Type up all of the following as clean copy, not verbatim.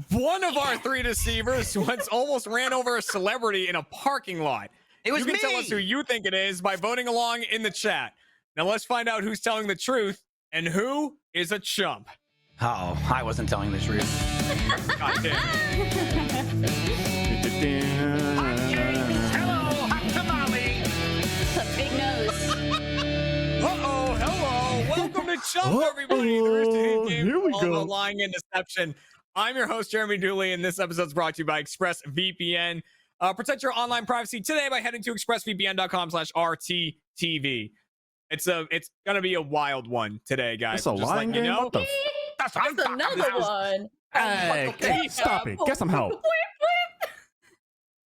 One of our three deceivers once almost ran over a celebrity in a parking lot. It was You can me. tell us who you think it is by voting along in the chat. Now let's find out who's telling the truth and who is a chump. Oh, I wasn't telling the truth. God damn it. Hello, I'm Tamale. A big nose. Uh-oh, hello. Welcome to Chump, everybody. The Rooster Teeth game Here we all go. about lying and deception. I'm your host, Jeremy Dooley, and this episode is brought to you by ExpressVPN. Protect your online privacy today by heading to expressvpn.com/RTTV. It's gonna be a wild one today, guys. It's a Just lying letting you game? know. What the That's another one. Hey, stop it. Get some help.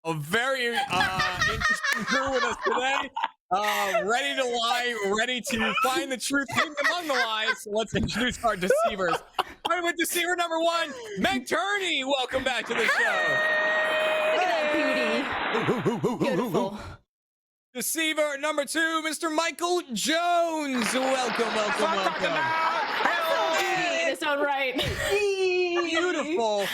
A very interesting crew with us today. Ready to lie, ready to find the truth hidden among the lies. Let's introduce our deceivers. Starting with deceiver number one, Meg Turney. Welcome back to the show. Look at that beauty. Beautiful. Deceiver number two, Mr. Michael Jones. Welcome. Beauty in its own right. Beautiful.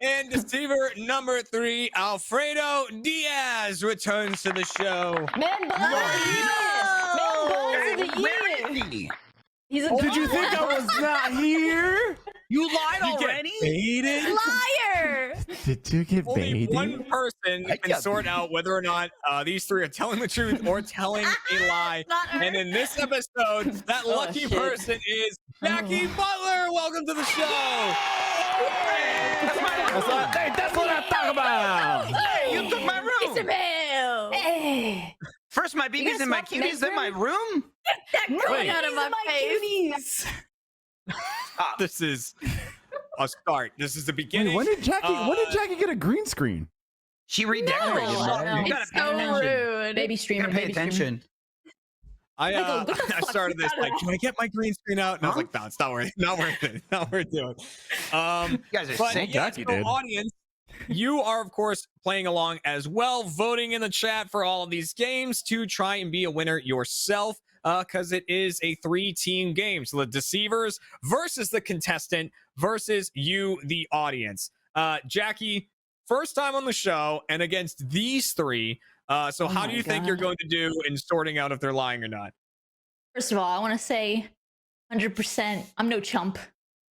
And deceiver number three, Alfredo Diaz returns to the show. Man bun of the year. Where is he? He's a Did you think I was not here? You lied You get already? baited? liar? Did you get Only baited? one person I can got sort out whether or not these three are telling the truth or telling a lie. Not her. And in this episode, that Oh, lucky shit. person is Jackie Butler. Welcome to the show. That's what I'm talking about. Hey, you took my room. Isabel. Hey. First my You BBs and my gonna swap cuties, then my room. That Wait. going out of my face. This is a start. This is the beginning. Wait, when did Jackie get a green screen? She redecorated. No, man. You gotta it's pay so attention. rude. Baby You streamer. gotta pay Baby streamer. attention. I Michael, get the I fuck started this out of like, that. can I get my green screen out? And I was like, no, it's not worth it. Not worth it. Not worth doing. You guys are But sick. yeah, Jackie so did. audience, you are of course playing along as well, voting in the chat for all of these games to try and be a winner yourself. Because it is a 3-team game. So the deceivers versus the contestant versus you, the audience. Jackie, first time on the show and against these three. So how Oh do my you think you're God. going to do in sorting out if they're lying or not? First of all, I want to say 100%. I'm no chump.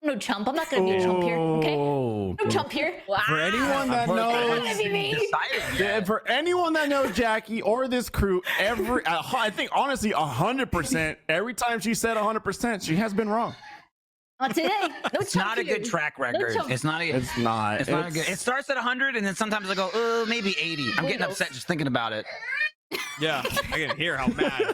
I'm no chump. I'm not going to be a chump here. Okay? Oh, No chump here. Wow. For anyone that knows, That'd be me. Decided yeah, yet. for anyone that knows Jackie or this crew, I think honestly 100%. Every time she said 100%, she has been wrong. Not today. No It's chump not a here. good track record. chump. It's not a It's not. It's not a good. It starts at 100 and then sometimes I go, oh, maybe 80. I'm getting Windows. upset just thinking about it. Yeah, I can hear how mad.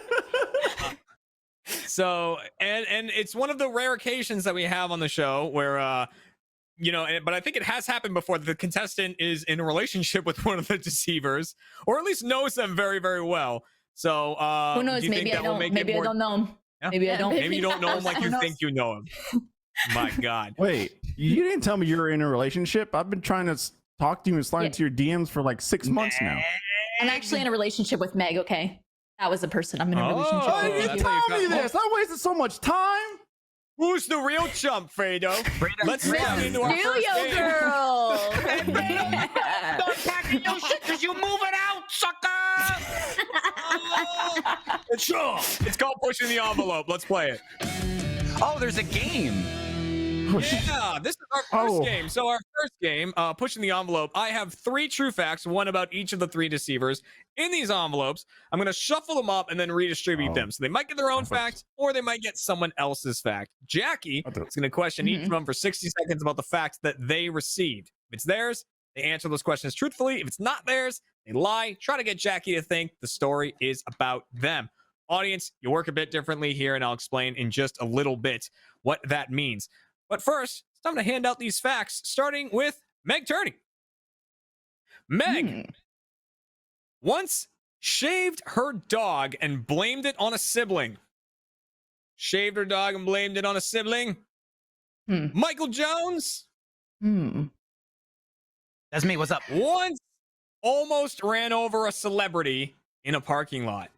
So, and it's one of the rare occasions that we have on the show where, but I think it has happened before that the contestant is in a relationship with one of the deceivers, or at least knows them very, very well. So, Who do knows? you think Maybe I that will don't. make Maybe it I more? don't know him. Yeah. Maybe I don't. Maybe you don't know him like you Who knows? think you know him. My God. Wait, you didn't tell me you were in a relationship. I've been trying to talk to you and slide Yeah. into your DMs for like 6 months now. I'm actually in a relationship with Meg. Okay, that was the person I'm in a Oh, relationship Why with. did you that's how you tell me got- this? I wasted so much time. Who's the real chump, Fredo? Let's slide into our first Studio game. girl. Start packing your shit because you moving out, sucker! It's called pushing the envelope. Let's play it. Oh, there's a game. Yeah, this is our first Oh. game. So our first game, pushing the envelope. I have 3 true facts, one about each of the 3 deceivers in these envelopes. I'm going to shuffle them up and then redistribute Oh. them. So they might get their own I thought- fact, or they might get someone else's fact. Jackie I thought- is going to question each Mhm. of them for 60 seconds about the facts that they received. If it's theirs, they answer those questions truthfully. If it's not theirs, they lie. Try to get Jackie to think the story is about them. Audience, you work a bit differently here, and I'll explain in just a little bit what that means. But first, it's time to hand out these facts, starting with Meg Turney. Meg once shaved her dog and blamed it on a sibling. Shaved her dog and blamed it on a sibling. Hmm. Michael Jones That's me. What's up? once almost ran over a celebrity in a parking lot.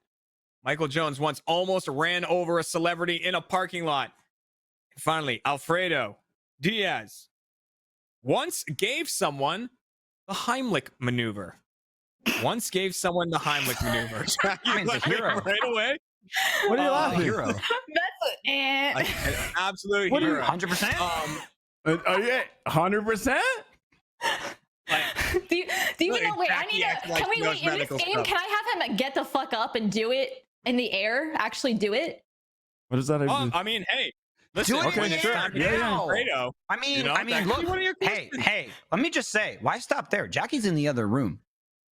Michael Jones once almost ran over a celebrity in a parking lot. And finally, Alfredo Diaz once gave someone the Heimlich maneuver. Once gave someone the Heimlich maneuver. Man's a hero. Right away. What are you laughing? Hero. That's An absolute What are you- hero. 100%. Yeah, 100%. Do you even know? Wait, I Jackie need acts to. like Can we he knows wait in this medical game? stuff. Can I have him get the fuck up and do it in the air? Actually, do it. What does that even? I mean, hey, listen. Do it when in it's the time to air get now. Fredo, I mean, you know, I mean, that could look. be one of your Hey, questions. hey. Let me just say, why stop there? Jackie's in the other room.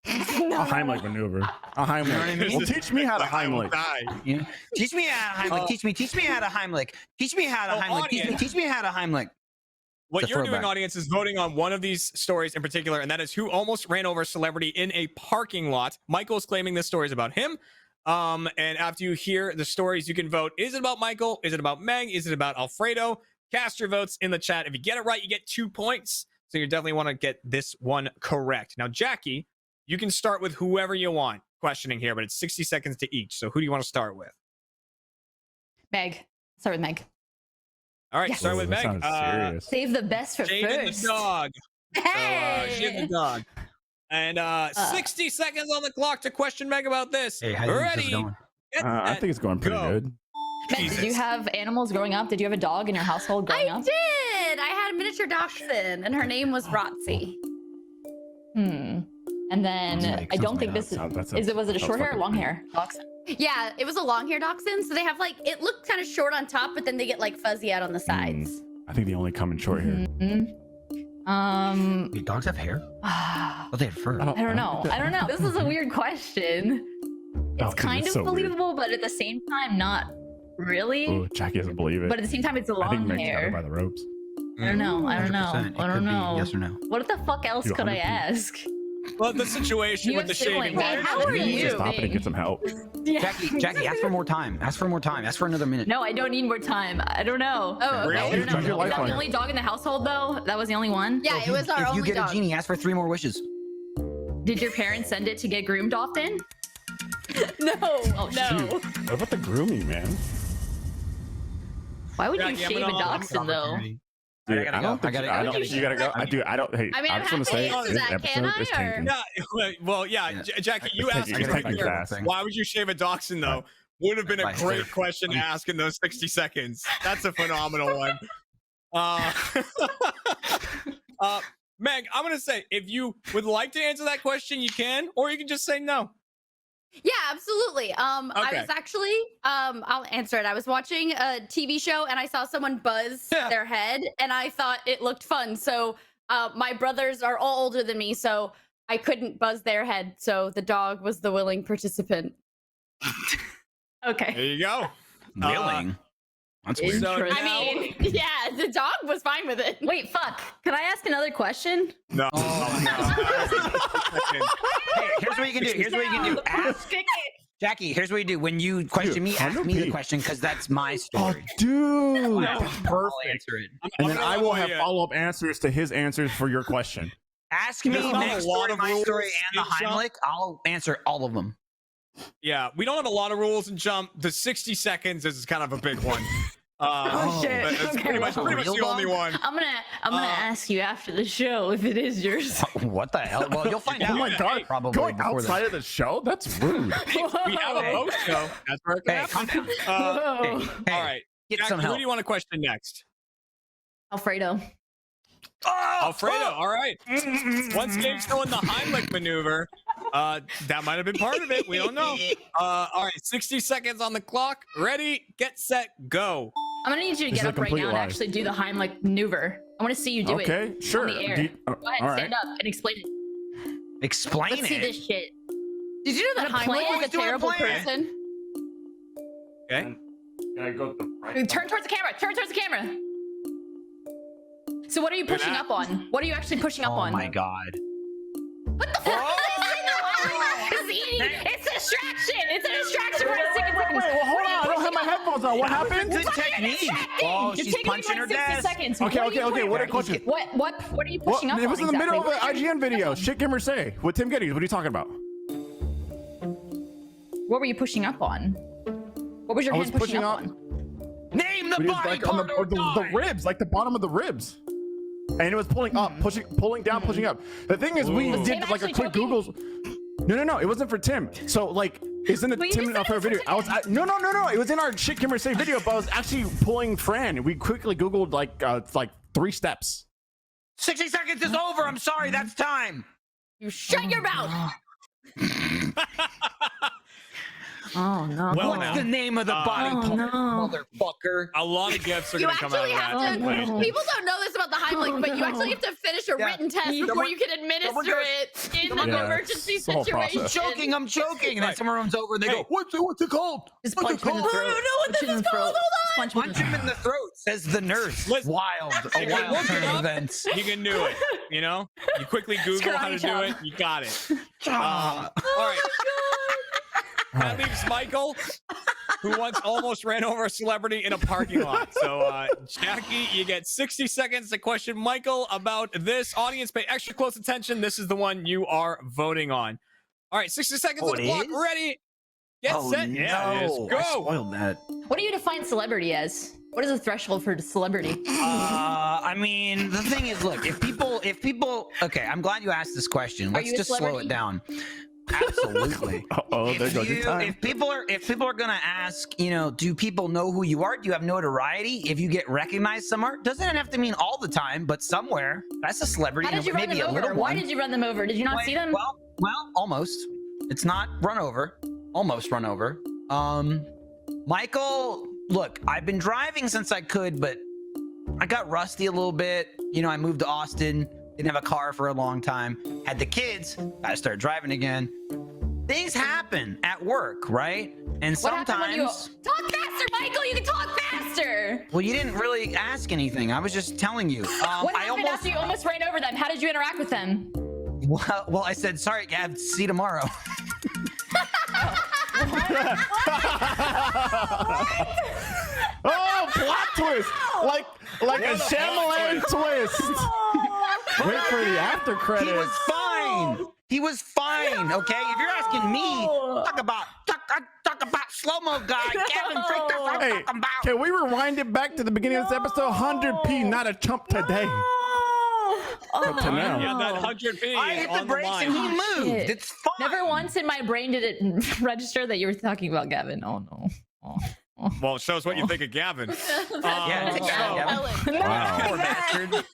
A Heimlich maneuver. A Heimlich. You know what I mean? Well, teach me how to I will Heimlich. die. You know? Teach me how to Heimlich. Teach me how to Heimlich. Teach me how to Oh, Heimlich. audience. Teach me how to Heimlich. What It's a you're doing, throwback. audience, is voting on one of these stories in particular, and that is who almost ran over a celebrity in a parking lot. Michael's claiming this story is about him. And after you hear the stories, you can vote. Is it about Michael? Is it about Meg? Is it about Alfredo? Cast your votes in the chat. If you get it right, you get 2 points. So you definitely want to get this one correct. Now, Jackie, you can start with whoever you want questioning here, but it's 60 seconds to each. So who do you want to start with? Meg. Start with Meg. All right, Yes. start Ooh, with that Meg. sounds serious. Save the best for Jade and first. the dog. Hey. So, Jade and the dog. And 60 seconds on the clock to question Meg about this. Hey, how do you think this is Ready? going? Get I set, think it's going pretty go. good. Meg, did you Jesus. have animals growing up? Did you have a dog in your household growing I up? did. I had a miniature dachshund, and her name was Rotsy. And then Sounds like- I don't sounds think like this is. That's Was it a sounds short hair or fucking long weird. hair? Dachshund. Yeah, it was a long hair dachshund. So they have like it looked kind of short on top, but then they get like fuzzy out on the sides. I think they only come in short hair. Wait, dogs have hair? I Oh, they had fur. don't know. I don't know. This is a weird question. Oh, It's kind of so weird. believable, but at the same time, not really. Ooh, Jackie doesn't believe it. But at the same time, it's a I think long Meg's got her by hair. the ropes. I don't know. I don't know. 100%. It I don't could be know. yes or no. What the fuck else Dude, could I 100%. ask? Well, the situation You with the have shaving siblings. head. Hey, how are Maybe you? just stop it and get some help. Yeah. Jackie, ask for more time. Ask for more time. Ask for another minute. No, I don't need more time. I don't know. Oh, I okay. don't Use know. your Is that lifeline. the only dog in the household, though? That was the only one? Yeah, it was our If only you get dog. a genie, ask for 3 more wishes. Did your parents send it to get groomed often? No. Oh, no. Dude, what about the grooming, man? Why would you Jackie, I'm shave a gonna- dachshund, though? Dude, gotta I go. don't think I gotta I go. don't. You gotta go. I do. I don't. Hey, I mean, I I'm just want to happy say to answer this that, episode can is I, or- tanking. Yeah, well, yeah, Yeah. Jackie, you asked It's in taking particular, fast. why would you shave a dachshund, though? Would have been a Right. great question to ask in those 60 seconds. That's a phenomenal one. Meg, I'm going to say, if you would like to answer that question, you can, or you can just say no. Yeah, absolutely. I Okay. was actually I'll answer it. I was watching a TV show and I saw someone buzz Yeah. their head and I thought it looked fun. So my brothers are all older than me, so I couldn't buzz their head. So the dog was the willing participant. Okay. There you go. Willing. That's weird. So Interesting. I now- mean, yeah, the dog was fine with it. Wait, fuck. Can I ask another question? No. Hey, here's what you can do. Here's what you can do. Ask Jackie. Here's what you do. When you question me, ask me the 100p. question because that's my Oh, story. dude, I'll perfect. answer it. And then I'm I gonna will let have you- follow-up answers to his answers for your question. Ask me There's not a next lot story, of my rules story, and the in Chump. Heimlich. I'll answer all of them. Yeah, we don't have a lot of rules in Jump. The 60 seconds is kind of a big one. Oh, shit. But it's Okay, pretty much well. the only one. I'm gonna ask you after the show if it is yours. What the hell? Well, you'll find out. Oh my god, Probably going before outside of the show? That's rude. We have a post show. That's where it Hey, happens. calm down. Uh, Hey, hey, all right. get Jackie, some who help. do you want to question next? Alfredo. Alfredo, all right. Once gave someone the Heimlich maneuver. That might have been part of it. We don't know. All right, 60 seconds on the clock. Ready, get set, go. I'm gonna need you to This get is a up right complete now and lie. actually do the Heimlich maneuver. I want to see you do it. Okay, sure. On the air. Do you- Go ahead, all right. stand up and explain it. Explain Let's see it. this shit. Did you know that What a plan. Heimlich is a Always do a terrible plan. person? Okay. Can I go to the right? Turn towards the camera. Turn towards the camera. So what are you pushing that. up on? What are you actually pushing up Oh on? my god. What the fuck? It's a distraction. It's a distraction for 60 seconds. Wait, well, hold on. I don't have my headphones on. What happened? Good technique. Oh, You're she's taking punching her 60 desk. seconds. Okay, What are you okay. putting- What a question. What are you Well, pushing up on? it was in the exactly? middle of What an IGN video. Shit Gamer Say with Tim Geddes. What are you talking about? What were you pushing up on? What was your I hand was pushing pushing up up- on? Name the It is body like on part the, or the die. ribs, like the bottom of the ribs. and it was pulling up, pulling down, pushing up. The thing is, we Was did Tim like a actually quick choking? Googles. No, it wasn't for Tim. So like, it's in the But you Tim just and said it Alfredo was video. for Tim. No. It was in our shit Kimmer say video, but I was actually pulling Fran. We quickly Googled like 3 steps. 60 seconds is over. I'm sorry. That's time. You shut your mouth. Oh no. Well, What's now. the name of the body part, motherfucker? A lot of gifts are You going to come out actually of have that. to. Oh, no. People don't know this about the Heimlich, but you actually have to finish a Yeah. written test Yeah. before you can administer it in an Yeah, emergency it's the whole situation. process. I'm choking. And then someone runs over and they Hey. go, what's it called? Just What's punch it him in the called? throat. I don't know what Punch this him in is the throat. called. Hold on. Punch him in Punch the him in the throat, says the nurse. Listen, Wild. A if you wild look turn it of up, events. you can do it. You know, you quickly Google how to do it. You got it. Ah. All right. That leaves Michael, who once almost ran over a celebrity in a parking lot. So, Jackie, you get 60 seconds to question Michael about this. Audience, pay extra close attention. This is the one you are voting on. All right, 60 seconds Oh, on the it clock. is? Ready? Get set. Yeah, it is. I Go. spoiled that. What do you define celebrity as? What is the threshold for celebrity? I mean, the thing is, look, if people, okay, I'm glad you asked this question. Let's you a just slow celebrity? it down. Absolutely. Oh, there goes your time. If people are gonna ask, do people know who you are? Do you have notoriety? If you get recognized somewhere, doesn't have to mean all the time, but somewhere. That's a celebrity. How did you run maybe them a over? little Why one. did you run them over? Did you not see them? Well, almost. It's not run over. Almost run over. Michael, look, I've been driving since I could, but I got rusty a little bit. I moved to Austin, didn't have a car for a long time, had the kids, gotta start driving again. Things happen at work, right? And What happened when you sometimes, talk faster, Michael? You can talk faster. well, you didn't really ask anything. I was just telling you. What happened after you almost ran over them? How did you interact with them? Well, I said, sorry, Gav, see you tomorrow. Oh, plot twist! Like a Shyamalan twist. Wait for the after He credits. was fine. He was fine. Okay. If you're asking me, talk about slow-mo guy. Gavin freaked us out. Hey, Talking about. can we rewind it back to the beginning of this episode? 100p, not a chump today. Up to now. Yeah, that 100p I is hit on the brakes line. and he moved. shit. It's fine. Never once in my brain did it register that you were talking about Gavin. Oh no. Oh. Well, it shows what you think of Gavin. Yeah, take that, Gavin. Wow. Poor bastard.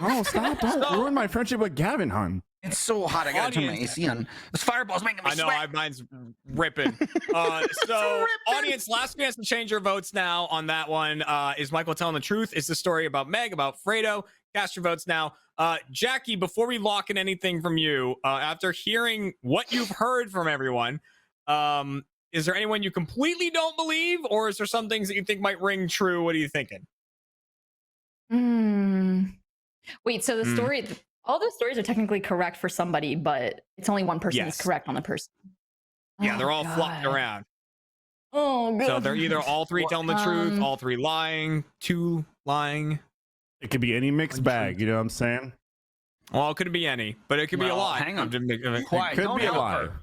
Oh, stop. Don't ruin my friendship with Gavin, hon. It's so hot. I gotta turn my Audience. AC on. This fireball's making me I know, sweat. mine's ripping. So, audience, last chance to change your votes now on that one. Is Michael telling the truth? Is the story about Meg, about Fredo? Cast your votes now. Jackie, before we lock in anything from you, after hearing what you've heard from everyone, is there anyone you completely don't believe, or is there some things that you think might ring true? What are you thinking? Wait, so the story, all those stories are technically correct for somebody, but it's only one person Yes. that's correct on the person. Yeah, Oh, they're all flopped God. around. Oh, God. So they're either all three telling the truth, all three lying, two lying. It could be any mixed bag, you know what I'm saying? Well, it could be any, but it could be a Well, lie. hang on. I'm just making it- Quiet. It could Don't be a help lie. her.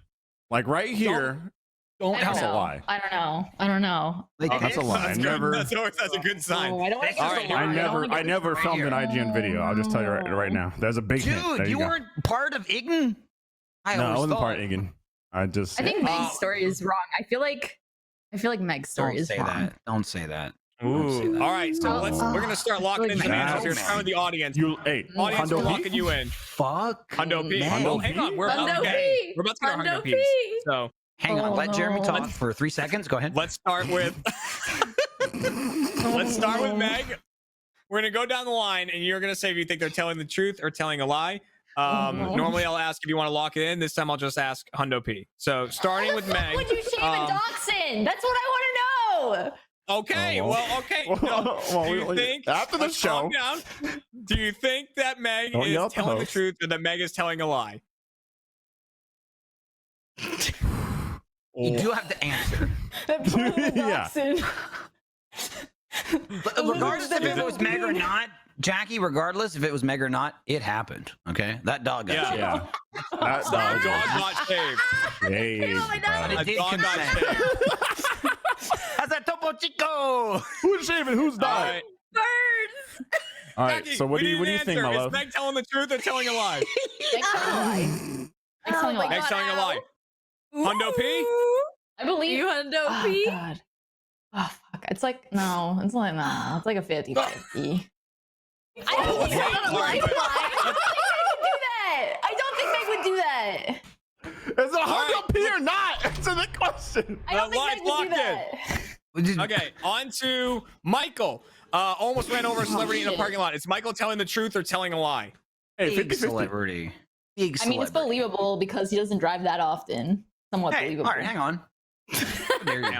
Like right here. Don't I don't That's a know. lie. I don't know. Like, Oh, that's a lie. I That's good. never, That's a good sign. Oh, I don't want That's to just get a the lie. lie. I never right filmed here. an IGN video. I'll just tell you right now. There's a big hint. There Dude, you go. weren't part of Ign? No, I always wasn't thought. part of Egan. I just. I think Meg's story is wrong. I feel like Meg's story Don't is say wrong. that. Don't say that. Ooh. All right, so we're gonna start locking in some Like answers here. that. Start with the audience. You, hey, Audience, we're Hundo locking P? you in. Fuck. Hundo P. Meg. Oh, hang on. We're about to Hundo get. P. We're about to get our Hundo Hundo P's. P. So Hang on. Oh, Let Jeremy no. talk for 3 seconds. Go ahead. let's start with. Let's start with Meg. We're gonna go down the line, and you're gonna say if you think they're telling the truth or telling a lie. Normally, I'll ask if you want to lock it in. This time, I'll just ask Hundo P. So, starting with Meg. Would you shame a dachshund? That's what I want to know. Okay, Oh, well. okay. Well, No, do you we- think after the let's calm show. down. Do you think that Meg Don't yell is at the telling the host. truth or that Meg is telling a lie? You do have to answer. Yeah. Regardless if it was Meg or not, Jackie, regardless if it was Meg or not, it happened. Okay? That dog got Yeah. shit. Yeah. That A dog dog got shaved. shaved, my dog. bro. A did dog got consent. shaved. How's that Topo Chico? Who's shaving? Who's All dog? right. Birds. All right. Jackie, So what we do need you an think, my answer. love? Is Meg telling the truth or telling a lie? Meg's telling a lie. Meg's telling a lie. Meg's telling a lie. Hundo P? I believe. You Hundo Oh, P? God. Oh, fuck. It's like, no. It's like, no. It's like a 50-50. I don't think Meg would Like, do that. I don't think Meg would do that. Is it a Hundo P or not? Answer the question. I don't The think line's Meg would do locked that. Okay, on to Michael. Almost ran over a celebrity in a shit. parking lot. Is Michael telling the truth or telling a lie? Hey, Big 50-50. celebrity. Big I mean, it's celebrity. believable because he doesn't drive that often. Somewhat Hey, believable. all right, hang on. There you go.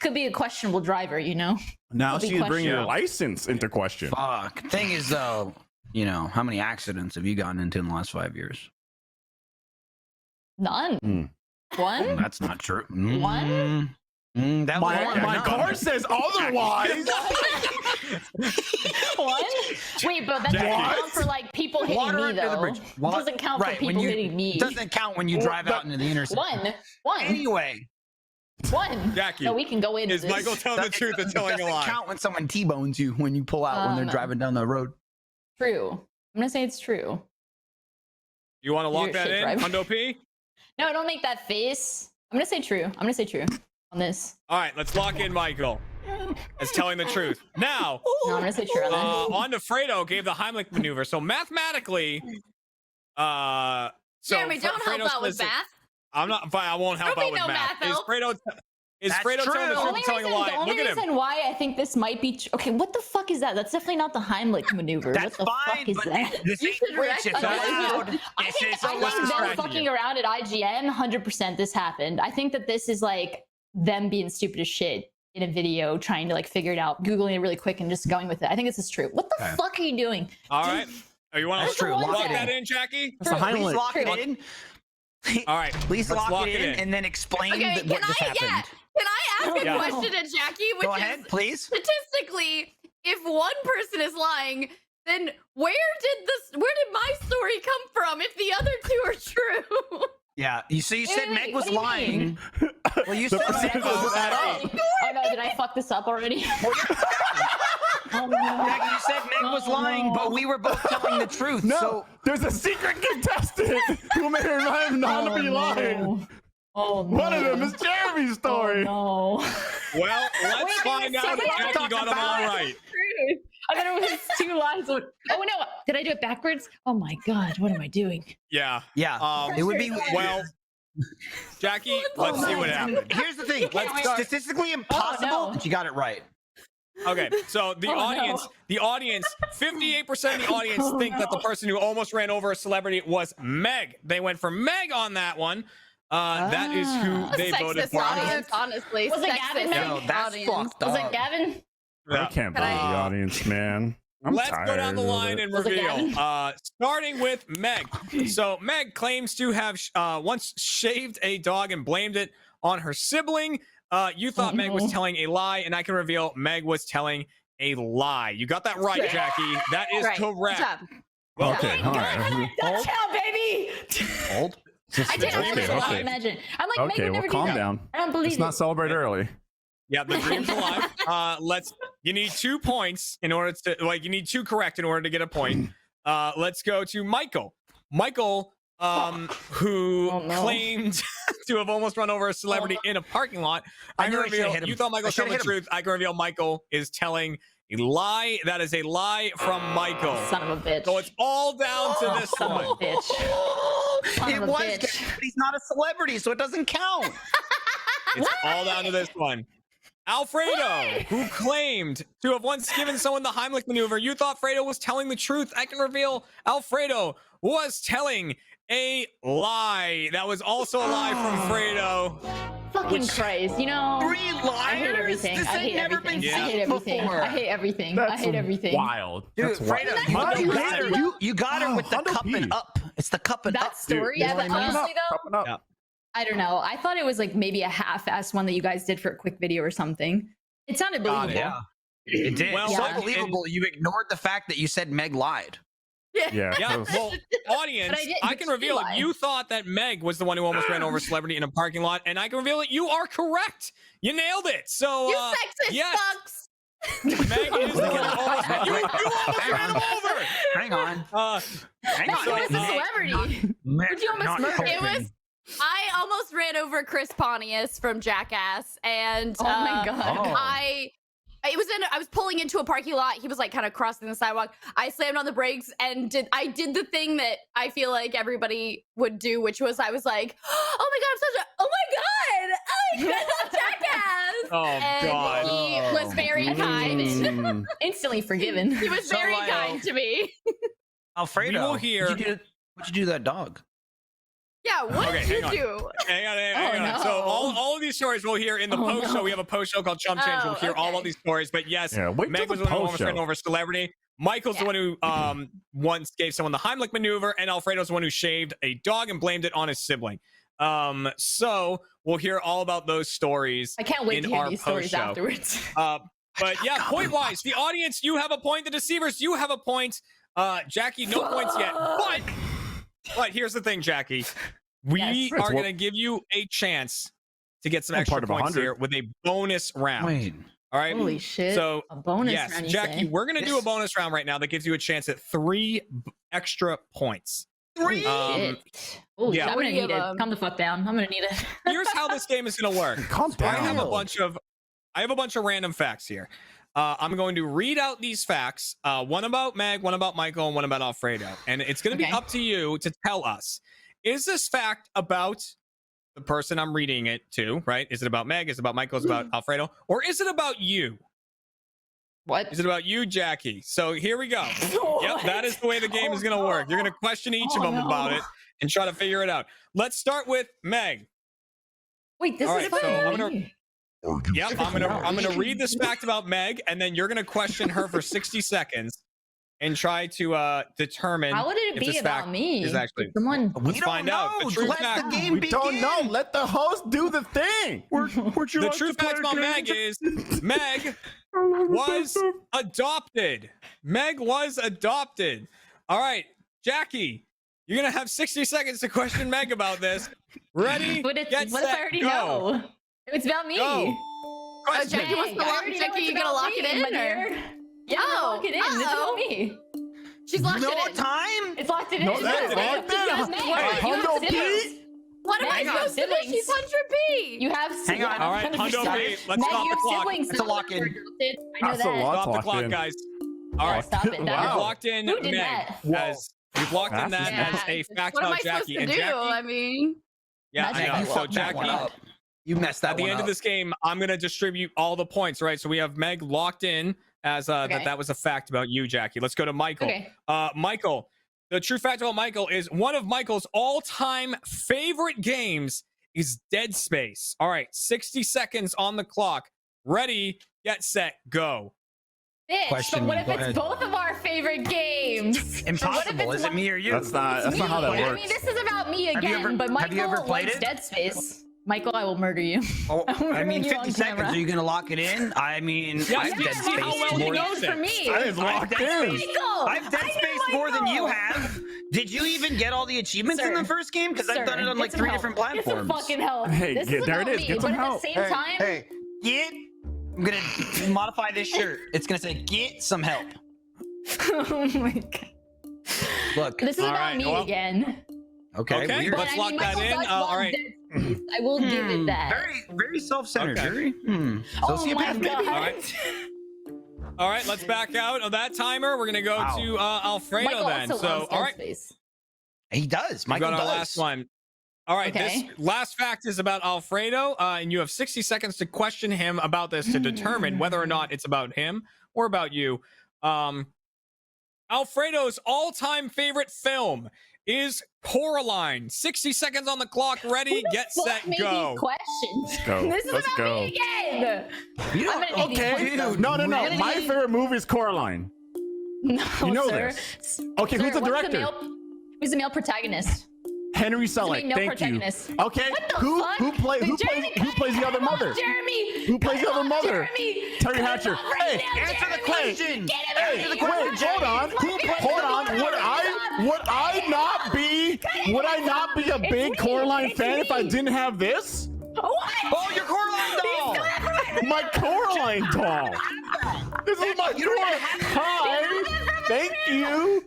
Could be a questionable driver, you know? Now Big she's bringing your question. license into question. Fuck. Thing is, though, you know, how many accidents have you gotten into in the last 5 years? None. Mm. One? That's not true. One? That was My no. car says otherwise. One? Wait, but that doesn't Jackie. count for like people hitting Water me under the though. bridge. It doesn't count Right, for when people you- hitting me. Doesn't count when you drive out into the intersection. One. Anyway, One. Jackie, So we can go into is this. Michael telling the it truth or doesn't- telling a doesn't lie? count when someone T-bones you when you pull out when they're No. driving down the road. True. I'm gonna say it's true. You want to lock You're a that shit in, driver. Hundo P? No, don't make that face. I'm gonna say true. I'm gonna say true on this. All right, let's lock in Michael as telling the truth. Now, No, I'm gonna say true on that. on to Fredo gave the Heimlich maneuver. So mathematically, so Jeremy, don't help Fredo out with says that- math. I'm not fine. I won't help There'll out be with no math. math Is help. Fredo That's Fredo telling the true. truth or telling a lie? The only Look at him. reason why I think this might be okay. What the fuck is that? That's definitely not the Heimlich maneuver. That's what the fine, fuck is but that? this You ain't should rich. react It's on that. allowed. I This think, is I a think what's them distracting fucking you? around at IGN, 100% this happened. I think that this is like them being stupid as shit in a video, trying to like figure it out, Googling it really quick and just going with it. I think this is true. What the Okay. fuck are you doing? All right. Oh, you want That's to true. Lock lock it that in. in, Jackie? That's the True. Please Heimlich. lock it True. in. All right. Please let's lock it in and then explain Okay, what just happened. Can I ask a Yeah. question to Jackie? Which Go is ahead, please. statistically, if one person is lying, then where did my story come from if the other two are true? Yeah, you said wait, Meg was what do you lying. mean? Well, you The said percentage Meg doesn't was add lying. up. Oh no, did I fuck this up already? Oh, no. Meg, you said Meg was Oh, lying, no. but we were both telling the truth. No, So there's a secret contestant who may or may not be lying. Oh no. One of them is Jeremy's story. Oh, no. Well, let's Wait, find out if wait, Jackie talking got them all about- right. I thought it was two lines. Oh no, did I do it backwards? Oh my god, what am I doing? Yeah. yeah, it would be Well, Jackie, let's see what happened. Here's the thing. Let's It's start- statistically impossible no. that you got it right. Okay, so the Oh, no. audience, 58% of the audience think that the person who almost ran over a celebrity was Meg. They went for Meg on that one. That is who they voted Sexist for. audience, honestly. Was it Sexist Gavin? Yo, that's audience. fucked Was up. it Gavin? I can't Can believe I- the audience, man. I'm Let's go down the tired of line it. and Was it reveal. Gavin? Starting with Meg. So Meg claims to have once shaved a dog and blamed it on her sibling. You thought Meg was telling a lie, and I can reveal Meg was telling a lie. You got that right, Jackie. That is Right. Good correct. job. Well, Okay, all right. Touchdown, baby! Old. I did I Okay, cannot okay. imagine. I'm like, Meg Okay, would well, never do calm that. down. I don't believe Let's not it. celebrate early. Yeah, the dream's alive. You need 2 points in order to, you need 2 correct in order to get a point. Let's go to Michael. Michael, who Oh, no. claimed to have almost run over a celebrity in a parking lot. I I can knew I should've reveal, hit him. you thought Michael I was telling the should've hit him. truth. I can reveal Michael is telling a lie. That is a lie from Michael. Son of a bitch. So it's all down to this Son one. of a bitch. Son It of a was, bitch. but he's not a celebrity, so it doesn't count. It's all down to this one. Alfredo, who claimed to have once given someone the Heimlich maneuver. You thought Fredo was telling the truth. I can reveal Alfredo was telling a lie. That was also a lie from Fredo. Fucking Christ. You know, 3 liars. I hate everything. This I ain't hate never everything. been I hate seen everything. before. I hate everything. I That's hate everything. wild. Dude, That's wild. Fredo, Hundo you P. got her. You got her with the Hundo cup P. and up. It's the cup and That up. story, You yeah, know but what I mean? honestly though, Cupping up. Yeah. I don't know. I thought it was like maybe a half-assed one that you guys did for a quick video or something. It sounded Got believable. it. Yeah, it did. Well, so yeah. believable. You ignored the fact that you said Meg lied. Yeah. Yeah, that was- well, audience, But I didn't, I but can she reveal it. lied. You thought that Meg was the one who almost ran over a celebrity in a parking lot, and I can reveal it. You are correct. You nailed it. So, You sexist yes. fucks. Meg is the one who almost ran. You almost ran him over. Hang on. Hang Meg, on. who was the celebrity? Would you almost Not murder? It was. I almost ran over Chris Pontius from Jackass, and Oh my god. Oh. I was pulling into a parking lot. He was like kind of crossing the sidewalk. I slammed on the brakes and I did the thing that I feel like everybody would do, which was I was like, oh my god, Jackass. Oh And god. he was very kind. Instantly forgiven. He was So, very like, kind to me. Alfredo, We will hear- what'd you do to that dog? Yeah, what Okay, did you hang do? Hang on. Oh, So no. all of these stories we'll hear in the Oh, post show. no. We have a post show called Chump Change. We'll Oh, hear all okay. of these stories. But yes, Yeah, wait Meg till was the the one who post almost ran show. over celebrity. Michael's the one who once gave someone the Heimlich maneuver, and Alfredo's the one who shaved a dog and blamed it on his sibling. So we'll hear all about those stories. I can't wait in to hear our these stories post-show. afterwards. But yeah, point wise, the audience, you have a point. The deceivers, you have a point. Jackie, no points yet. But here's the thing, Jackie. We Yes. are What- going to give you a chance to get some I'm extra part of points 100. here with a bonus round. Wait. All right. Holy shit. So, a bonus yes, round, you Jackie, say? we're going to do a Yes. bonus round right now that gives you a chance at 3 extra points. Three. Shit. Oh, yeah. I'm gonna Three need of it. them. Calm the fuck down. I'm gonna need it. Here's how this game is going to work. Calm I have down. I have a bunch of random facts here. I'm going to read out these facts, one about Meg, one about Michael, and one about Alfredo. And it's going to be Okay. up to you to tell us, is this fact about the person I'm reading it to, right? Is it about Meg? Is it about Michael? Is it about Alfredo? Or is it about you? What? Is it about you, Jackie? So here we go. Yep, that is the way the game is going to work. You're going to question each of them about it and try to figure it out. Let's start with Meg. Wait, this All is right, so about I'm gonna- me. Yep, I'm gonna read this fact about Meg, and then you're gonna question her for 60 seconds and try to determine How would it if be this about fact me? is actually. Did someone. We Let's find out. The true Let fact- the game We begin. don't know. Let the host do the thing. The true fact about Meg is Meg was adopted. Meg was adopted. All right, Jackie, you're gonna have 60 seconds to question Meg about this. Ready? What if, Get what if set, I already go. know? It's about me. Go. Question. Jackie wants to Meg, I lock. already know Jackie, it's you gonna about lock me, it in? my Or? dear. Yeah, I'm Oh, gonna lock it in. It's uh-oh. about me. She's locked No it in. time. It's locked it in. No, It's that's about locked me. in. You have Meg. Hey, You have Hundo siblings. Pete? What am I Meg, you have supposed to do? siblings. She's 100p. You have Hang on. All right, 100%. Hundo Pete, let's Meg, stop you the have clock. siblings. It's a lock in. I know That's a that. lot. Stop the locked clock, in. guys. All Yeah, right. stop it. We've Done. locked in Who did Meg that? as we've locked in that That's as a fact What am I about supposed Jackie. to And do? Jackie, I mean, yeah, I Magic. know. You So fucked that one Jackie, up. You messed that at the one end up. of this game, I'm gonna distribute all the points, right? So we have Meg locked in as Okay. that was a fact about you, Jackie. Let's go to Michael. Okay. Michael, the true fact about Michael is one of Michael's all-time favorite games is Dead Space. All right, 60 seconds on the clock. Ready, get set, go. Bitch, Question, but what if go it's ahead. both of our favorite games? Impossible. Is it me or you? That's not how that I works. mean, this is about me Have you again, ever- but Michael have you ever played likes it? Dead Space. Michael, I will murder you. Oh, I'm I mean, murdering you 50 on seconds. camera. Are you gonna lock it in? I mean, Yeah, I've yeah, Dead see how Space well he more. knows for it. me. That is locked in. Michael, I've Dead I know Space more than Michael. you have. Did you even get all the achievements in Sir. the first game? Because I've Sir, done it on like get some 3 help. different Get platforms. some fucking help. Hey, This get- is there it about is. me, Get some but help. at the same time, Hey, get. I'm gonna modify this shirt. It's gonna say "Get some help." oh my god. Look. This is All about right, me well- again. Okay. Okay, Weird. But let's I lock mean, that Michael in. does All love right. Dead Space. I will give it that. Very self-centered, Okay. Jerry. Oh my Sociopath, maybe? god. All right. All right, let's back out of that timer. We're gonna go Wow. to Alfredo Michael then. also So, loves all Dead right, Space. He does. we Michael got our does. last one. All right, Okay. this last fact is about Alfredo, and you have 60 seconds to question him about this to determine whether or not it's about him or about you. Alfredo's all-time favorite film is Coraline. 60 seconds on the clock. Ready, get Fuck set, me go. these questions. Go. This is Let's about go. me again. You I'm don't, gonna need these Okay. points, though. No. Really? My favorite movie is Coraline. No, You know sir. this. Okay, who's Sir, the what's director? Who's the male protagonist? Henry There's Selick. no Thank protagonist. you. Okay. What the Who fuck? Jeremy, plays the other cut it off, mother? Jeremy. Who plays Cut the it other off, mother? Jeremy. Terry Cut it Hatcher. off right Hey, now, answer the Jeremy. question. Get him Hey, out of wait, here. hold on. Hold on. Would I not be a big me. Coraline It's fan if I me. didn't have this? What? Oh, your Coraline doll. My Coraline doll. This is my You don't tour. even have to Hi. Thank you.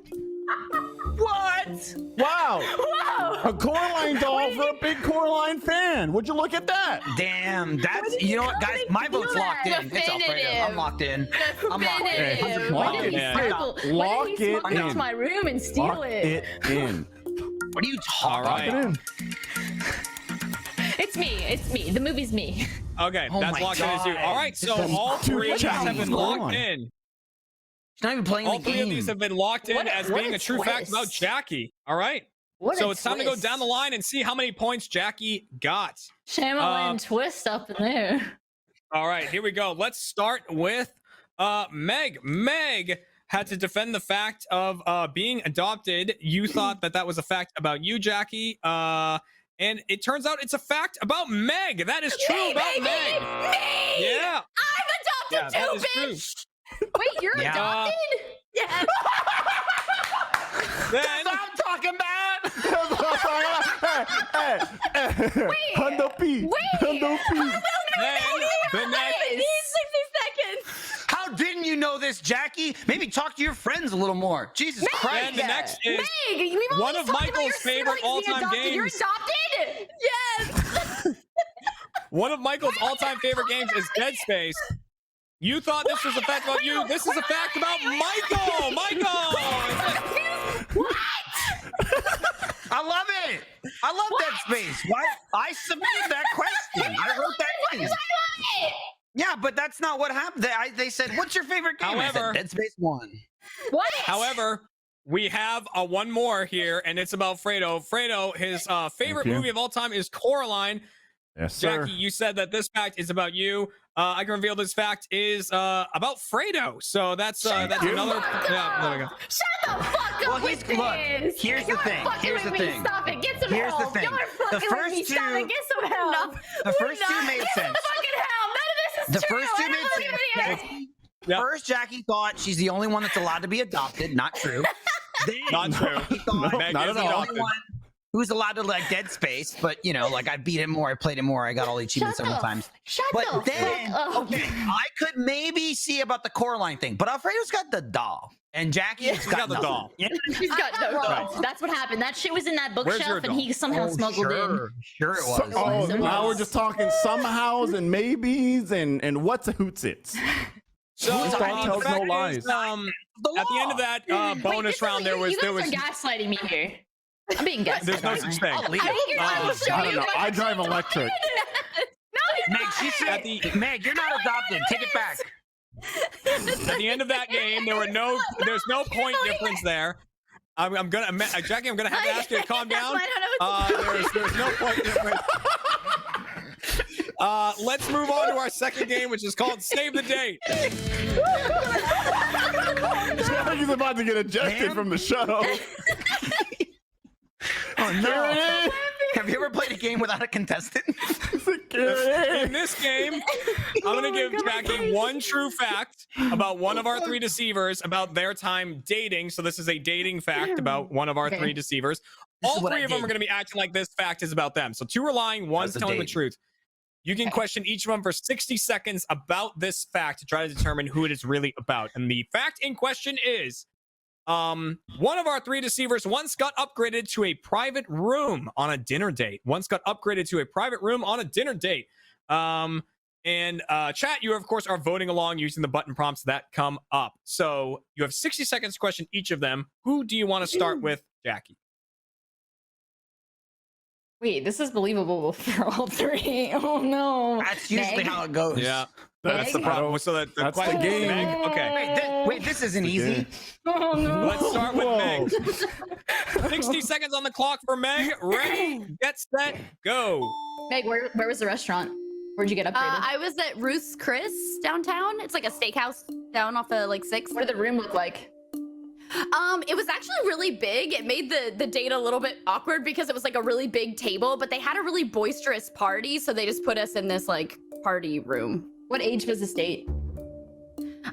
What? Wow. Whoa! A Coraline doll for a big Coraline fan. Would you look at that? Damn, that's you know what, guys. My vote's locked in. It's Alfredo. Definitive. I'm locked in. I'm locked in. Definitive. Lock When it did he in. sparkle? Lock When did he it sparkle in. into my room and steal Lock it? it in. What are you All talking right. about? It's me. It's me. The movie's me. Okay, Oh that's my locked in as you. God. All right, so This is all too three of these have challenging. been Go locked on. in. She's not even playing All the three game. of these have been locked in What as a being a true fact about twist. Jackie. All right. What So a it's time to go twist. down the line and see how many points Jackie got. Shyamalan twist up in there. All right, here we go. Let's start with Meg. Meg had to defend the fact of being adopted. You thought that that was a fact about you, Jackie. And it turns out it's a fact about Meg. That is true about baby! Meg. Me! Yeah. I'm Yeah, adopted that too, is true. bitch! Wait, you're Yeah. adopted? Yes. Then That's what I'm talking about. Hundo P. Wait. Hundo P. then the I next need 60 seconds. How didn't you know this, Jackie? Maybe talk to your friends a little more. Jesus then Christ. the next is Meg, we've one always of talked about Michael's your favorite siblings being all-time adopted. You're games. adopted? Yes. one of Michael's all-time favorite games is Dead Space. You thought this was a fact about you. This is a fact about Michael. Michael. What? I love it. I love Dead Space. Why? I submitted that question. I wrote that in. I love it. Yeah, but that's not what happened. They said, "What's your favorite game?" I However- said, Dead Space 1. What? However, we have one more here, and it's about Fredo. Fredo, his favorite you. movie of all time is Coraline. Yes, sir. Jackie, you said that this fact is about you. I can reveal this fact is about Fredo. So that's another. Yeah, there we go. Shut the fuck up Well, with he's- look, this. here's the Y'all are thing, fucking here's with the me. thing. Stop it. Get some Here's the help. thing. Y'all are The fucking with me. first Stop two- it. Get some help. the first two Not. made Get sense. some fucking help. None of this is The true. first two I made don't believe sense. any of it. Yep. First, Jackie thought she's the only one that's allowed to be adopted. Not true. Then Not true. he thought No, Meg not is at the all. only one who's allowed to like Dead Space, but you know, like I beat him more, I played him more, I got all the achievements several times. Shut But the then, fuck up. okay, I could maybe see about the Coraline thing, but Alfredo's got the doll, and Jackie's got the nothing. doll. Yeah. He's got no Right. doll. That's what happened. That shit was in that Where's your bookshelf, and doll? he somehow smuggled in. Sure it was. Oh, It now was. we're just talking somehows and maybes and what's a hootsits. So Who's the telling tells fact no is, lies? at the end of that bonus round, there was you guys are gaslighting me here. I'm being gaslighted. there's no such thing. I'll leave I think you're trying to show I don't you know. guys I drive are electric. No, you're Meg, not. she said, At the- Meg, you're not adopted. Take it back. At the end of that game, there's no point difference there. I'm gonna Jackie, I'm gonna have to ask you to calm down. I don't know what to do. There's no point difference. Let's move on to our second game, which is called Save the Date. He's about to get ejected Ma'am? from the show. Oh no. Security! Have you ever played a game without a contestant? In Security! this game, I'm gonna give Jackie one true fact about one of our three deceivers about their time dating. So this is a dating fact about one of our Okay. three deceivers. This is All what three I of them did. are gonna be acting like this fact is about them. So two are lying, one's That's a telling the date. truth. You can question each of them for 60 seconds about this fact to try to determine who it is really about. And the fact in question is one of our three deceivers once got upgraded to a private room on a dinner date. And chat, you of course are voting along using the button prompts that come up. So you have 60 seconds to question each of them. Who do you want to start with, Jackie? Wait, this is believable for all three. Oh no. That's usually Meg? how it goes. That's the Meg? problem. So that That's the question- game. Meg, okay. Wait, this isn't easy. Oh no. Let's start with Whoa. Meg. 60 seconds on the clock for Meg. Ready, get set, go. Meg, where was the restaurant? Where'd you get upgraded? I was at Ruth's Chris downtown. It's like a steakhouse down off of like 6th. What did the room look like? It was actually really big. It made the date a little bit awkward because it was like a really big table, but they had a really boisterous party, so they just put us in this like party room. What age was this date?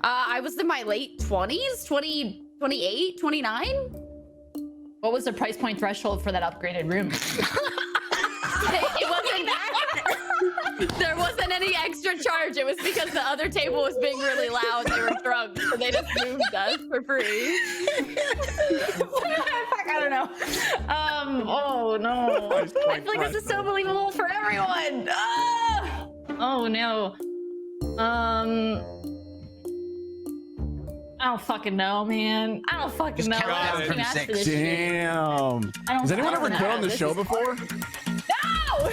I was in my late 20s, 28, 29. What was the price point threshold for that upgraded room? It wasn't that. There wasn't wasn't any extra charge. It was because the other table was being really loud. They were drunk, so they just moved us for free. Fuck, I don't know. Oh no. I feel like this is so believable for everyone. Ah! Oh no. I don't fucking know, man. I don't fucking Just know. count I down was from being asked for 6. this shit. Damn. I don't Has anyone ever fucking quit know. on the This show is- before? No!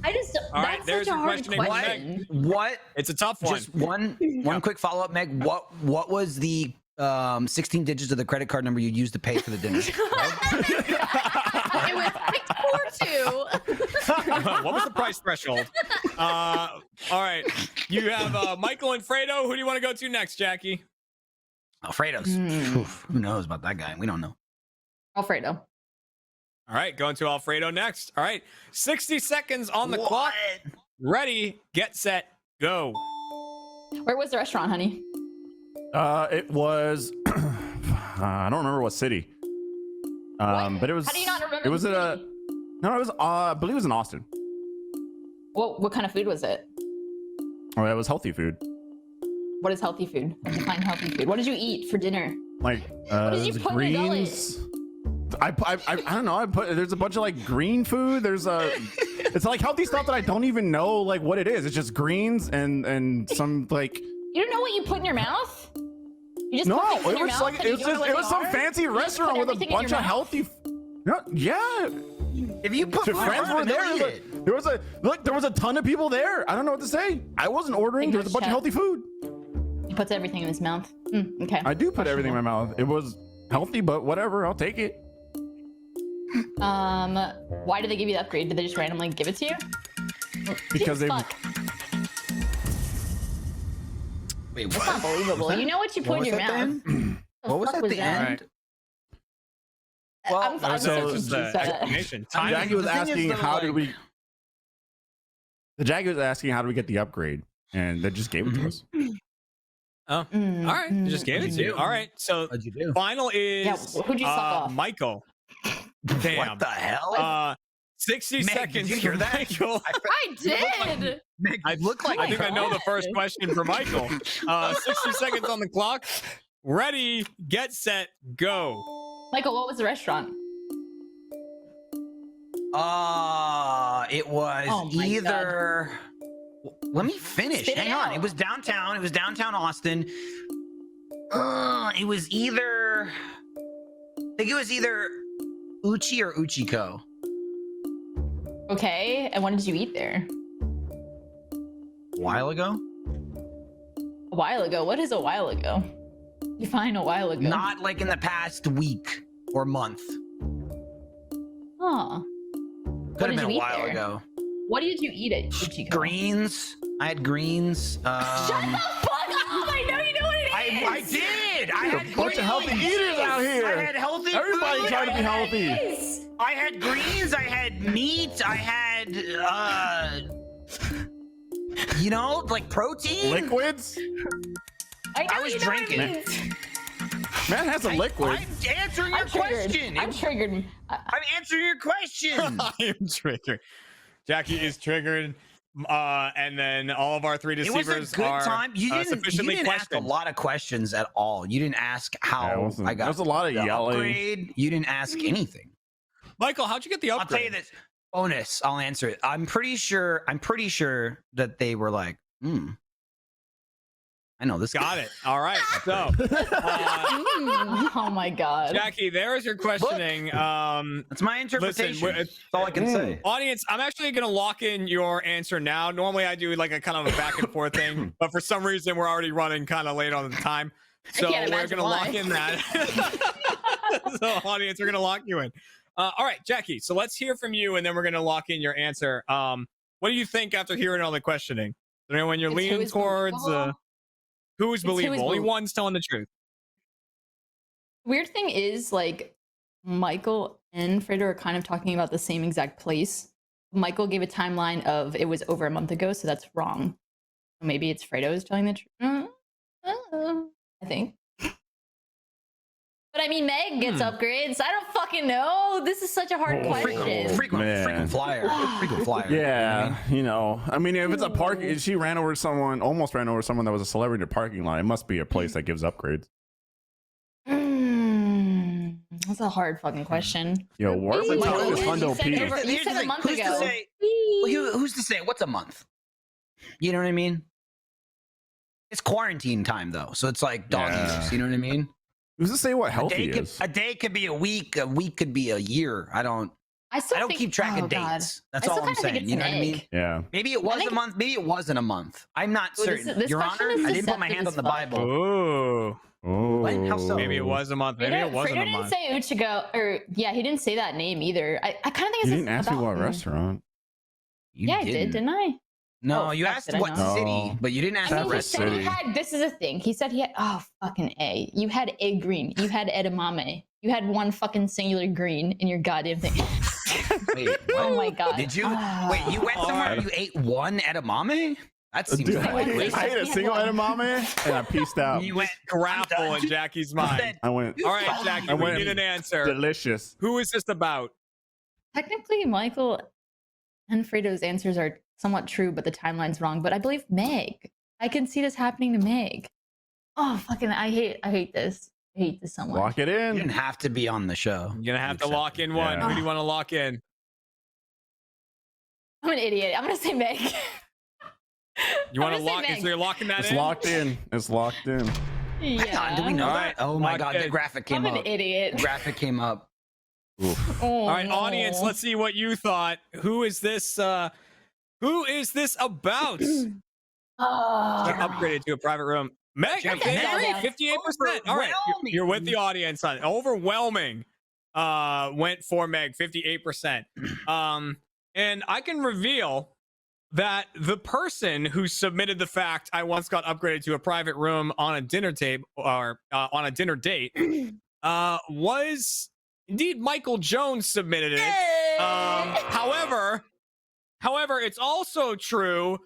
I just. All right, That's there's such a your hard questioning. question. What? It's a tough one. Just one quick follow up, Meg. What was the 16 digits of the credit card number you used to pay for the dinner? It was 642. What was the price threshold? All right, you have Michael and Fredo. Who do you want to go to next, Jackie? Alfredo's. Oof, who knows about that guy? We don't know. Alfredo. All right, going to Alfredo next. All right, 60 seconds on the clock. Ready, get set, go. Where was the restaurant, honey? It was. I don't remember what city. But it was. How do you not remember It was the at a. city? No, it was. I believe it was in Austin. What kind of food was it? Oh, it was healthy food. What is healthy food? Define healthy food. What did you eat for dinner? Like did you there's put in your greens. I don't know. There's a bunch of like green food. There's it's like healthy stuff that I don't even know like what it is. It's just greens and some like. You don't know what you put in your mouth? You just No, put things in it your was mouth like and it you was don't know just what it they was some are? fancy You just restaurant put with a everything in your bunch of mouth? healthy. No, yeah. If you put The friends were there. There was a look. There was a ton of people there. I don't know what to say. I wasn't ordering. There was a bunch of healthy food. He puts everything in his mouth. Okay. I do put everything in my mouth. It was healthy, but whatever. I'll take it. Why did they give you the upgrade? Did they just randomly give it to you? Because they. Fuck. Wait, That's not believable. You know what you put in your mouth. What was fuck at was the that? end? Well, Well, I'm So so this is the confused. explanation. Time. Jackie was the thing is, asking though, how did like- we. The Jackie was asking how do we get the upgrade, and they just gave it to us. Oh, all right. You just gave it to you. All right. So What'd you do? final is Yeah, who'd you suck off? Michael. Damn. What the hell? 60 Meg, seconds. did you hear for that? Michael. I did. Meg, I look like I think I know the first God. question for Michael. 60 seconds on the clock. Ready, get set, go. Michael, what was the restaurant? It was Oh my either. Let me finish. Spit it Hang on. out. It was downtown. It was downtown Austin. It was either. I think it was either Uchi or Uchiko. Okay, and when did you eat there? A while ago. A while ago. What is a while ago? Define a while ago. Not like in the past week or month. Huh. Could have did been a you eat while there? ago. What did you eat at Uchiko? Greens. I had greens. Shut the fuck up! I know you know what it is. I did. I had A bunch of healthy eaters out here. I had healthy Everybody food. trying to be healthy. Yes. I had greens, I had meat, I had you know, like protein. Liquids. I was you know what it drinking. means. Man has a liquid. I'm answering your I'm triggered. question. I'm triggered. I'm answering your question. I am triggered. Jackie is triggered. And then all of our three It was deceivers a good are time. You sufficiently didn't ask a questioned. lot of questions at all. You didn't ask Yeah, it how wasn't- I got there was a lot of the yelling. upgrade. You didn't ask anything. Michael, how'd you get the I'll upgrade? tell you this. Bonus. I'll answer it. I'm pretty sure that they were like, I know this guy. Got it. All right. So, Oh my god. Jackie, there is your questioning. That's my interpretation. Listen, That's all I can say. audience, I'm actually going to lock in your answer now. Normally, I do like a kind of a back and forth thing, but for some reason, we're already running kind of late on the time. So can't we're imagine going to why. lock in that. So, audience, we're going to lock you in. All right, Jackie. So let's hear from you, and then we're going to lock in your answer. What do you think after hearing all the questioning? Is there anyone you're It's who leaning is towards? believable. Who is It's who is believable? Only believable. one's telling the truth. Weird thing is, like, Michael and Fredo are kind of talking about the same exact place. Michael gave a timeline of it was over a month ago, so that's wrong. Maybe it's Fredo is telling the truth. I think. But I mean, Meg gets upgrades. I don't fucking know. This is such a hard question. Frequent flyer. Frequent flyer. Yeah, you know. I mean, if it's a park, if she ran over someone, almost ran over someone that was a celebrity in a parking lot, it must be a place that gives upgrades. That's a hard fucking question. Yo, where's the top is You Hundo said P? over- you Here's said the a thing, month who's ago. To say, who's to say what's a month? You know what I mean? It's quarantine time though, so it's like dog years. You know what I mean? Who's to say what healthy is? A day could be a week could be a year. I don't still keep track of God. dates. That's I still all I'm kinda think saying. it's You know an what I mean? egg. Yeah. Maybe it was think- a month. Maybe it wasn't a month. I'm not Ooh, this- certain. this Your question Honor, is I didn't put my hand on the deceptive as fuck. Bible. Ooh. Oh, How so? Maybe it was a month. Maybe it wasn't a Fredo month. didn't say Uchigo, or yeah, he didn't say that name either. I kind of think it's You didn't ask me about, what restaurant. You Yeah, I did, didn't I? No, Oh, you fuck, asked did I what not? city, No. but you didn't ask I the mean, he restaurant. said he had. This is a thing. He said he had. Oh, fucking A. You had a green. You had edamame. You had one fucking singular green in your goddamn thing. Wait, what? Oh my god. Did you? Ah. Wait, you went somewhere and you ate one edamame? That seems Dude, like I ate a single edamame and I pieced out. You went Grapple in Jackie's mind. I went All right, Jackie, I we went need an answer. delicious. Who is this about? Technically, Michael and Fredo's answers are somewhat true, but the timeline's wrong. But I believe Meg. I can see this happening to Meg. Oh, fucking! I hate this. I hate this so much. Lock it You in. didn't have to be on the show. You're gonna have to lock in one. Yeah. Who do you want to lock in? I'm an idiot. I'm gonna say Meg. You want to I'm gonna say lock? Meg. So you're locking that It's in. locked in. It's locked in. Yeah. Hang on, do we know All that? right, Oh my lock god, the in. graphic came I'm up. an idiot. The graphic came up. Oof. Oh, All right, audience. no. Let's see what you thought. Who is this? Who is this about? Oh. Upgraded to a private room. Meg, Jackie, okay, Meg. all right, 58%. All right, you're with the audience on overwhelming. Went for Meg, 58%. And I can reveal that the person who submitted the fact I once got upgraded to a private room on a dinner table or on a dinner date was indeed Michael Jones submitted it. However, it's also true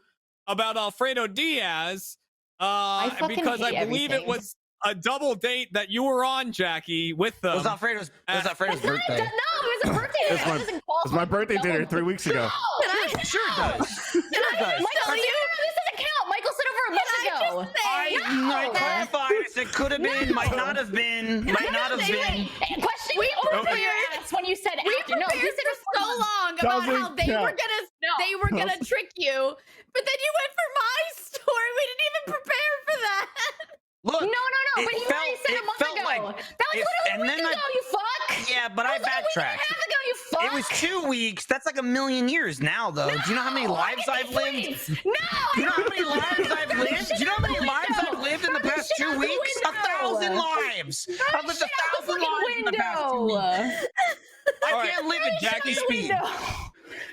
about Alfredo Diaz fucking because I hate believe everything. it was a double date that you were on, Jackie, with them. It was Alfredo's birthday. No, it was a birthday. It's my- It's my birthday dinner 3 weeks ago. Sure it does. Sure it does. Michael, this doesn't count. Michael said over a month ago. I clarified. I said could have been, might not have been, might not have been. Question me over your ass when you said We after. No, prepared you said for so long about Doesn't how they were count. gonna trick you, but then you went for my story. We didn't even prepare for that. Look, No, it but you felt- already said it a month felt ago. like That was if- literally and a week then I- ago, you fuck. yeah, but I That was like a week and a backtracked. half ago, you fuck. It was 2 weeks. That's like a million years now, though. Do you know how many lives I've lived? No. Do you know how many lives I've lived? Do you know how many lives I've lived in the past 2 weeks? 1,000 lives. I've lived 1,000 lives in the past 2 weeks. I All right, can't live at Jackie speed.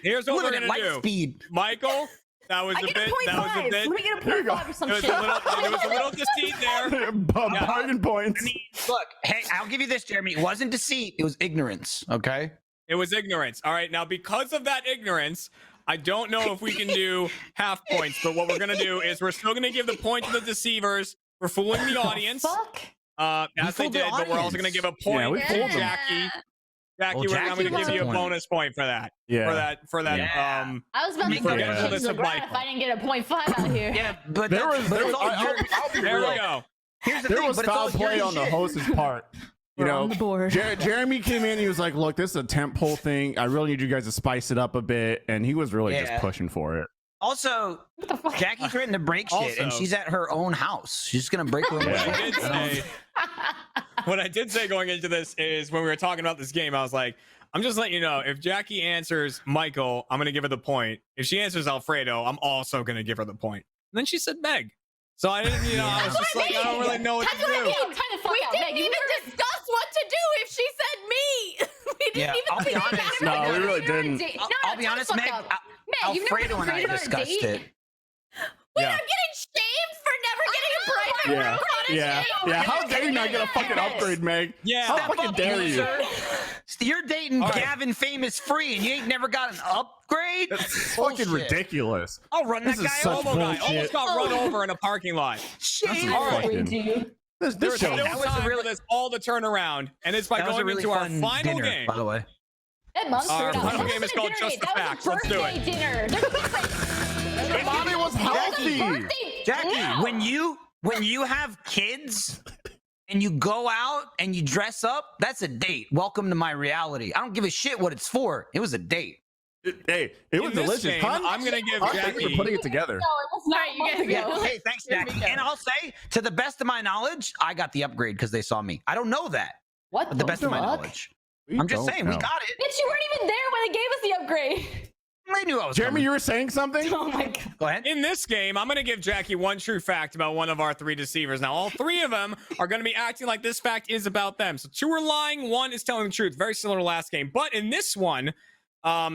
Here's what we're Living at gonna light do. speed. Michael, that was I a get bit. a point That was a five. bit. Let me get a point five or some There was shit. a little deceit there. Bargain points. Look, hey, I'll give you this, Jeremy. It wasn't deceit. It was ignorance. Okay. It was ignorance. All right, now because of that ignorance, I don't know if we can do half points, but what we're gonna do is we're still gonna give the point to the deceivers for fooling the audience. Fuck. As they fooled the did, but we're also audience. gonna give a point Yeah, we to fooled them. Jackie. Jackie, Well, I'm Jackie gonna give you a won. bonus point for that. Yeah. For that. Yeah. I was about to Make go it to a change the of graph Michael. if I didn't get a point five out here. Yeah, but There that's- was, but there it's was all your- I'll be There real. we go. Here's the There thing, was but it's all foul play your on the shit. host's part. You We're know, on the board. Jeremy came in. He was like, "Look, this is a temp pole thing. I really need you guys to spice it up a bit." And he was really Yeah. just pushing for it. Also, What the fuck? Jackie threatened to break shit, and Also- she's at her own house. She's just gonna break her own Yeah. I did shit. say, what I did say going into this is when we were talking about this game, I was like, I'm just letting you know, if Jackie answers Michael, I'm going to give her the point. If she answers Alfredo, I'm also going to give her the point. And then she said Meg. So I didn't, I was just like, I don't really know what to That's what I do. mean. Time to fuck We out. didn't Meg, you even were- discuss what to do if she said me. We didn't Yeah, even I'll be think honest. No, about we it. really You're on a didn't. date. I'll be time to honest, fuck Meg. out. Meg, you've never Alfredo and I been on a discussed date? it. Wait, Yeah. I'm getting shamed for never getting a private Yeah, room on a yeah, date. yeah. How dare you not get a fucking upgrade, Meg? Yeah. How Step fucking up, dare you? loser. You're dating All right. Gavin Famous free, and you ain't never got an upgrade? It's Bullshit. fucking ridiculous. I'll run This that is guy such over. Almost bullshit. got run over in a parking lot. Shit. This is I'll fucking- upgrade you. This There's show. still That was a time really- for this all to turn around, and it's by That was a going really into our fun final dinner, game. by the way. That month Our screwed up. final That game is wasn't a called dinner Just date, the that was a Facts. Let's do birthday it. dinner. There's a difference. Mommy was healthy. Birthday- Jackie, No. when you have kids and you go out and you dress up, that's a date. Welcome to my reality. I don't give a shit what it's for. It was a date. Hey, it was In this delicious. game, Hun, I'm gonna give Hun, thank you Jackie. for putting it together. No, it was not Alright, a you month guys ago. go. Hey, thanks, Here we Jackie. go. And I'll say, to the best of my knowledge, I got the upgrade because they saw me. I don't know that, What but the best of my fuck? knowledge. We I'm just don't saying, we know. got it. Bitch, you weren't even there when they gave us the upgrade. They knew I was Jeremy, coming. you were saying something? Oh my god. Go ahead. In this game, I'm going to give Jackie one true fact about one of our 3 deceivers. Now, all 3 of them are going to be acting like this fact is about them. So 2 are lying, 1 is telling the truth. Very similar to last game. But in this one,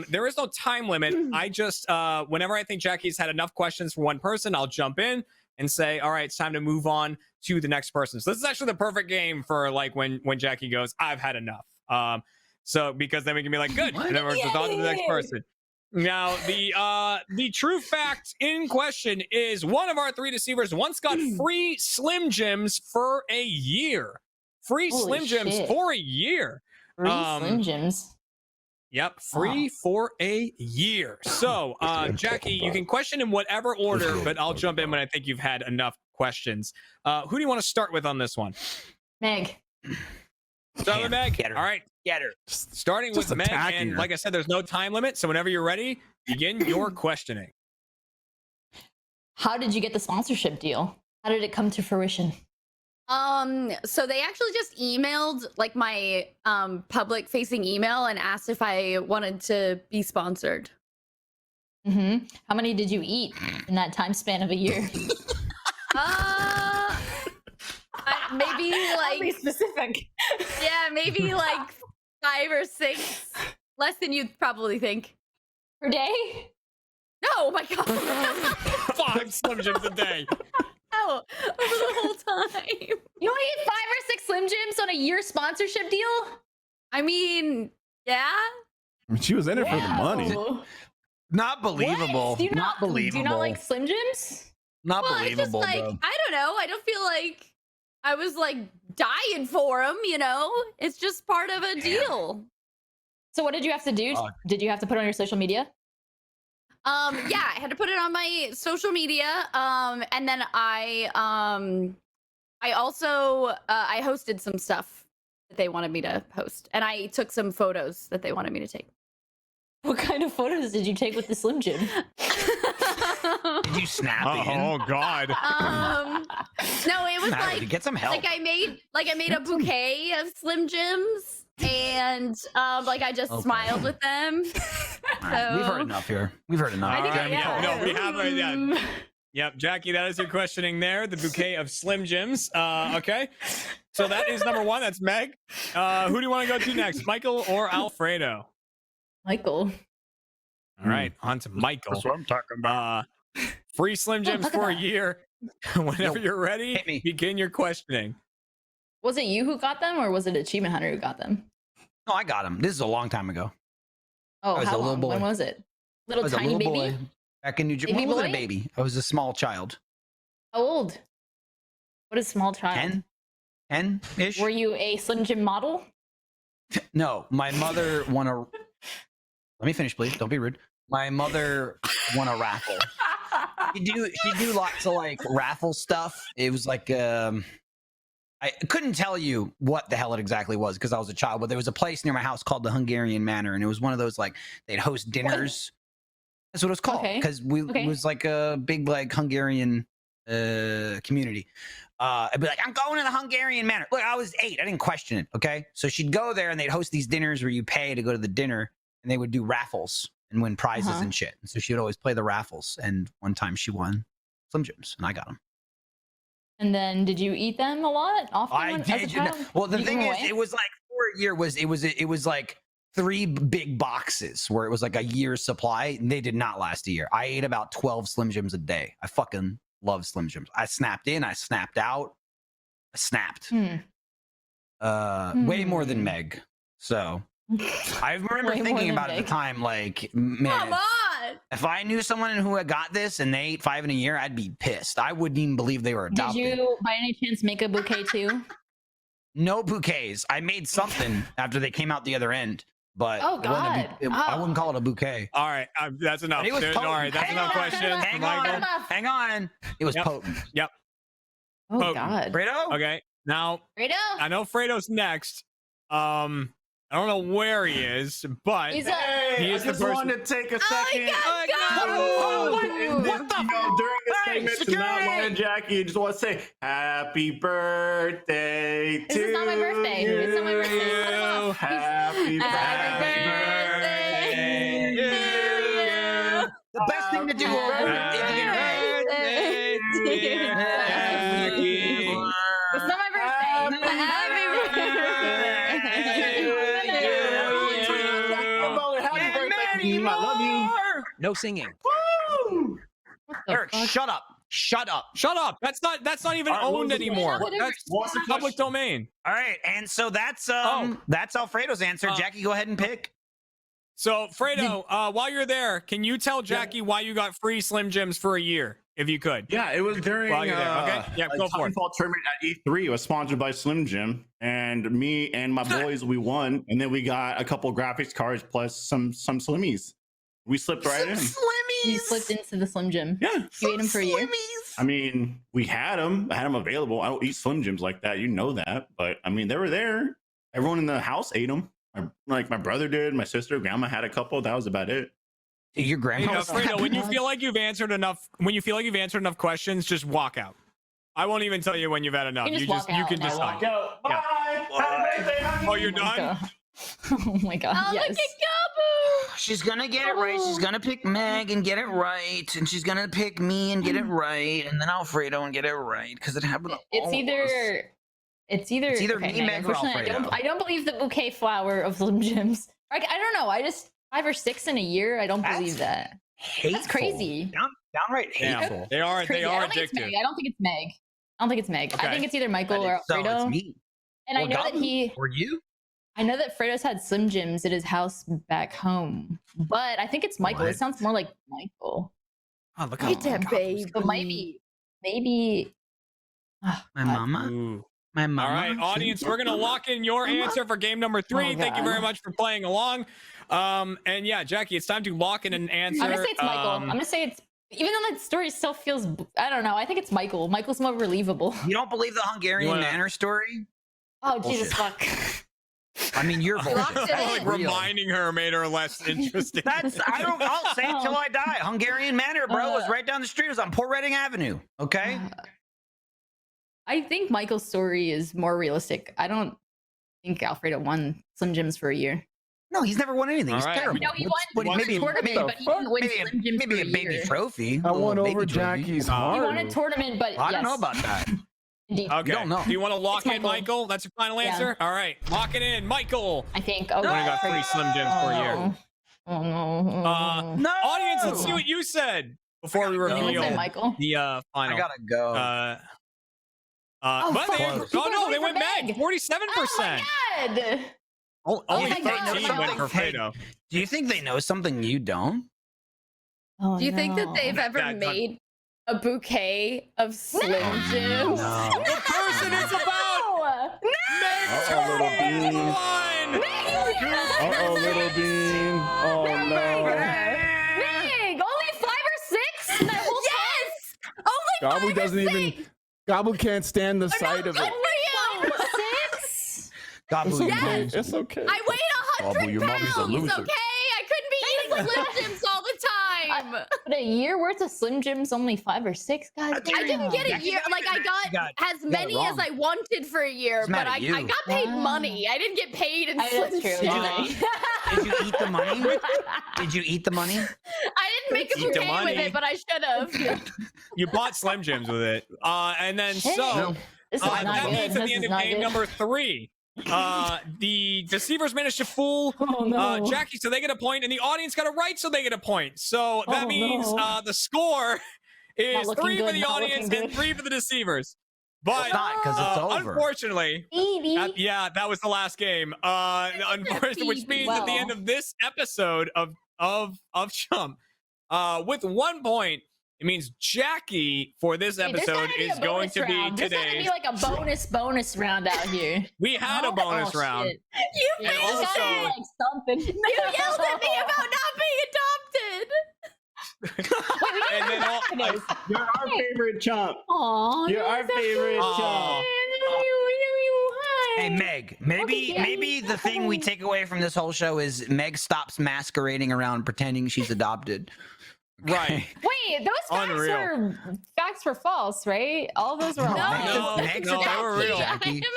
there is no time limit. I just, whenever I think Jackie's had enough questions for one person, I'll jump in and say, all right, it's time to move on to the next person. So this is actually the perfect game for like when Jackie goes, I've had enough. So because then we can be like, good, and then we're just on to the next person. Now, the true fact in question is one of our 3 deceivers once got free Slim Jims for a year. Free Holy Slim Jims shit. for a year. Free Slim Jims. Yep, free for a year. So, Jackie, you can question in whatever order, but I'll jump in when I think you've had enough questions. Who do you want to start with on this one? Meg. Start with Meg. Get her. All right, Get her. starting Just with Meg, attacking and her. like I said, there's no time limit, so whenever you're ready, begin your questioning. How did you get the sponsorship deal? How did it come to fruition? So they actually just emailed like my public facing email and asked if I wanted to be sponsored. Mm-hmm. How many did you eat in that time span of a year? Maybe I'll be like specific. yeah, maybe like 5 or 6, less than you'd probably think. Per day? No, oh my god, 5 Slim Jims a day. no, over the whole time. You only ate 5 or 6 Slim Jims on a year sponsorship deal? I mean, yeah. I mean, she was in it for the money. Wow. Not believable. What? Do you not believable. Do you not like Slim Jims? Not Well, it's just believable, like bro. I don't know. I don't feel like I was like dying for them. You know, it's just part of a deal. So what did you have to do? Did you have to put it on your social media? Yeah, I had to put it on my social media. And then I also I hosted some stuff that they wanted me to host, and I took some photos that they wanted me to take. What kind of photos did you take with the Slim Jim? Did you snap Oh God. No, it was like get some help. like I made a bouquet of Slim Jims, and like I just smiled with them. All right, we've heard So- enough here. We've heard enough. I think Alright, yeah. no, we have yeah. Yep, Jackie, that is your questioning there. The bouquet of Slim Jims. Okay. So that is number 1. That's Meg. Who do you want to go to next? Michael or Alfredo? Michael. All right, on to Michael. That's what I'm talking about. Free Slim Jims look at for a that. year. Whenever Yo, you're ready, hit me. begin your questioning. Was it you who got them, or was it Achievement Hunter who got them? No, I got him. This is a long time ago. Oh, I was how a little long? boy. When was it? I Little was a tiny little baby. boy back in New Jersey. Baby I wasn't a boy? baby. I was a small child. How old? What is small child? 10? 10-ish? Were you a Slim Jim model? No, my mother won a... Let me finish, please. Don't be rude. My mother won a raffle. She do lots of like raffle stuff. It was like I couldn't tell you what the hell it exactly was because I was a child, but there was a place near my house called the Hungarian Manor, and it was one of those like they'd host dinners. That's what it was called Okay. because we Okay. it was like a big like Hungarian community. I'd be like, I'm going to the Hungarian Manor. Look, I was 8. I didn't question it. Okay, so she'd go there and they'd host these dinners where you pay to go to the dinner, and they would do raffles and win prizes Uh-huh. and shit. And so she would always play the raffles. And one time she won Slim Jims, and I got them. And then did you eat them a lot? Often I as a did. You know, child? well, the Did you thing give is, them away? it was like for a year it was like 3 big boxes where it was like a year's supply, and they did not last a year. I ate about 12 Slim Jims a day. I fucking love Slim Jims. I snapped in, I snapped out, I snapped. Way more than Hmm. Meg. So I remember Way more thinking than about it at Meg. the time, like, man, Come on. If I knew someone who had got this and they ate 5 in a year, I'd be pissed. I wouldn't even believe they were Did adopted. you, by any chance, make a bouquet too? No bouquets. I made something after they came out the other end, but Oh, it wasn't a God. I Oh. wouldn't call it a bouquet. All right, that's enough. But it was All right, potent. that's Hang enough on, questions Hang for Michael. on. Hang on. It was Yep. potent. Oh Potent. God. Fredo? Okay, now Fredo? I know Fredo's next. I don't know where he is, but He's a- he I is the just person. wanted to take a Oh, second. he got Oh, got And What the you know, during this Hey, segment, to not security! lie to Jackie, I just want to say happy birthday This to is not my birthday. you. It's not my birthday. Cut him off. Happy Happy birthday. birthday. The best thing to do over Happy is the internet. birthday, dear Jackie. It's not my birthday. Happy birthday, team. I love you. No singing. Woo! What the Eric, fuck? shut up. Shut up. Shut up. That's not even All right, what owned was the anymore. question? That's What's the public question? domain. All right, and so that's Oh. that's Alfredo's answer. Uh, Jackie, go ahead and pick. So, Fredo, while you're there, can you tell Jackie why you got free Slim Jims for a year, if you could? Yeah, it was during While you're there, okay? Yeah, go for it. Titanfall tournament at E3. It was sponsored by Slim Jim, and me and my boys we won, and then we got a couple graphics cards plus some Slimmies. We slipped right in. You slipped into the Slim Jim. Yeah, You ate him for a year. I mean, we had them. I had them available. I don't eat Slim Jims like that. You know that, but I mean, they were there. Everyone in the house ate them. My brother did. My sister, grandma had a couple. That was about it. Your Hey, grandma. Fredo, when you feel like you've answered enough, questions, just walk out. I won't even tell you when you've had enough. You just You walk you out can and I decide. Go. Bye. Happy birthday, honey. Oh, you're Oh my done? God. Oh my God. Oh, Yes. look at Gabu. She's gonna get it right. She's gonna pick Meg and get it right, and she's gonna pick me and get it right, and then Alfredo and get it right because it happened. to It's all of us. either me, Meg, Meg, or unfortunately, Alfredo. I don't believe the bouquet flower of Slim Jims. Like, I don't know. I just 5 or 6 in a year. I don't believe that. Hateful. crazy. Downright Damn, hateful. they are Crazy. I don't think it's addictive. Meg. I don't think it's Meg. I don't think it's Meg. Okay. I think it's either Michael But or if so, Alfredo. it's me. And I Or know that Gabu. Or you? I know that Fredo's had Slim Jims at his house back home, but I think it's Michael. What? It sounds more like Michael. Oh, look It's a baby. But maybe. Oh, My God. mama. Ooh. My mama. All right, audience, we're gonna lock in your answer for game number 3. Oh, Thank you God. very much for playing along. And yeah, Jackie, it's time to lock in an answer. I'm gonna say it's Michael. I'm gonna say it's, even though that story still feels, I don't know. I think it's Michael. Michael's more believable. You don't believe the Hungarian You wanna- manor story? Oh Jesus fuck! I mean, you're Locked bullshit. it like in. Real. reminding her made her less interesting. That's I'll say it till I die. Hungarian manor, bro, was right down the street. It was on Port Reading Avenue. Okay. I think Michael's story is more realistic. I don't think Alfredo won Slim Jims for a year. No, he's never won anything. He's All right. terrible. No, he What's- won maybe, a tournament, maybe, but he didn't win maybe, Slim Jims maybe for a baby year. trophy. I a won little over baby trophy. Jackie's He heart. won a tournament, but I yes, don't know about that. indeed. Okay. don't know. Do you want to lock It's in, Michael. Michael? That's your final Yeah. answer? All right. Lock it in. Michael. I think. Oh, I got free Slim Jims for a year. Oh no! No, Audience, let's see what you said before we You would say reveal Michael. the I final. gotta go. Oh, But they, fuck. oh no, they People went voted for Meg. Meg. 47%. God. Only my God. 13 went for Hey, Fredo. Do you think they know something you don't? Oh, Do you think that no. they've ever That's made a bouquet of Slim Jims? No. The person is about Meg Uh-oh, little bean. Uh-oh, little bean. Oh, no. Meg, only 5 or 6 in that whole Yes! Only Gabu 5 or doesn't even... 6! Gabu can't stand the Oh, sight no, of good it. for you! 6. Gabu, It's you okay. loser. It's okay. I weighed 100 Gabu, your mommy's a pounds, loser. okay? I couldn't be eating Slim Jims all the time. But a year worth of Slim Jims, only 5 or 6. God, I I didn't get a Jackie year. got Like, it. I You got got- as you got it many wrong. as I wanted for a year, It's mad but at you. I got paid Wow. money. I didn't get paid in Slim That's true. Jims. Did you eat the money? Did you eat the money? I didn't make a Eat the bouquet with money. it, but I should have. You bought Slim Jims with it. And then Shit. so This is not that good. means at This the end is of not game good. number 3, the deceivers managed to fool Oh no. Jackie, so they get a point, and the audience got it right, so they get a point. So that Oh, means no. the score is looking 3 for good, the not audience looking and good. 3 for the deceivers. Well, But it's not because it's over. unfortunately, Edie. yeah, that was the last game. Unfortunately, which means at the end Well. of this episode of Chump, With 1 point, it means Jackie for this Wait, there's episode gotta be is a going bonus to be round. There's gotta today's. be like a bonus round out here. We had a bonus Oh, round. shit. You Yeah, And there's gotta be, also- like something. You yelled at me about not being adopted. And then all, You're our favorite Chump. Aw, You're our favorite Aw. Chump. Hey Meg, maybe Okay, maybe the thing we take away from this whole show is Meg stops masquerading around pretending she's adopted. right. Wait, those Unreal. facts were false, right? All those were No. lies. No, Meg's no, they adopted, were real. I am Jackie. in fact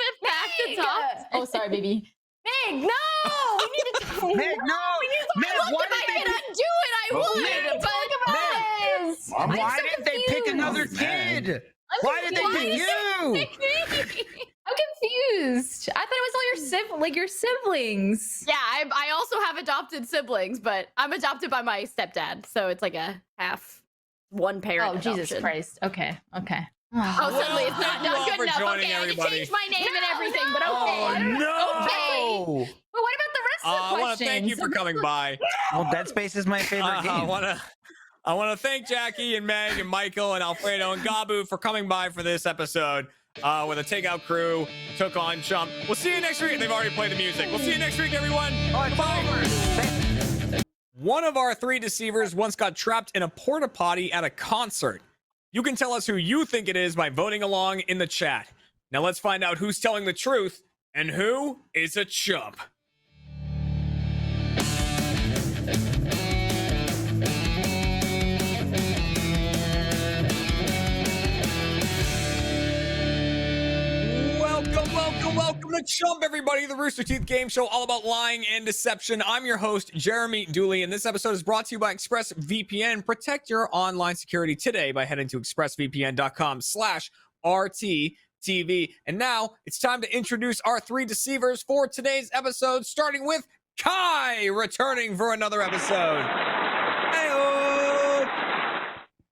Meg, adopted. oh, sorry, baby. Meg, no! We need to talk. Meg, no! Meg, Look, why if I did could they undo it, I would. Meg, but talk about this. I'm Why so didn't they pick confused. another Man. kid? I'm Why did they confused. pick you? I'm confused. I thought it was all your siblings. Yeah, I also have adopted siblings, but I'm adopted by my stepdad, so it's like a half one parent. Oh, Jesus adoption. Christ. Okay. Oh, suddenly it's Thank not, you all not good for enough. joining, Okay, I everybody. can change my name and No, everything, no. but okay. Oh no! But what about the rest of the I want questions? to thank you for coming by. Well, Dead Space is my favorite I game. want to thank Jackie and Meg and Michael and Alfredo and Gabu for coming by for this episode. Where the Takeout crew took on Chump. We'll see you next week. They've already played the music. We'll see you next week, everyone. Goodbye. One of our 3 deceivers once got trapped in a porta potty at a concert. You can tell us who you think it is by voting along in the chat. Now let's find out who's telling the truth and who is a chump. Welcome to Chump, everybody, the Rooster Teeth game show all about lying and deception. I'm your host, Jeremy Dooley, and this episode is brought to you by ExpressVPN. Protect your online security today by heading to expressvpn.com/RTTV. And now it's time to introduce our 3 deceivers for today's episode, starting with Kai, returning for another episode. Hey-o!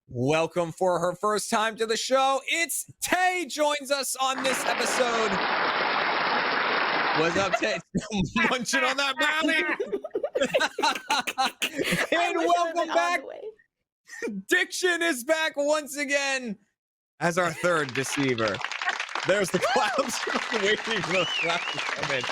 Welcome for her first time to the show. It's Tay joins us on this episode. What's up, Tay? Munching on that brownie. And welcome back. Diction is back once again as our 3rd deceiver. There's the clouds. Waiting for those clouds to come in.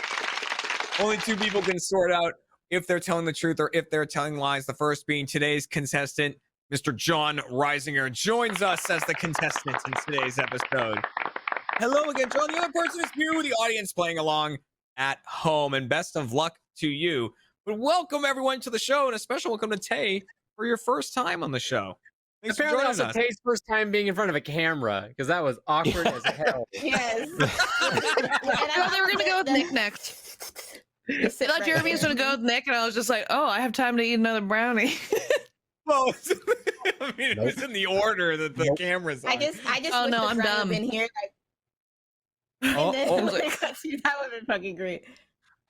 Only 2 people can sort out if they're telling the truth or if they're telling lies. The first being today's contestant, Mr. John Reisinger, joins us as the contestant in today's episode. Hello again, John. The other person is you, the audience playing along at home, and best of luck to you. But welcome everyone to the show, and a special welcome to Tay for your first time on the show. Thanks for Apparently, joining also us. Tay's first time being in front of a camera because that was awkward as hell. Yes. I thought they were gonna go with Nick next. I thought Jeremy was gonna go with Nick, and I was just like, "Oh, I have time to eat another brownie." Well, I mean, it was in the order that the cameras on. I just Oh, wish no, the I'm friend dumb. had been here. Oh, And then oh. when they got to you, that would have been fucking great.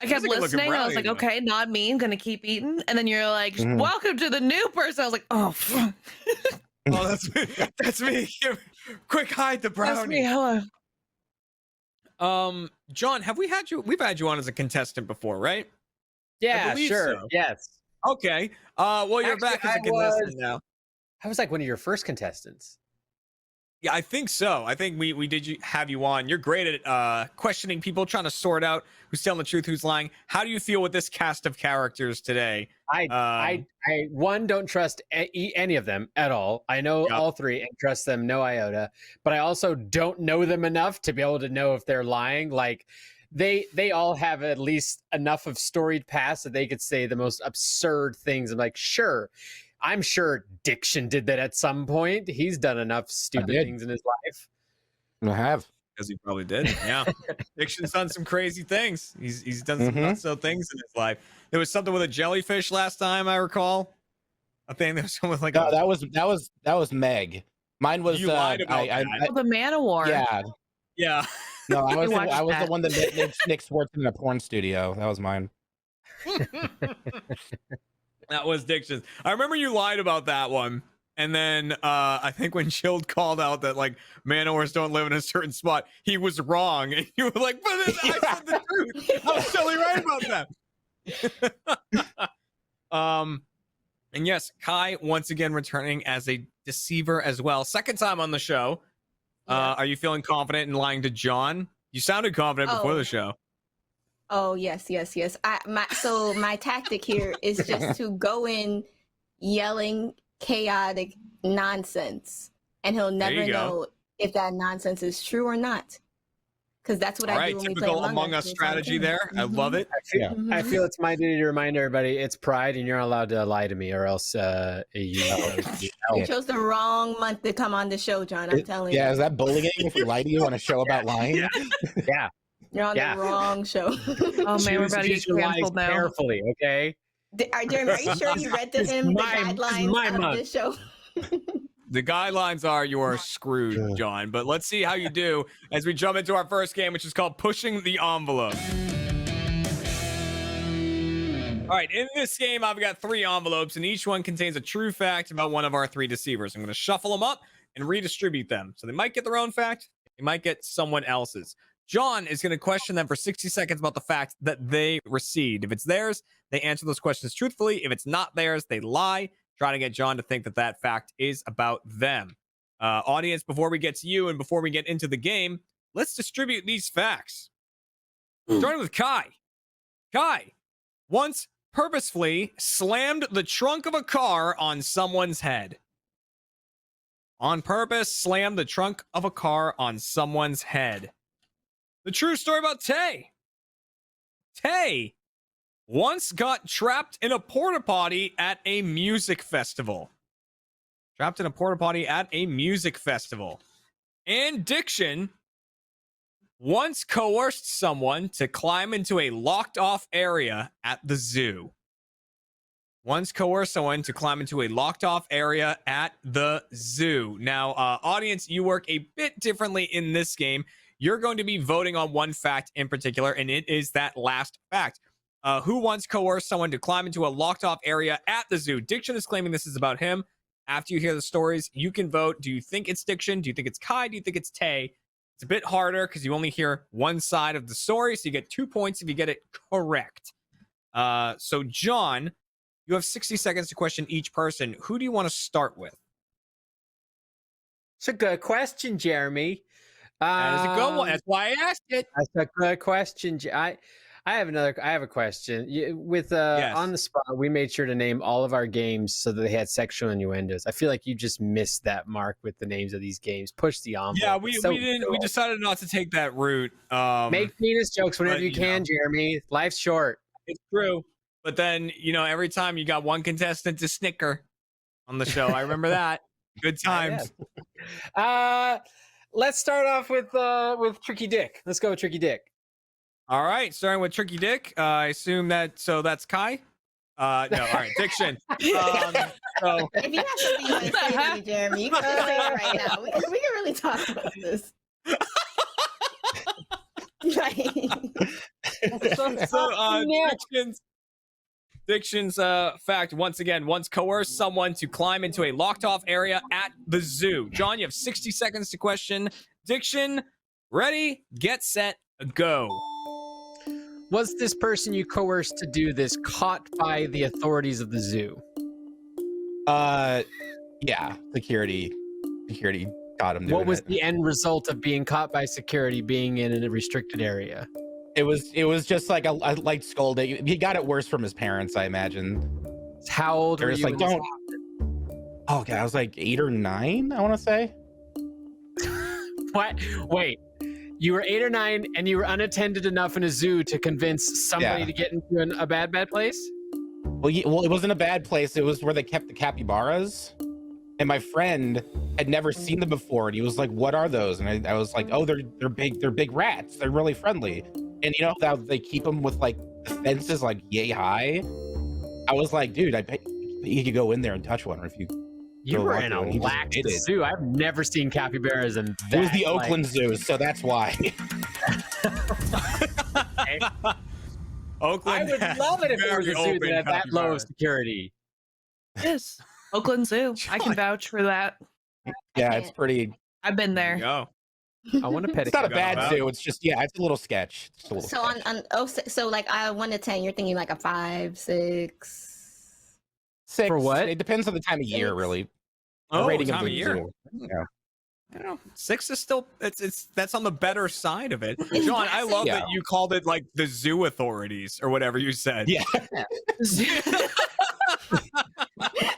I kept That's a good-looking listening. And I was like, brownie, though. "Okay, not me. I'm gonna keep eating." And then you're like, Mhm. "Welcome to the new person." I was like, "Oh, fuck. Oh, that's me. That's me. Quick, hide the That's me. brownie. Hello." John, have we had you? We've had you on as a contestant before, right? Yeah, believe sure. so. Yes. Okay. Well, you're Actually, back as a I contestant was- now. I was like one of your first contestants. Yeah, I think so. I think we did have you on. You're great at questioning people, trying to sort out who's telling the truth, who's lying. How do you feel with this cast of characters today? I one don't trust any of them at all. I know Yep. all 3 and trust them no iota, but I also don't know them enough to be able to know if they're lying. Like they all have at least enough of storied past that they could say the most absurd things. I'm like, sure. I'm sure Diction did that at some point. He's done enough stupid did. things in his life. I have. Because he probably did. Yeah. Diction's done some crazy things. He's done some Mhm. not so things in his life. There was something with a jellyfish last time, I recall. I think there was something with like No, that was Meg. Mine was You lied about that. Oh, the Man of War. yeah. yeah. No, I was watched the that. one that made Nick Swartz in a porn studio. That was mine. That was Diction's. I remember you lied about that one. And then I think when Shield called out that like Manowars don't live in a certain spot, he was wrong. And you were like, but I said the truth. I was totally right about that. And yes, Kai once again returning as a deceiver as well. Second time on the show. Yeah. Are you feeling confident in lying to John? You sounded confident before Oh. the show. Oh yes. So my tactic here is just to go in yelling chaotic nonsense, and he'll There you never go. know if that nonsense is true or not. Because that's what All I right, do when we play typical Among Us It's all the strategy time. there. I love it. Yeah. I feel it's my duty to remind everybody it's Pride, and you're not allowed to lie to me, or else you. You chose the wrong month to come on the show, John. I'm telling Yeah, you. is that bullying if we lie to you on a show about lying? Yeah. You're on Yeah. the wrong show. Oh man, we're Choose about to get your lies canceled now. carefully, okay? Jeremy, are you sure you read to It's him the my guidelines of month. this show? The guidelines are you are screwed, John. But let's see how you do as we jump into our first game, which is called Pushing the Envelope. All right, in this game, I've got 3 envelopes, and each one contains a true fact about one of our 3 deceivers. I'm going to shuffle them up and redistribute them. So they might get their own fact, they might get someone else's. John is going to question them for 60 seconds about the fact that they received. If it's theirs, they answer those questions truthfully. If it's not theirs, they lie, trying to get John to think that that fact is about them. Audience, before we get to you and before we get into the game, let's distribute these facts. Starting with Kai. Kai once purposefully slammed the trunk of a car on someone's head. On purpose, slammed the trunk of a car on someone's head. The true story about Tay. Tay once got trapped in a porta potty at a music festival. Trapped in a porta potty at a music festival. And Diction once coerced someone to climb into a locked off area at the zoo. Once coerced someone to climb into a locked off area at the zoo. Now, audience, you work a bit differently in this game. You're going to be voting on one fact in particular, and it is that last fact. Who once coerced someone to climb into a locked off area at the zoo? Diction is claiming this is about him. After you hear the stories, you can vote. Do you think it's Diction? Do you think it's Kai? Do you think it's Tay? It's a bit harder because you only hear one side of the story, so you get 2 points if you get it correct. So, John, you have 60 seconds to question each person. Who do you want to start with? It's a good question, Jeremy. That is a good one. That's why I asked it. That's a good question. I have a question. Yes. On the spot, we made sure to name all of our games so that they had sexual innuendos. I feel like you just missed that mark with the names of these games. Push the envelope. Yeah, It's we so didn't. We cool. decided not to take that route. Make penis jokes whenever but, you you can, know. Jeremy. Life's short. It's true. But then, every time you got one contestant to snicker on the show. I remember that. Good times. Let's start off with Tricky Dick. Let's go with Tricky Dick. All right, starting with Tricky Dick. I assume that's Kai. No, all right, Diction. So If you have something you want to say to me, Jeremy, you can say it right now. We can really talk about this. Diction's fact once again once coerced someone to climb into a locked off area at the zoo. John, you have 60 seconds to question. Diction, ready, get set, go. Was this person you coerced to do this caught by the authorities of the zoo? Yeah, security got him doing What was it. the end result of being caught by security being in a restricted area? It was just like a light scolding. He got it worse from his parents, I imagine. How old They're were just you? like, in this- don't. Oh, God, I was like 8 or 9, I want to say. What? Wait. You were 8 or 9 and you were unattended enough in a zoo to convince somebody Yeah. to get into a bad place? Well, it wasn't a bad place. It was where they kept the capybaras. And my friend had never seen them before, and he was like, "What are those?" And I was like, "Oh, they're big rats. They're really friendly." And you know how they keep them with like the fences like yay high. I was like, "Dude, I bet you could go in there and touch one, or if you." You go were walk in through a it." He just lax did it. zoo. I've never seen capybaras in that. It was the like- Oakland Zoo, so that's why. Oakland. I would has love it if it was very a zoo open that had that low capybara. of security. Yes, Oakland Zoo. I can vouch for that. Yeah, it's pretty. I've been There there. you go. I want to pet It's not a got bad about. zoo. It's just it's a little sketch. It's a little So sketch. so like 1 to 10, you're thinking like a 5, 6. 6. For what? It depends on the time of year, 6. really. The Oh, rating time of the year. zoo. Yeah. I don't know. 6 is still that's on the better side of it. It's John, I love Yeah. that you called it like the zoo authorities or whatever you said. Yeah.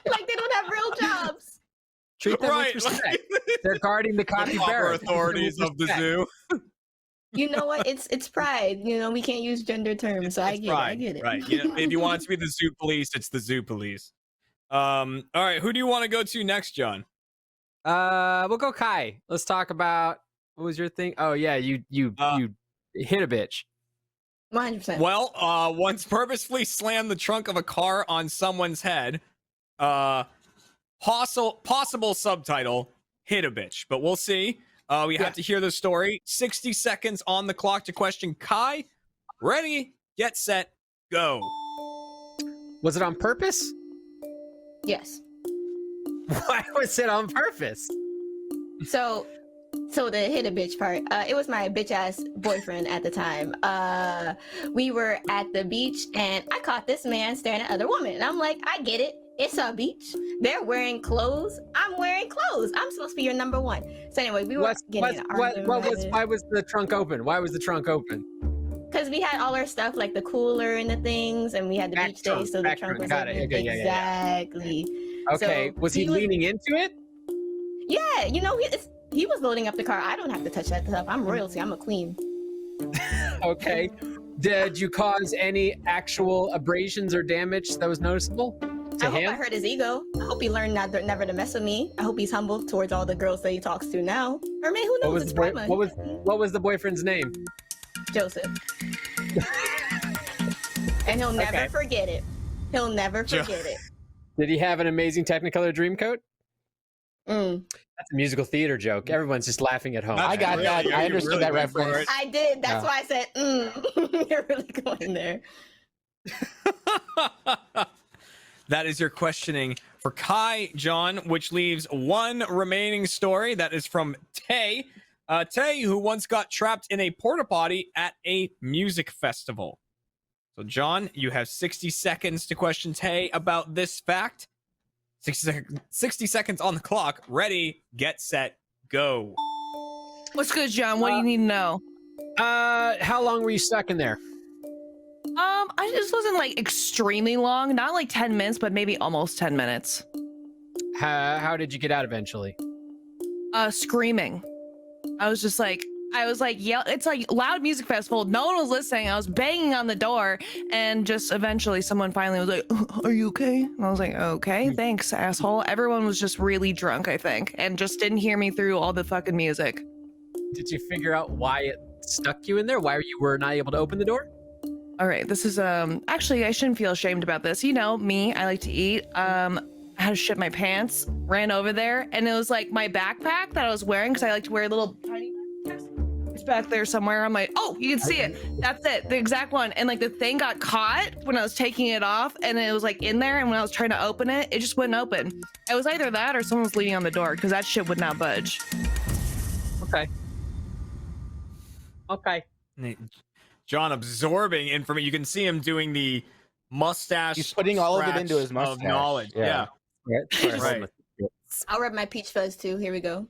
Like they don't have real jobs. Treat them Right. with respect. They're guarding the The proper capybara. authorities of the zoo. You know what? It's pride. You know, we can't use gender terms, so I It's get it. I pride, get it. Right. You know, if you want it to be the zoo police, it's the zoo police. All right, who do you want to go to next, John? We'll go Kai. Let's talk about what was your thing? Oh yeah, you hit a bitch. 100%. Well, once purposefully slammed the trunk of a car on someone's head. Possible subtitle, hit a bitch, but we'll see. We have to hear the story. 60 seconds on the clock to question Kai. Ready, get set, go. Was it on purpose? Yes. Why was it on purpose? So the hit a bitch part, it was my bitch ass boyfriend at the time. We were at the beach and I caught this man staring at other women. And I'm like, I get it. It's a beach. They're wearing clothes. I'm wearing clothes. I'm supposed to be your number one. So anyway, we were getting an argument. Why was the trunk open? Why was the trunk open? Because we had all our stuff, like the cooler and the things, and we had the Back beach day, so the back trunk was got it. open. Okay, yeah. Exactly. Okay, So was he leaning into it? Yeah, you know, he was loading up the car. I don't have to touch that stuff. I'm royalty. I'm a queen. Okay. Did you cause any actual abrasions or damage that was noticeable to I hope I him? hurt his ego. I hope he learned never to mess with me. I hope he's humble towards all the girls that he talks to now. Or maybe who knows? It's Pride Month. What was the boyfriend's name? Joseph. And he'll never Okay. forget it. He'll never forget it. Did he have an amazing Technicolor Dreamcoat? Mm. That's a musical theater joke. Everyone's just laughing at home. I got that. I understood that went for reference. I did. That's Yeah. why I said, You're really going there. That is your questioning for Kai, John, which leaves one remaining story. That is from Tay. Tay, who once got trapped in a porta potty at a music festival. So, John, you have 60 seconds to question Tay about this fact. 60 seconds on the clock. Ready, get set, go. What's good, John? What do you need to know? How long were you stuck in there? I just wasn't like extremely long, not like 10 minutes, but maybe almost 10 minutes. How did you get out eventually? Screaming. I was yell. It's like loud music festival. No one was listening. I was banging on the door, and just eventually someone finally was like, "Are you okay?" And I was like, "Okay, thanks, asshole." Everyone was just really drunk, I think, and just didn't hear me through all the fucking music. Did you figure out why it stuck you in there? Why you were not able to open the door? All right, this is actually I shouldn't feel ashamed about this. You know me, I like to eat. I had to shit my pants, ran over there, and it was like my backpack that I was wearing because I like to wear little tiny backpacks. It's back there somewhere. I'm like, oh, you can see it. That's it, the exact one. And like the thing got caught when I was taking it off, and it was like in there. And when I was trying to open it, it just wouldn't open. It was either that or someone was leaning on the door because that shit would not budge. Okay. John absorbing information. You can see him doing the mustache. He's putting all of it into his scratch of mustache. knowledge. Yeah. Right. I'll rub my peach fuzz too. Here we go.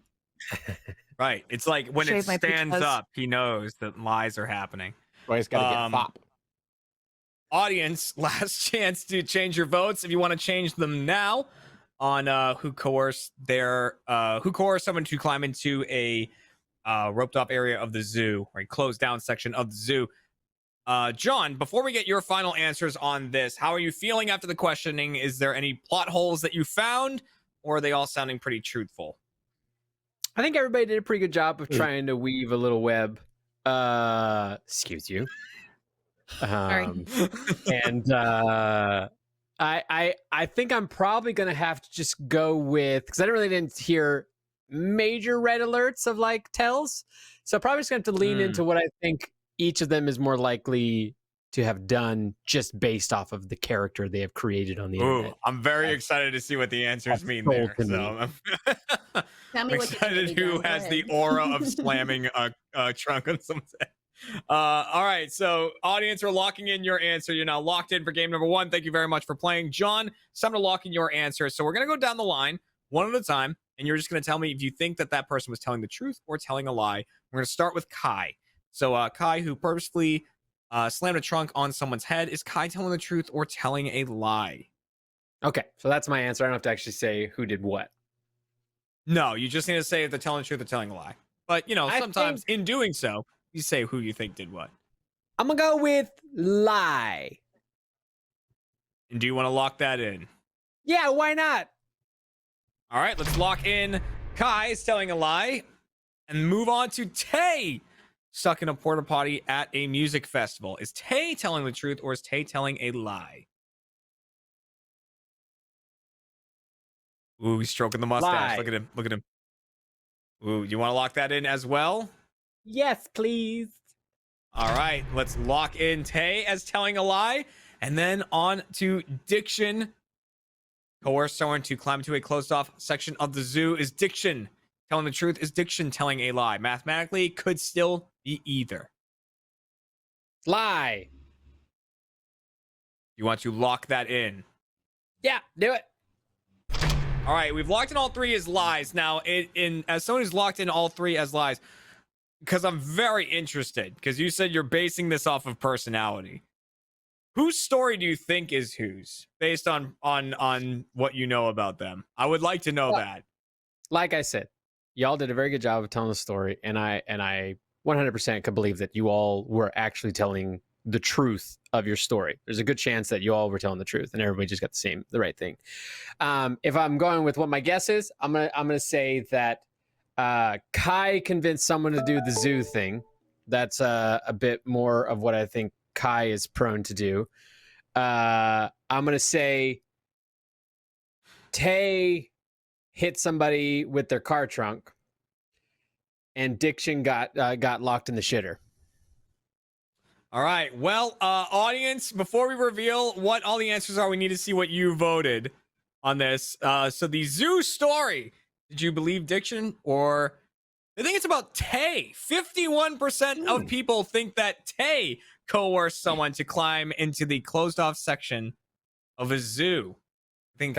Right. It's like when Shave it my peach stands fuzz. up, he knows that lies are happening. Well, he's got to get fop. Audience, last chance to change your votes if you want to change them now on who coerced someone to climb into a roped off area of the zoo, or a closed down section of the zoo. John, before we get your final answers on this, how are you feeling after the questioning? Is there any plot holes that you found, or are they all sounding pretty truthful? I think everybody did a pretty good job of trying to weave a little web. Excuse you. And I think I'm probably gonna have to just go with, because I didn't hear major red alerts of like tells, so probably just gonna have to lean into what I think each of them is more likely to have done, just based off of the character they have created on the internet. I'm very excited to see what the answers mean there. So Tell I'm me what you excited think, who John. Go has the ahead. aura of slamming a trunk on someone's head. All right, so audience, we're locking in your answer. You're now locked in for game number 1. Thank you very much for playing. John, it's time to lock in your answer. So we're going to go down the line one at a time, and you're just going to tell me if you think that that person was telling the truth or telling a lie. We're going to start with Kai. So Kai, who purposefully slammed a trunk on someone's head, is Kai telling the truth or telling a lie? Okay, so that's my answer. I don't have to actually say who did what. No, you just need to say if they're telling the truth or telling a lie. But, you know, I sometimes in doing so, you say who you think did what. I'm gonna go with lie. And do you want to lock that in? Yeah, why not? All right, let's lock in Kai is telling a lie and move on to Tay, stuck in a porta potty at a music festival. Is Tay telling the truth or is Tay telling a lie? Ooh, he's stroking the mustache. Lie. Look at him. Look at him. Ooh, you want to lock that in as well? Yes, please. All right, let's lock in Tay as telling a lie. And then on to Diction. Coerce someone to climb into a closed off section of the zoo. Is Diction telling the truth? Is Diction telling a lie? Mathematically, it could still be either. Lie. You want to lock that in? Yeah, do it. All right, we've locked in all 3 as lies. Now, as someone who's locked in all 3 as lies, because I'm very interested, because you said you're basing this off of personality. Whose story do you think is whose, based on what you know about them? I would like to know that. Like I said, y'all did a very good job of telling the story, and I 100% could believe that you all were actually telling the truth of your story. There's a good chance that you all were telling the truth, and everybody just got the right thing. If I'm going with what my guess is, I'm gonna say that Kai convinced someone to do the zoo thing. That's a bit more of what I think Kai is prone to do. I'm gonna say Tay hit somebody with their car trunk, and Diction got locked in the shitter. All right. Well, audience, before we reveal what all the answers are, we need to see what you voted on this. So the zoo story. Did you believe Diction or I think it's about Tay. 51% of people think that Tay coerced someone to climb into the closed off section of a zoo. I think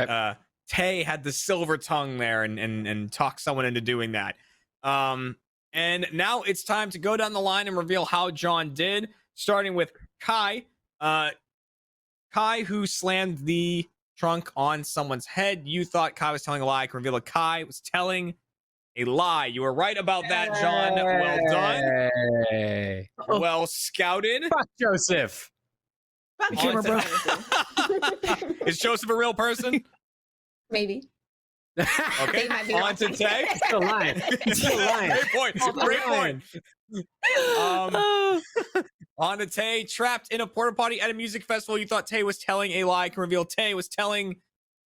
Tay had the silver tongue there and talked someone into doing that. And now it's time to go down the line and reveal how John did, starting with Kai. Kai, who slammed the trunk on someone's head. You thought Kai was telling a lie. I can reveal that Kai was telling a lie. You were right about that, John. Well done. Hey. Well scouted. Fuck Joseph. Fuck On camera, to- Is Joseph a real person? Maybe. Okay. They might be On wrong. to Tay. Still lying. Still lying. Great point. Great point. On to Tay, trapped in a porta potty at a music festival. You thought Tay was telling a lie. I can reveal Tay was telling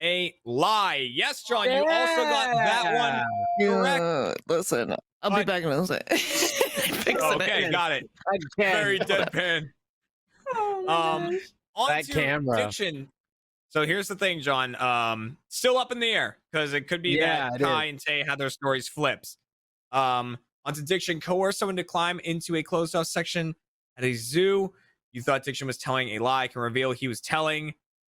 a lie. Yes, John, you also got that one correct. Listen, I'll be back in a second. Okay, got it. Very deadpan. On That to camera. Diction. So here's the thing, John. Still up in the air because it could be Yeah, that it Kai is. and Tay had their stories flips. Onto Diction, coerce someone to climb into a closed off section at a zoo. You thought Diction was telling a lie. I can reveal he was telling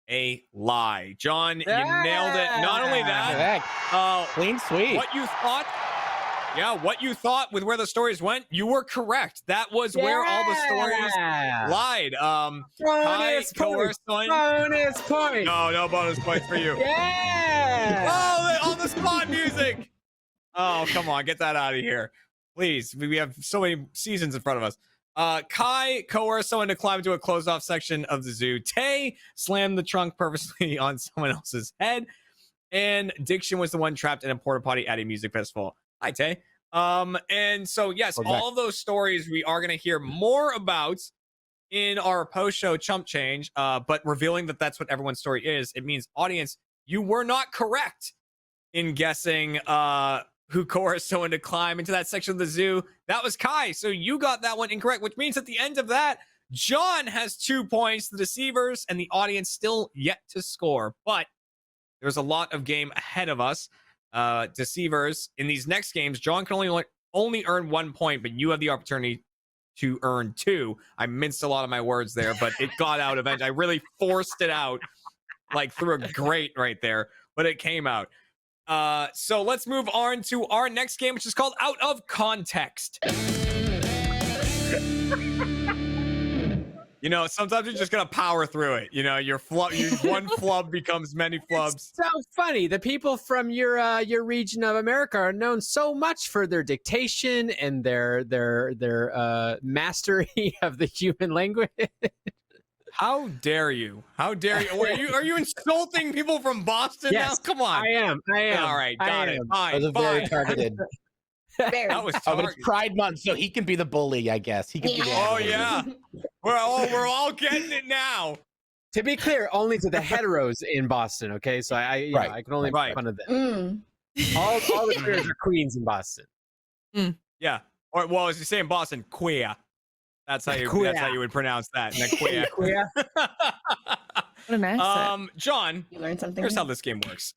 a lie. John, you nailed it. Not only that, Clean sweep. what you thought. Yeah, what you thought with where the stories went, you were correct. That was where all the stories lied. Kai Bonus coerced point. someone. Bonus point. No bonus points for you. Yeah. Oh, on the spot music. Oh, come on, get that out of here. Please. We have so many seasons in front of us. Kai coerced someone to climb into a closed off section of the zoo. Tay slammed the trunk purposely on someone else's head. And Diction was the one trapped in a porta potty at a music festival. Hi, Tay. And so, yes, Okay. all of those stories we are going to hear more about in our post-show Chump Change, but revealing that that's what everyone's story is, it means, audience, you were not correct in guessing who coerced someone to climb into that section of the zoo. That was Kai, so you got that one incorrect, which means at the end of that, John has 2 points, the deceivers and the audience still yet to score, but there's a lot of game ahead of us. Deceivers, in these next games, John can only earn 1 point, but you have the opportunity to earn 2. I minced a lot of my words there, but it got out eventually. I really forced it out like through a grate right there, but it came out. So let's move on to our next game, which is called Out of Context. You know, sometimes you're just gonna power through it. You know, one flub becomes many flubs. It's so funny. The people from your region of America are known so much for their dictation and their mastery of the human language. How dare you? How dare you? Are you insulting people from Boston Yes, now? Come on. I am. All right, got it. That Fine, was very fine. targeted. Very. That was Oh, but targeted. it's Pride Month, so he can be the bully, I guess. He can be the Oh bully. yeah, we're all getting it now. To be clear, only to the heteros in Boston. Okay, so I Right. I can only Right. make fun of them. Mm. All the queers are queens in Boston. Yeah. Or well, as you say in Boston, queer. That's how you. Queer. That's how you would pronounce that. Queer. Queer. What an accent. John, You learned something. here's new. how this game works.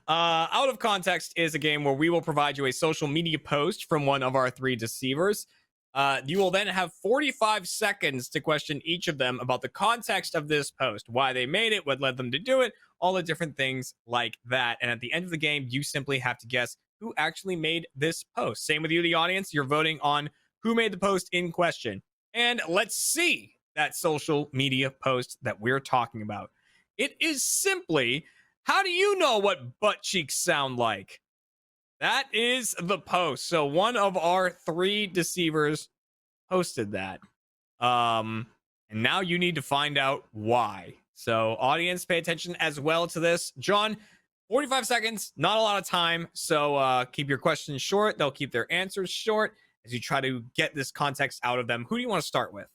Out of Context is a game where we will provide you a social media post from one of our 3 deceivers. You will then have 45 seconds to question each of them about the context of this post, why they made it, what led them to do it, all the different things like that. And at the end of the game, you simply have to guess who actually made this post. Same with you, the audience. You're voting on who made the post in question. And let's see that social media post that we're talking about. It is simply, how do you know what butt cheeks sound like? That is the post. So one of our 3 deceivers posted that. And now you need to find out why. So audience, pay attention as well to this. John, 45 seconds, not a lot of time. So keep your questions short. They'll keep their answers short as you try to get this context out of them. Who do you want to start with?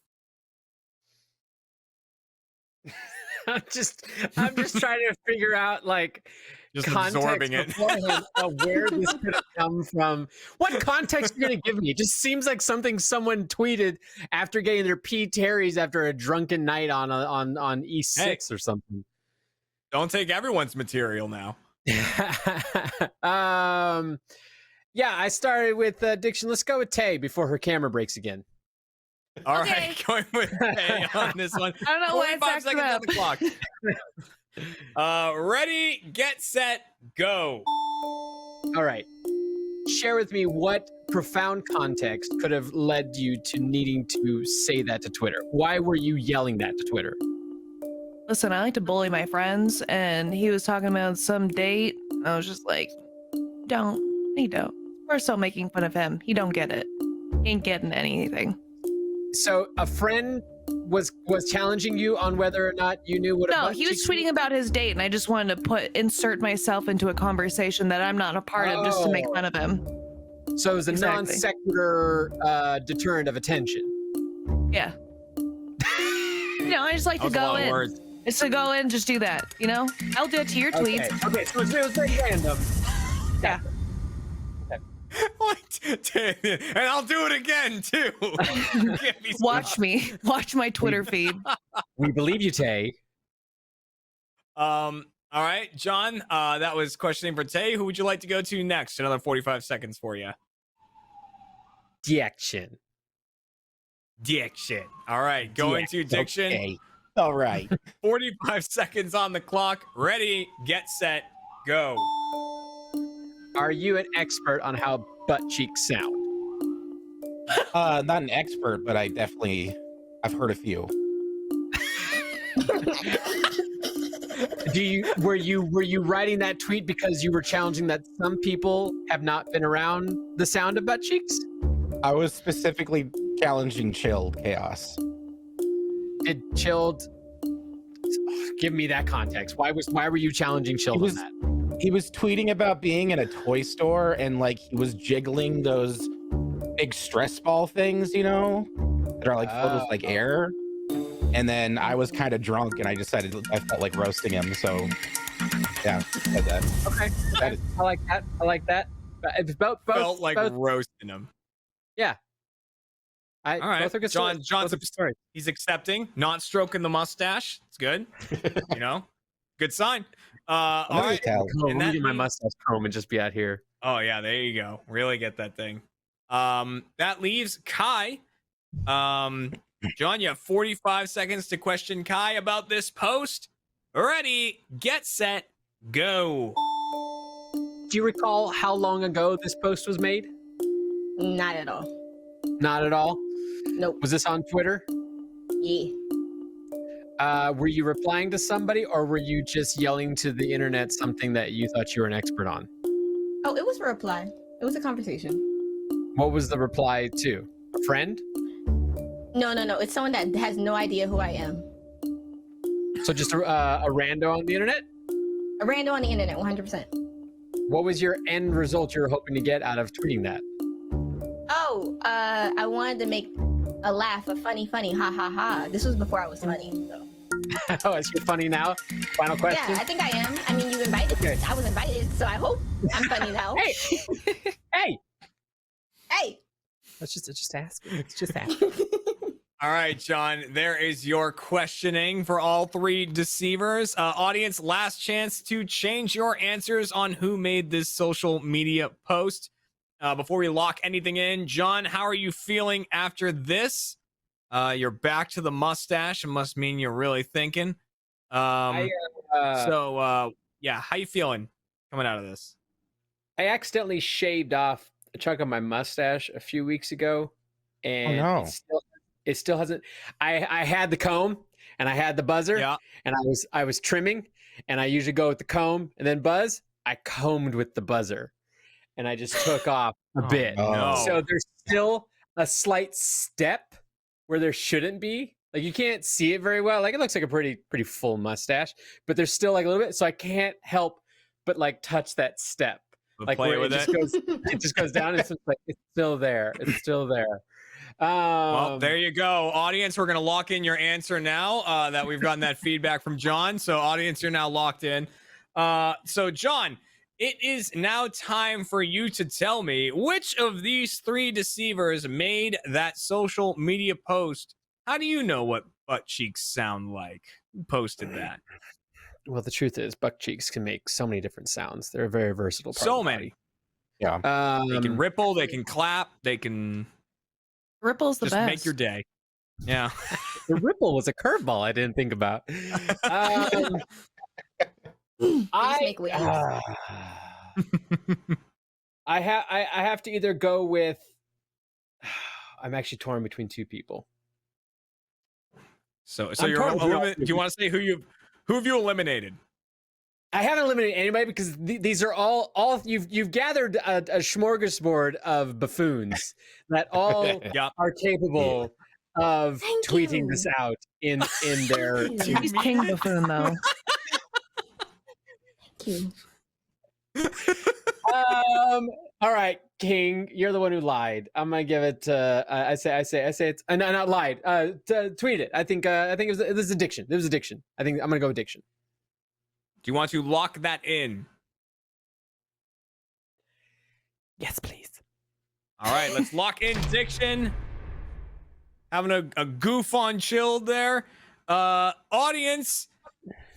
I'm just trying to figure out like Just context absorbing it. beforehand of where this could have come from. What context are you gonna give me? It just seems like something someone tweeted after getting their P. Terry's after a drunken night on E6 or something. Don't take everyone's material now. Yeah, I started with Diction. Let's go with Tay before her camera breaks again. All Okay. right, going with A on this one. I don't know why it's 45 acting seconds up. on the clock. Ready, get set, go. All right. Share with me what profound context could have led you to needing to say that to Twitter. Why were you yelling that to Twitter? Listen, I like to bully my friends, and he was talking about some date. I was just like, he don't. We're still making fun of him. He don't get it. He ain't getting anything. So a friend was challenging you on whether or not you knew what. No, he was tweeting about his date, and I just wanted to insert myself into a conversation that I'm not a part of, just to make fun of him. So it was a Exactly. non sequitur deterrent of attention. Yeah. I just like That to was a go lot of in. words. It's to go in, just do that. I'll do it to your tweets. Okay, so it was very random. Yeah. What? And I'll do it again too. Give me some- Watch me. Watch my Twitter feed. We believe you, Tay. All right, John. That was questioning for Tay. Who would you like to go to next? Another 45 seconds for you. Diction. Diction. All right, going to Diction. Okay. All right. 45 seconds on the clock. Ready, get set, go. Are you an expert on how butt cheeks sound? Not an expert, but I've heard a few. Were you writing that tweet because you were challenging that some people have not been around the sound of butt cheeks? I was specifically challenging Chilled Chaos. Did Chilled give me that context? Why were you challenging Chilled on that? He was tweeting about being in a toy store and like he was jiggling those big stress ball things, that are like filled with like air. And then I was kind of drunk and I decided I felt like roasting him. So yeah, said that. Okay. I like that. But it's both Felt like both, roasting him. yeah. All right, both are good John. stories. John's Both are good stories. he's accepting, not stroking the mustache. It's good. Good sign. All Let me right. tell. Oh, And let me that get my means- mustache comb and just be out here. Oh yeah, there you go. Really get that thing. That leaves Kai. John, you have 45 seconds to question Kai about this post. Ready, get set, go. Do you recall how long ago this post was made? Not at all. Not at all. Nope. Was this on Twitter? Yeah. Were you replying to somebody, or were you just yelling to the internet something that you thought you were an expert on? Oh, it was a reply. It was a conversation. What was the reply to? A friend? No. It's someone that has no idea who I am. So just a rando on the internet? A rando on the internet, 100%. What was your end result you were hoping to get out of tweeting that? Oh, I wanted to make a laugh, a funny, ha ha ha. This was before I was funny. So. Oh, is you funny now? Final question? Yeah, I think I am. I mean, you invited me. I was invited, so I hope I'm funny now. Hey! Hey! Let's just ask. Let's just ask. All right, John, there is your questioning for all three deceivers. Audience, last chance to change your answers on who made this social media post. Before we lock anything in, John, how are you feeling after this? You're back to the mustache. It must mean you're really thinking. Yeah, how you feeling coming out of this? I accidentally shaved off a chunk of my mustache a few weeks ago, and it still hasn't. I had the comb and I had the buzzer, and I was trimming, and I usually go with the comb and then buzz. I combed with the buzzer, and I just took off a bit. No. So there's still a slight step where there shouldn't be. Like, you can't see it very well. Like, it looks like a pretty full mustache, but there's still like a little bit. So I can't help but like touch that step. But like play where with it just goes down. It's just like it's still there. It's still there. Well, there you go. Audience, we're going to lock in your answer now that we've gotten that feedback from John. So, audience, you're now locked in. So, John, it is now time for you to tell me which of these three deceivers made that social media post. How do you know what butt cheeks sound like? Who posted that? Well, the truth is, butt cheeks can make so many different sounds. They're a very versatile. So many. Yeah. They can ripple. They can clap. They can. Ripple's the just best. make your day. Yeah. The ripple was a curveball I didn't think about. Make waves. I have to either go with. I'm actually torn between two people. So I'm you're torn between all do you want to say who have you eliminated? I haven't eliminated anybody because these are all you've gathered a smorgasbord of buffoons that all are capable of tweeting this out in their. He's king buffoon though. Thank you. All right, King, you're the one who lied. I'm gonna give it. I say it's no, not lied. Tweet it. I think it was addiction. It was addiction. I think I'm gonna go addiction. Do you want to lock that in? Yes, please. All right, let's lock in diction. Having a goof on chilled there. Audience,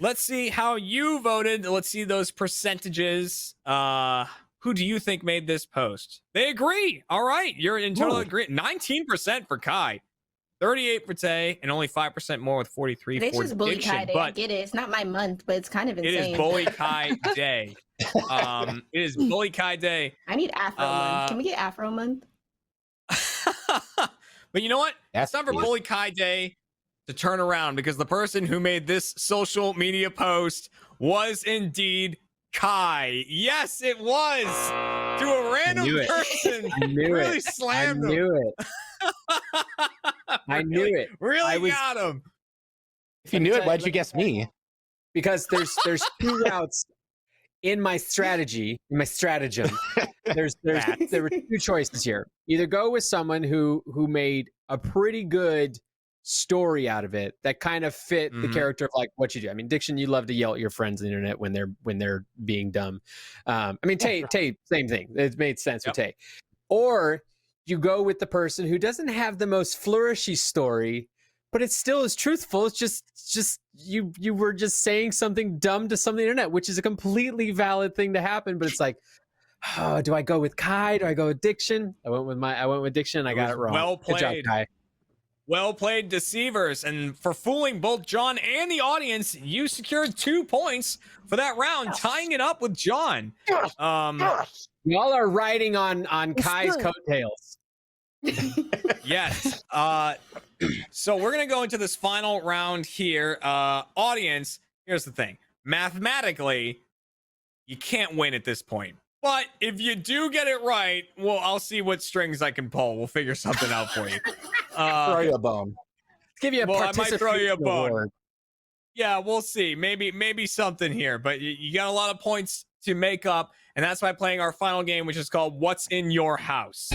let's see how you voted. Let's see those percentages. Who do you think made this post? They agree. All right, you're in total agreement. 19% for Kai, 38 for Tay, and only 5% more with 43 They for just bully diction. Kai Day. I But get it. It's not my month, but it's kind of insane. it is Bully Kai Day. It is Bully Kai Day. I need Afro month. Can we get Afro month? But you know what? Yes, It's time for please. Bully Kai Day to turn around because the person who made this social media post was indeed Kai. Yes, it was. To a random knew it. person. I knew really it. slammed I him. knew it. I knew it. Really I was- got him. If you knew it, why'd you guess me? Because there's two routes in my strategy, in my stratagem. There were two choices here. Either go with someone who made a pretty good story out of it that kind of fit the Mhm. character of like what you do. I mean, Diction, you love to yell at your friends on the internet when they're being dumb. I mean, Tay, same thing. It made sense with Tay. Or you go with the person who doesn't have the most flourishy story, but it still is truthful. It's just you were just saying something dumb to somebody on the internet, which is a completely valid thing to happen. But it's like, oh, do I go with Kai? Do I go with Diction? I went with Diction. And I got was it wrong. well Good job, played. Kai. Well played, Deceivers. And for fooling both John and the audience, you secured 2 points for that round, tying it up with John. Y'all are riding on Kai's coattails. Yes. So we're going to go into this final round here. Audience, here's the thing. Mathematically, you can't win at this point. But if you do get it right, well, I'll see what strings I can pull. We'll figure something out for you. Throw you a bone. Give you a Well, I might throw you a participation bone. award. Yeah, we'll see. Maybe something here. But you got a lot of points to make up. And that's why playing our final game, which is called What's in Your House?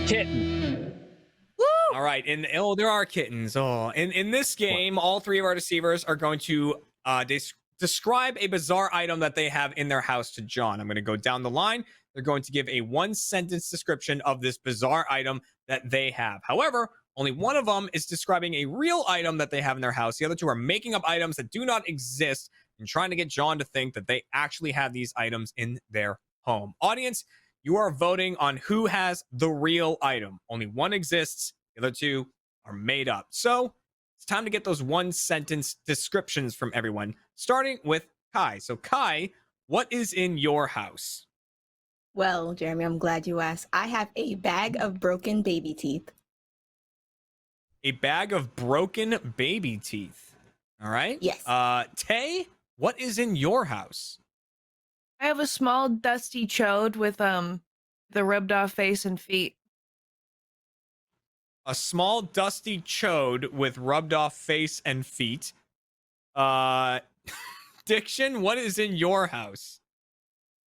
Kitten. All right. There are kittens. Oh, in this game, all 3 of our deceivers are going to describe a bizarre item that they have in their house to John. I'm going to go down the line. They're going to give a 1-sentence description of this bizarre item that they have. However, only one of them is describing a real item that they have in their house. The other 2 are making up items that do not exist and trying to get John to think that they actually have these items in their home. Audience, you are voting on who has the real item. Only one exists. The other 2 are made up. So it's time to get those 1-sentence descriptions from everyone, starting with Kai. So Kai, what is in your house? Well, Jeremy, I'm glad you asked. I have a bag of broken baby teeth. A bag of broken baby teeth. All right. Yes. Tay, what is in your house? I have a small dusty chode with the rubbed off face and feet. A small dusty chode with rubbed off face and feet. Diction, what is in your house?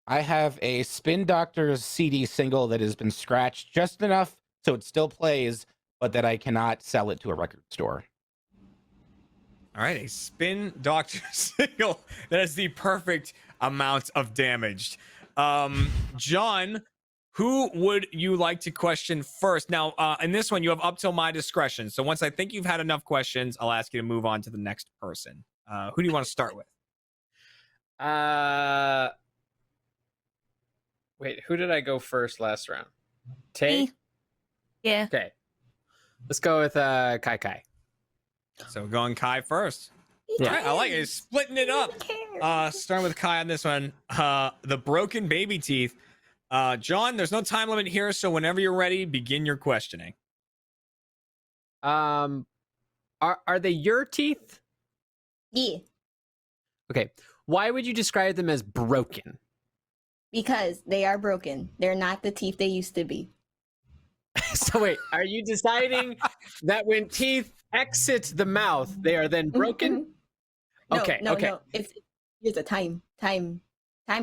I have a Spin Doctors CD single that has been scratched just enough so it still plays, but that I cannot sell it to a record store. All right, a Spin Doctor single that has the perfect amount of damage. John, who would you like to question first? Now, in this one, you have up till my discretion. So once I think you've had enough questions, I'll ask you to move on to the next person. Who do you want to start with? Wait, who did I go first last round? Tay? Me. Yeah. Okay. Let's go with Kai. So going Kai first. Yeah. All right, I like it. Splitting it up. Starting with Kai on this one. The broken baby teeth. John, there's no time limit here, so whenever you're ready, begin your questioning. Are they your teeth? Yeah, Okay. Why would you describe them as broken? because they are broken. They're not the teeth they used to be. So wait, are you deciding that when teeth exit the mouth, they are then broken? No, Okay, no, okay. no. Here's a time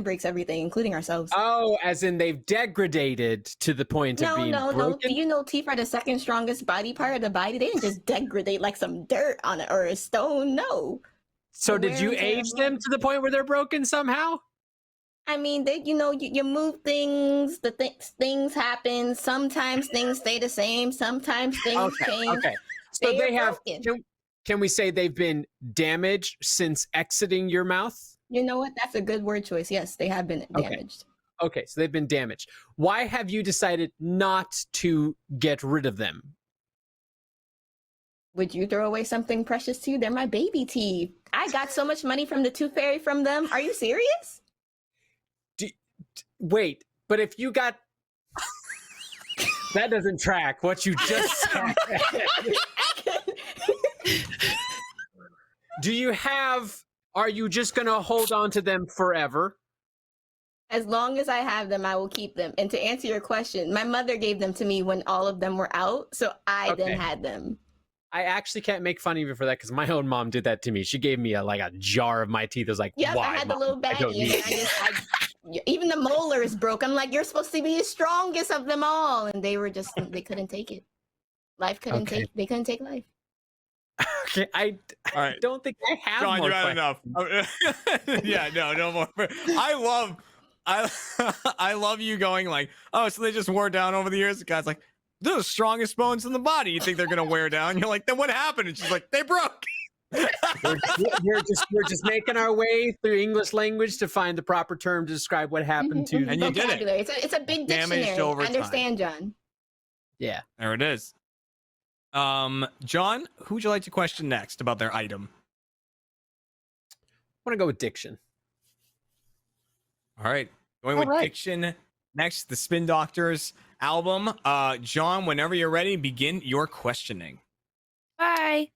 breaks everything, including ourselves. Oh, as in they've degraded to the point of being No. broken? Do you know teeth are the second strongest body part of the body? They didn't just degrade like some dirt on it or a stone. No. So the did you wear and tear age of them life. to the point where they're broken somehow? I mean, they, you move things, things happen. Sometimes things stay the same. Sometimes things change. Okay. So They are they have. broken. Can we say they've been damaged since exiting your mouth? You know what? That's a good word choice. Yes, they have been Okay. damaged. Okay, so they've been damaged. Why have you decided not to get rid of them? Would you throw away something precious to you? They're my baby teeth. I got so much money from the Tooth Fairy from them. Are you serious? Wait, but if you got that doesn't track what you just said. Do you have? Are you just gonna hold on to them forever? As long as I have them, I will keep them. And to answer your question, my mother gave them to me when all of them were out, so I Okay. then had them. I actually can't make fun of you for that because my own mom did that to me. She gave me a jar of my teeth. I was like, Yep, why? I had the Mom? little I don't baggie, and need then even the molars broke. I'm like, you're supposed to be the strongest of them all, and they couldn't take it. Life couldn't Okay. they couldn't take life. Okay, I All right. don't think I have John, more you had questions. enough. Yeah, no more. I love you going like, oh, so they just wore down over the years. The guy's like, they're the strongest bones in the body. You think they're gonna wear down? You're like, then what happened? And she's like, they broke. We're just making our way through English language to find the proper term to describe what happened to And you did it. Vocabulary. It's a big Damaged dictionary. over I understand, John. Yeah. There it is. John, who would you like to question next about their item? I want to go with diction. All right, going All with right. Diction next, the Spin Doctors album. John, whenever you're ready, begin your questioning. Bye.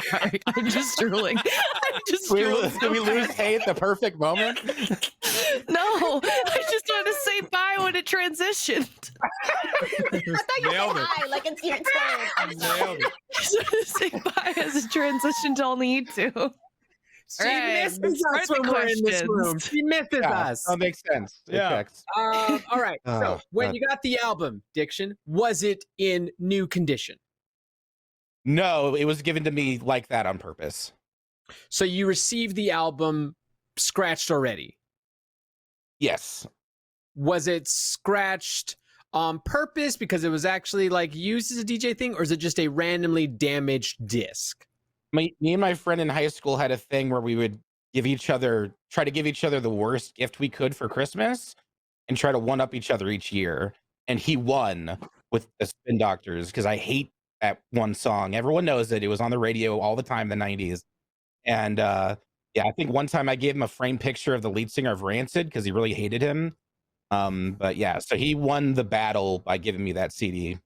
Sorry, I'm just drooling. I'm just Did drooling. did we lose Hay at the perfect moment? No, I just wanted to say bye when it transitioned. I thought you Nailed said it. hi, like it's your turn. I'm sorry. Nailed it. I just wanted to say bye as a transition to only you two. She right, misses start us the when we're in this questions. room. She misses Yeah, us. that makes sense. It Yeah. checks. All right. So Oh, when God. you got the album, Diction, was it in new condition? No, it was given to me like that on purpose. So you received the album scratched already. Yes. Was it scratched on purpose because it was actually like used as a DJ thing, or is it just a randomly damaged disc? Me and my friend in high school had a thing where we would try to give each other the worst gift we could for Christmas and try to one up each other each year. And he won with the Spin Doctors because I hate that one song. Everyone knows it. It was on the radio all the time in the 90s. And yeah, I think one time I gave him a framed picture of the lead singer of Rancid because he really hated him. But yeah, so he won the battle by giving me that CD.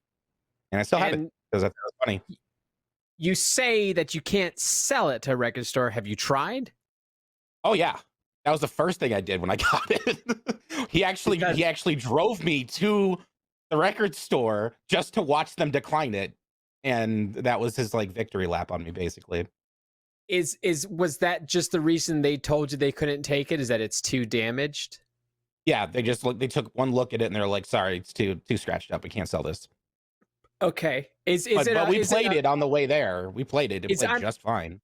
And I still have it And because I thought it was funny. you say that you can't sell it to a record store. Have you tried? Oh yeah, that was the first thing I did when I got it. he actually drove me to the record store just to watch them decline it, and that was his like victory lap on me, basically. Was that just the reason they told you they couldn't take it? Is that it's too damaged? Yeah, they took one look at it and they're like, "Sorry, it's too scratched up. We can't sell this." Okay. But we played it on the way there. We played it. It played just fine.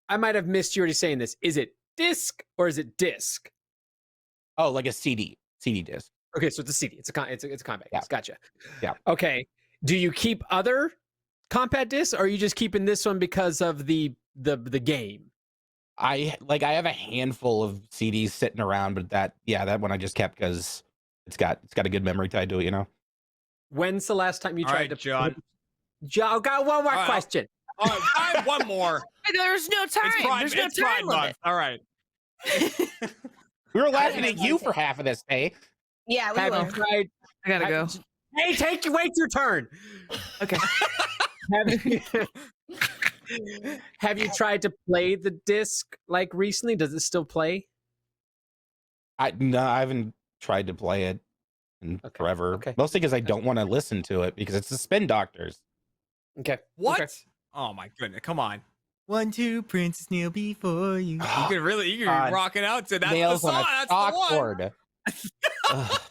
I might have missed you already saying this. Is it disc or is it disc? Oh, like a CD disc. Okay, so it's a CD. It's a compact. Yeah. Disc. Gotcha. Yeah. Okay. Do you keep other compact discs, or are you just keeping this one because of the game? I have a handful of CDs sitting around, but that one I just kept because it's got a good memory tied to it, you know. When's the last time you All tried right, to? John. John, got one more All right, question. All right, I have one more. There's no time. There's no It's time Pride limit. Month. All right. We were laughing at you for half of this, hey. Yeah, we Have were. you tried? I gotta go. Hey, wait your turn. Okay. Have you tried to play the disc like recently? Does it still play? No, I haven't tried to play it in forever. Okay. Mostly because I don't want to listen to it because it's the Spin Doctors. Okay. What? Okay. Oh my goodness! Come on. 1, 2, Princess kneel before you. You could be rocking out to that. Nails The on song. a That's the one. chalkboard. Ugh.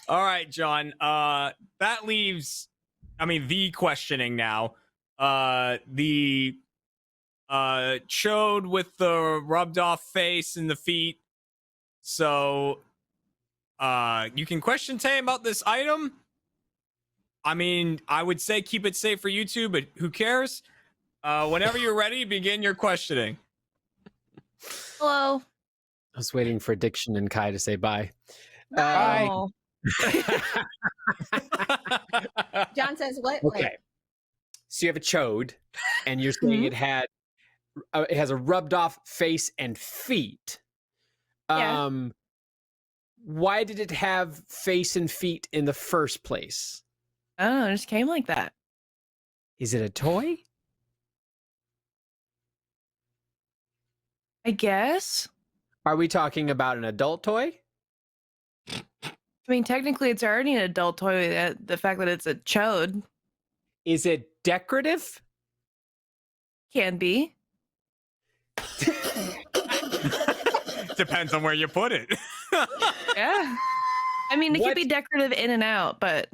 All right, John. That leaves, the questioning now. The chode with the rubbed off face and the feet. So, you can question Tay about this item. I would say keep it safe for YouTube, but who cares? Whenever you're ready, begin your questioning. Hello. I was waiting for Diction and Kai to say bye. Bye. Oh. John says what? Okay. So you have a chode, and you're saying it has a rubbed off face and feet. Yeah. Why did it have face and feet in the first place? Oh, it just came like that. Is it a toy? I guess. Are we talking about an adult toy? Technically, it's already an adult toy. The fact that it's a chode Is it decorative? can be. Depends on where you put it. Yeah. It What- could be decorative in and out, but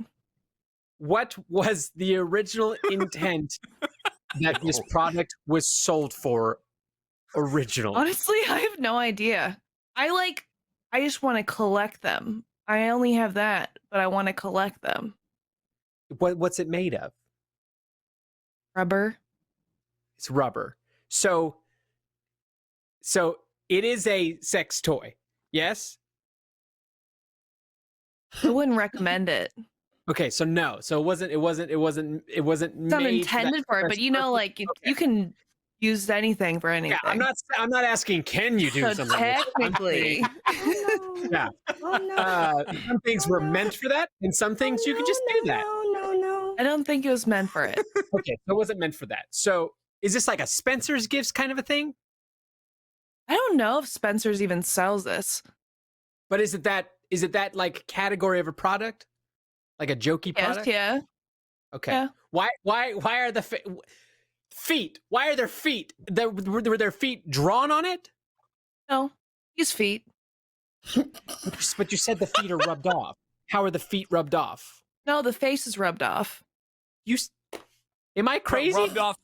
What was the original intent that this product was sold for originally? honestly, I have no idea. I just want to collect them. I only have that, but I want to collect them. What's it made of? Rubber. It's rubber. So it is a sex toy. Yes? I wouldn't recommend it. Okay, so no. So it wasn't It's not made intended for it, but you know, like you can use anything for anything. Yeah, I'm not asking can you do So something with it? I'm saying, technically, yeah. Oh no. Some things were meant for that, and some things you could just do that. No. I don't think it was meant for it. Okay, so it wasn't meant for that. So is this like a Spencer's Gifts kind of a thing? I don't know if Spencer's even sells this. But is it that like category of a product? Like a jokey Yes, product? yeah. Okay. Yeah. Why are the feet? Why are their feet? Were their feet drawn on it? No, his feet. But you said the feet are rubbed off. How are the feet rubbed off? No, the face is rubbed off. Am I crazy? Rubbed off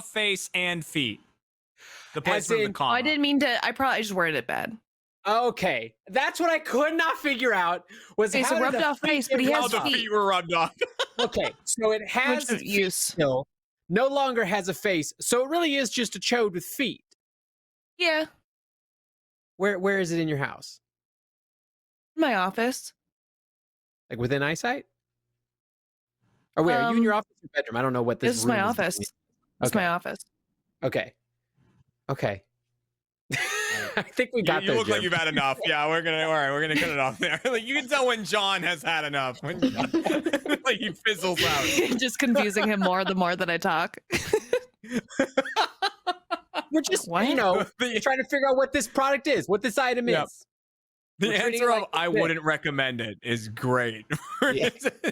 face and feet. The As placement of in- the comma. I didn't mean to. I probably just worded it bad. Okay, that's what I could not figure out. Was Okay, how so did rubbed the off feet face, but get he has How rubbed the off? feet were rubbed off. Okay, so it has Which of feet use. still, no longer has a face. So it really is just a chode with feet. Yeah, Where is it in your house? my office. Like within eyesight? Or wait, are you in your office or bedroom? I don't know what this This is my room office. doing. It's my office. Okay. I think we got You there, look like Jim. you've had enough. Yeah, we're gonna cut it off there. Like you can tell when John has had enough. When like he fizzles out. Just confusing him more the more that I talk. We're just, What? trying to figure out what this product is, what this item Yep. is. The We're treating answer it of like I it's wouldn't recommend it is great. Yeah.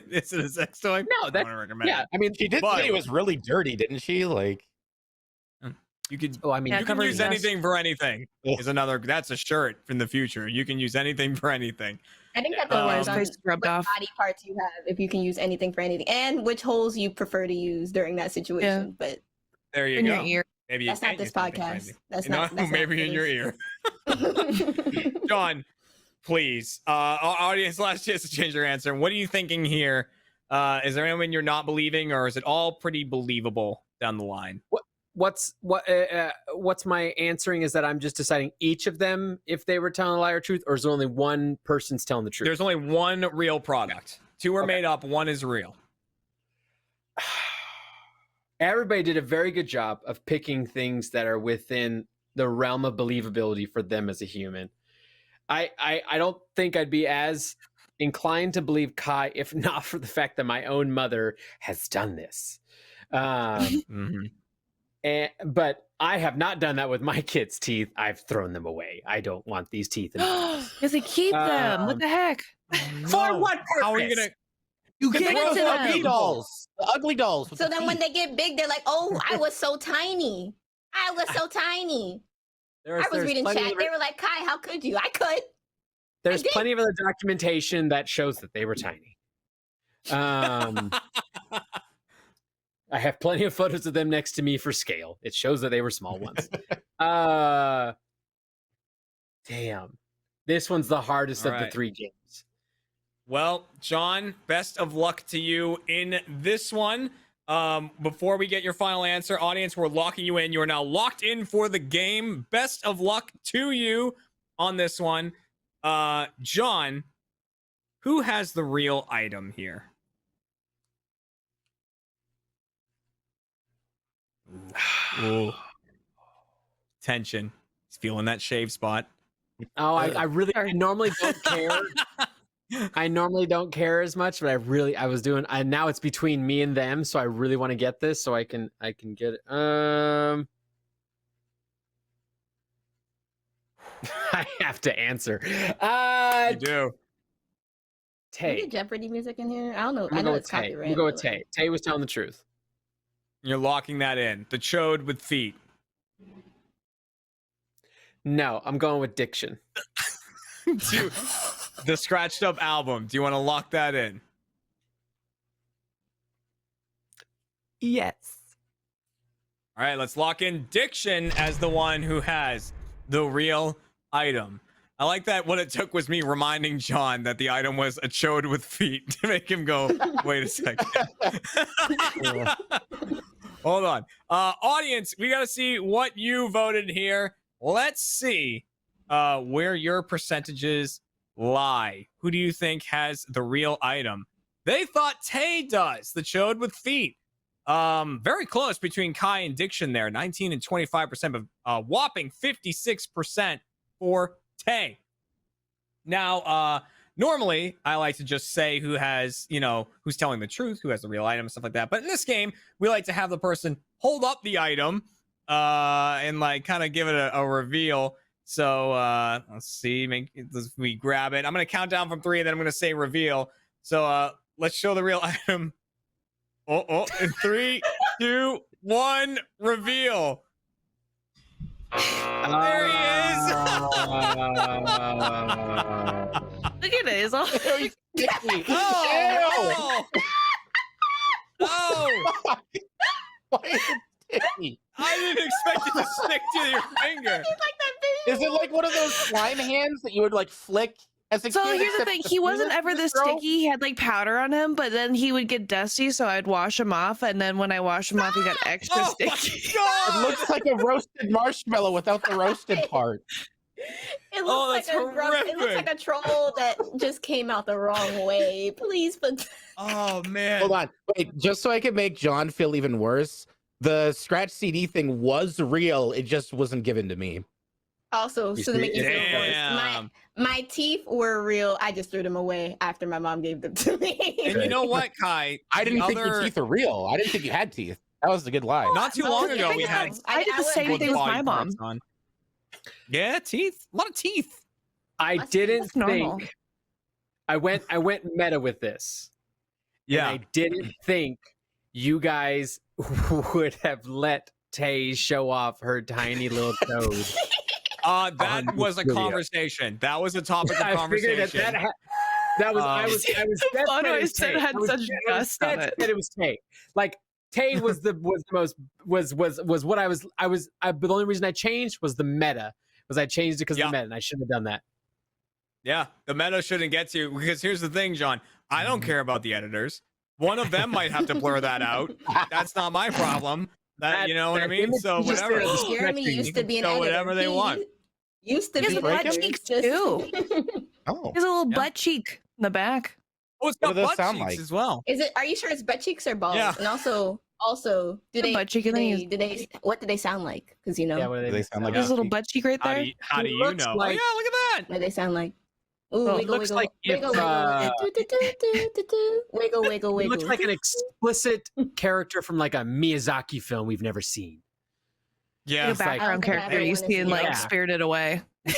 Is it a sex toy? No, I that, wouldn't recommend yeah, it. I mean, She did But- say it was really dirty, didn't she? Like, You could oh, I mean, Yeah, you can covered use in dust. anything for anything. Yeah. Is another that's a shirt in the future. You can use anything for anything. I think that Otherwise, depends on face is rubbed what off. body parts you have, if you can use anything for anything, and which holes you prefer to use during that situation. But There you In go. your ear. Maybe you that's not can't this use anything for podcast. anything. That's You know, not. That's maybe not in your ear. John, please. Our audience, last chance to change your answer. What are you thinking here? Is there anyone you're not believing, or is it all pretty believable down the line? what's my answering is that I'm just deciding each of them if they were telling a lie or truth, or is there only one person's telling the truth? There's only one real product. Two are Okay. made up. One is real. Everybody did a very good job of picking things that are within the realm of believability for them as a human. I don't think I'd be as inclined to believe Kai if not for the fact that my own mother has done this. Mhm. But I have not done that with my kids' teeth. I've thrown them away. I don't want these teeth in my house. Because they keep them. What the heck? For what purpose? How are you gonna? you Give get it those to ugly them. dolls. The ugly dolls. with So the then when teeth. they get big, they're like, "Oh, I was so tiny. I was so tiny." I was There's reading plenty chat. of- They were like, "Kai, how could you?" I could. There's did. plenty of other documentation that shows that they were tiny. I have plenty of photos of them next to me for scale. It shows that they were small ones. Damn. This one's the hardest All of the right. 3 games. Well, John, best of luck to you in this one. Before we get your final answer, audience, we're locking you in. You are now locked in for the game. Best of luck to you on this one. John, who has the real item here? Ooh. Tension. He's feeling that shave spot. Oh, I really I Sorry. normally don't care. I normally don't care as much, but I was doing now it's between me and them, so I really want to get this so I can get it. I have to answer. You do. Can we Tay. get Jeopardy music in here? I don't know. I'm I gonna know go it's with Tay. I'm copyright. gonna go with but, Tay. Tay was telling the truth. You're locking that in. The chode with feet. No, I'm going with diction. To the scratched up album. Do you want to lock that in? Yes. All right, let's lock in Diction as the one who has the real item. I like that what it took was me reminding John that the item was a chode with feet to make him go, wait a second. Hold on. Audience, we got to see what you voted here. Let's see where your percentages lie? Who do you think has the real item? They thought Tay does, the chode with feet. Very close between Kai and Diction there, 19 and 25%, but whopping 56% for Tay. Now, normally I like to just say who has, who's telling the truth, who has the real item, and stuff like that. But in this game, we like to have the person hold up the item and like kind of give it a reveal. So let's see, we grab it. I'm gonna count down from 3, and then I'm gonna say reveal. So let's show the real item. In 3, 2, 1, reveal. There he is. Look at it. It's all Oh! Why is it sticky? I didn't expect it to stick to your finger. Is it like one of those slime hands that you would like flick as a So kid? here's the except thing, the he wasn't penis ever would this grow? sticky. He had like powder on him, but then he would get dusty, so I'd wash him off, and then when I wash him off, he got extra Oh my sticky. It God! looks like a roasted marshmallow without the roasted part. It Oh, looks that's like it looks like a troll that just came out the wrong way. Please put. Oh man! Hold on, wait, just so I can make John feel even worse, the scratch CD thing was real. It just wasn't given to me. Also, so to make you feel worse, Damn. my teeth were real. I just threw them away after my mom gave them to me. And you know what, Kai? I didn't The think your other- teeth were real. I didn't think you had teeth. That was a good lie. Not too No, long the ago, thing we is, had I did the went- same thing with my mom. on. Yeah, teeth. A lot of teeth. I Must be didn't That's normal. think. I went meta with this. And I didn't think you guys would have let Tay show off her tiny little toad. That on was a video. conversation. That was a topic of I figured conversation. that was Um, I was dead Photo set it I was said Tay. had I was such dead- dust I was on dead it. set it was Tay. Like Tay was the most was what I was but the only reason I changed was the meta. Was I changed it because of Yeah. the meta, and I shouldn't have done that. Yeah, the meta shouldn't get to you because here's the thing, John. I don't care about the editors. One of them might have to blur that out. That's not my problem. You know what I that mean? image So is just whatever. there. Jeremy Stretching. used to be an Show editor. whatever they He want. Used to He has be butt an editor. cheeks, Just- too. Oh, There's a little Yeah. butt cheek in the back. Oh, it's What got do those butt sound cheeks like? as well. Is it? Are you sure it's butt cheeks or balls? Yeah. And also, do The they? butt cheek, and then he has- What do they sound like? Because Yeah, what Do they sound like There's a little cheek? butt cheek right How there. do how It do you looks know? like- Oh yeah, look at that. what do they sound like? Ooh, Well, it wiggle, looks wiggle, like if, wiggle, wiggle, wiggle, wiggle, It wiggle. looks like an explicit character from like a Miyazaki film we've never seen. Yeah, Like a it's like- background character you see in like Yeah. Spirited Away. Yeah.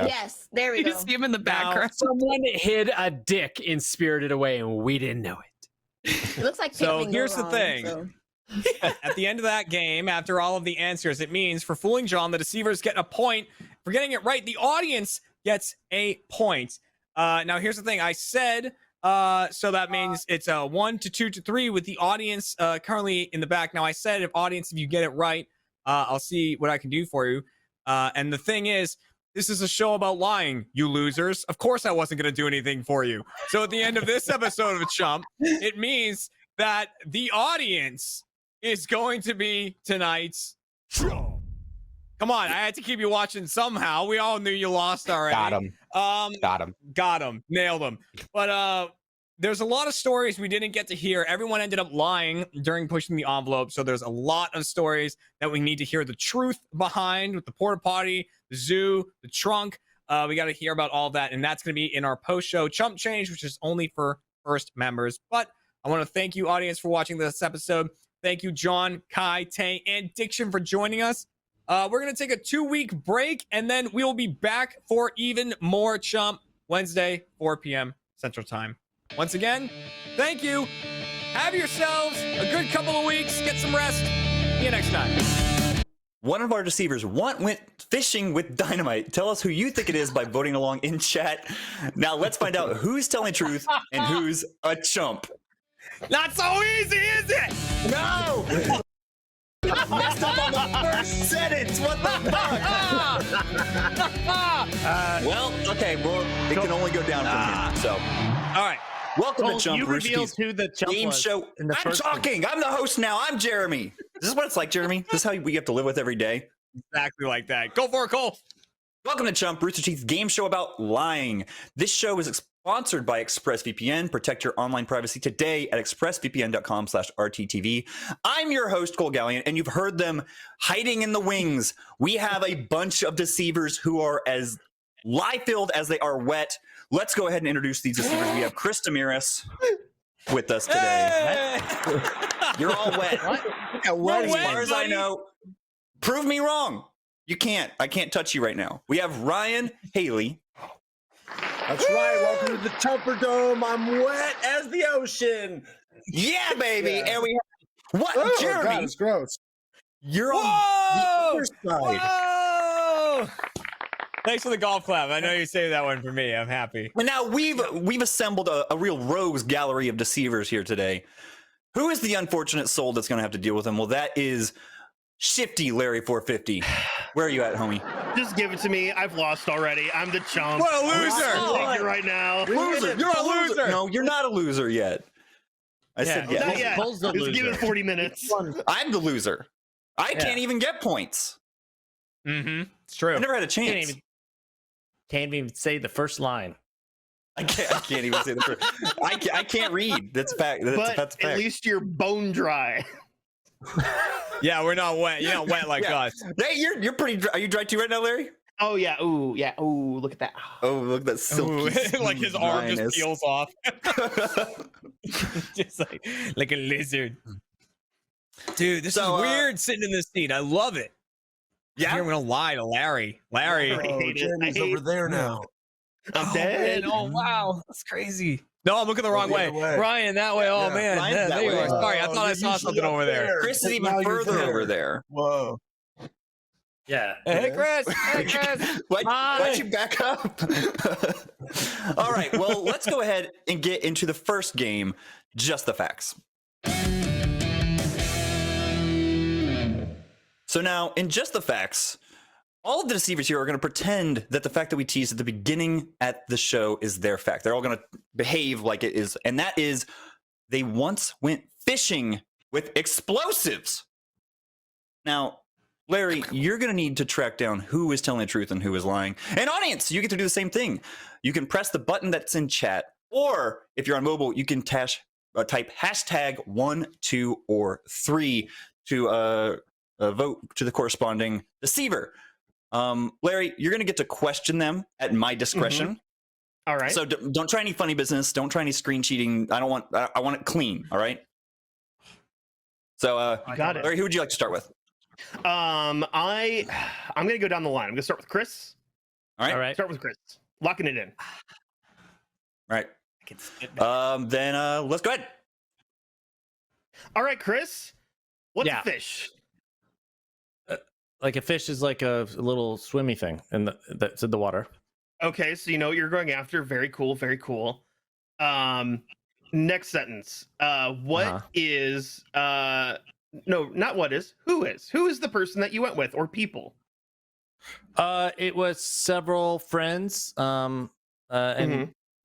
Yes, there we You go. see him in the Now- background. Someone hid a dick in Spirited Away, and we didn't know it. It looks like So Pink Wing here's the Wrong, thing. so- At the end of that game, after all of the answers, it means for fooling John, the deceivers get a point. For getting it right, the audience gets a point. Now, here's the thing. I said, so that means it's a 1 to 2 to 3 with the audience currently in the back. Now, I said, if you get it right, I'll see what I can do for you. And the thing is, this is a show about lying, you losers. Of course, I wasn't going to do anything for you. So at the end of this episode of Chump, it means that the audience is going to be tonight's Chump. Come on, I had to keep you watching somehow. We all knew you lost already. Got him. Got him, nailed him. But there's a lot of stories we didn't get to hear. Everyone ended up lying during pushing the envelope, so there's a lot of stories that we need to hear the truth behind, with the porta potty, the zoo, the trunk. We got to hear about all of that, and that's going to be in our post-show Chump Change, which is only for first members. But I want to thank you, audience, for watching this episode. Thank you, John, Kai, Tay, and Diction for joining us. We're going to take a 2-week break, and then we will be back for even more Chump Wednesday, 4 p.m. Central Time. Once again, thank you. Have yourselves a good couple of weeks. Get some rest. See you next time. One of our deceivers went fishing with dynamite. Tell us who you think it is by voting along in chat. Now let's find out who's telling the truth and who's a chump. Not so easy, is it? No! Messed up on the first sentence. What the fuck? Well, okay, well, it can only go down from here. So, All right. welcome Well, to Chump you revealed Brewski's who the chump game was show. in the I'm first one. talking. I'm the host now. I'm Jeremy. This is what it's like, Jeremy. This is how we have to live with every day. Exactly like that. Go for it, Cole. Welcome to Chump, Rooster Teeth's game show about lying. This show is sponsored by ExpressVPN. Protect your online privacy today at expressvpn.com/RTTV. I'm your host, Cole Gallion, and you've heard them hiding in the wings. We have a bunch of deceivers who are as lie-filled as they are wet. Let's go ahead and introduce these deceivers. We have Chris Damiris with us today. You're all wet. What? As far as I know, prove me wrong. You can't. I can't touch you right now. We have Ryan Haley. That's right. Welcome to the Chumper Dome. I'm wet as the ocean. Yeah, baby. Yeah. And we have what? Oh, Jeremy. God, it's gross. You're on Whoa! the other side. Whoa! Thanks for the golf clap. I know you saved that one for me. I'm happy. And now we've assembled a real rogues gallery of deceivers here today. Who is the unfortunate soul that's going to have to deal with them? Well, that is Shifty Larry 450. Where are you at, homie? Just give it to me. I've lost already. I'm the chump. What a I'm loser! taking it right now. Loser. You're a loser. No, you're not a loser yet. I said yes. Not yet. Cole's the Just give it loser. 40 minutes. I'm the loser. I can't even get points. Mm-hmm. It's true. I never had a chance. Can't even say the first line. I can't even say the first. I can't read. That's a fact. That's But a fact. at least you're bone dry. Yeah, we're not wet. You're not wet like Yeah. us. Hey, you're pretty dry. Are you dry too right now, Larry? Oh, yeah. Ooh, yeah. Ooh, look at that. Oh, look at that Ooh, silky. like his arm just dryness. peels off. Just like a lizard. Dude, this So, is weird sitting in this seat. I love it. Yeah. I'm gonna lie to Larry. Larry. I hate it. Jeremy's I hate over there now. I'm Oh, dead. man. Oh wow, that's crazy. No, I'm looking the wrong the way. other way. Ryan, that way. Oh Yeah, man, Ryan's yeah, that there you way. are. Sorry, I thought I you're saw usually something up over there. Chris is Now even you're further there. over there. Whoa. Yeah. Hey, Chris. Hey, Chris. Why'd you back up? All right, well, let's go ahead and get into the first game, Just the Facts. So now, in Just the Facts, all of the deceivers here are going to pretend that the fact that we teased at the beginning at the show is their fact. They're all going to behave like it is, and that is they once went fishing with explosives. Now, Larry, you're going to need to track down who is telling the truth and who is lying. And audience, you get to do the same thing. You can press the button that's in chat, or if you're on mobile, you can type hashtag 1, 2, or 3 to vote to the corresponding deceiver. Larry, you're going to get to question them at my discretion. All right. So don't try any funny business. Don't try any screen cheating. I want it clean. All right. So, You got it. Larry, who would you like to start with? I'm going to go down the line. I'm going to start with Chris. All right. All right. Start with Chris. Locking it in. All right. Then let's go ahead. All right, Chris. What's Yeah. a fish? Like a fish is like a little swimmy thing that's in the water. Okay, so you know what you're going after. Very cool. Very cool. Next sentence. What is no, not what is. Who is? Who is the person that you went with or people? It was several friends. And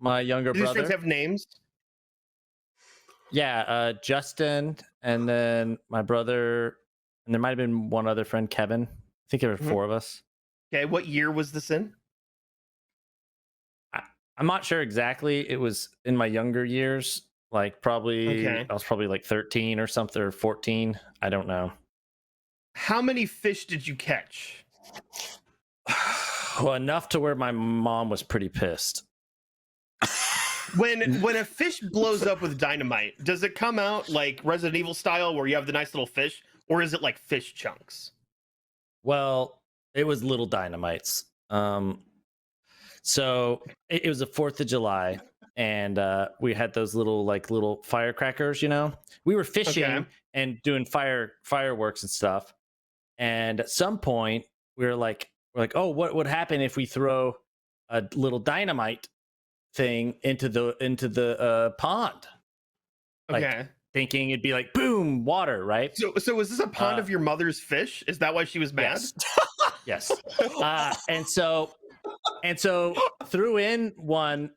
my younger Do these brother. friends have names? Yeah, Justin, and then my brother, and there might have been one other friend, Kevin. I think there were four of us. Okay, what year was this in? I'm not sure exactly. It was in my younger years, like probably Okay. I was probably like 13 or something, or 14. I don't know. How many fish did you catch? Well, enough to where my mom was pretty pissed. When a fish blows up with dynamite, does it come out like Resident Evil style where you have the nice little fish, or is it like fish chunks? Well, it was little dynamites. So it was the 4th of July, and we had those little firecrackers. You know, we were fishing Okay. and doing fireworks and stuff. And at some point, we're like, oh, what would happen if we throw a little dynamite thing into the pond? Like, Okay. thinking it'd be like boom, water, right? So was this a pond of your mother's fish? Is that why she was mad? Yes. And so threw in one,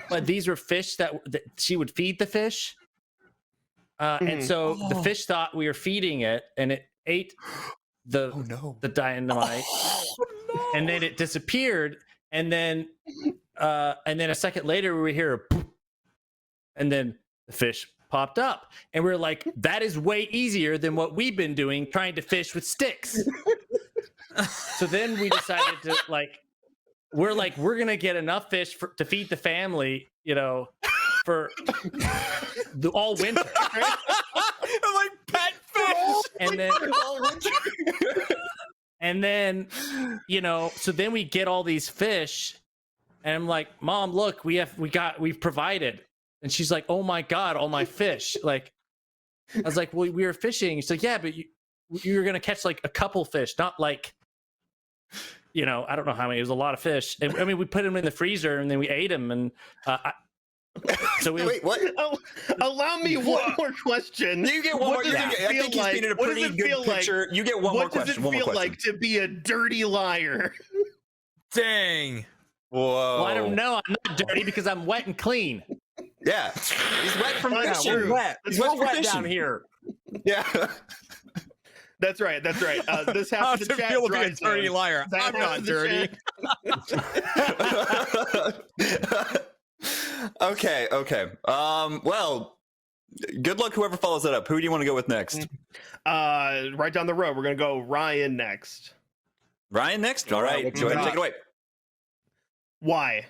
but these were fish that she would feed the fish. And so the fish thought we were feeding it, and it ate the dynamite. and then it disappeared, and then a second later we hear a poop, and then the fish popped up, and we were like, that is way easier than what we've been doing trying to fish with sticks. So then we decided to we're gonna get enough fish to feed the family, for all winter. Right? Like pet fish. And then so then we get all these fish, and I'm like, Mom, look, we've provided. And she's like, oh my God, all my fish. Like, I was like, well, we were fishing. She's like, yeah, but you were gonna catch like a couple fish, not like, I don't know how many. It was a lot of fish. And, I mean, we put them in the freezer and then we ate them. And so Wait, what? Allow me one more question. You get one more. I think he's painted a pretty good picture. You get one more question. What does it feel like to be a dirty liar? Dang. Whoa. Well, I don't know. I'm not dirty because I'm wet and clean. Yeah, he's wet from fishing. We're wet. He's We're wet from wet fishing. down here. Yeah. That's right. This How happens does to it chat feel to be a dry dirty zone. liar? That I'm not happens to Okay. Well, good luck whoever follows that up. Who do you want to go with next? Right down the road, we're gonna go Ryan next. Ryan next? All right. Go ahead and take it away. Why?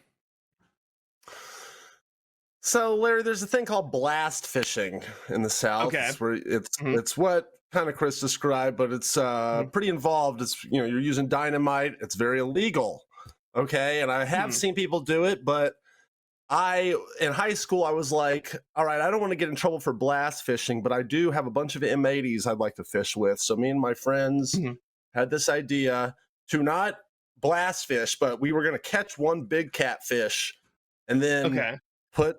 So, Larry, there's a thing called blast fishing in the South. Okay. It's what kind of Chris described, but it's pretty involved. It's you're using dynamite. It's very illegal. Okay, and I have seen people do it, but in high school I was like, all right, I don't want to get in trouble for blast fishing, but I do have a bunch of M80s I'd like to fish with. So me and my friends had this idea to not blast fish, but we were going to catch one big catfish and then put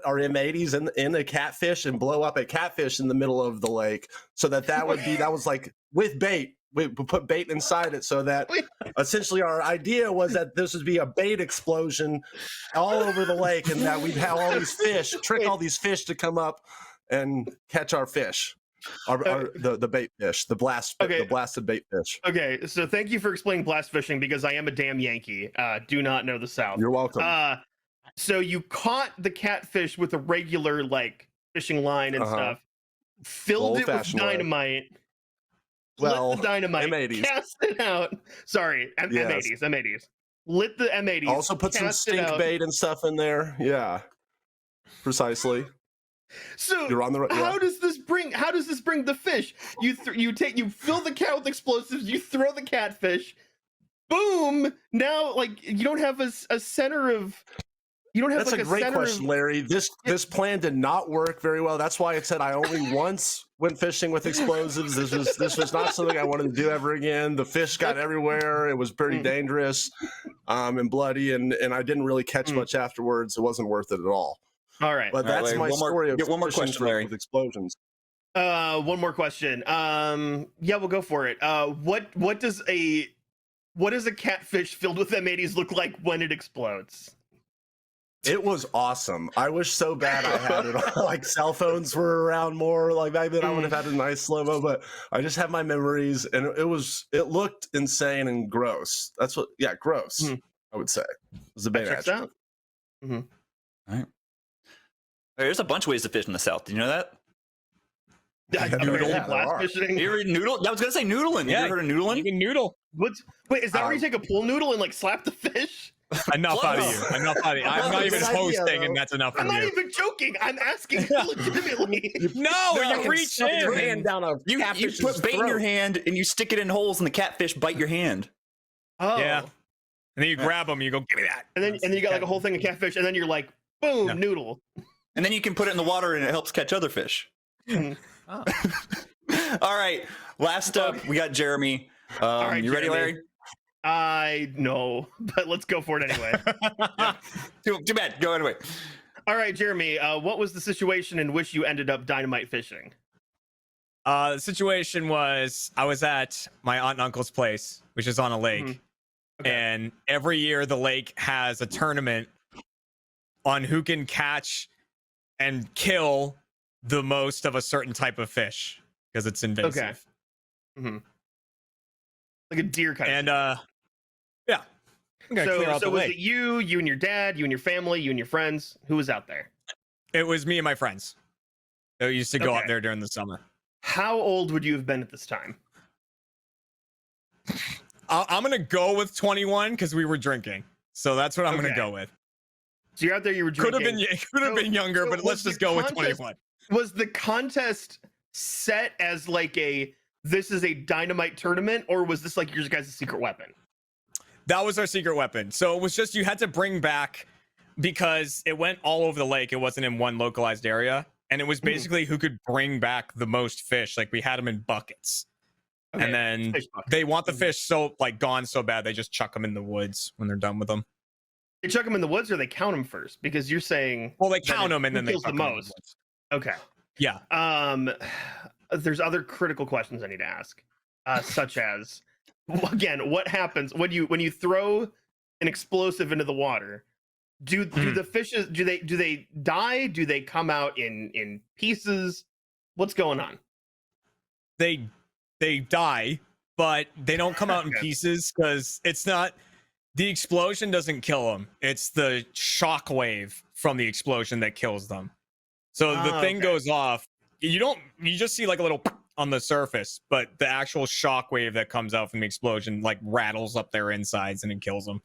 our M80s in a catfish and blow up a catfish in the middle of the lake, so that was like with bait. We put bait inside it, so that essentially our idea was that this would be a bait explosion all over the lake, and that we'd have all these fish, trick all these fish to come up and catch our fish, the bait fish, the blasted bait fish. Okay, so thank you for explaining blast fishing, because I am a damn Yankee. Do not know the South. You're welcome. So you caught the catfish with a regular fishing line and stuff, filled it with dynamite. Lit the dynamite, M80s. cast it out. Sorry, M80s. Lit the M80s. Also put some stink bait and stuff in there. Yeah, precisely. So you're on the right. How does this bring the fish? You fill the cat with explosives. You throw the catfish. Boom! Now, you don't have a center of. You don't have. That's a great question, Larry. This plan did not work very well. That's why it said I only once went fishing with explosives. This was not something I wanted to do ever again. The fish got everywhere. It was pretty dangerous, and bloody, and I didn't really catch much afterwards. It wasn't worth it at all. All right, but that's my story. Get one more question, Larry. With explosions. One more question. Yeah, we'll go for it. What does a catfish filled with M80s look like when it explodes? It was awesome. I wish so bad I had it. Cell phones were around more. Back then, I would have had a nice slow-mo, but I just have my memories, and it looked insane and gross. That's what, gross. I would say it was a big adjective. All right. There's a bunch of ways to fish in the South. Did you know that? Blast fishing. You ever noodle? I was gonna say noodling. Yeah, you ever heard of noodling? You can noodle. Wait, is that where you take a pool noodle and slap the fish? Enough out of you. I'm not even hosting, and that's enough I'm from not you. even joking. I'm asking legitimately. No, you reach in. Your hand down a You put bait in your hand and you stick it in holes, and the catfish bite your hand. Oh, yeah. And then you grab them. You go, give me that. And then you got a whole thing of catfish, and then you're like, boom, noodle. And then you can put it in the water, and it helps catch other fish. All right. Last up, we got Jeremy. All right, you ready, Jeremy. Larry? I know, but let's go for it anyway. Too bad. Go anyway. All right, Jeremy. What was the situation in which you ended up dynamite fishing? The situation was I was at my aunt and uncle's place, which is on a lake. And every year the lake has a tournament on who can catch and kill the most of a certain type of fish because it's invasive. Like a deer kind of. Yeah. I'm gonna clear out So the was lake. it you and your dad, you and your family, you and your friends? Who was out there? It was me and my friends. They used to go up Okay. there during the summer. How old would you have been at this time? I'm gonna go with 21 because we were drinking. So that's what I'm gonna Okay. go with. So you're out there, you were drinking. Could have been younger, so but let's was the just go with contest- 21. Was the contest set as like this is a dynamite tournament, or was this like your guys' secret weapon? That was our secret weapon. So it was just you had to bring back, because it went all over the lake. It wasn't in one localized area, and it was basically who could bring back the most fish. Like we had them in buckets, Okay, and then fish bucket. they want the fish so like gone so bad they just chuck them in the woods when they're done with them. They chuck them in the woods, or they count them first? Because you're saying Well, they that count them and who then they kills chuck the 'em in most. woods. Okay. Yeah. There's other critical questions I need to ask, such as, again, what happens when you throw an explosive into the water? Do the fishes do they die? Do they come out in pieces? What's going on? They die, but they don't come out in Okay. pieces because it's not the explosion doesn't kill them. It's the shock wave from the explosion that kills them. So the thing Okay. goes off. You just see like a little on the surface, but the actual shock wave that comes out from the explosion like rattles up their insides and it kills them.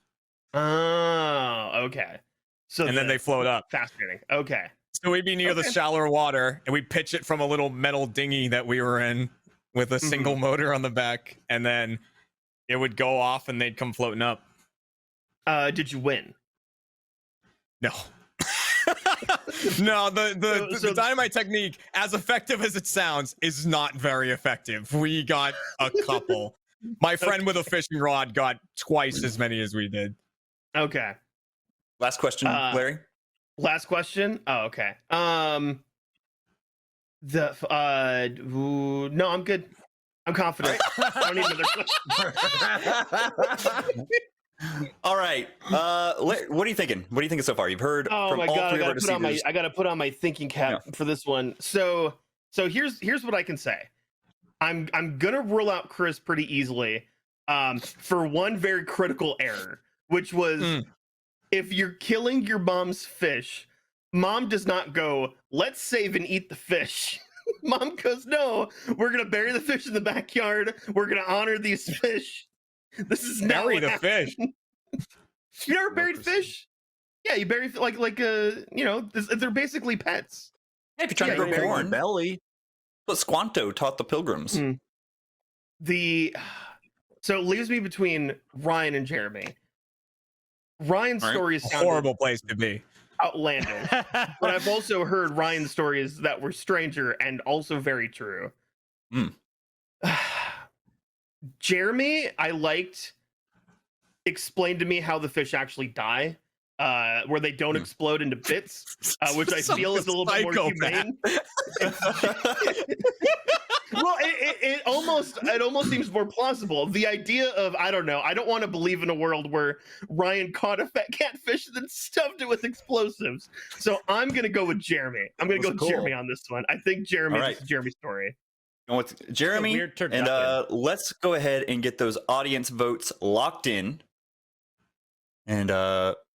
Oh, okay. So And then they float up. Fascinating. Okay. So we'd be near the Okay. shallower water and we'd pitch it from a little metal dinghy that we were in with a single motor on the back, and then it would go off and they'd come floating up. Did you win? No. No, the So- dynamite technique, as effective as it sounds, is not very effective. We got a couple. My friend with a fishing rod got twice as many as we did. Okay. Last question, Larry. Last question. Oh, okay. No, I'm good. I'm confident. I don't need another question. All right. What are you thinking? What are you thinking so far? You've heard Oh from my all god, three of our deceivers. I gotta put on my thinking cap for this one. So here's what I can say. I'm gonna rule out Chris pretty easily, for one very critical error, which was if you're killing your mom's fish, mom does not go, let's save and eat the fish. Mom goes, no, we're gonna bury the fish in the backyard. We're gonna honor these fish. This is not Bury what the happened. fish. You never buried fish? Yeah, you bury they're basically pets. Hey, if you're trying to Yeah, grow you corn, belly. what Squanto taught the pilgrims. So it leaves me between Ryan and Jeremy. Ryan's All right. stories A sounded horrible place to be. outlandish, but I've also heard Ryan's stories that were stranger and also very true. Jeremy, I liked, explained to me how the fish actually die, where they don't explode into bits, which I feel is a little bit more humane. Well, it almost seems more plausible. The idea of, I don't know, I don't want to believe in a world where Ryan caught a fat catfish and then stuffed it with explosives. So I'm gonna go with Jeremy. I'm gonna go with Jeremy on this one. I think Jeremy. All right. This is Jeremy's story. Going with Jeremy, weird and let's go ahead and get those audience votes locked in. And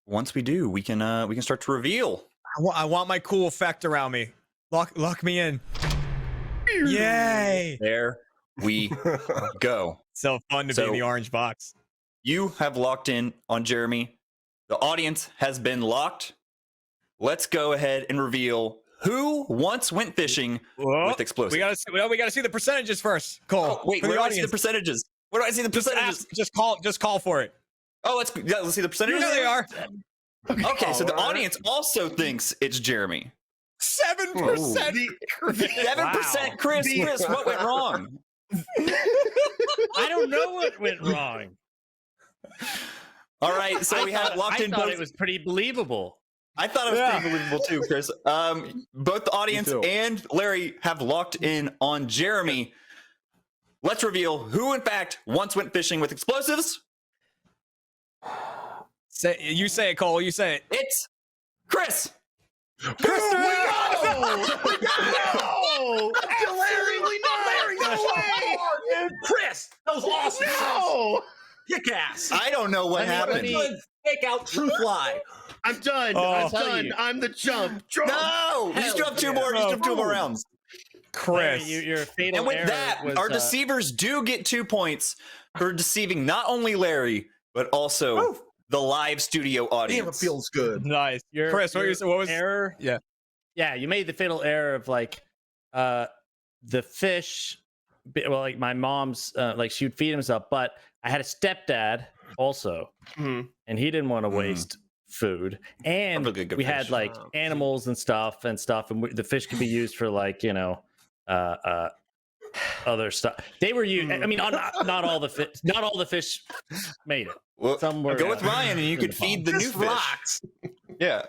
once we do, we can start to reveal. I want my cool effect around me. Lock me in. Yay! There we go. So fun to be in the orange box. You have locked in on Jeremy. The audience has been locked. Let's go ahead and reveal who once went fishing with explosives. We gotta see the percentages first. Cole. Oh, wait, for where the do I see the audience. percentages? Where do I see the percentages? Just call for it. Oh, let's see the percentages. Here they are. Okay, so the Alright. audience also thinks it's Jeremy. 7%. 7%, Chris. Chris, what went wrong? I don't know what went wrong. All right, so we have locked in I thought both. it was pretty believable. I thought it was pretty believable too, Chris. Both the audience and Larry have locked in on Jeremy. Let's reveal who, in fact, once went fishing with explosives. You say it, Cole. You say it. It's Chris. Chris, we got him! No! Absolutely not! Larry, no way! Chris, that was awesome. No! You dick ass. I don't know what happened. Fake out truth lie. I'm done. Oh, I'm tell done. you. I'm the Chump. No, you still have two more. You still have two more rounds. Chris. Your fatal And with error that, was, our deceivers do get 2 points for deceiving not only Larry but also the live studio audience. Damn, it feels good. Nice. Chris, what was error? Yeah, you made the fatal error of like the fish. Well, like my mom's, like she would feed himself, but I had a stepdad also, and he didn't want to waste food, and Probably a good we had fish. like animals and stuff, and the fish could be used for like other stuff. They were used. I mean, not all the fish. Not all the fish made it. Well, Some were, go with Ryan, and you could feed the new fish. Yeah.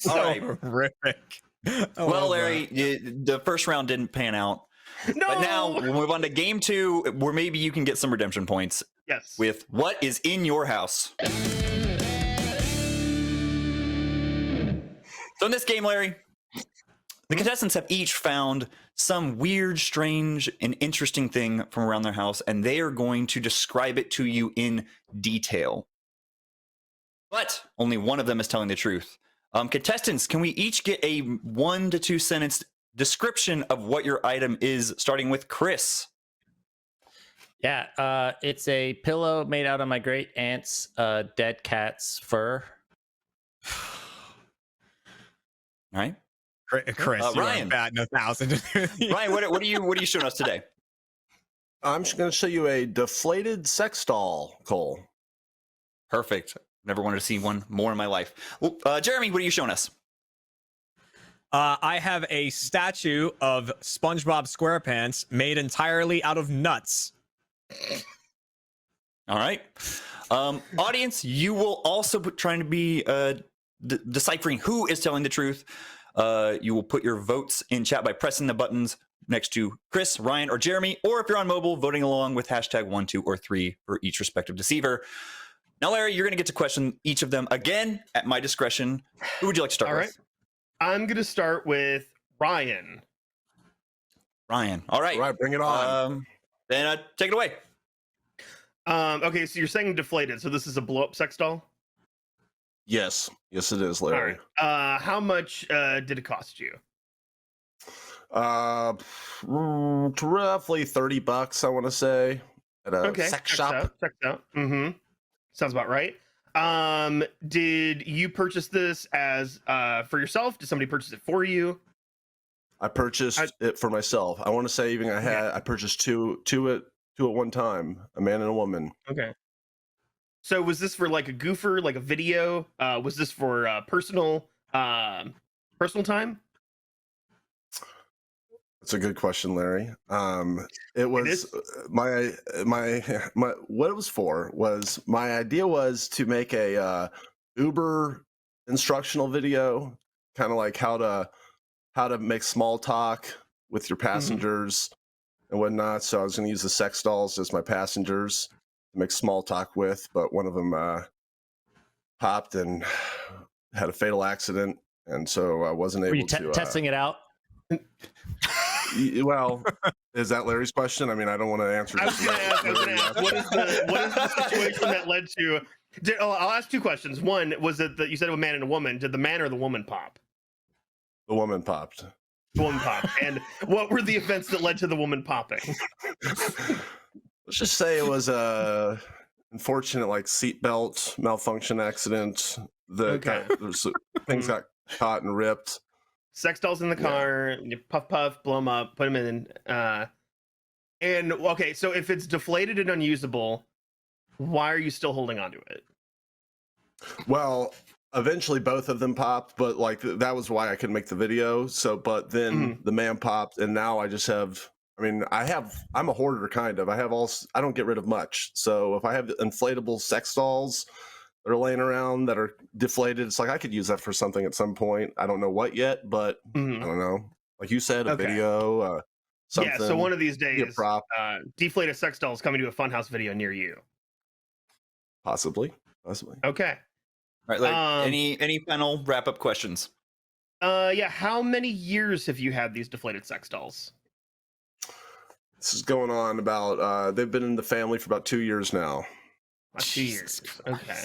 All right. horrific. Well, Larry, the first round didn't pan out. No. But now we'll move on to game 2, where maybe you can get some redemption points. Yes. With what is in your house. So in this game, Larry, the contestants have each found some weird, strange, and interesting thing from around their house, and they are going to describe it to you in detail. But only one of them is telling the truth. Contestants, can we each get a 1 to 2 sentence description of what your item is, starting with Chris? Yeah, it's a pillow made out of my great aunt's dead cat's fur. All right. Chris, you Ryan. are batting 1,000. Ryan, what are you showing us today? I'm just going to show you a deflated sex doll, Cole. Perfect. Never wanted to see one more in my life. Well, Jeremy, what are you showing us? I have a statue of SpongeBob SquarePants made entirely out of nuts. All right. Audience, you will also trying to be deciphering who is telling the truth. You will put your votes in chat by pressing the buttons next to Chris, Ryan, or Jeremy, or if you're on mobile, voting along with hashtag 1, 2, or 3 for each respective deceiver. Now, Larry, you're going to get to question each of them again at my discretion. Who would you like to start All with? right. I'm going to start with Ryan. Ryan. All right. All right, bring it on. Then take it away. Okay, so you're saying deflated. So this is a blow-up sex doll? Yes. Yes, it is, All Larry. right. How much did it cost you? Roughly $30, I want to say, at a sex shop. Checks out. Mm-hmm. Sounds about right. Did you purchase this as for yourself? Did somebody purchase it for you? I purchased it for myself. I want to say even I purchased two at one time, a man and a woman. Okay. So was this for like a goofer, like a video? Was this for personal time? That's a good question, Larry. It was my what it was for was my idea was to make a Uber instructional video, kind of like how to make small talk with your passengers and whatnot. So I was going to use the sex dolls as my passengers to make small talk with, but one of them popped and had a fatal accident, and so I wasn't able to testing it out. Well, is that Larry's question? I mean, I don't want to answer. I was going to ask, what is the situation that led to? I'll ask two questions. One, was it that you said a man and a woman? Did the man or the woman pop? The woman popped. The woman popped. And what were the events that led to the woman popping? Let's just say it was a unfortunate, like, seatbelt malfunction accident. Things got caught and ripped. Sex dolls in the car, you puff, blow them up, put them in. And okay, so if it's deflated and unusable, why are you still holding on to it? Well, eventually both of them popped, but like that was why I couldn't make the video. So, but then the man popped, and now I just have. I mean, I'm a hoarder kind of. I don't get rid of much. So if I have inflatable sex dolls that are laying around that are deflated, it's like I could use that for something at some point. I don't know what yet, but I don't know. Like you said, a video, something. Yeah, so one of these days, prop. deflated sex dolls coming to a Funhouse video near you. Possibly. Okay. All right, Larry, any final wrap-up questions? Yeah, how many years have you had these deflated sex dolls? This is going on about. They've been in the family for about 2 years now. About 2 years. Okay.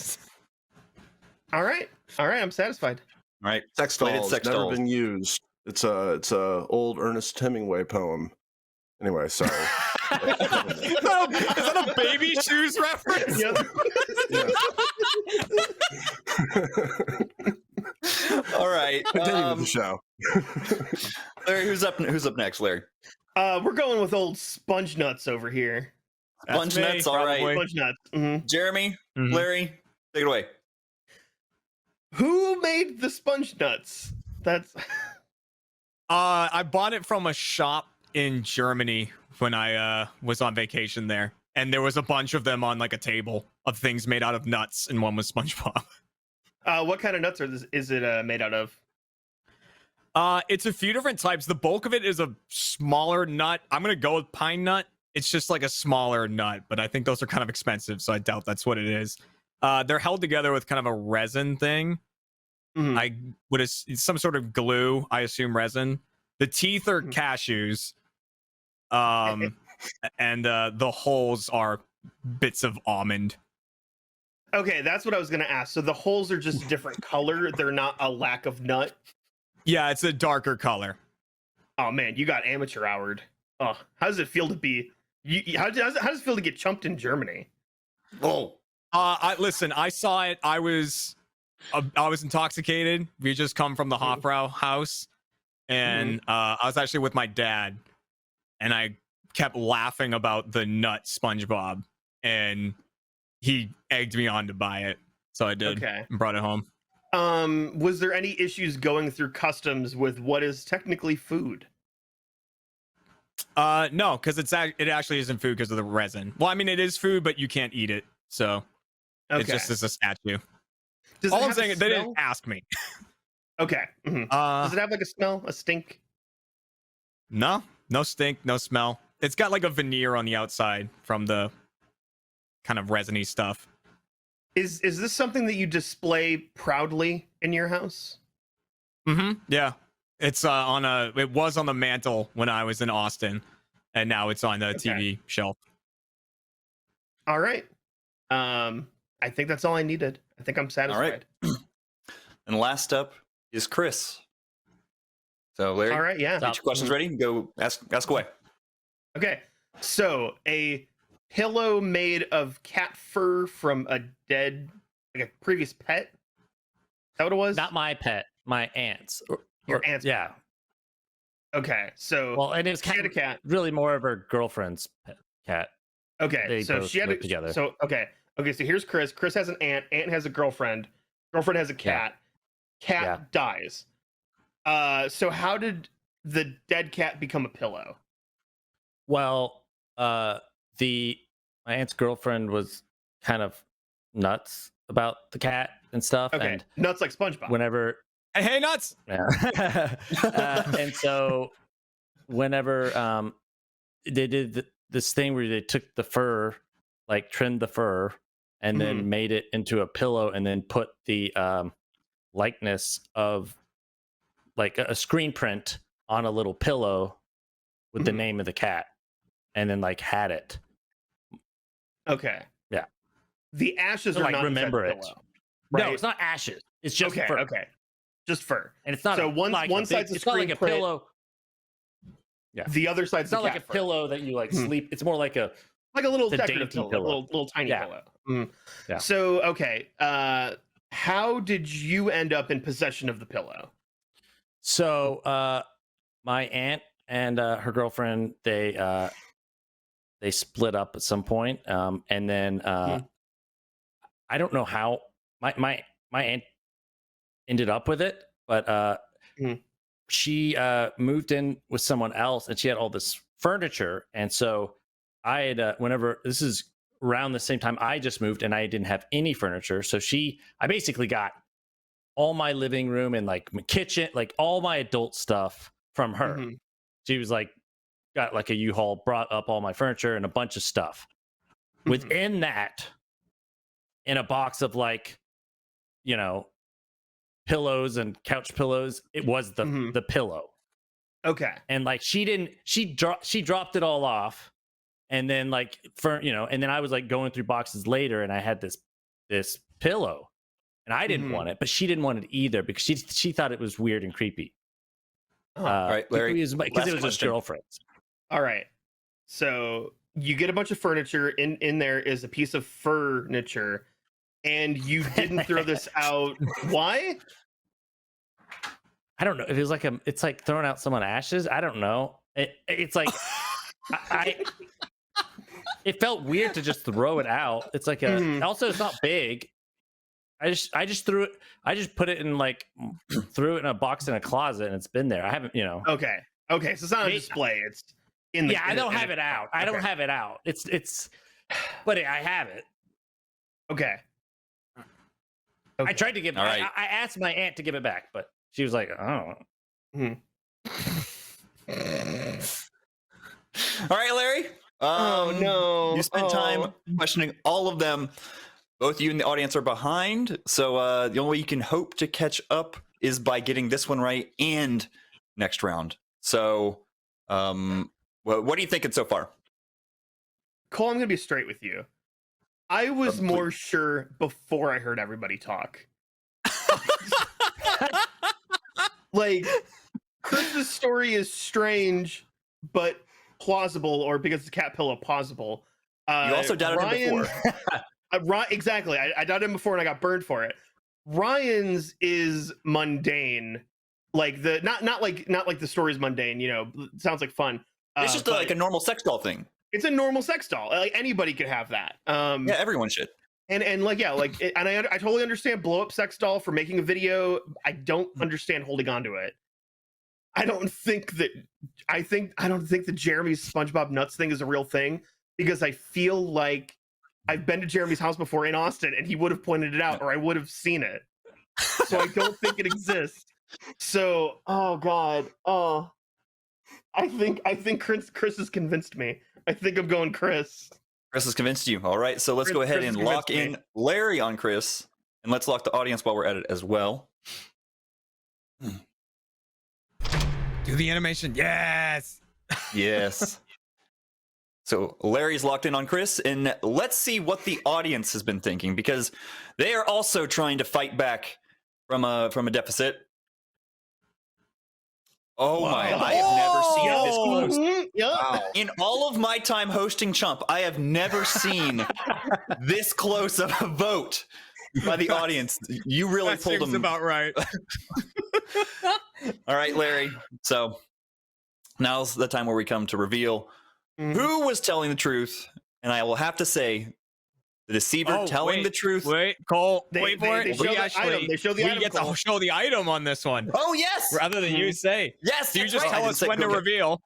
All right. I'm satisfied. All right. Sex Plated dolls sex never dolls. been used. It's a old Ernest Hemingway poem. Anyway, sorry. Is that a baby shoes reference? Yep. All right. Continue with the show. Larry, who's up next, Larry? We're going with old Sponge Nuts over here. Sponge Nuts, all right. Sponge Nuts. Mhm. Jeremy, Larry, take it away. Who made the Sponge Nuts? That's I bought it from a shop in Germany when I was on vacation there, and there was a bunch of them on like a table of things made out of nuts, and one was SpongeBob. what kind of nuts is it made out of? It's a few different types. The bulk of it is a smaller nut. I'm gonna go with pine nut. It's just like a smaller nut, but I think those are kind of expensive, so I doubt that's what it is. They're held together with kind of a resin thing. I would it's some sort of glue, I assume resin. The teeth are cashews. And the holes are bits of almond. Okay, that's what I was gonna ask. So the holes are just a different color. They're not a lack of nut. Yeah, it's a darker color. Oh man, you got amateur houred. Oh, how does it feel to be? How does it feel to get chumped in Germany? Whoa. Listen, I saw it. I was intoxicated. We just come from the Hofbrau house, and I was actually with my dad, and I kept laughing about the nut SpongeBob, and he egged me on to buy it, so I did. Okay. And brought it home. Was there any issues going through customs with what is technically food? No, because it actually isn't food because of the resin. Well, I mean, it is food, but you can't eat it, so it just is a statue. All I'm saying is they didn't ask me. Okay. Does it have like a smell, a stink? No stink, no smell. It's got like a veneer on the outside from the kind of resiny stuff. Is this something that you display proudly in your house? Yeah. It's it was on the mantle when I was in Austin, and now it's on the TV shelf. All right. I think that's all I needed. I think I'm satisfied. All right. And last up is Chris. So Larry, all right, yeah. Get your questions ready. Go ask away. Okay. So a pillow made of cat fur from a dead, like a previous pet. Is that what it was? Not my pet, my aunt's. Your aunt's. Yeah. Okay. So well, and it was she had a cat. Really more of her girlfriend's cat. Okay. They so both she had lived together. So okay. So here's Chris. Chris has an aunt. Aunt has a girlfriend. Girlfriend has a cat. Cat dies. So how did the dead cat become a pillow? Well, my aunt's girlfriend was kind of nuts about the cat and stuff. Okay. And nuts like SpongeBob. Whenever hey nuts. Yeah. And so whenever they did this thing where they took the fur, like trimmed the fur, and then made it into a pillow, and then put the likeness of like a screen print on a little pillow with the name of the cat, and then like had it. Okay. Yeah. The ashes So, are like, not remember inside it. the pillow, right? No, it's not ashes. It's just fur. Okay. Just fur. And it's not so one side's a it's not screen like a print. pillow. Yeah. The other side's It's not the like cat a fur. pillow that you like sleep. It's more like a Like a little it's a decorative dainty pillow, little tiny Yeah. pillow. Yeah. So okay, how did you end up in possession of the pillow? So my aunt and her girlfriend, they split up at some point, and then I don't know how my aunt ended up with it, but she moved in with someone else, and she had all this furniture, and so I had whenever this is around the same time I just moved, and I didn't have any furniture, so I basically got all my living room and like my kitchen, like all my adult stuff from her. She was like, got like a U-Haul, brought up all my furniture and a bunch of stuff. Within that, in a box of like, pillows and couch pillows, it was the pillow. Okay. and like she dropped it all off, and then like and then I was like going through boxes later, and I had this pillow, and I didn't want it, but she didn't want it either because she thought it was weird and creepy. Oh. All right, Larry. because it was his girlfriend's. All right. So you get a bunch of furniture. In there is a piece of furniture, and you didn't throw this out. Why? I don't know. It was like it's like throwing out someone ashes. I don't know. It's like it felt weird to just throw it out. It's like also it's not big. I just threw it. I just put it in threw it in a box in a closet, and it's been there. I haven't, Okay. So it's not on display. It's in the. Yeah, I don't have it out. I don't have it out. It's, but I have it. Okay. I tried to give. All right. I asked my aunt to give it back, but she was like, "Oh." All right, Larry. Oh no! You spent time questioning all of them. Both you and the audience are behind, so the only way you can hope to catch up is by getting this one right and next round. So, what are you thinking so far? Cole, I'm gonna be straight with you. I was more sure before I heard everybody talk. Like, Chris's story is strange, but plausible, or because it's a cat pillow, plausible. You also doubted him before. Exactly. I doubted him before and I got burned for it. Ryan's is mundane. Like not like the story's mundane, it sounds like fun. It's just like a normal sex doll thing. It's a normal sex doll. Like anybody could have that. Yeah, everyone should. And I totally understand blow up sex doll for making a video. I don't understand holding on to it. I don't think the Jeremy's SpongeBob nuts thing is a real thing, because I feel like I've been to Jeremy's house before in Austin and he would have pointed it out, or I would have seen it. So I don't think it exists. So, oh God. Oh, I think Chris has convinced me. I think I'm going Chris. Chris has convinced you. All right, so let's go ahead and lock in Larry on Chris, and let's lock the audience while we're at it as well. Do the animation. Yes. Yes. So Larry's locked in on Chris, and let's see what the audience has been thinking, because they are also trying to fight back from a deficit. Oh my, I have never seen it this close. Wow. In all of my time hosting Chump, I have never seen this close of a vote by the audience. You really That pulled seems them. about right. All right, Larry. So now's the time where we come to reveal who was telling the truth. And I will have to say, the deceiver telling the truth. Wait, Cole, wait for it. They show the we item. get to show the item on this one. Oh, yes. Rather than you say. Yes. You that's just right. tell I us didn't when say to go get- reveal.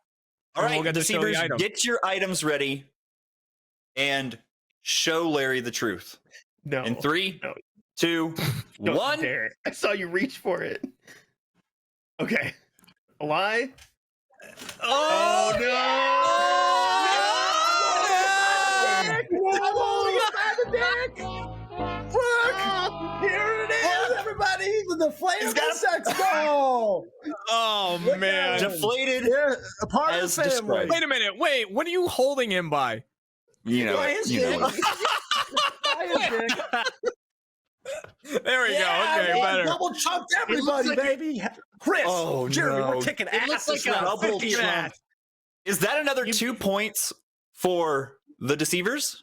All right, we'll get to show the deceivers, item. get your items ready and show Larry the truth. No. In 3, No. 2, Don't 1. dare. I saw you reach for it. Okay. A lie? Oh, Here it is, everybody! The flaming sex doll! Oh, man. Deflated. Yeah, a part as of the family. described. Wait a minute. Wait, what are you holding him by? You know Ryan it. You know Dick. it. Ryan Dick. There we Yeah, go. Okay, man, better. double chumped everybody, baby. Chris, Oh, Jeremy, no. we're kicking It ass. looks like this a round. double 50 chump. ass. Is that another 2 points for the deceivers?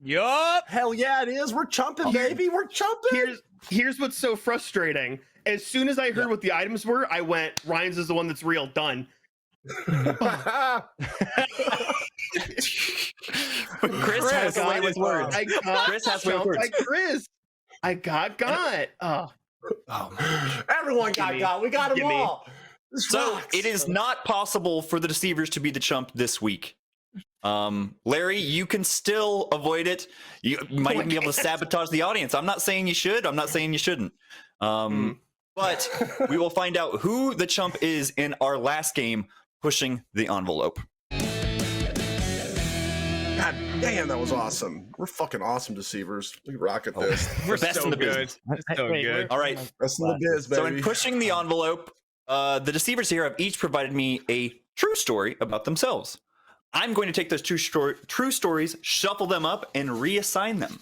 Yup. Hell yeah, it is. We're chumping, baby. We're chumping. Here's what's so frustrating. As soon as I heard what the items were, I went, Ryan's is the one that's real. Done. Chris has a way with words. I got Chris has way with jumped words. by Chris. I got. Oh. Everyone got. We got them Gimme. all. This So rocks. it is not possible for the deceivers to be the chump this week. Larry, you can still avoid it. You might even be able to sabotage the audience. I'm not saying you should. I'm not saying you shouldn't. But we will find out who the chump is in our last game, pushing the envelope. God damn, that was awesome. We're fucking awesome deceivers. We rock at this. We're best so in the good. business. So good. All right. Best in the biz, So in baby. pushing the envelope, the deceivers here have each provided me a true story about themselves. I'm going to take those true stories, shuffle them up, and reassign them.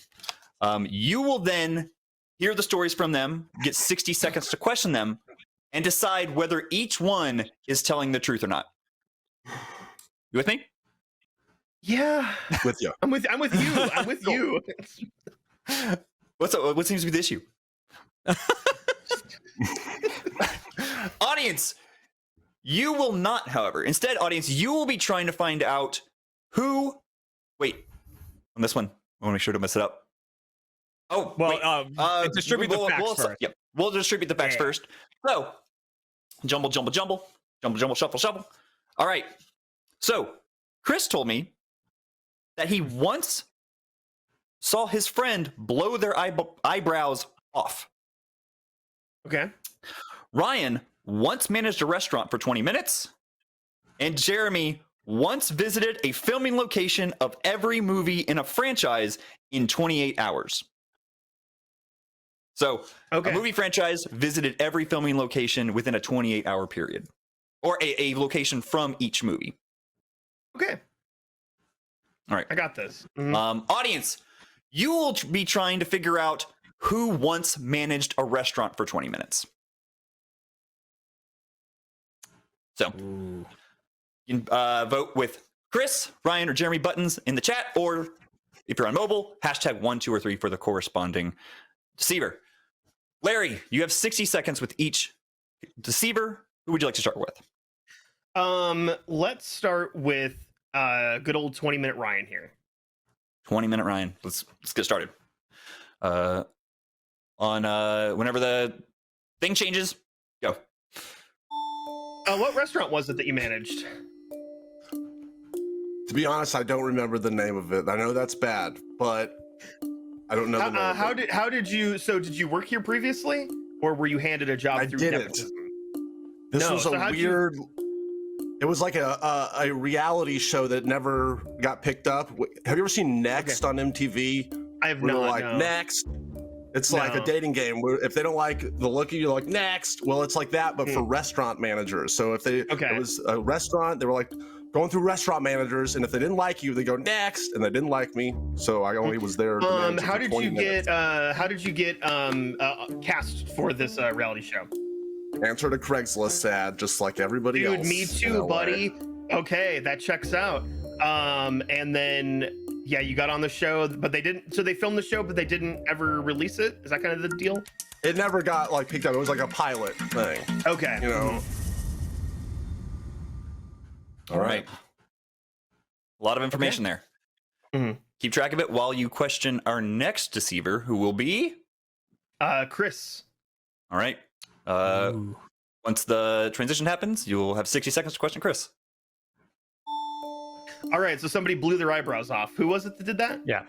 You will then hear the stories from them, get 60 seconds to question them, and decide whether each one is telling the truth or not. You with me? Yeah, With you. I'm with you. I'm with you. What seems to be the issue? Audience, you will not, however. Instead, audience, you will be trying to find out who. Wait, on this one, I want to make sure to mess it up. Oh, well, wait. Distribute the facts first. Yep, we'll distribute the facts first. So, jumble, shuffle, shuffle. All right. So, Chris told me that he once saw his friend blow their eyebrows off. Okay. Ryan once managed a restaurant for 20 minutes, and Jeremy once visited a filming location of every movie in a franchise in 28 hours. So, a movie franchise visited every filming location within a 28-hour period, or a location from each movie. Okay. All right. I got this. Audience, you will be trying to figure out who once managed a restaurant for 20 minutes. So, you can vote with Chris, Ryan, or Jeremy buttons in the chat, or if you're on mobile, hashtag 1, 2, or 3 for the corresponding deceiver. Larry, you have 60 seconds with each deceiver. Who would you like to start with? Let's start with good old 20-minute Ryan here. 20-minute Ryan. Let's get started. On whenever the thing changes, go. What restaurant was it that you managed? To be honest, I don't remember the name of it. I know that's bad, but I don't know the name of it. How did you? So did you work here previously, or were you handed a job through didn't. nepotism? This was a weird. It was like a reality show that never got picked up. Have you ever seen Next on MTV? I have Where not. they're like, no. Next. It's like a dating game where if they don't like the look of you, like next. Well, it's like that, but for restaurant managers. So if it was a restaurant, they were like going through restaurant managers, and if they didn't like you, they go next, and they didn't like me, so I only was there. How did you get cast for this reality show? Answered a Craigslist ad, just like everybody else. Dude, me too, buddy. Okay, that checks out. And then yeah, you got on the show, but they didn't. So they filmed the show, but they didn't ever release it. Is that kind of the deal? It never got like picked up. It was like a pilot thing. Okay. You know. All right. A lot of information there. Keep track of it while you question our next deceiver, who will be Chris. All right. Once the transition happens, you'll have 60 seconds to question Chris. All right, so somebody blew their eyebrows off. Who was it that did that? Yeah.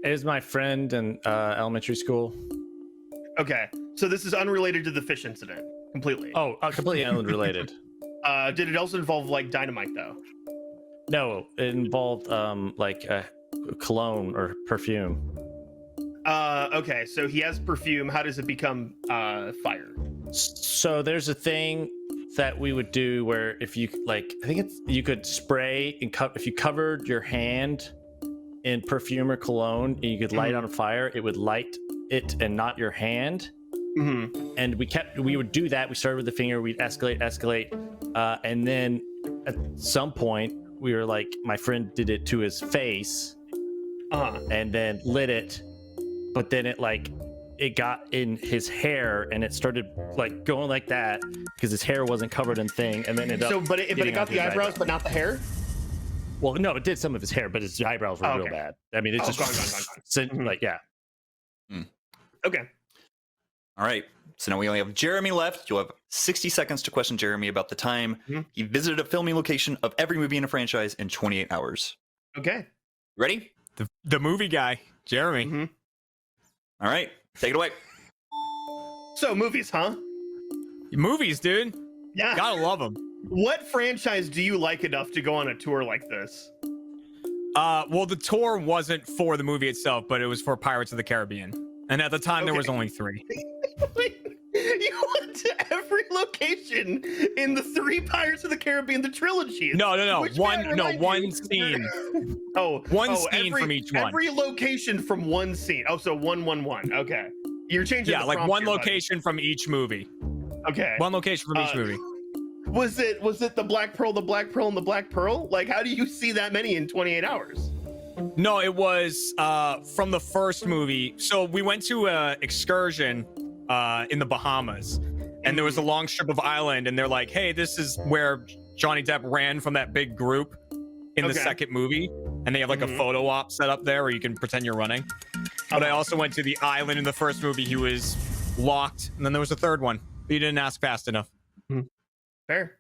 It was my friend in elementary school. Okay, so this is unrelated to the fish incident, completely. Oh, completely unrelated. Did it also involve like dynamite though? No, it involved like cologne or perfume. Okay, so he has perfume. How does it become fire? So there's a thing that we would do where if you like, I think it's you could spray and if you covered your hand in perfume or cologne and you could light on fire, it would light it and not your hand. And we would do that. We started with the finger, we'd escalate, and then at some point we were like, my friend did it to his face, and then lit it, but then it got in his hair and it started like going like that because his hair wasn't covered in thing, and then it got the eyebrows but not the hair. Well, no, it did some of his hair, but his eyebrows were real bad. I mean, it's just gone. like, yeah. Okay. All right. So now we only have Jeremy left. You'll have 60 seconds to question Jeremy about the time he visited a filming location of every movie in a franchise in 28 hours. Okay. Ready? The movie guy, Jeremy. All right. Take it away. So movies, huh? Movies, dude. Yeah. Gotta love them. What franchise do you like enough to go on a tour like this? Well, the tour wasn't for the movie itself, but it was for Pirates of the Caribbean. And at the time, there was only 3. You went to every location in the 3 Pirates of the Caribbean, the trilogy. No. Which may I remind One you- scene. One scene from each one. Every location from one scene. Oh, so 111. Okay. You're changing. Yeah, the like prompt one here, buddy. location from each movie. Okay. One location from each movie. Was it the Black Pearl, the Black Pearl, and the Black Pearl? Like, how do you see that many in 28 hours? No, it was from the first movie. So we went to an excursion in the Bahamas, and there was a long strip of island, and they're like, hey, this is where Johnny Depp ran from that big group in the second movie, and they have like a photo op set up there where you can pretend you're running. But I also went to the island in the first movie. He was locked, and then there was a third one, but you didn't ask fast enough. Fair.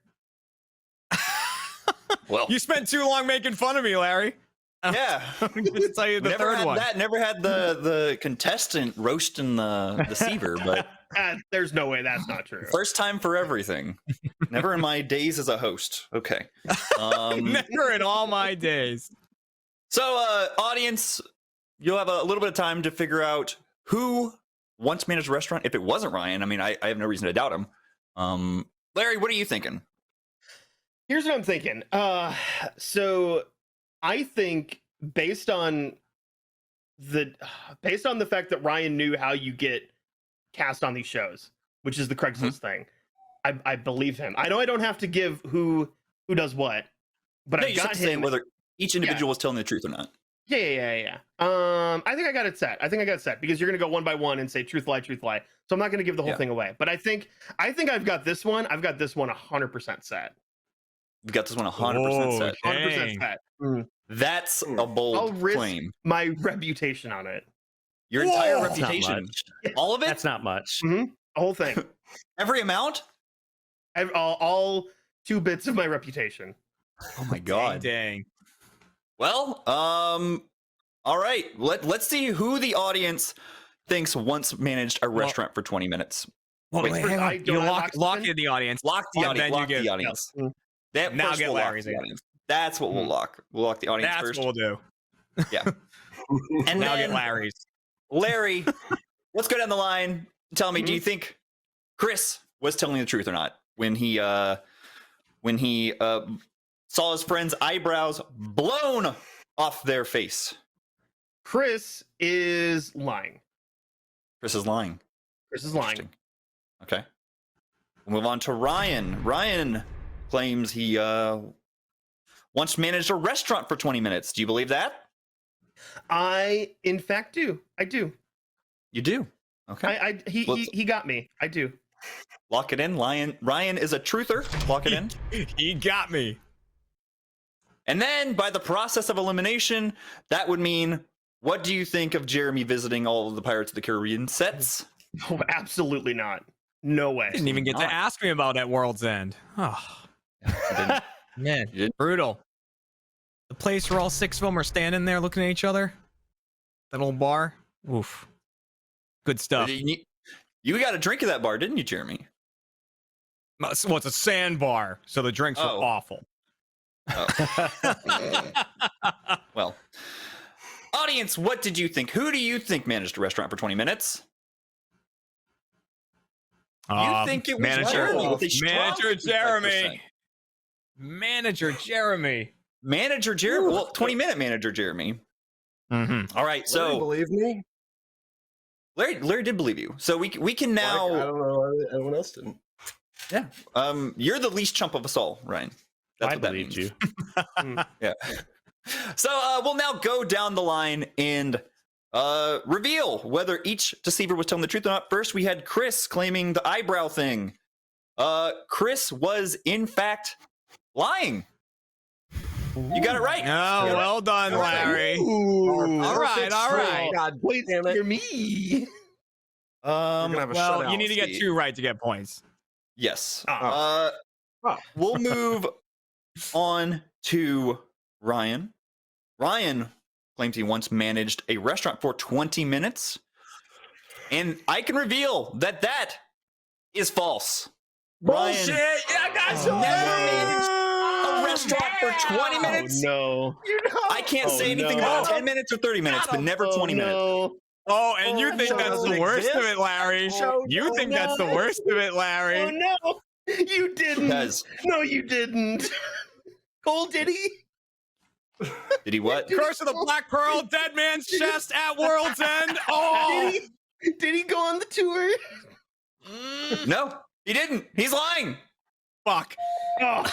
Well, You spent too long making fun of me, Larry. yeah. I'm going to tell you the Never third had one. that. Never had the contestant roasting the deceiver, but There's no way that's not true. first time for everything. Never in my days as a host. Okay. Never in all my days. So, audience, you'll have a little bit of time to figure out who once managed a restaurant. If it wasn't Ryan, I mean, I have no reason to doubt him. Larry, what are you thinking? Here's what I'm thinking. So I think based on the fact that Ryan knew how you get cast on these shows, which is the Craigslist thing, I believe him. I know I don't have to give who does what, but No, I you just got have to say him. whether each individual was telling the truth or not. Yeah. I think I got it set. Because you're gonna go one by one and say truth, lie. So I'm not gonna give the whole thing away. But I think I've got this one. 100% set. You got this one 100% set. 100% set. That's a bold I'll risk claim. my reputation on it. Your entire That's not reputation. much. All of it? That's not much. The whole thing. Every amount? All 2 bits of my reputation. Oh my god. Dang. Well, all right. Let's see who the audience thinks once managed a restaurant for 20 minutes. Well, Wait, wait, first, hang I on. don't You have lock oxygen? in the audience. Lock the And audience. then you Lock get- the audience. That Now first get we'll lock Larry's the again. audience. That's what we'll lock. We'll lock the audience That's first. what we'll do. Yeah. And Now get then, Larry's. Larry, let's go down the line. Tell me, do you think Chris was telling the truth or not when he saw his friend's eyebrows blown off their face? Chris is lying. Chris is lying. Interesting. Okay. We'll move on to Ryan. Ryan claims he once managed a restaurant for 20 minutes. Do you believe that? I, in fact, do. I do. You do. Okay. He got me. I do. Lock it in. Ryan is a truther. Lock it in. He got me. And then by the process of elimination, that would mean, what do you think of Jeremy visiting all of the Pirates of the Caribbean sets? Oh, absolutely not. No way. Didn't even get to ask me about at World's End. Oh, man, brutal. The place where all 6 of them are standing there looking at each other. That old bar. Oof. Good stuff. You got a drink at that bar, didn't you, Jeremy? Well, it's a sandbar, so the drinks were awful. Well, audience, what did you think? Who do you think managed a restaurant for 20 minutes? You think it was Jeremy with a strong Manager 55%. Jeremy. Manager Jeremy. Manager Jeremy. Well, 20-minute manager Jeremy. Mm-hmm. All right, so Larry believe me? Larry did believe you. So we can now. I don't know. Everyone else didn't. Yeah. You're the least chump of us all, Ryan. That's I what that believed means. you. Yeah. So we'll now go down the line and reveal whether each deceiver was telling the truth or not. First, we had Chris claiming the eyebrow thing. Chris was in fact lying. You got it right. Oh, well done, Larry. All right. God damn it. You're me. Well, you need to get 2 right to get points. Yes. Oh. We'll move on to Ryan. Ryan claims he once managed a restaurant for 20 minutes. And I can reveal that that is false. Bullshit! Ryan never managed a restaurant for 20 minutes. No. I can't say anything about 10 minutes or 30 minutes, but never 20 minutes. Oh, and you think show that's doesn't the worst of exist. it, Larry? Show You think that's the worst of it, Larry? Oh no, you didn't. Guys. No, you didn't. Cole, did he? Did he what? Curse of the Black Pearl, Dead Man's Chest at World's End. Oh, Did he go on the tour? No, he didn't. He's lying. fuck. Oh.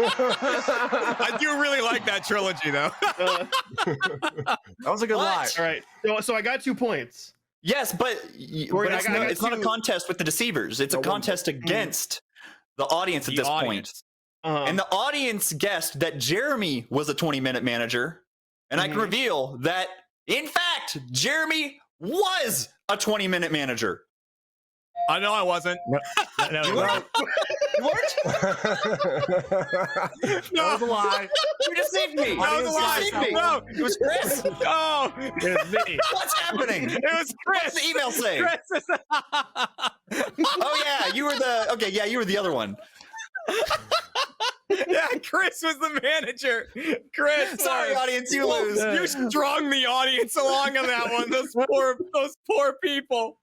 I do really like that trilogy, though. That was a good lie. What? All right. So I got 2 points. Yes, but, Corey, it's, I got it's not a two- contest with the deceivers. It's a No, one contest against the audience at The this point. audience. And the audience guessed that Jeremy was a 20-minute manager. And I can reveal that, in fact, Jeremy was a 20-minute manager. I know I wasn't. No, You weren't? You weren't? That was a lie. You deceived me. That was a lie. You deceived me. No, it was Chris. Oh, it was me. What's happening? it was Chris. What's the email say? Chris is- Oh, yeah, you were the... Okay, yeah, you were the other one. yeah, Chris was the manager. Chris, Sorry, audience, you lose. You strung the audience along on that one. Those poor people.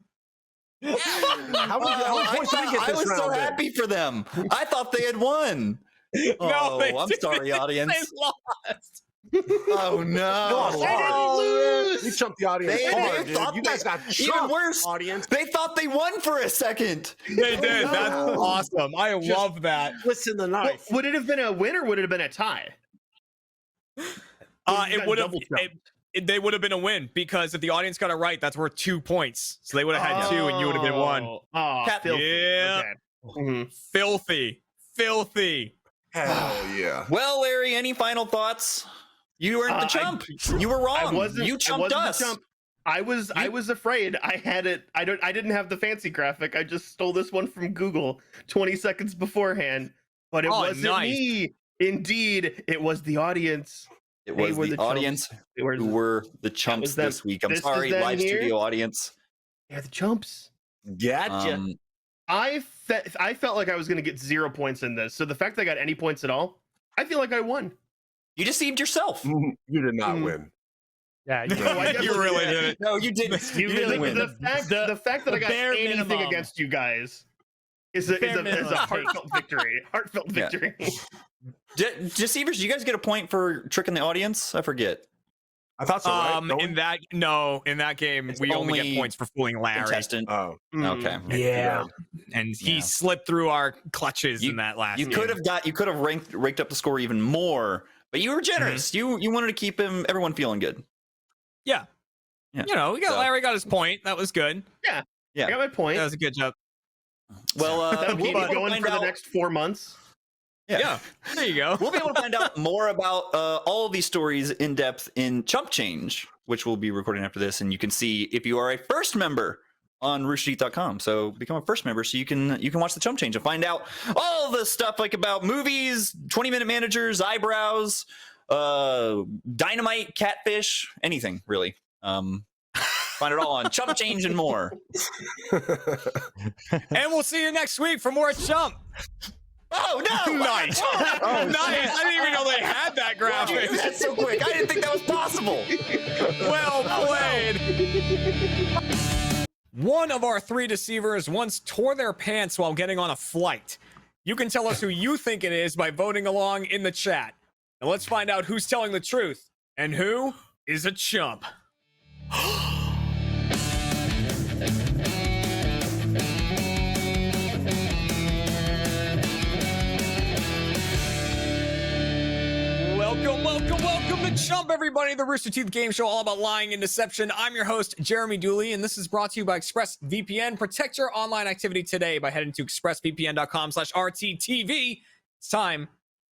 How many points did I get I this was so round? happy for them. I thought they had won. Oh, they I'm didn't. sorry, audience. They lost. Oh no! You chumped the audience They hard, dude. thought You guys got even chumped, worse. audience. They thought they won for a second. They did. That's awesome. I love that. Listen the knife. Would it have been a win or would it have been a tie? It would have. They would have been a win because if the audience got it right, that's worth 2 points. So they would have had 2, and you would have been 1. Oh, Cat- filthy. Yeah. Okay. Mhm. Filthy. Hell yeah. Well, Larry, any final thoughts? You weren't the chump. You were I wrong. wasn't. You I chumped wasn't the us. chump. I was afraid. I had it. I didn't have the fancy graphic. I just stole this one from Google 20 seconds beforehand. But it wasn't nice. me. Indeed, it was the audience. It They was were the the chumps. audience They were who the- were the chumps them. this week. I'm This is sorry, them live here. studio audience. They're the chumps. Gotcha. I felt like I was going to get 0 points in this. So the fact that I got any points at all, I feel like I won. You deceived yourself. You did not win. Yeah, No, I You definitely really did. did. No, you didn't. You The- didn't win. The fact that I got bare anything minimum. against you guys is a minimum. heartfelt victory. Heartfelt Yeah. victory. Deceivers, do you guys get a point for tricking the audience? I forget. I thought so, right? Don't we? In that game, It's we only get only points for fooling Larry, Contestant. Oh. Okay. Yeah. and he Yeah. slipped through our clutches You- in that last. You game. could have raked up the score even more, but you were generous. You wanted to keep everyone feeling good. Yeah. Yeah. You know, Larry got his point. That was good. Yeah. Yeah. I got my point. That was a good job. Well, That'll keep we'll me going find for the out- next 4 months. Yeah. There you go. We'll be able to find out more about all of these stories in depth in Chump Change, which we'll be recording after this, and you can see if you are a first member on roosterteeth.com. So become a first member so you can watch the Chump Change and find out all the stuff like about movies, 20-minute managers, eyebrows, dynamite, catfish, anything really. Find it all on Chump Change and more. And we'll see you next week for more Chump. Oh no! Nice. Oh, Nice. I didn't even know they had that Why'd you graphic. do that so quick? I didn't think that was possible. Well played. One of our 3 deceivers once tore their pants while getting on a flight. You can tell us who you think it is by voting along in the chat. Now let's find out who's telling the truth and who is a chump. Welcome to Chump, everybody, the Rooster Teeth game show all about lying and deception. I'm your host, Jeremy Dooley, and this is brought to you by ExpressVPN. Protect your online activity today by heading to expressvpn.com/RTTV. It's time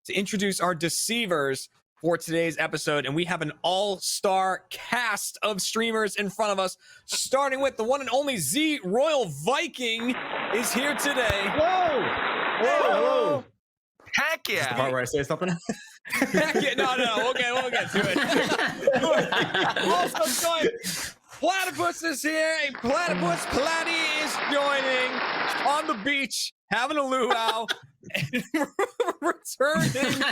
to introduce our deceivers for today's episode, and we have an all-star cast of streamers in front of us, starting with the one and only Z Royal Viking is here today. Whoa! Heck The yeah. part where I say something. Heck yeah, no, okay, we'll get to it. Also joined, Platypus is here. A Platypus Platy is joining on the beach, having a luau, and returning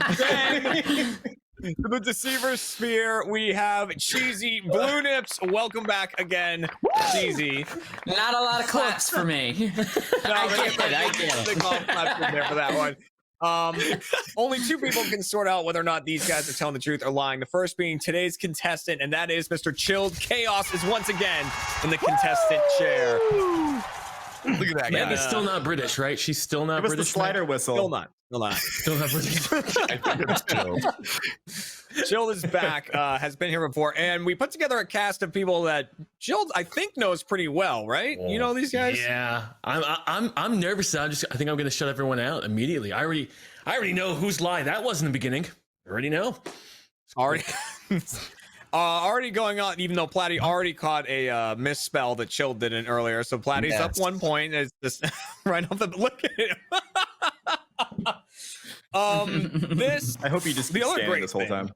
again. To the Deceiver Sphere, we have Cheesy Blue Nips. Welcome back again, Cheesy. Not a lot of claps for me. I get it. Claps in there for that one. Only two people can sort out whether or not these guys are telling the truth or lying. The first being today's contestant, and that is Mr. Chilled. Chaos is once again in the contestant chair. Look at that guy. Amanda's still not British, right? She's still not Give us British. the slider whistle. Still not. Still not British. I think it's Chilled. Chilled is back, has been here before, and we put together a cast of people that Chilled, I think, knows pretty well, right? You know these guys? Yeah, I'm nervous. I think I'm gonna shut everyone out immediately. I already know whose lie that was in the beginning. I already know. Already going on, even though Platty already caught a misspell that Chilled didn't earlier. So Platty's up 1 point. It's just right off the look at him. This I hope you just the other great this whole thing, time.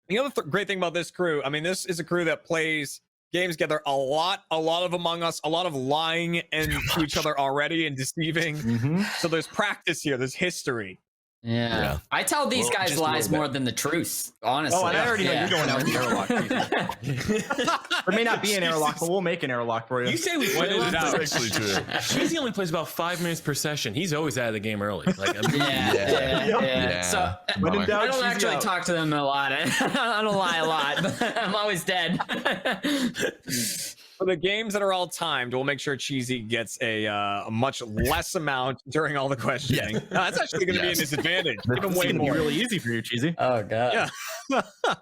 The other great thing about this crew, I mean, this is a crew that plays games together a lot of Among Us, a lot of lying and to each other already and deceiving. So there's practice here, there's history. Yeah. I tell these guys lies more than the truth, honestly. Oh, and I already know you're going out with the airlock. There may not be an airlock, but we'll make an airlock for you. You say we play it out. That's actually true. Cheesy only plays about 5 minutes per session. He's always out of the game early. Like, I mean, Yeah. So When in doubt, I don't Cheesy actually out. talk to them a lot. I don't lie a lot, but I'm always dead. For the games that are all timed, we'll make sure Cheesy gets a much less amount during all the questioning. That's actually going to be an disadvantage. Give him way more. Really easy for you, Cheesy. Oh god. Yeah.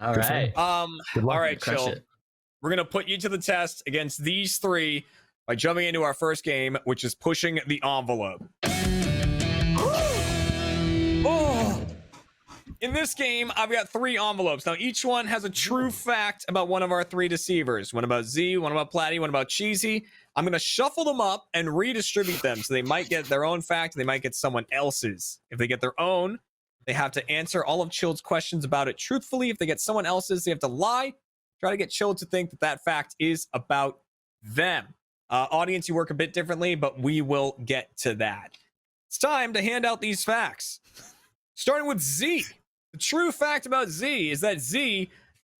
All right. All right, Crush Chill. it. We're gonna put you to the test against these three by jumping into our first game, which is pushing the envelope. Oh. In this game, I've got 3 envelopes. Now, each one has a true fact about one of our 3 deceivers. One about Z, one about Platty, one about Cheesy. I'm going to shuffle them up and redistribute them. So they might get their own fact, they might get someone else's. If they get their own, they have to answer all of Chilled's questions about it truthfully. If they get someone else's, they have to lie. Try to get Chilled to think that that fact is about them. Audience, you work a bit differently, but we will get to that. It's time to hand out these facts. Starting with Z. The true fact about Z is that Z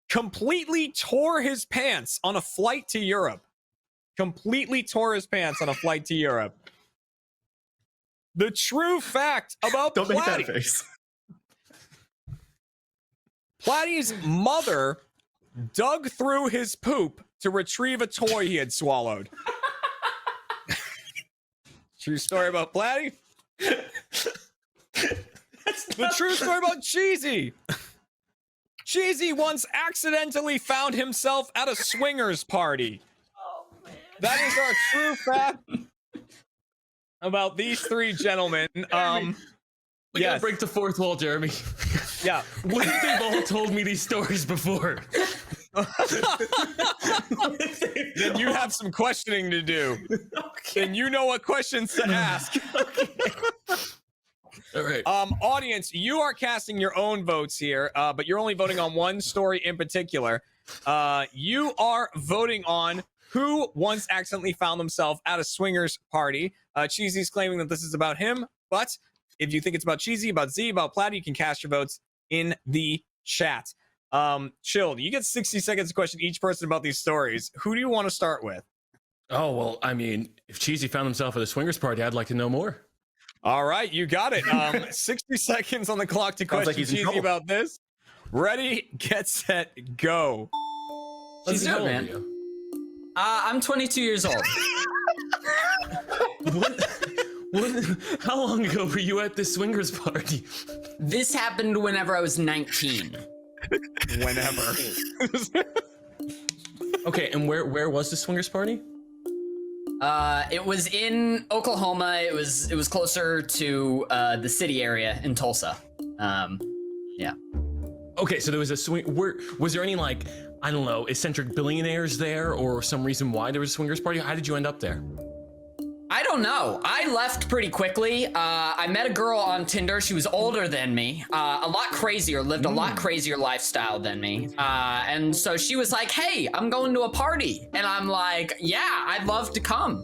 completely tore his pants on a flight to Europe. Completely tore his pants on a flight to Europe. The true fact about Don't make that Platty. face. Platty's mother dug through his poop to retrieve a toy he had swallowed. True story about Platty. The true story about Cheesy. Cheesy once accidentally found himself at a swingers party. Oh, man. That is our true fact about these 3 gentlemen. We gotta break the fourth wall, Jeremy. Yeah. What if they've all told me these stories before? Then you have some questioning to do. Okay. And you know what questions to ask. Okay. All right. Audience, you are casting your own votes here, but you're only voting on one story in particular. You are voting on who once accidentally found themselves at a swingers party. Cheesy's claiming that this is about him, but if you think it's about Cheesy, about Z, about Platty, you can cast your votes in the chat. Chilled, you get 60 seconds to question each person about these stories. Who do you want to start with? Oh, well, I mean, if Cheesy found himself at a swingers party, I'd like to know more. All right, you got it. 60 seconds on the clock to question Cheesy about this. Ready, get set, go. Let's do it, man. I'm 22 years old. How long ago were you at this swingers party? This happened whenever I was 19. Whenever. Okay, and where was the swingers party? It was in Oklahoma. It was closer to the city area in Tulsa. Yeah. Okay, so there was a swing. Was there any, like, I don't know, eccentric billionaires there, or some reason why there was a swingers party? How did you end up there? I don't know. I left pretty quickly. I met a girl on Tinder. She was older than me, a lot crazier, lived a lot crazier lifestyle than me. And so she was like, hey, I'm going to a party. And I'm like, yeah, I'd love to come.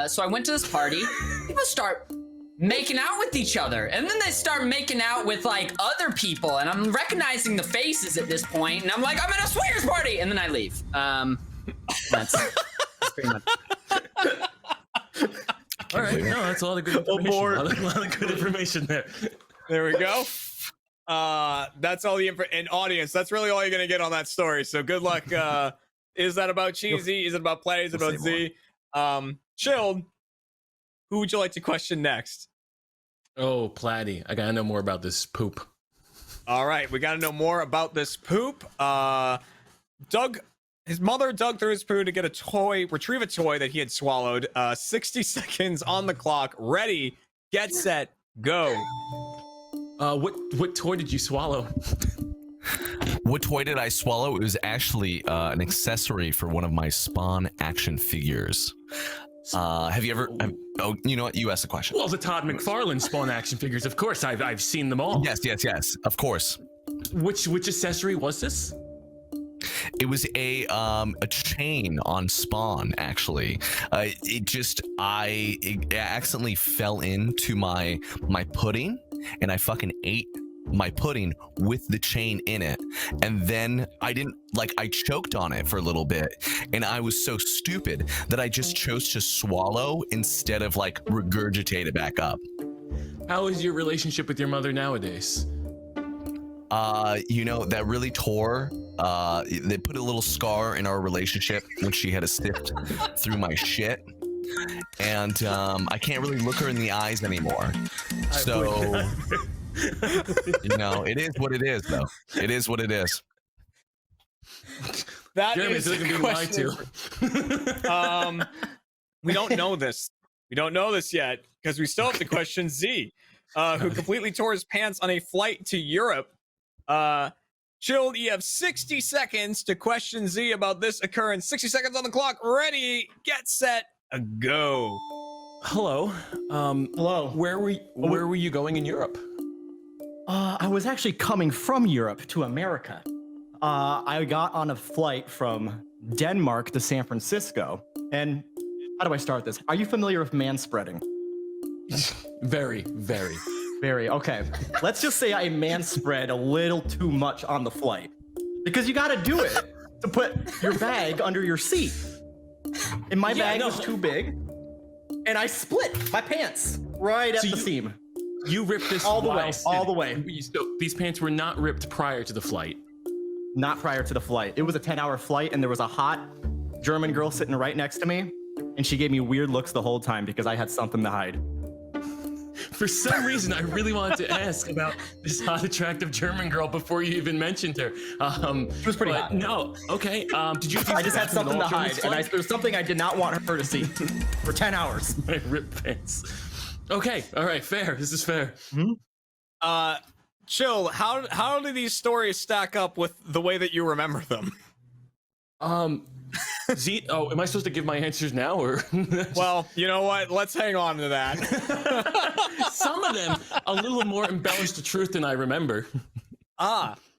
So I went to this party. People start making out with each other, and then they start making out with like other people, and I'm recognizing the faces at this point, and I'm like, I'm at a swingers party, and then I leave. That's pretty much. All right, no, that's a lot of good information. A lot of good information there. There we go. That's all the info. And audience, that's really all you're gonna get on that story. So good luck. Is that about Cheesy? Is it about Play? Is it about Z? Chilled. Who would you like to question next? Oh, Platty, I gotta know more about this poop. All right, we gotta know more about this poop. His mother dug through his poo to get retrieve a toy that he had swallowed. 60 seconds on the clock. Ready, get set, go. What toy did you swallow? What toy did I swallow? It was actually an accessory for one of my Spawn action figures. Have you ever? Oh, you know what? You asked the question. Well, the Todd McFarlane Spawn action figures. Of course, I've seen them all. Yes. Of course. Which accessory was this? It was a chain on Spawn. Actually, it accidentally fell into my pudding, and I fucking ate my pudding with the chain in it, and then I choked on it for a little bit, and I was so stupid that I just chose to swallow instead of regurgitate it back up. How is your relationship with your mother nowadays? That really tore. They put a little scar in our relationship when she had to sift through my shit, and I can't really look her in the eyes anymore. So. It is what it is, though. It is what it is. That Jeremy's is being lied to. We don't know this. We don't know this yet because we still have to question Z, who completely tore his pants on a flight to Europe. Chilled, you have 60 seconds to question Z about this occurrence. 60 seconds on the clock. Ready, get set, go. Hello. Hello. Where were you going in Europe? I was actually coming from Europe to America. I got on a flight from Denmark to San Francisco. And how do I start this? Are you familiar with manspreading? Very, very. Very, okay. Let's just say I manspread a little too much on the flight. Because you gotta do it to put your bag under your seat. And my bag was too big. And I split my pants right at the seam. You ripped this all the way. So these pants were not ripped prior to the flight. Not prior to the flight. It was a 10-hour flight, and there was a hot German girl sitting right next to me, and she gave me weird looks the whole time because I had something to hide. For some reason, I really wanted to ask about this hot, attractive German girl before you even mentioned her. She was pretty hot. No, okay. Did you? I just had something to hide, and there's something I did not want her to see for 10 hours. My ripped pants. Okay, all right, fair. This is fair. Chill. How do these stories stack up with the way that you remember them? Z. Oh, am I supposed to give my answers now, or? Well, you know what? Let's hang on to that. Some of them a little more embellished the truth than I remember.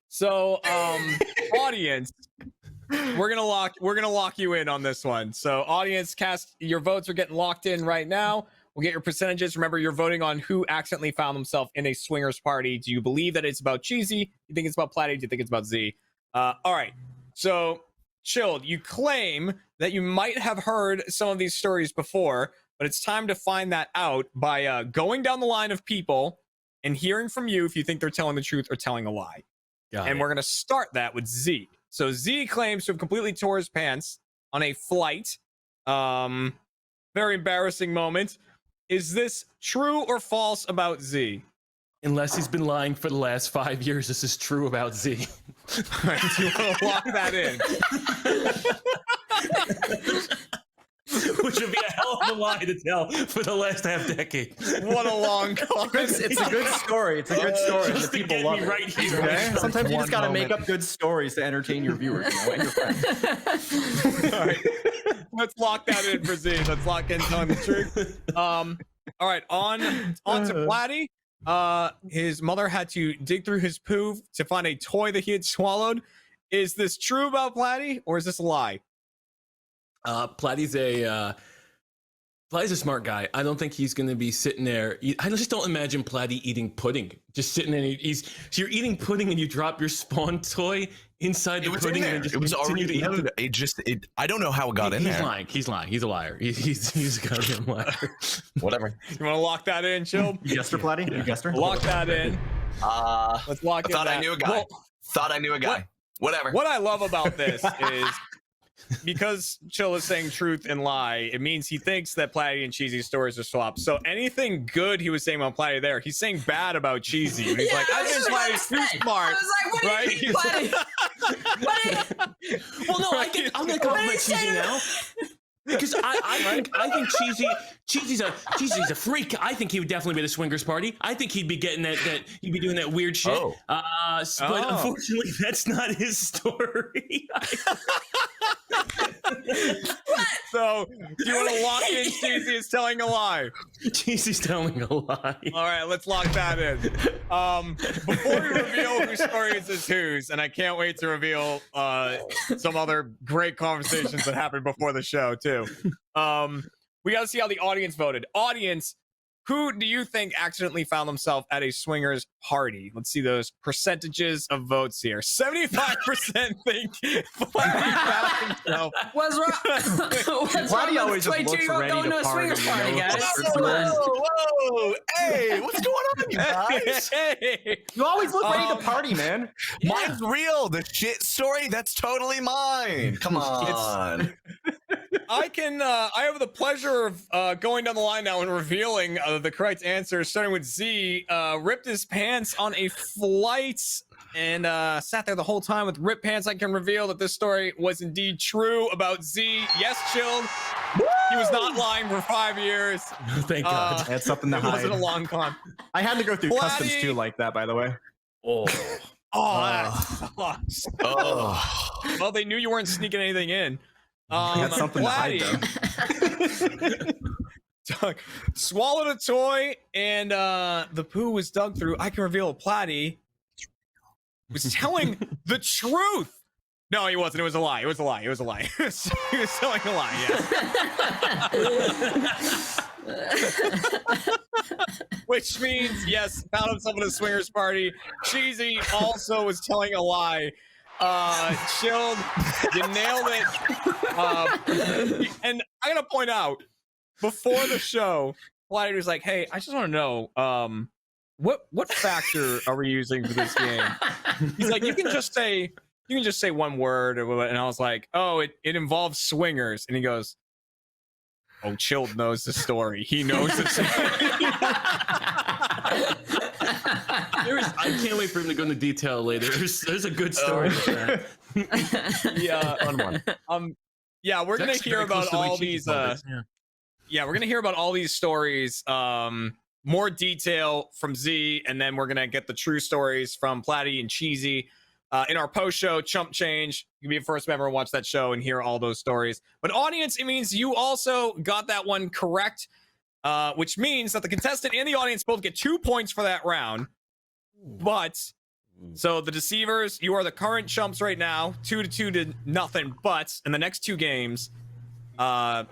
So audience, we're gonna lock you in on this one. So audience, cast your votes are getting locked in right now. We'll get your percentages. Remember, you're voting on who accidentally found themselves in a swingers party. Do you believe that it's about Cheesy? You think it's about Platty? Do you think it's about Z? All right. So, Chilled, you claim that you might have heard some of these stories before, but it's time to find that out by going down the line of people and hearing from you if you think they're telling the truth or telling a lie. And we're going to start that with Z. So Z claims to have completely tore his pants on a flight. Very embarrassing moment. Is this true or false about Z? Unless he's been lying for the last 5 years, this is true about Z. All right, do you want to lock that in? Which would be a hell of a lie to tell for the last half decade. What a long con. It's a good story. It's a good story. The people love it. Right here. Okay? Sometimes you just got to make up good stories to entertain your viewers, and your friends. All right, let's lock that in for Z. Let's lock in telling the truth. All right, on to Platty. His mother had to dig through his poo to find a toy that he had swallowed. Is this true about Platty, or is this a lie? Platty's Platy's a smart guy. I don't think he's going to be sitting there. I just don't imagine Platy eating pudding. Just sitting there. So you're eating pudding and you drop your spawn toy inside the pudding. And just it was already loaded. I don't know how it got in there. He's lying. He's a liar. He's a goddamn liar. Whatever. You want to lock that in, Chill? You guessed her, Platy? You guessed her? Lock that in. Let's lock I thought I knew a guy. Thought I knew a guy. Whatever. What I love about this is because Chill is saying truth and lie, it means he thinks that Platy and Cheesy's stories are swapped. So anything good he was saying about Platy there, he's saying bad about Cheesy. And he's like, I think Platy's too smart. I was like, what do you think, Platy? Well, no, I'm going to compliment Cheesy now. Because I think Cheesy's a freak. I think he would definitely be at a swingers party. I think he'd be getting that he'd be doing that weird shit. But unfortunately, that's not his story. So, do you want to lock in Cheesy is telling a lie? Cheesy's telling a lie. All right, let's lock that in. Before we reveal whose stories is whose, and I can't wait to reveal some other great conversations that happened before the show too. We got to see how the audience voted. Audience, who do you think accidentally found themselves at a swingers party? Let's see those percentages of votes here. 75% think Platy found himself. What's wrong? Platy always just looks ready going to a party, swingers party, guys. Whoa! Hey, what's going on, you guys? Hey. You always look ready to party, man. Mine's real. The shit story, that's totally mine. Come on. I have the pleasure of going down the line now and revealing the correct answer, starting with Z. Ripped his pants on a flight and sat there the whole time with ripped pants. I can reveal that this story was indeed true about Z. Yes, Chilled. He was not lying for 5 years. Thank God. That's something to It hide. wasn't a long con. I had to go through Platy. customs too, like that, by the way. That sucks. Well, they knew you weren't sneaking anything in. That's something to hide, though. Swallowed a toy and the poo was dug through. I can reveal Platy was telling the truth. No, he wasn't. It was a lie. It was a lie. It was a lie. He was telling a lie. Yes. Which means, yes, found himself at a swingers party. Cheesy also was telling a lie. Chilled, you nailed it. And I gotta point out, before the show, Platy was like, "Hey, I just want to know, what factor are we using for this game?" He's like, "You can just say one word," and I was like, "Oh, it involves swingers," and he goes, "Oh, Chilled knows the story. He knows I can't wait for him to go into detail later. There's a good story with that. Fun one. Yeah, we're gonna hear about all these. We're gonna hear about all these stories. More detail from Z, and then we're gonna get the true stories from Platy and Cheesy. In our post show, Chump Change. You can be a first member and watch that show and hear all those stories. But audience, it means you also got that one correct, which means that the contestant and the audience both get 2 points for that round. But so the deceivers, you are the current chumps right now, 2-2 to nothing. But in the next two games, the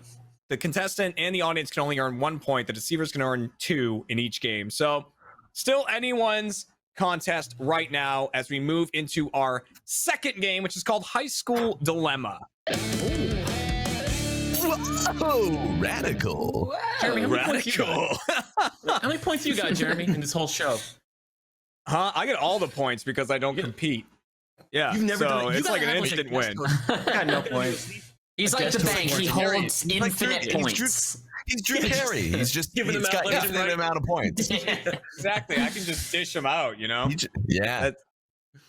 contestant and the audience can only earn 1 point. The deceivers can earn 2 in each game. So still anyone's contest right now as we move into our second game, which is called High School Dilemma. Whoa, radical. Jeremy, how many points you got, Jeremy, in this whole show? Huh? I get all the points because I don't compete. Yeah, You've never done it. It's like an instant win. I got no points. He's like the bank. He holds infinite points. He's Drew Carey. He's just Giving he's them got out left and infinite right. amount of points. Exactly. I can just dish them out, you know? Yeah.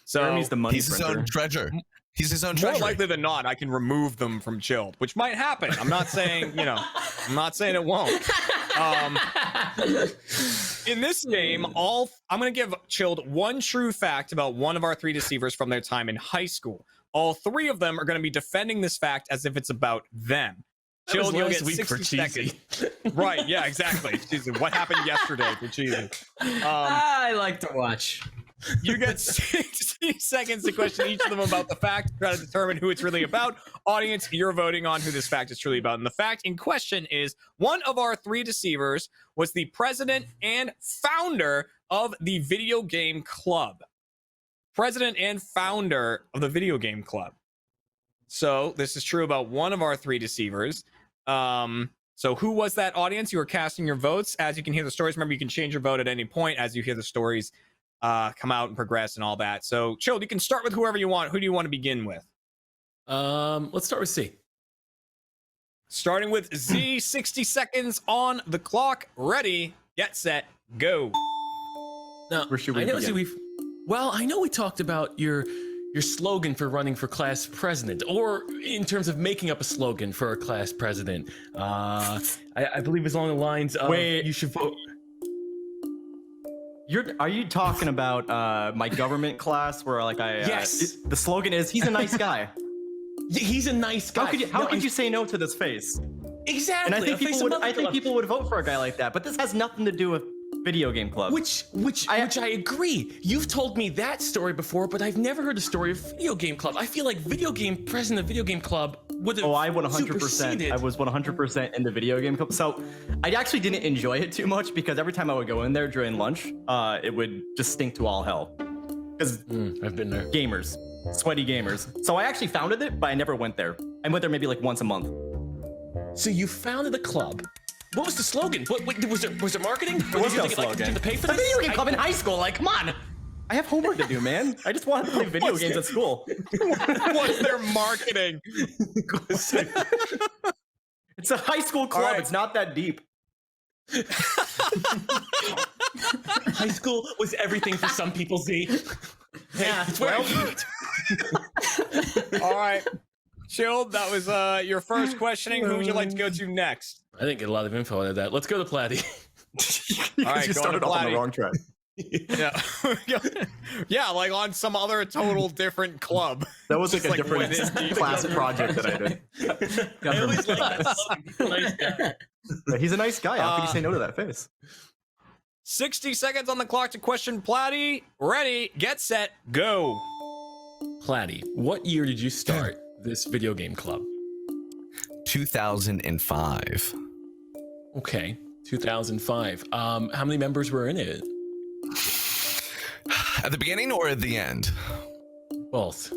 So Jeremy's the money He's his printer. own treasure. He's his own more treasure. likely than not, I can remove them from Chilled, which might happen. I'm not saying, I'm not saying it won't. In this game, I'm going to give Chilled one true fact about one of our 3 deceivers from their time in high school. All 3 of them are going to be defending this fact as if it's about them. Chilled, you'll get 60 seconds. Right, yeah, exactly. What happened yesterday for Cheesy? I like to watch. You get 60 seconds to question each of them about the fact, try to determine who it's really about. Audience, you're voting on who this fact is truly about. And the fact in question is one of our 3 deceivers was the president and founder of the video game club. President and founder of the video game club. So this is true about one of our 3 deceivers. So who was that, audience? You are casting your votes. As you can hear the stories, remember you can change your vote at any point as you hear the stories come out and progress and all that. So Chill, you can start with whoever you want. Who do you want to begin with? Let's start with C. Starting with Z, 60 seconds on the clock. Ready, get set, go. Now, Where should we I know, begin? I know we talked about your slogan for running for class president, or in terms of making up a slogan for a class president. I believe it's along the lines of you should vote. Are you talking about my government class where like Yes. The slogan is he's a nice guy. He's a nice guy. How could you say no to this face? Exactly. And I think people would vote for a guy like that, but this has nothing to do with video game club. Which I agree. You've told me that story before, but I've never heard the story of video game club. I feel like president of video game club would have. Oh, I 100%. I was 100% in the video game club. So I actually didn't enjoy it too much because every time I would go in there during lunch, it would just stink to all hell. Because I've been there. Gamers, sweaty gamers. So I actually founded it, but I never went there. I went there maybe like once a month. So you founded the club. What was the slogan? What was it marketing? There was no slogan. To pay for the this? video game club in high school. Like, come on. I have homework to do, man. I just wanted to play video games at school. What's their marketing? It's a high school club. Right. It's not that deep. High school was everything for some people, Z. Yeah. All right. Chill, that was your first questioning. Who would you like to go to next? I didn't get a lot of info out of that. Let's go to Platy. All right, you started off on the wrong track. Yeah. Yeah, like on some other total different club. That was like a different class project that I did. I always like that. Nice guy. Yeah, he's a nice guy. How could you say no to that face? 60 seconds on the clock to question Platy. Ready, get set, go. Platy, what year did you start this video game club? 2005. Okay, 2005. How many members were in it? At the beginning or at the end? Both.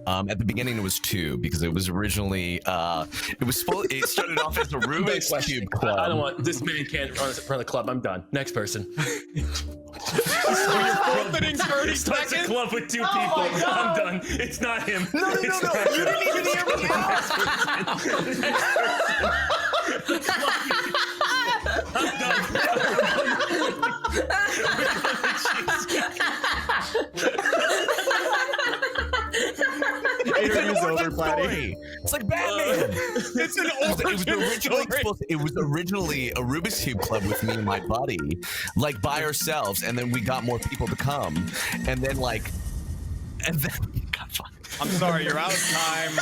At the beginning, it was 2 because it was originally it started off as a Rubik's Cube club. I don't want this man can't run the club. I'm done. Next person. So you're forfeiting 30 Starts seconds? a club with 2 people. I'm done. It's not him. No. You didn't even hear me out. I'm done. Interview's over, Platy. It's like Batman. It's an it was originally a Rubik's Cube club with me and my buddy, like by ourselves, and then we got more people to come, and then God, fuck. I'm sorry, you're out of time.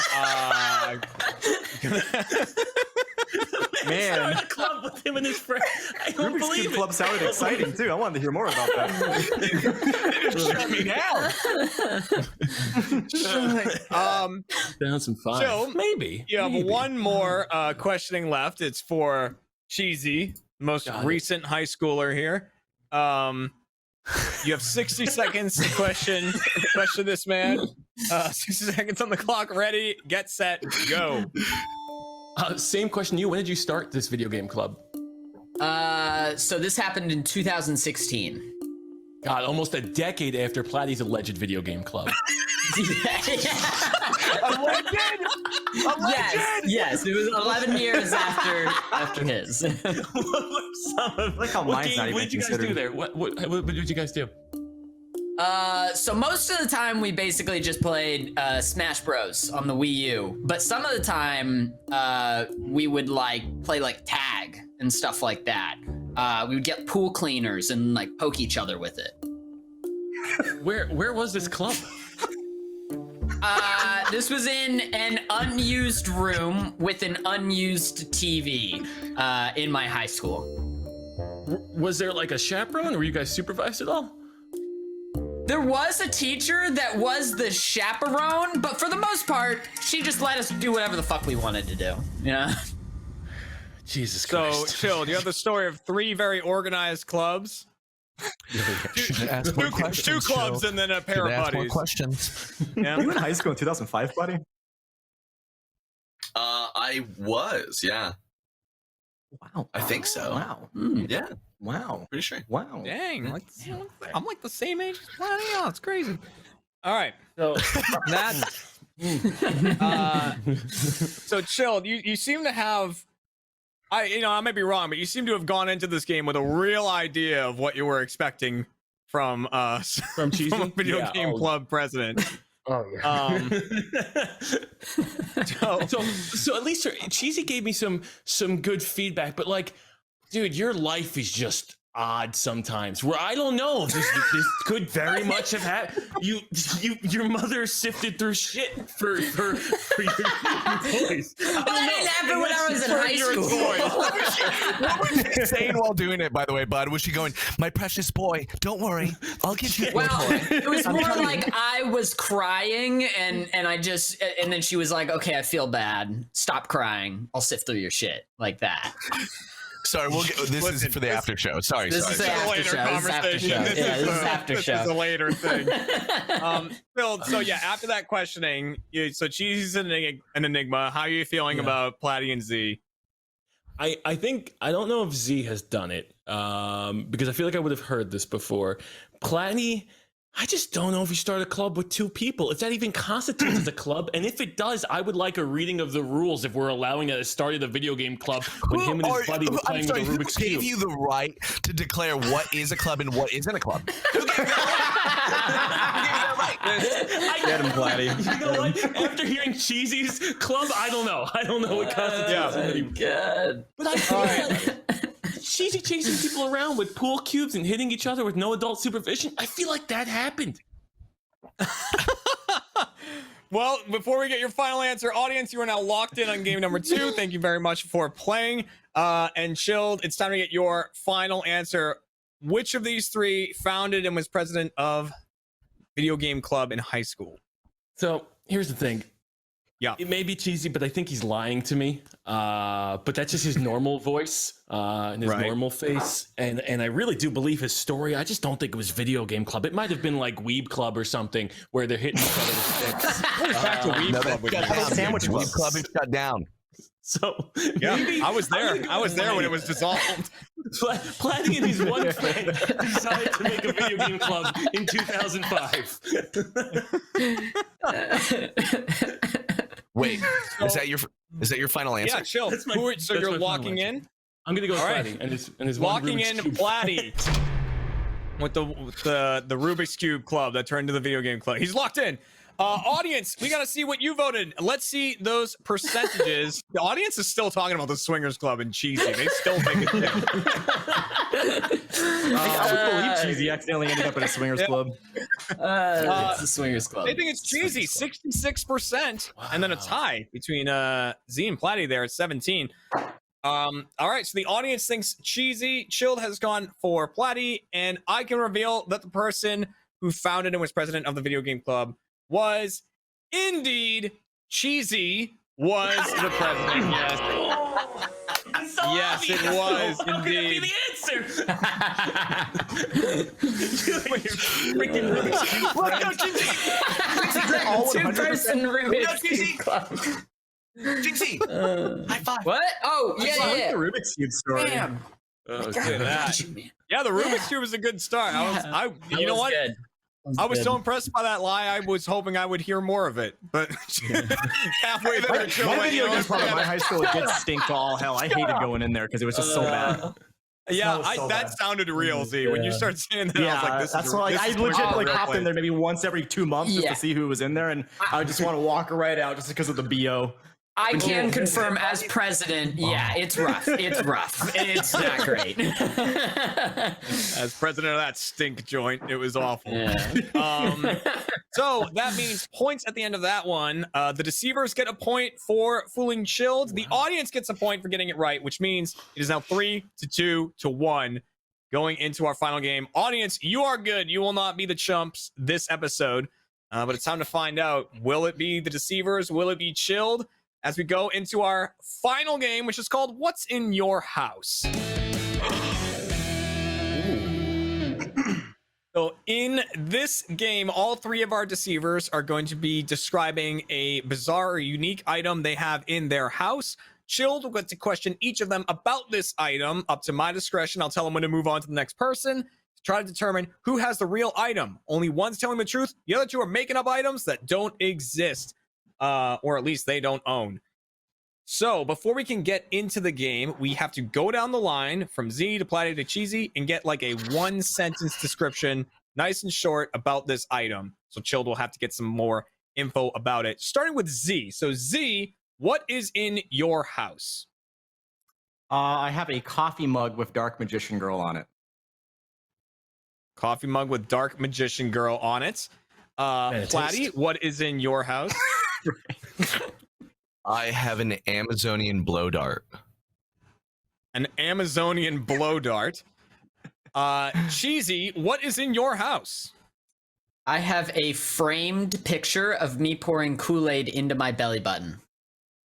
Man, a club with him and his friend. I don't Rubik's believe Cube it. club sounded exciting too. I wanted to hear more about that. Shut me down. Down some fun. So maybe you have one more questioning left. It's for Cheesy, most recent high schooler here. You have 60 seconds to question this man. 60 seconds on the clock. Ready, get set, go. Same question to you. When did you start this video game club? So this happened in 2016. God, almost a decade after Platy's alleged video game club. Yes, it was 11 years after his. Like how mine's not even what did you guys do there? What did you guys do? So most of the time we basically just played Smash Bros on the Wii U, but some of the time we would play tag and stuff like that. We would get pool cleaners and poke each other with it. Where was this club? This was in an unused room with an unused TV in my high school. Was there a chaperone? Were you guys supervised at all? There was a teacher that was the chaperone, but for the most part, she just let us do whatever the fuck we wanted to do. Yeah. Jesus So, Christ. Chill, you have the story of 3 very organized clubs. Should ask more questions, 2 clubs Chill. and then a pair Should of ask more buddies. questions. Yeah. You in high school in 2005, buddy? I was, yeah. Wow. I think so. Wow. Yeah, Wow. pretty sure. Wow. Dang, I'm like the same age as Platy. Oh, it's crazy. All right. So That's so Chill. You seem to have, I might be wrong, but you seem to have gone into this game with a real idea of what you were expecting from us, from Cheesy? from a video Yeah, game club president. Oh yeah. So So at least Cheesy gave me some good feedback, but like, dude, your life is just odd sometimes. Where I don't know if this could very much have happened. Your mother sifted through shit for your toys. But that didn't happen when I was in high school. What was she saying while doing it, by the way, bud? Was she going, my precious boy, don't worry, I'll get you a Well, toy. it was more like I was crying and then she was like, okay, I feel bad. Stop crying. I'll sift through your shit. Like that. Sorry, this is for the after show. Sorry, This sorry. is the after show. This is after show. This Yeah, is this is after this show. is a later thing. Phil, so yeah, after that questioning, so Cheesy's an enigma. How are you feeling about Platy and Z? I think I don't know if Z has done it because I feel like I would have heard this before. Platy, I just don't know if you start a club with 2 people. If that even constitutes as a club, and if it does, I would like a reading of the rules if we're allowing it as starting a video game club when him and his buddy were playing with a Rubik's who Cube. gave you the right to declare what is a club and what isn't a club? Who gave you that right? Get him, Platy. You know what? After hearing Cheesy's club, I don't know. I don't know what constitutes. God. But I feel like Cheesy chasing people around with pool cubes and hitting each other with no adult supervision. I feel like that happened. Well, before we get your final answer, audience, you are now locked in on game number 2. Thank you very much for playing. And Chilled, it's time to get your final answer. Which of these 3 founded and was president of video game club in high school? So here's the thing. Yeah, it may be cheesy, but I think he's lying to me. But that's just his normal voice and his normal face. And I really do believe his story. I just don't think it was video game club. It might have been like Weeb Club or something where they're hitting each other with sticks. Back to Weeb Club. Weeb Club is shut down. So yeah, maybe, I was there. I was there when it was dissolved. Platy and his one friend decided to make a video game club in 2005. Wait, is that your final answer? Yeah, Chill. So you're locking in? I'm gonna go with All Platy and his locking one in Rubik's Cube. Platy with the Rubik's Cube club that turned into the video game club. He's locked in. Audience, we got to see what you voted. Let's see those percentages. The audience is still talking about the Swingers Club and Cheesy. They still think it's I would believe Cheesy accidentally ended up in a swingers club. It's the Swingers Club. They think it's Cheesy, 66%, and then a tie between Z and Platy there at 17. All right, so the audience thinks Cheesy. Chilled has gone for Platy, and I can reveal that the person who founded and was president of the video game club was indeed Cheesy was the president. Yes. Yes, it was indeed. The answer. Freaking Rubik's Cube. Let's go, Cheesy. Two-person Rubik's Cube Club. Cheesy. High five. What? Oh, yeah. The Rubik's Cube story. Damn. Okay, that. Yeah, the Rubik's Cube was a good start. You know what? Good. I was so impressed by that lie. I was hoping I would hear more of it, but halfway through, My video game club at my high school did stink to all hell. I hated going in there because it was just so bad. Yeah, so that bad. sounded real, Z. When you start saying that, I was like, this that's is why this I is legit a like real hopped in place. there maybe once every 2 months just Yeah. to see who was in there, and I would just want to walk right out just because of the BO. I can confirm as president, yeah, it's rough. It's rough. It's not great. As president of that stink joint, it was awful. So that means points at the end of that one. The deceivers get a point for fooling Chilled. The audience gets a point for getting it right, which means it is now 3-2-1 going into our final game. Audience, you are good. You will not be the chumps this episode, but it's time to find out. Will it be the deceivers? Will it be chilled? As we go into our final game, which is called What's in Your House? So in this game, all three of our deceivers are going to be describing a bizarre or unique item they have in their house. Chilled will get to question each of them about this item. Up to my discretion, I'll tell them when to move on to the next person to try to determine who has the real item. Only one's telling the truth. The other two are making up items that don't exist, or at least they don't own. So before we can get into the game, we have to go down the line from Z to Platy to Cheesy and get like a 1-sentence description, nice and short, about this item. So Chilled will have to get some more info about it. Starting with Z. So Z, what is in your house? I have a coffee mug with Dark Magician Girl on it. Coffee mug with Dark Magician Girl on it. Platy, what is in your house? I have an Amazonian blow dart. An Amazonian blow dart. Cheesy, what is in your house? I have a framed picture of me pouring Kool-Aid into my belly button.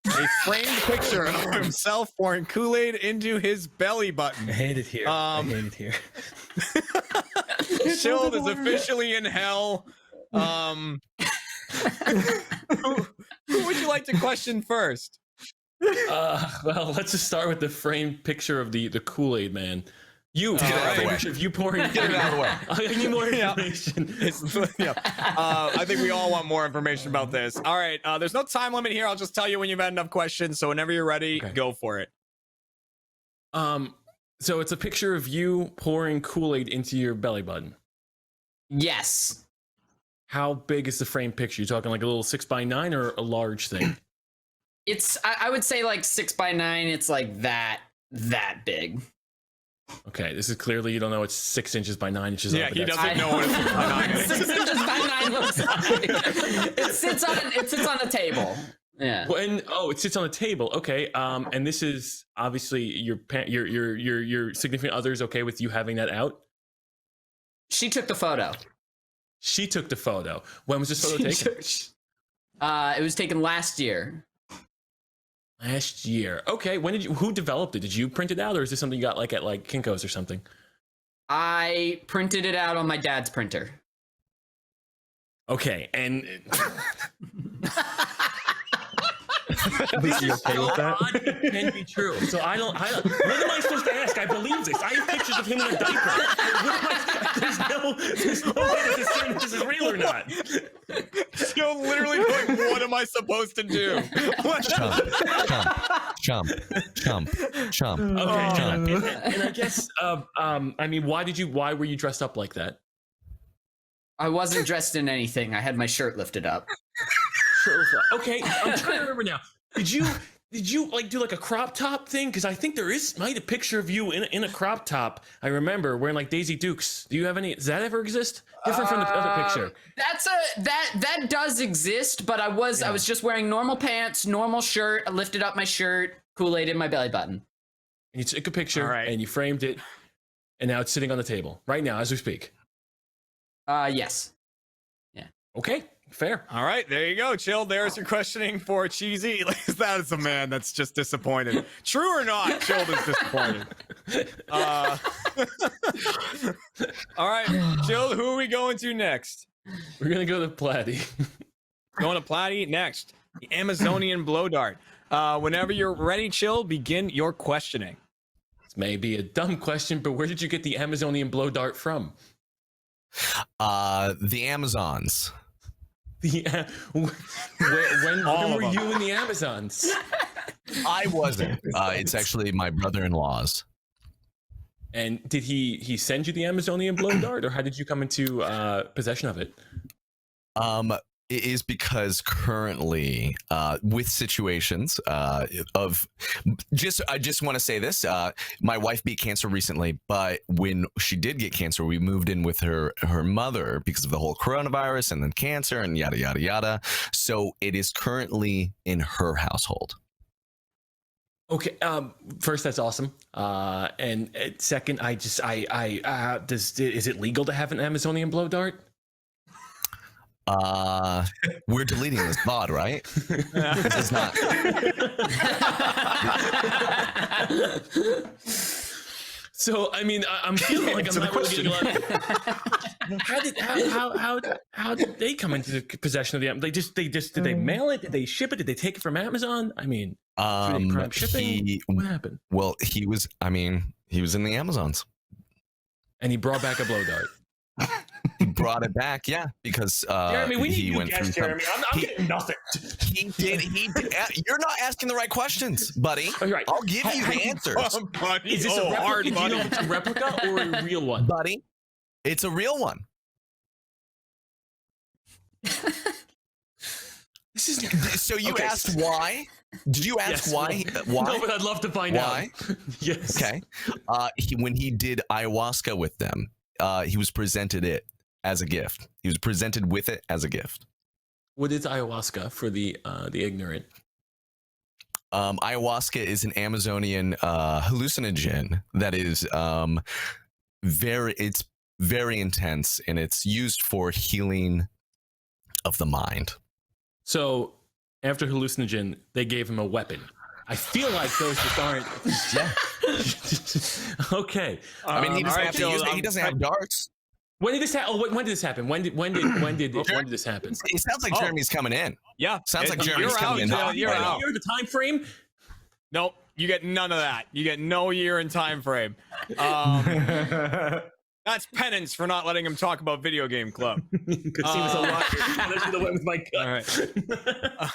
A framed picture of himself pouring Kool-Aid into his belly button. I hate it here. I hate it here. Chilled is officially in hell. Who would you like to question first? Well, let's just start with the framed picture of the Kool-Aid man. You, Get it out of the way. picture of you pouring. Get it out of the way. I need more information. I think we all want more information about this. All right, there's no time limit here. I'll just tell you when you've had enough questions. So whenever you're ready, go for it. So it's a picture of you pouring Kool-Aid into your belly button. Yes. How big is the framed picture? You talking like a little 6x9 or a large thing? It's I would say like 6x9. It's like that big. Okay, this is clearly you don't know it's 6 inches by 9 inches. Yeah, he doesn't know what it's 6 by 9 is. 6 inches by 9 looks like. It sits on a table. Yeah. It sits on a table. Okay. And this is obviously your significant other is okay with you having that out. She took the photo. She took the photo. When was this photo taken? It was taken last year. Last year. Okay. Who developed it? Did you print it out, or is this something you got like at like Kinko's or something? I printed it out on my dad's printer. Okay, and Is he okay with that? odd it can be true. So I don't. What am I supposed to ask? I believe this. I have pictures of him in a diaper. There's no way to discern if this is real or not. You're literally going, what am I supposed to do? Chump. Okay, and I guess, I mean, why were you dressed up like that? I wasn't dressed in anything. I had my shirt lifted up. Okay, I'm trying to remember now. Did you like do like a crop top thing? Because I think there might a picture of you in a crop top. I remember wearing like Daisy Dukes. Do you have any? Does that ever exist? Different from the other picture. That does exist, but I was just wearing normal pants, normal shirt. I lifted up my shirt, Kool-Aid in my belly button. And you took a picture and you framed it, and now it's sitting on the table right now as we speak. Yes. Yeah. Okay. Fair. All right, there you go, Chill. There's your questioning for Cheesy. That is a man that's just disappointed. True or not, Chilled is disappointed. All right, Chilled, who are we going to next? We're going to go to Platy. Going to Platy next. The Amazonian blow dart. Whenever you're ready, Chilled, begin your questioning. This may be a dumb question, but where did you get the Amazonian blow dart from? The Amazons. When were you in the Amazons? I wasn't. It's actually my brother-in-law's. And did he send you the Amazonian blow dart, or how did you come into possession of it? It is because currently, with situations I just want to say this. My wife beat cancer recently, but when she did get cancer, we moved in with her mother because of the whole coronavirus and then cancer and yada, yada, yada. So it is currently in her household. Okay. First, that's awesome. And second, is it legal to have an Amazonian blow dart? We're deleting this VOD, right? This is not. So, I mean, I'm feeling like I'm not really getting a lot. How did they come into possession of the? Did they mail it? Did they ship it? Did they take it from Amazon? I mean, prime shipping. What happened? Well, he was in the Amazons, and he brought back a blow dart. He brought it back, yeah, because Jeremy, we need he you went guys, through Jeremy. I'm getting nothing. He did. You're not asking the right questions, buddy. Right. I'll give you the answers. Is this a replica? Do you know if it's a replica or a real one, buddy? It's a real one. This is so. You asked why? Did you ask why? Why? No, but I'd love to find out. Yes. Okay. When he did ayahuasca with them, he was presented it as a gift. He was presented with it as a gift. What is ayahuasca for the ignorant? Ayahuasca is an Amazonian hallucinogen that is very intense, and it's used for healing of the mind. So after hallucinogen, they gave him a weapon. I feel like those just aren't. Yeah. Okay. I mean, he doesn't have to use it. He doesn't have darts. When did this happen? Oh, when did this happen? When did this happen? It sounds like Jeremy's coming in. Yeah, sounds like Jeremy's coming in. You're out. The time frame? Nope, you get none of that. You get no year and time frame. That's penance for not letting him talk about Video Game Club. Because he was a lot. That's the way with my cut.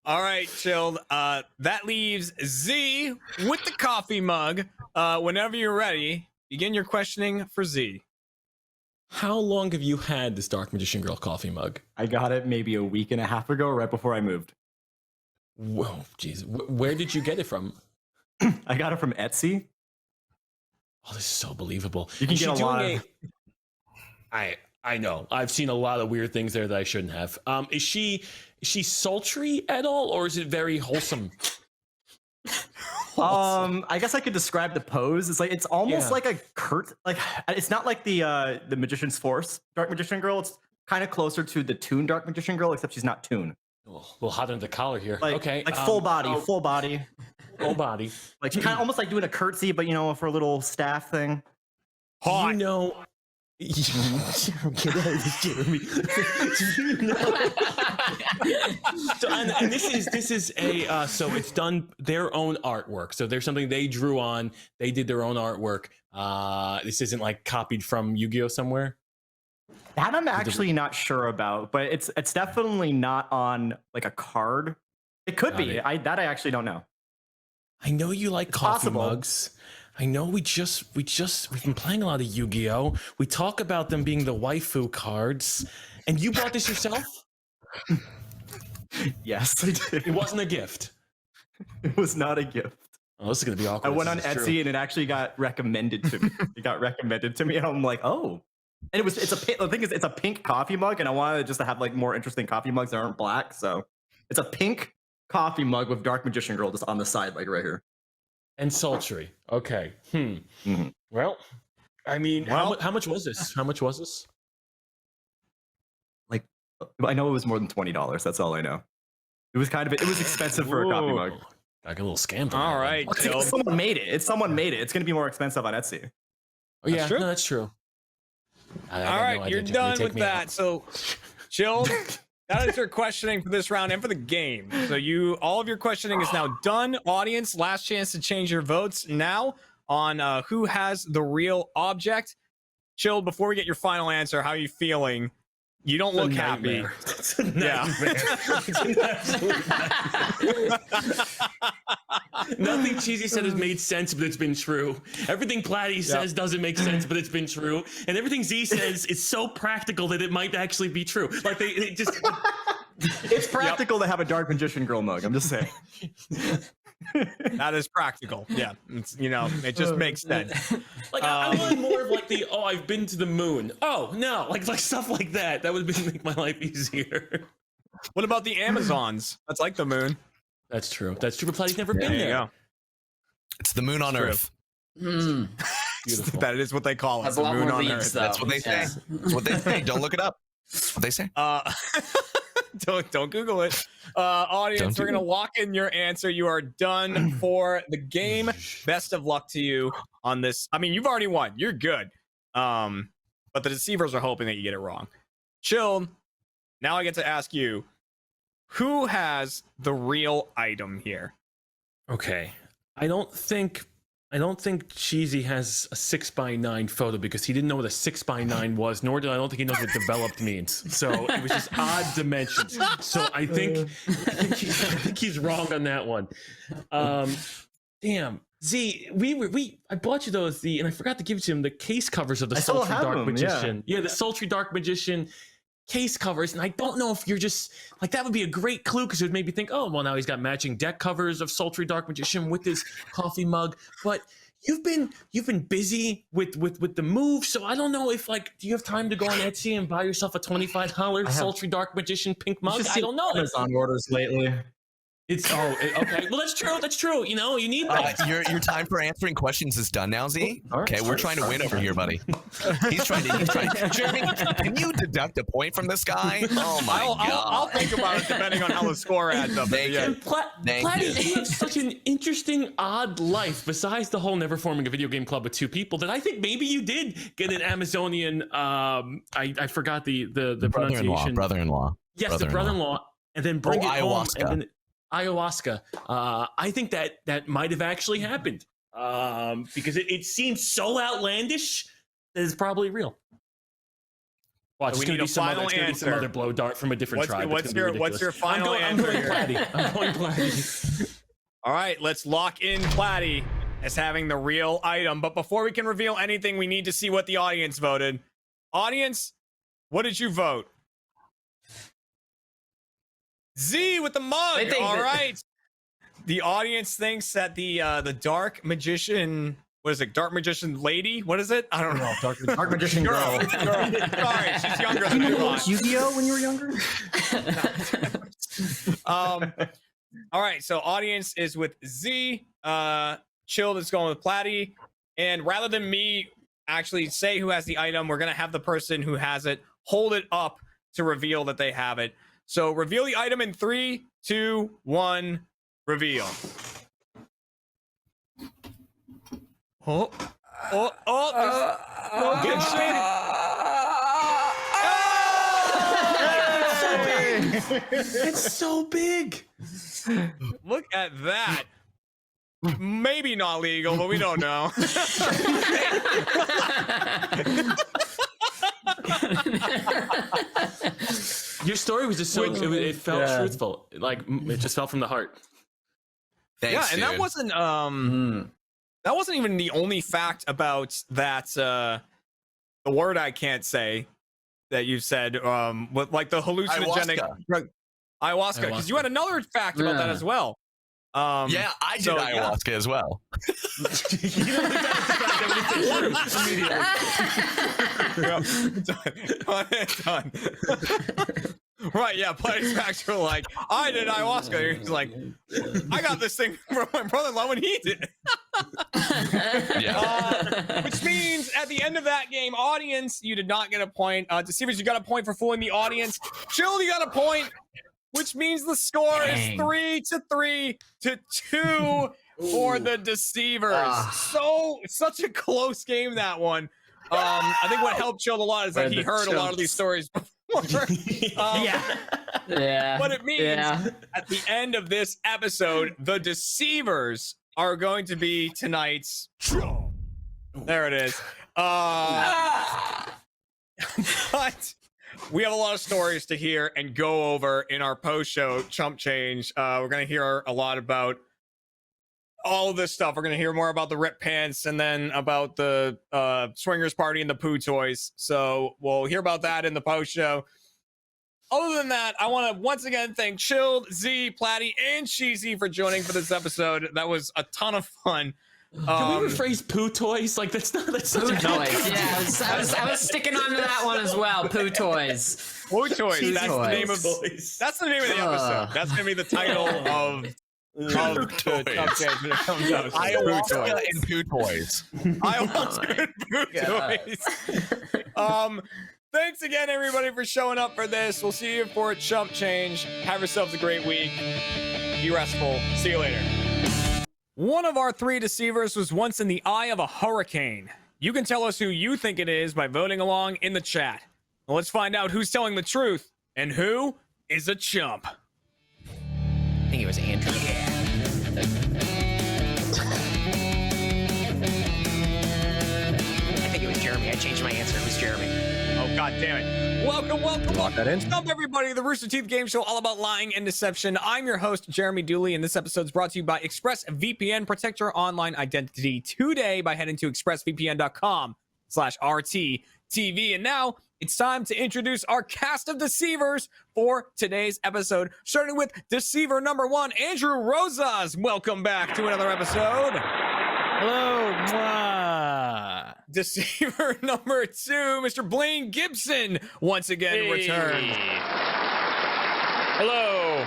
All right, Chilled. That leaves Z with the coffee mug. Whenever you're ready, begin your questioning for Z. How long have you had this Dark Magician Girl coffee mug? I got it maybe a week and a half ago, right before I moved. Whoa, jeez. Where did you get it from? I got it from Etsy. Oh, this is so believable. You can get a lot of... I know. I've seen a lot of weird things there that I shouldn't have. Is she sultry at all, or is it very wholesome? I guess I could describe the pose. It's almost like a it's not like the Magician's Force Dark Magician Girl. It's kind of closer to the Toon Dark Magician Girl, except she's not Toon. A little hot under the collar here. Okay. Like full body. Full body. Like kind of almost like doing a curtsy, but for a little staff thing. Hot. You know. Jeremy. And this is a so it's done their own artwork. So there's something they drew on. They did their own artwork. This isn't like copied from Yu-Gi-Oh somewhere. That I'm actually not sure about, but it's definitely not on like a card. It could be. I actually don't know. I know you like coffee mugs. I know we've been playing a lot of Yu-Gi-Oh. We talk about them being the waifu cards, and you bought this yourself? Yes, I did. It wasn't a gift. It was not a gift. Oh, this is gonna be awkward. I went on Etsy and it actually got recommended to me. It got recommended to me, and I'm like, oh. And the thing is, it's a pink coffee mug, and I wanted just to have like more interesting coffee mugs that aren't black. So it's a pink coffee mug with Dark Magician Girl just on the side, like right here. And sultry. Okay. Mm-hmm. Well, I mean, how much was this? How much was this? Like, I know it was more than $20. That's all I know. It was expensive for a coffee mug. Like a little scam. All right. Someone made it. It's going to be more expensive on Etsy. Oh yeah, no, that's true. All right, you're done with that. So, Chill. That is your questioning for this round and for the game. So all of your questioning is now done. Audience, last chance to change your votes now on who has the real object. Chill, before we get your final answer, how are you feeling? You don't look happy. It's a nightmare. Nothing Cheesy said has made sense, but it's been true. Everything Platty says doesn't make sense, but it's been true. And everything Z says is so practical that it might actually be true. Like they just... It's practical to have a Dark Magician Girl mug. I'm just saying. That is practical. Yeah, it just makes sense. Like I wanted more of like I've been to the moon. Oh no, like stuff like that. That would make my life easier. What about the Amazons? That's like the moon. That's true. That's true. But Platty's never been there. It's the moon on true. Earth. That is what they call it. Has The a lot moon more on leagues, Earth. though. That's what they say. That's what they say. Don't look it up. That's what they say. Don't Google it. Audience, we're gonna lock in your answer. You are done for the game. Best of luck to you on this. I mean, you've already won. You're good. But the deceivers are hoping that you get it wrong. Chill. Now I get to ask you, who has the real item here? Okay. I don't think Cheesy has a 6x9 photo because he didn't know what a 6x9 was, nor I don't think he knows what developed means. So it was just odd dimensions. So I think he's wrong on that one. Damn. Z, I bought you those, and I forgot to give it to him the case covers of the Sultry Dark Magician. Yeah, the Sultry Dark Magician case covers, and I don't know if you're just like, that would be a great clue because it would make me think, oh well, now he's got matching deck covers of Sultry Dark Magician with his coffee mug. But you've been busy with the move, so I don't know if, like, do you have time to go on Etsy and buy yourself a $25 Sultry Dark Magician pink mug? I don't know. Amazon orders lately. It's okay. Well, that's true. That's true. You know, you need that. Your time for answering questions is done now, Z. Okay, we're trying to win over here, buddy. He's trying to. Jeremy, can you deduct a point from this guy? Oh my god! I'll think about it depending on how the score adds up. Thank you. Platty, you have such an interesting, odd life. Besides the whole never forming a video game club with two people, that I think maybe you did get an Amazonian. I forgot the pronunciation. Brother-in-law. Yes, the brother-in-law, and then bring it ayahuasca. home. And then, ayahuasca. I think that might have actually happened because it seems so outlandish that it's probably real. Watch, So we it's gonna need be a some final some answer. other blow dart from a different tribe. What's your final answer? I'm going here? Platty. I'm going Platty. All right, let's lock in Platty as having the real item. But before we can reveal anything, we need to see what the audience voted. Audience, what did you vote? Z with the mug. All right. The audience thinks that the Dark Magician, what is it? Dark Magician lady? What is it? I don't know. Dark Magician girl. Sorry, she's younger than I thought. Yu-Gi-Oh when you were younger? All right, so audience is with Z. Chilled is going with Platty. And rather than me actually say who has the item, we're gonna have the person who has it hold it up to reveal that they have it. So reveal the item in 3, 2, 1, reveal. Oh, good shit. It's so big. Look at that. Maybe not legal, but we don't know. Your story was just so it felt truthful. Like it just felt from the heart. Thanks, yeah, and that wasn't that wasn't even the only fact about that the word I can't say that you said with like the hallucinogenic drug ayahuasca, because you had another fact about that as well. Yeah, I did ayahuasca as well. Done. Right, yeah, Platty's facts were like, I did ayahuasca. He's like, I got this thing from my brother-in-law when he did it. Which means at the end of that game, audience, you did not get a point. Deceivers, you got a point for fooling the audience. Chill, you got a point, which means the score is 3-3 to 2 for the Deceivers. Such a close game, that one. I think what helped Chill a lot is that he heard a lot of these stories before. Yeah. But it means at the end of this episode, the Deceivers are going to be tonight's. There it is. But we have a lot of stories to hear and go over in our post-show Chump Change. We're going to hear a lot about all of this stuff. We're going to hear more about the Rip Pants and then about the Swingers Party and the Poo Toys. So we'll hear about that in the post-show. Other than that, I want to once again thank Chilled, Z, Platty, and Cheesy for joining for this episode. That was a ton of fun. Can we rephrase Poo Toys? Like that's such Poo a Toys. Yeah, I was sticking on to that one as well. Poo Toys. Poo Toys. Cheesy That's Toys. the name of the episode. That's gonna be the title of Poo toys. Ayahuasca and poo toys. Ayahuasca and poo toys. Thanks again, everybody, for showing up for this. We'll see you for Chump Change. Have yourselves a great week. Be restful. See you later. One of our 3 deceivers was once in the eye of a hurricane. You can tell us who you think it is by voting along in the chat. Well, let's find out who's telling the truth and who is a chump. I think it was Andrew. I think it was Jeremy. I changed my answer. It was Jeremy. Oh, God damn it. Welcome. Lock that in. Chump, everybody, the Rooster Teeth game show all about lying and deception. I'm your host, Jeremy Dooley, and this episode is brought to you by ExpressVPN. Protect your online identity today by heading to expressvpn.com/RTTV. And now it's time to introduce our cast of deceivers for today's episode, starting with deceiver number 1, Andrew Rosas. Welcome back to another episode. Hello. Mwah. Deceiver number 2, Mr. Blaine Gibson, once again returned. Hello.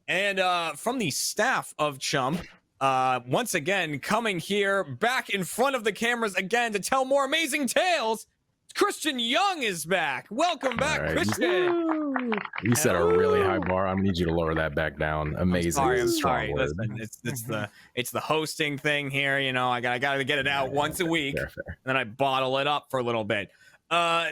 And from the staff of Chump, once again coming here back in front of the cameras again to tell more amazing tales, Christian Young is back. Welcome back, All right. Christian. You set a really high bar. I'm gonna need you to lower that back down. Amazing. I'm Strong sorry. word. Listen, it's the hosting thing here. You know, I gotta get it out once a week, Fair. and then I bottle it up for a little bit.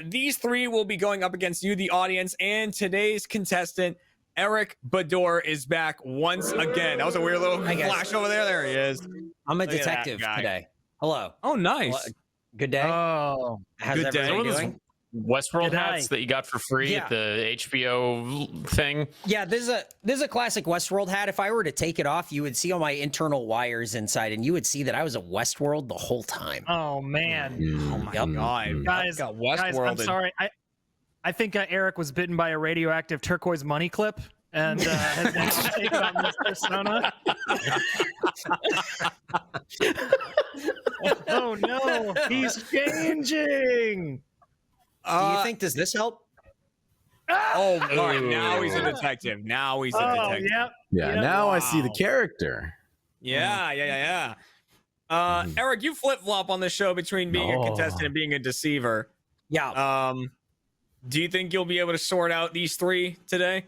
These 3 will be going up against you, the audience, and today's contestant, Eric Bador, is back once again. That was a weird little flash over there. There he is. I'm a Look at that detective guy. today. Hello. Oh, nice. Good day. Oh, How's good day. everybody One of those doing? Westworld Good hats night. that you got for free Yeah. at the HBO thing. Yeah, this is a classic Westworld hat. If I were to take it off, you would see all my internal wires inside, and you would see that I was a Westworld the whole time. Oh man. Oh my God. Guys, Got guys, I'm Westworlded. sorry. I think Eric was bitten by a radioactive turquoise money clip and has now taken on this persona. Oh no, he's changing. Do you think does this help? Oh, all right. Now he's a detective. Now he's a detective. Yeah. Now I see the character. Yeah. Eric, you flip flop on the show between being a contestant and being a deceiver. Yeah. Do you think you'll be able to sort out these 3 today?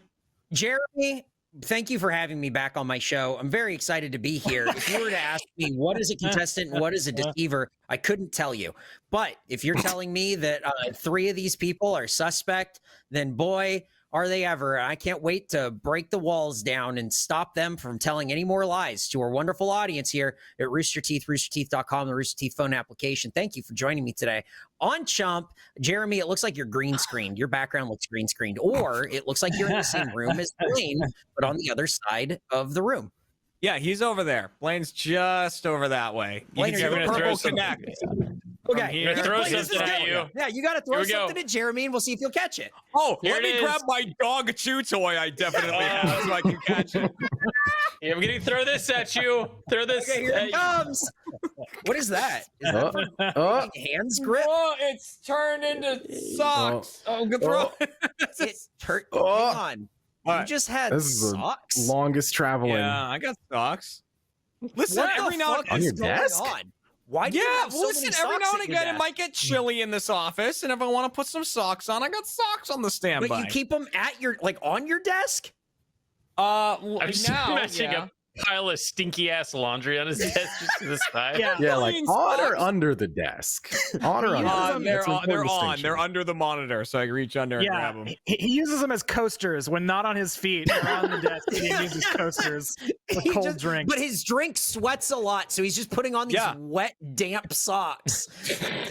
Jeremy, thank you for having me back on my show. I'm very excited to be here. If you were to ask me what is a contestant and what is a deceiver, I couldn't tell you. But if you're telling me that 3 of these people are suspect, then boy, are they ever. I can't wait to break the walls down and stop them from telling any more lies to our wonderful audience here at Rooster Teeth, roosterteeth.com, the Rooster Teeth phone application. Thank you for joining me today. On Chump, Jeremy, it looks like you're green screened. Your background looks green screened, or it looks like you're in the same room as Blaine, but on the other side of the room. Yeah, he's over there. Blaine's just over that way. You Blaine, can see are you the gonna purple throw connect. Okay. I'm gonna throw Blaine, this something is at good. you. Yeah, you got to throw Here we go. something at Jeremy, and we'll see if you'll catch it. Oh, Here let it me is. grab my dog chew toy. I definitely have, so I can catch it. Yeah, I'm gonna throw this at you. Throw this. Okay, here at it you. comes. What is that? Is that for hands grip? Oh, it's turned into socks. Oh, good throw. Hang on. All You right. just had This is the socks? longest traveling. Yeah, I got socks. Listen, What the every now fuck and On is your going desk? on? Why do you yeah, have so listen, many every socks now and at your again it desk? might get chilly in this office, and if I want to put some socks on, I got socks on the standby. But you keep them at your on your desk? Well, I'm just now, imagining yeah. a pile of stinky ass laundry on his desk just to the side. Yeah, like Clean on or socks. under the desk. On or under. They're That's an on. They're important on. distinction. They're under the monitor, so I can reach under and grab Yeah, them. he uses them as coasters when not on his feet or on the desk. He uses coasters for He cold just- drinks. But his drink sweats a lot, so he's just putting on these wet, damp socks.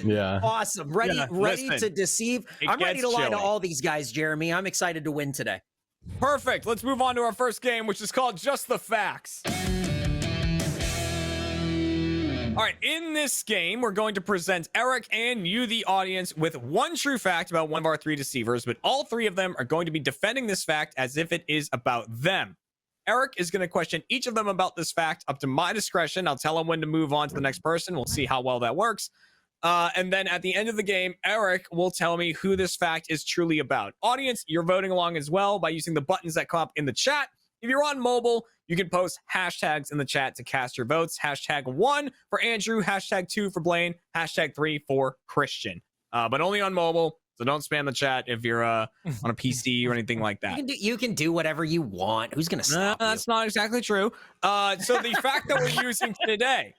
Yeah. Awesome. Ready Yeah, ready listen, to deceive. it I'm ready gets to lie to chilly. all these guys, Jeremy. I'm excited to win today. Perfect. Let's move on to our first game, which is called Just the Facts. All right, in this game, we're going to present Eric and you, the audience, with one true fact about one of our 3 deceivers, but all 3 of them are going to be defending this fact as if it is about them. Eric is going to question each of them about this fact up to my discretion. I'll tell him when to move on to the next person. We'll see how well that works. And then at the end of the game, Eric will tell me who this fact is truly about. Audience, you're voting along as well by using the buttons that come up in the chat. If you're on mobile, you can post hashtags in the chat to cast your votes. #1 for Andrew, #2 for Blaine, #3 for Christian. But only on mobile, so don't spam the chat if you're on a PC or anything like that. You can do whatever you want. Who's gonna stop you? That's not exactly true. So the fact that we're using today,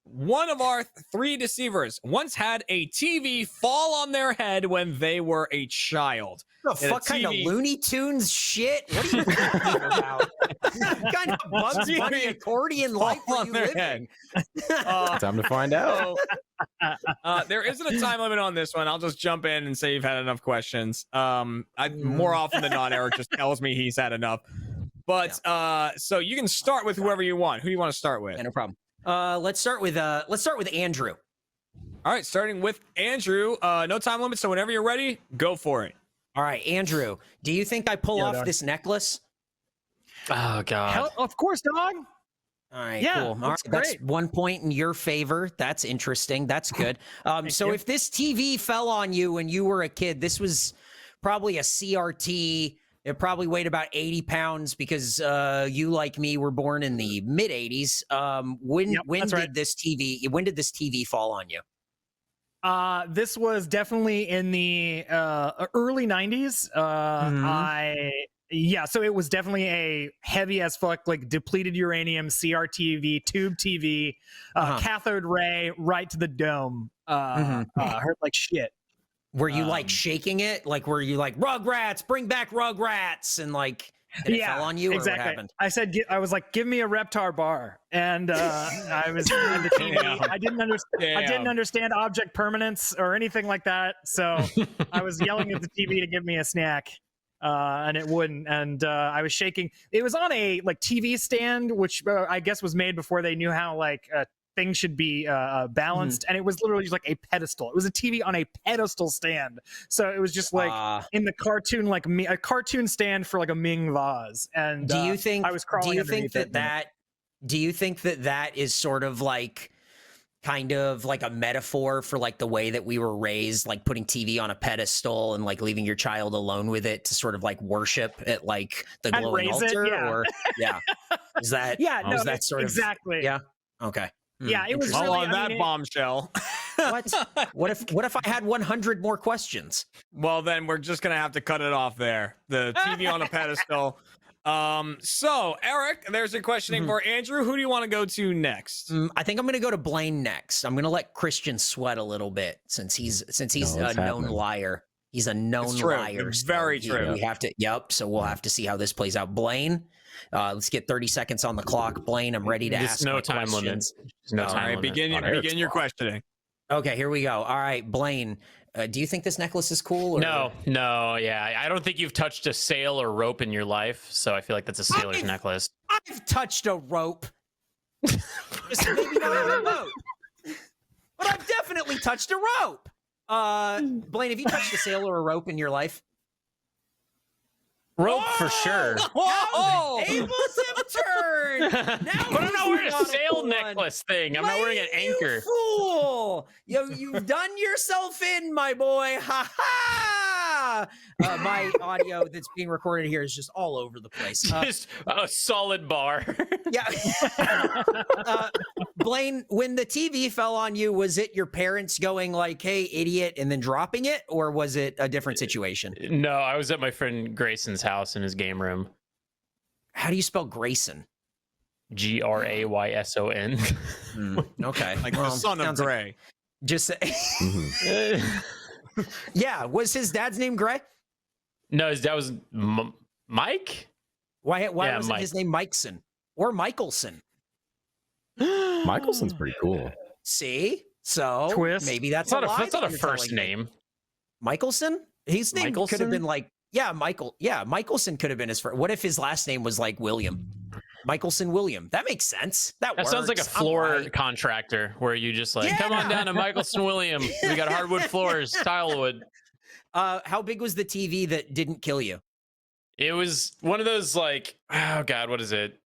one of our 3 deceivers once had a TV fall on their head when they were a child. The fuck kind of Looney Tunes shit? What are you talking about? What kind of Bugs Bunny accordion life are you living? Time to find out. There isn't a time limit on this one. I'll just jump in and say you've had enough questions. More often than not, Eric just tells me he's had enough. But so you can start with whoever you want. Who do you want to start with? Yeah, no problem. Let's start with Andrew. All right, starting with Andrew. No time limit, so whenever you're ready, go for it. All right, Andrew. Do you think I pull off this necklace? Oh God! Hell, of course, dog. All right, Yeah, cool. All right, that's 1 point in your favor. That's interesting. That's good. So if this TV fell on you when you were a kid, this was probably a CRT. It probably weighed about 80 pounds because you, like me, were born in the mid 80s. When did this TV fall on you? This was definitely in the early 90s. So it was definitely a heavy as fuck, like depleted uranium CRTV, tube TV, cathode ray right to the dome. Hurt like shit. Were you like shaking it? Like, were you like, Rugrats, bring back Rugrats? And like, did it fell on you? Exactly. Or what happened? I was like, give me a Reptar bar. And I was on the TV. I didn't understand object permanence or anything like that. So I was yelling at the TV to give me a snack. And it wouldn't. And I was shaking. It was on a like TV stand, which I guess was made before they knew how like things should be balanced. And it was literally just like a pedestal. It was a TV on a pedestal stand. So it was just like in the cartoon, like a cartoon stand for like a Ming vase. And do you think I was crawling? Do you think do you think that is sort of like kind of like a metaphor for like the way that we were raised, like putting TV on a pedestal and like leaving your child alone with it to sort of like worship at like the glowing altar? Or is that is that sort of exactly? Yeah. Okay. Yeah, it was all really, on that bombshell. What if I had 100 more questions? Well, then we're just gonna have to cut it off there. The TV on a pedestal. So Eric, there's a questioning for Andrew. Who do you want to go to next? I think I'm going to go to Blaine next. I'm going to let Christian sweat a little bit since he's a known liar. He's a known liar. It's very true. We have to. Yep. So we'll have to see how this plays out. Blaine, let's get 30 seconds on the clock. Blaine, I'm ready to ask. No my time questions. limit. No time limit. Begin your questioning. Okay, here we go. All right, Blaine. Do you think this necklace is cool? Or... No, yeah. I don't think you've touched a sail or rope in your life, so I feel like that's a sailor's necklace. I've touched a rope. Just maybe not on a boat. But I've definitely touched a rope. Blaine, have you touched a sail or a rope in your life? Rope for sure. Tables have turned. Now but I'm not wearing a sail necklace thing. I'm not wearing an anchor. You fool! You've done yourself in, my boy. Ha ha! My audio that's being recorded here is just all over the place. Just a solid bar. Yeah. Blaine, when the TV fell on you, was it your parents going like, "Hey, idiot," and then dropping it, or was it a different situation? No, I was at my friend Grayson's house in his game room. How do you spell Grayson? Grayson. Okay, like the son of Gray. Like, just say. Yeah, was his dad's name Gray? No, his dad was Mike. Why wasn't his name Mikeson or Michelson? Michelson's pretty cool. See, so Twist. Maybe that's not a first name. Michelson. His name could have been like Michael. Yeah, Michelson could have been his first. What if his last name was like William? Michelson William. That makes sense. That works. Sounds like a floor contractor where you just like, come on down to Michelson William. We got hardwood floors, tile wood. How big was the TV that didn't kill you? It was one of those like, oh God, what is it?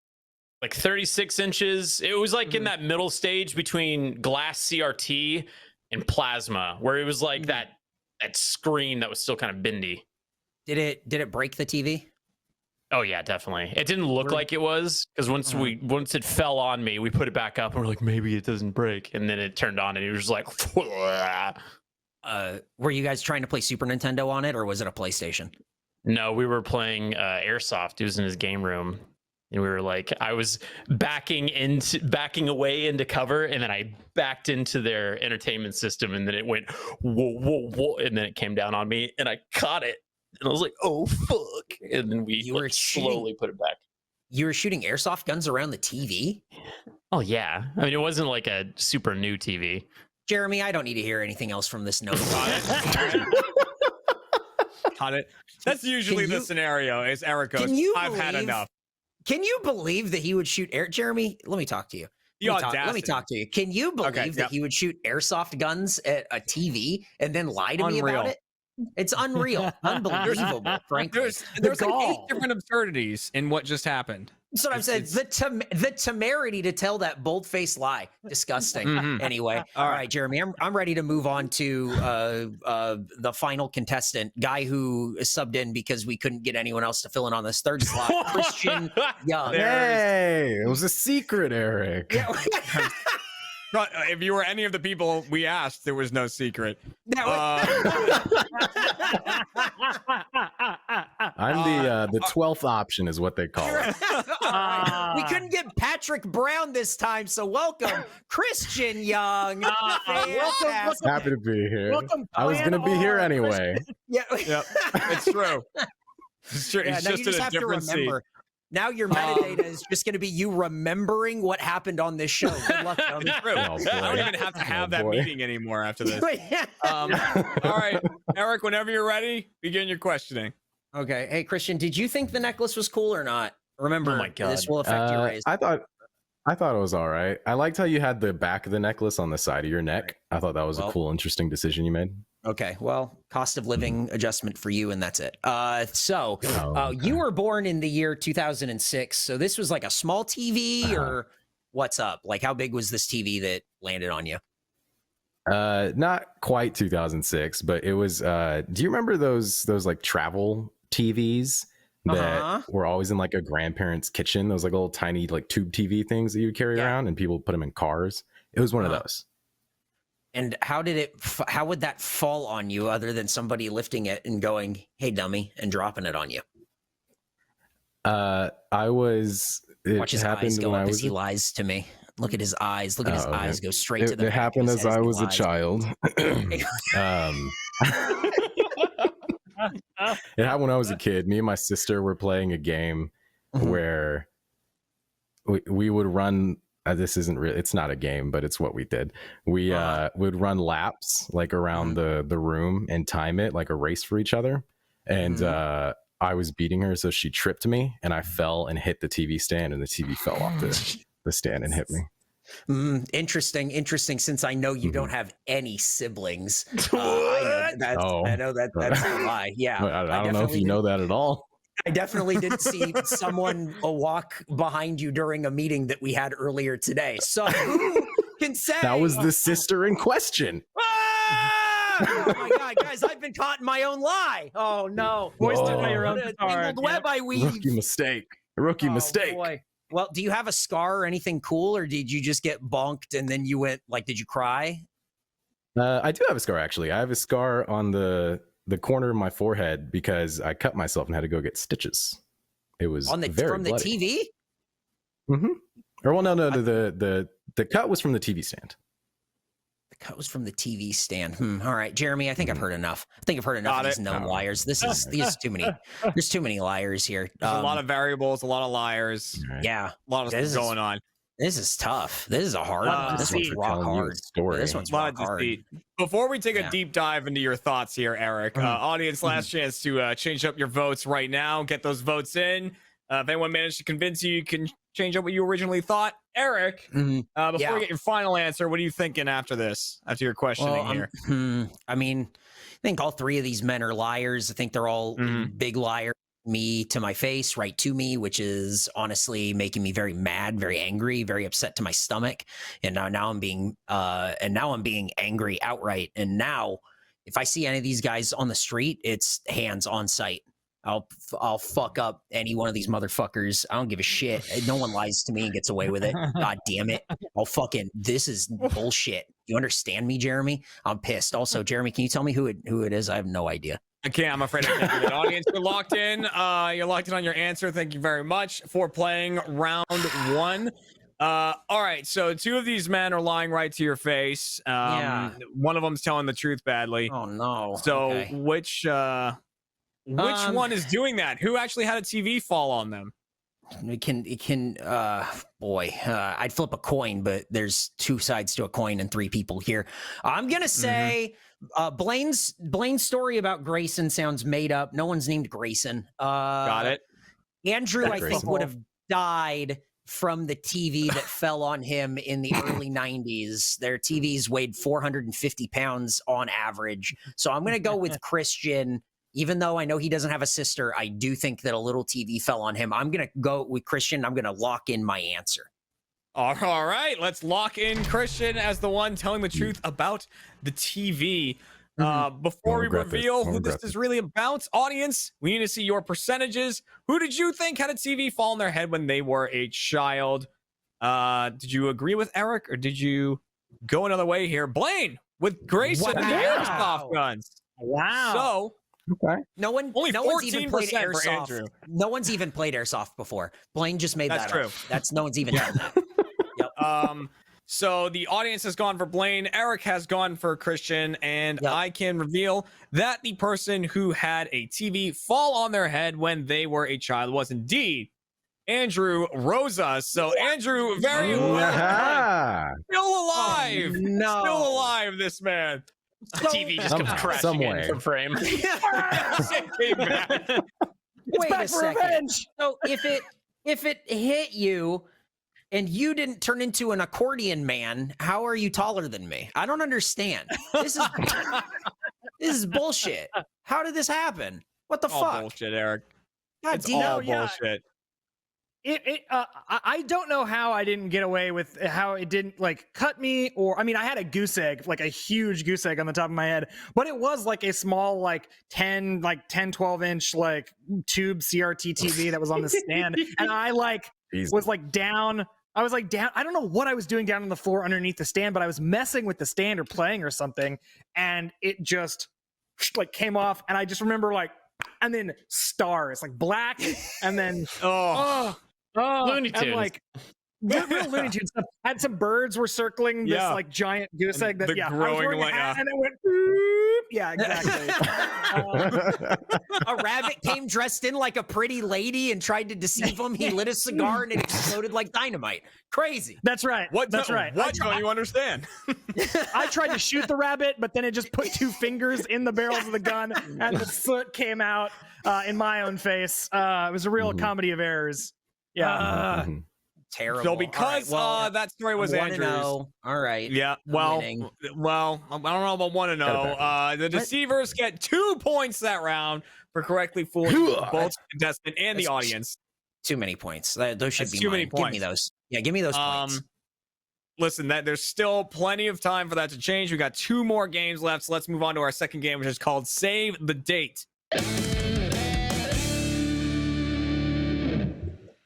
Like 36 inches. It was like in that middle stage between glass CRT and plasma, where it was like that screen that was still kind of bendy. Did it break the TV? Oh yeah, definitely. It didn't look like it was because once it fell on me, we put it back up and we're like, maybe it doesn't break, and then it turned on and it was just like. Were you guys trying to play Super Nintendo on it, or was it a PlayStation? No, we were playing Airsoft. He was in his game room, and we were like, I was backing away into cover, and then I backed into their entertainment system, and then it went whoa, whoa, whoa, and then it came down on me, and I caught it. And I was like, "Oh fuck!" And then we slowly put it back. You were shooting airsoft guns around the TV? Oh yeah, I mean it wasn't like a super new TV. Jeremy, I don't need to hear anything else from this note. Got it. That's usually the scenario. Is Eric goes, "I've had enough." Can you believe that he would shoot air? Jeremy, let me talk to you. Let me talk to you. Can you believe that he would shoot airsoft guns at a TV and then lie to me about it? It's unreal, unbelievable. Frankly, there's like 8 different absurdities in what just happened. That's what I'm saying. The temerity to tell that bold-faced lie, disgusting. Anyway, all right, Jeremy, I'm ready to move on to the final contestant, guy who subbed in because we couldn't get anyone else to fill in on this third slot, Christian Young. Hey, it was a secret, Eric. Yeah. If you were any of the people we asked, there was no secret. I'm the 12th option, is what they call it. We couldn't get Patrick Brown this time, so welcome, Christian Young. Welcome. Happy to be here. Welcome, I was going to be here anyway. Yeah, it's true. It's true. Yeah, it's now just you just in a have to different seat. remember. Now your metadata is just going to be you remembering what happened on this show. Good luck, dummy. True. I don't even have to have that meeting anymore after this. All right, Eric, whenever you're ready, begin your questioning. Okay. Hey, Christian, did you think the necklace was cool or not? Remember, this will affect your raise. I thought it was all right. I liked how you had the back of the necklace on the side of your neck. I thought that was a cool, interesting decision you made. Okay, well, cost of living adjustment for you, and that's it. You were born in the year 2006, so this was like a small TV, or what's up? Like, how big was this TV that landed on you? Not quite 2006, but it was. Do you remember those like travel TVs that were always in like a grandparent's kitchen? Those like little tiny like tube TV things that you would carry around, and people put them in cars. It was one of those. And how would that fall on you other than somebody lifting it and going, "Hey, dummy," and dropping it on you? Watch his eyes go up as he lies to me. Look at his eyes. Look at his eyes go straight to the. It happened as I was a child. It happened when I was a kid. Me and my sister were playing a game where we would run. This isn't really, it's not a game, but it's what we did. We would run laps like around the room and time it like a race for each other. And I was beating her, so she tripped me and I fell and hit the TV stand, and the TV fell off the stand and hit me. Interesting. Since I know you don't have any siblings, I know that's a lie. Yeah, I don't know if you know that at all. I definitely didn't see someone walk behind you during a meeting that we had earlier today. So who can say that was the sister in question? Oh my god, guys! I've been caught in my own lie. Oh no! Hoisted by your own tangled web I weave. Rookie mistake. Boy. Well, do you have a scar or anything cool, or did you just get bonked and then you went like? Did you cry? I do have a scar actually. I have a scar on the corner of my forehead because I cut myself and had to go get stitches. It was from bloody. the TV. Or well, no, the cut was from the TV stand. The cut was from the TV stand. All right, Jeremy, I think I've heard enough. I think I've heard enough of these known liars. These is too many. There's too many liars here. There's a lot of variables, a lot of liars. Yeah, a lot of stuff going on. This is tough. This is a hard one. This one's rock hard. This one's rock hard. Before we take a deep dive into your thoughts here, Eric, audience, last chance to change up your votes right now. Get those votes in. If anyone managed to convince you, you can change up what you originally thought. Eric, before we get your final answer, what are you thinking after this? After your questioning here? I mean, I think all three of these men are liars. I think they're all big liars. Me to my face, right to me, which is honestly making me very mad, very angry, very upset to my stomach. And now I'm being angry outright. And now if I see any of these guys on the street, it's hands on sight. I'll fuck up any one of these motherfuckers. I don't give a shit. No one lies to me and gets away with it. God damn it. This is bullshit. You understand me, Jeremy? I'm pissed. Also, Jeremy, can you tell me who it is? I have no idea. I can't. I'm afraid I can't do that. Audience, you're locked in. You're locked in on your answer. Thank you very much for playing round one. All right. So 2 of these men are lying right to your face. One of them's telling the truth badly. Oh no. So Okay. which one is doing that? Who actually had a TV fall on them? I'd flip a coin, but there's 2 sides to a coin and 3 people here. I'm gonna say Blaine's story about Grayson sounds made up. No one's named Grayson. Got it. Andrew, I think, Grayson. would have died from the TV that fell on him in the early 90s. Their TVs weighed 450 pounds on average. So I'm gonna go with Christian. Even though I know he doesn't have a sister, I do think that a little TV fell on him. I'm going to go with Christian. I'm going to lock in my answer. All right. Let's lock in Christian as the one telling the truth about the TV. Before we reveal who this is really about, audience, we need to see your percentages. Who did you think had a TV fall on their head when they were a child? Did you agree with Eric, or did you go another way here? Blaine with Grayson and the airsoft guns. Wow. So... Okay. No one's even played 14% for airsoft. Andrew. No one's even played airsoft before. Blaine just made That's that true. up. That's no one's even done that. So the audience has gone for Blaine. Eric has gone for Christian, and I can reveal that the person who had a TV fall on their head when they were a child was indeed Andrew Rosas. So Andrew, very well, still alive. No. Still alive, this man. The TV just comes crashing in from frame. Wait a second. So if it hit you and you didn't turn into an accordion man, how are you taller than me? I don't understand. This is bullshit. How did this happen? What the All fuck? bullshit, Eric. God It's damn. all bullshit. I don't know how I didn't get away with how it didn't like cut me, or I mean I had a goose egg, like a huge goose egg on the top of my head, but it was like a small 10 12 inch like tube CRT TV that was on the stand, and I was down. I was down. I don't know what I was doing down on the floor underneath the stand, but I was messing with the stand or playing or something, and it just came off, and I just remember and then stars black, and then Looney and Tunes. real Looney Tunes stuff. Had some birds were circling this giant goose egg that the I was growing wearing a hat, and it went boop. Yeah, exactly. A rabbit came dressed in like a pretty lady and tried to deceive him. He lit a cigar and it exploded like dynamite. Crazy. That's right. That's right. What don't you understand? I tried to shoot the rabbit, but then it just put 2 fingers in the barrels of the gun, and the soot came out in my own face. It was a real comedy of errors. Yeah. Terrible. So because that story was Andrew's. All right. Yeah. Well, I don't know about 1-0. The deceivers get 2 points that round for correctly fooling both contestant and the audience. Too many points. Those should That's be too mine. many Give me points. those. Yeah, give me those points. Listen, there's still plenty of time for that to change. We got 2 more games left, so let's move on to our second game, which is called Save the Date.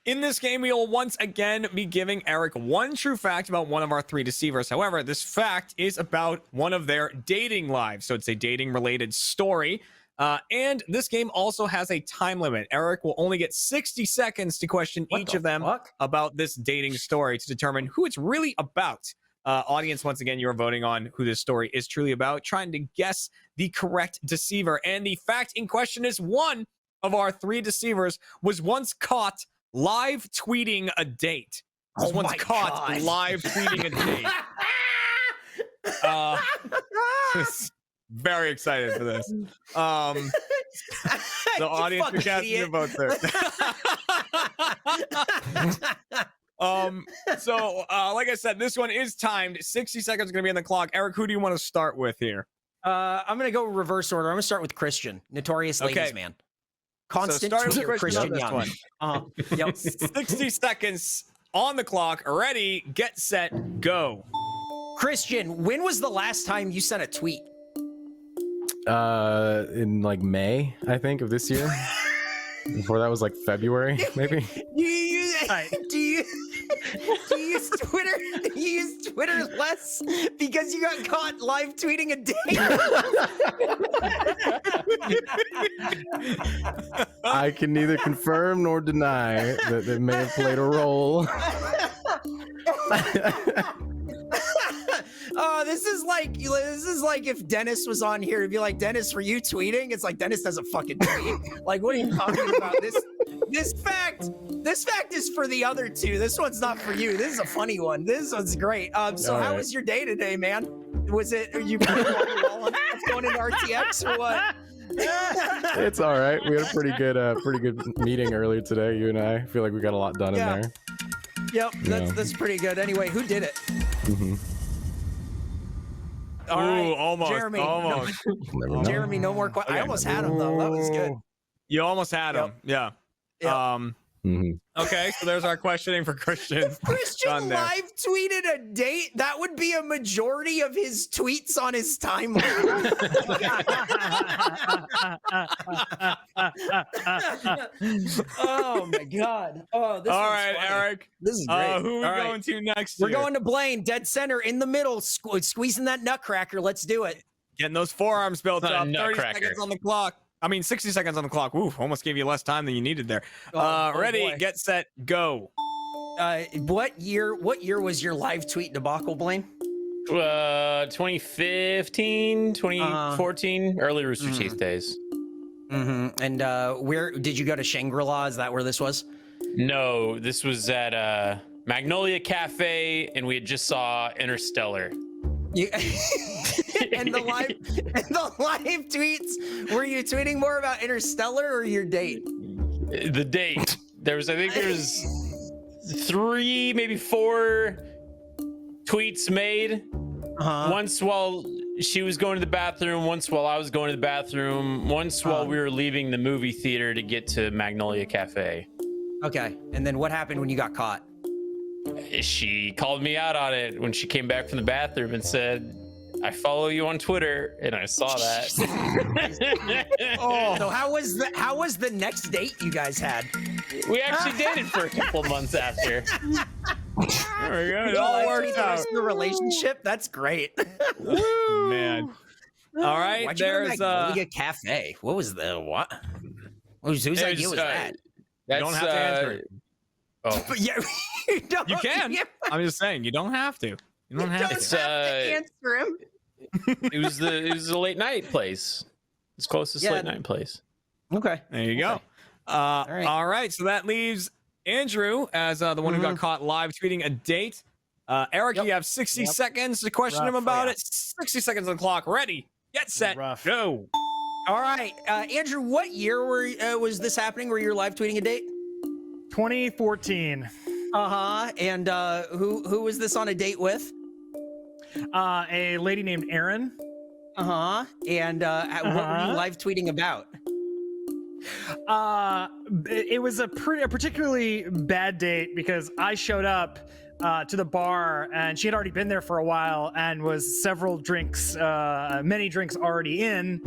In this game, we will once again be giving Eric 1 true fact about one of our 3 deceivers. However, this fact is about one of their dating lives. So it's a dating related story. And this game also has a time limit. Eric will only get 60 seconds to question each of them about this dating story to determine who it's really about. Audience, once again, you're voting on who this story is truly about, trying to guess the correct deceiver. And the fact in question is one of our 3 deceivers was once caught live tweeting a date. Was once caught live tweeting a date. Very excited for this. The audience can cast your vote there. So like I said, this one is timed. 60 seconds is gonna be on the clock. Eric, who do you want to start with here? I'm gonna go reverse order. I'm gonna start with Christian, notorious ladies man. Constant so tweeter, Christian Young. Yep. 60 seconds on the clock. Ready, get set, go. Christian, when was the last time you sent a tweet? In May, I think, of this year. Before that was like February, maybe. Do you use Twitter? Do you use Twitter less because you got caught live tweeting a date? I can neither confirm nor deny that it may have played a role. Oh, this is like if Dennis was on here, it'd be like, Dennis, were you tweeting? It's like Dennis doesn't fucking tweet. Like, what are you talking about? This fact is for the other two. This one's not for you. This is a funny one. This one's great. So All how right. was your day today, man? Was it are you going into RTX or what? It's all right. We had a pretty good meeting earlier today. You and I feel like we got a lot done in there. Yep, Yeah. that's pretty good. Anyway, who did it? Mm-hmm. All right, almost. Jeremy. Almost. Never know. Jeremy, no more questions. I almost had him though. That was good. You almost had him. Yeah. Yep. Okay, so there's our questioning for Christian. Christian Done there. live tweeted a date. That would be a majority of his tweets on his timeline. Oh my god. Oh, this All one's right, funny. Eric. This is great. Who are we All right. going to next? We're here? going to Blaine, dead center in the middle, squeezing that nutcracker. Let's do it. Getting those forearms built It's not a up. 30 nutcracker. seconds on the clock. I mean, 60 seconds on the clock. Ooh, almost gave you less time than you needed there. Oh Ready, boy. get set, go. What year was your live tweet debacle, Blaine? 2015, 2014, early Rooster Teeth days. Mm-hmm. And where did you go to Shangri-La? Is that where this was? No, this was at Magnolia Cafe, and we had just saw Interstellar. You, and the live tweets, were you tweeting more about Interstellar or your date? The date. I think there was 3, maybe 4 tweets made. Once while she was going to the bathroom, once while I was going to the bathroom, once while we were leaving the movie theater to get to Magnolia Cafe. Okay, and then what happened when you got caught? She called me out on it when she came back from the bathroom and said, I follow you on Twitter, and I saw that. So how was the next date you guys had? We actually dated for a couple months after. There we go. It You all live works tweet the out. rest of the relationship? That's great. Man. All right, Why'd you go to there's Magnolia Cafe. What was the what? Whose idea was that? You don't have to answer it. Oh. But yeah, you don't. You can. Yeah. I'm just saying, you don't have to. You don't have Don't to. have to answer him. It was a late night place. It's closest Yeah. late night place. Okay. There you go. All right. So that leaves Andrew as the one who got caught live tweeting a date. Eric, you have 60 seconds to question him about it. 60 seconds on the clock. Ready, get set, go. All right, Andrew. What year was this happening? Where you were live tweeting a date? 2014. And who was this on a date with? A lady named Erin. And what were you live tweeting about? It was a particularly bad date because I showed up to the bar and she had already been there for a while and was several drinks, many drinks already in,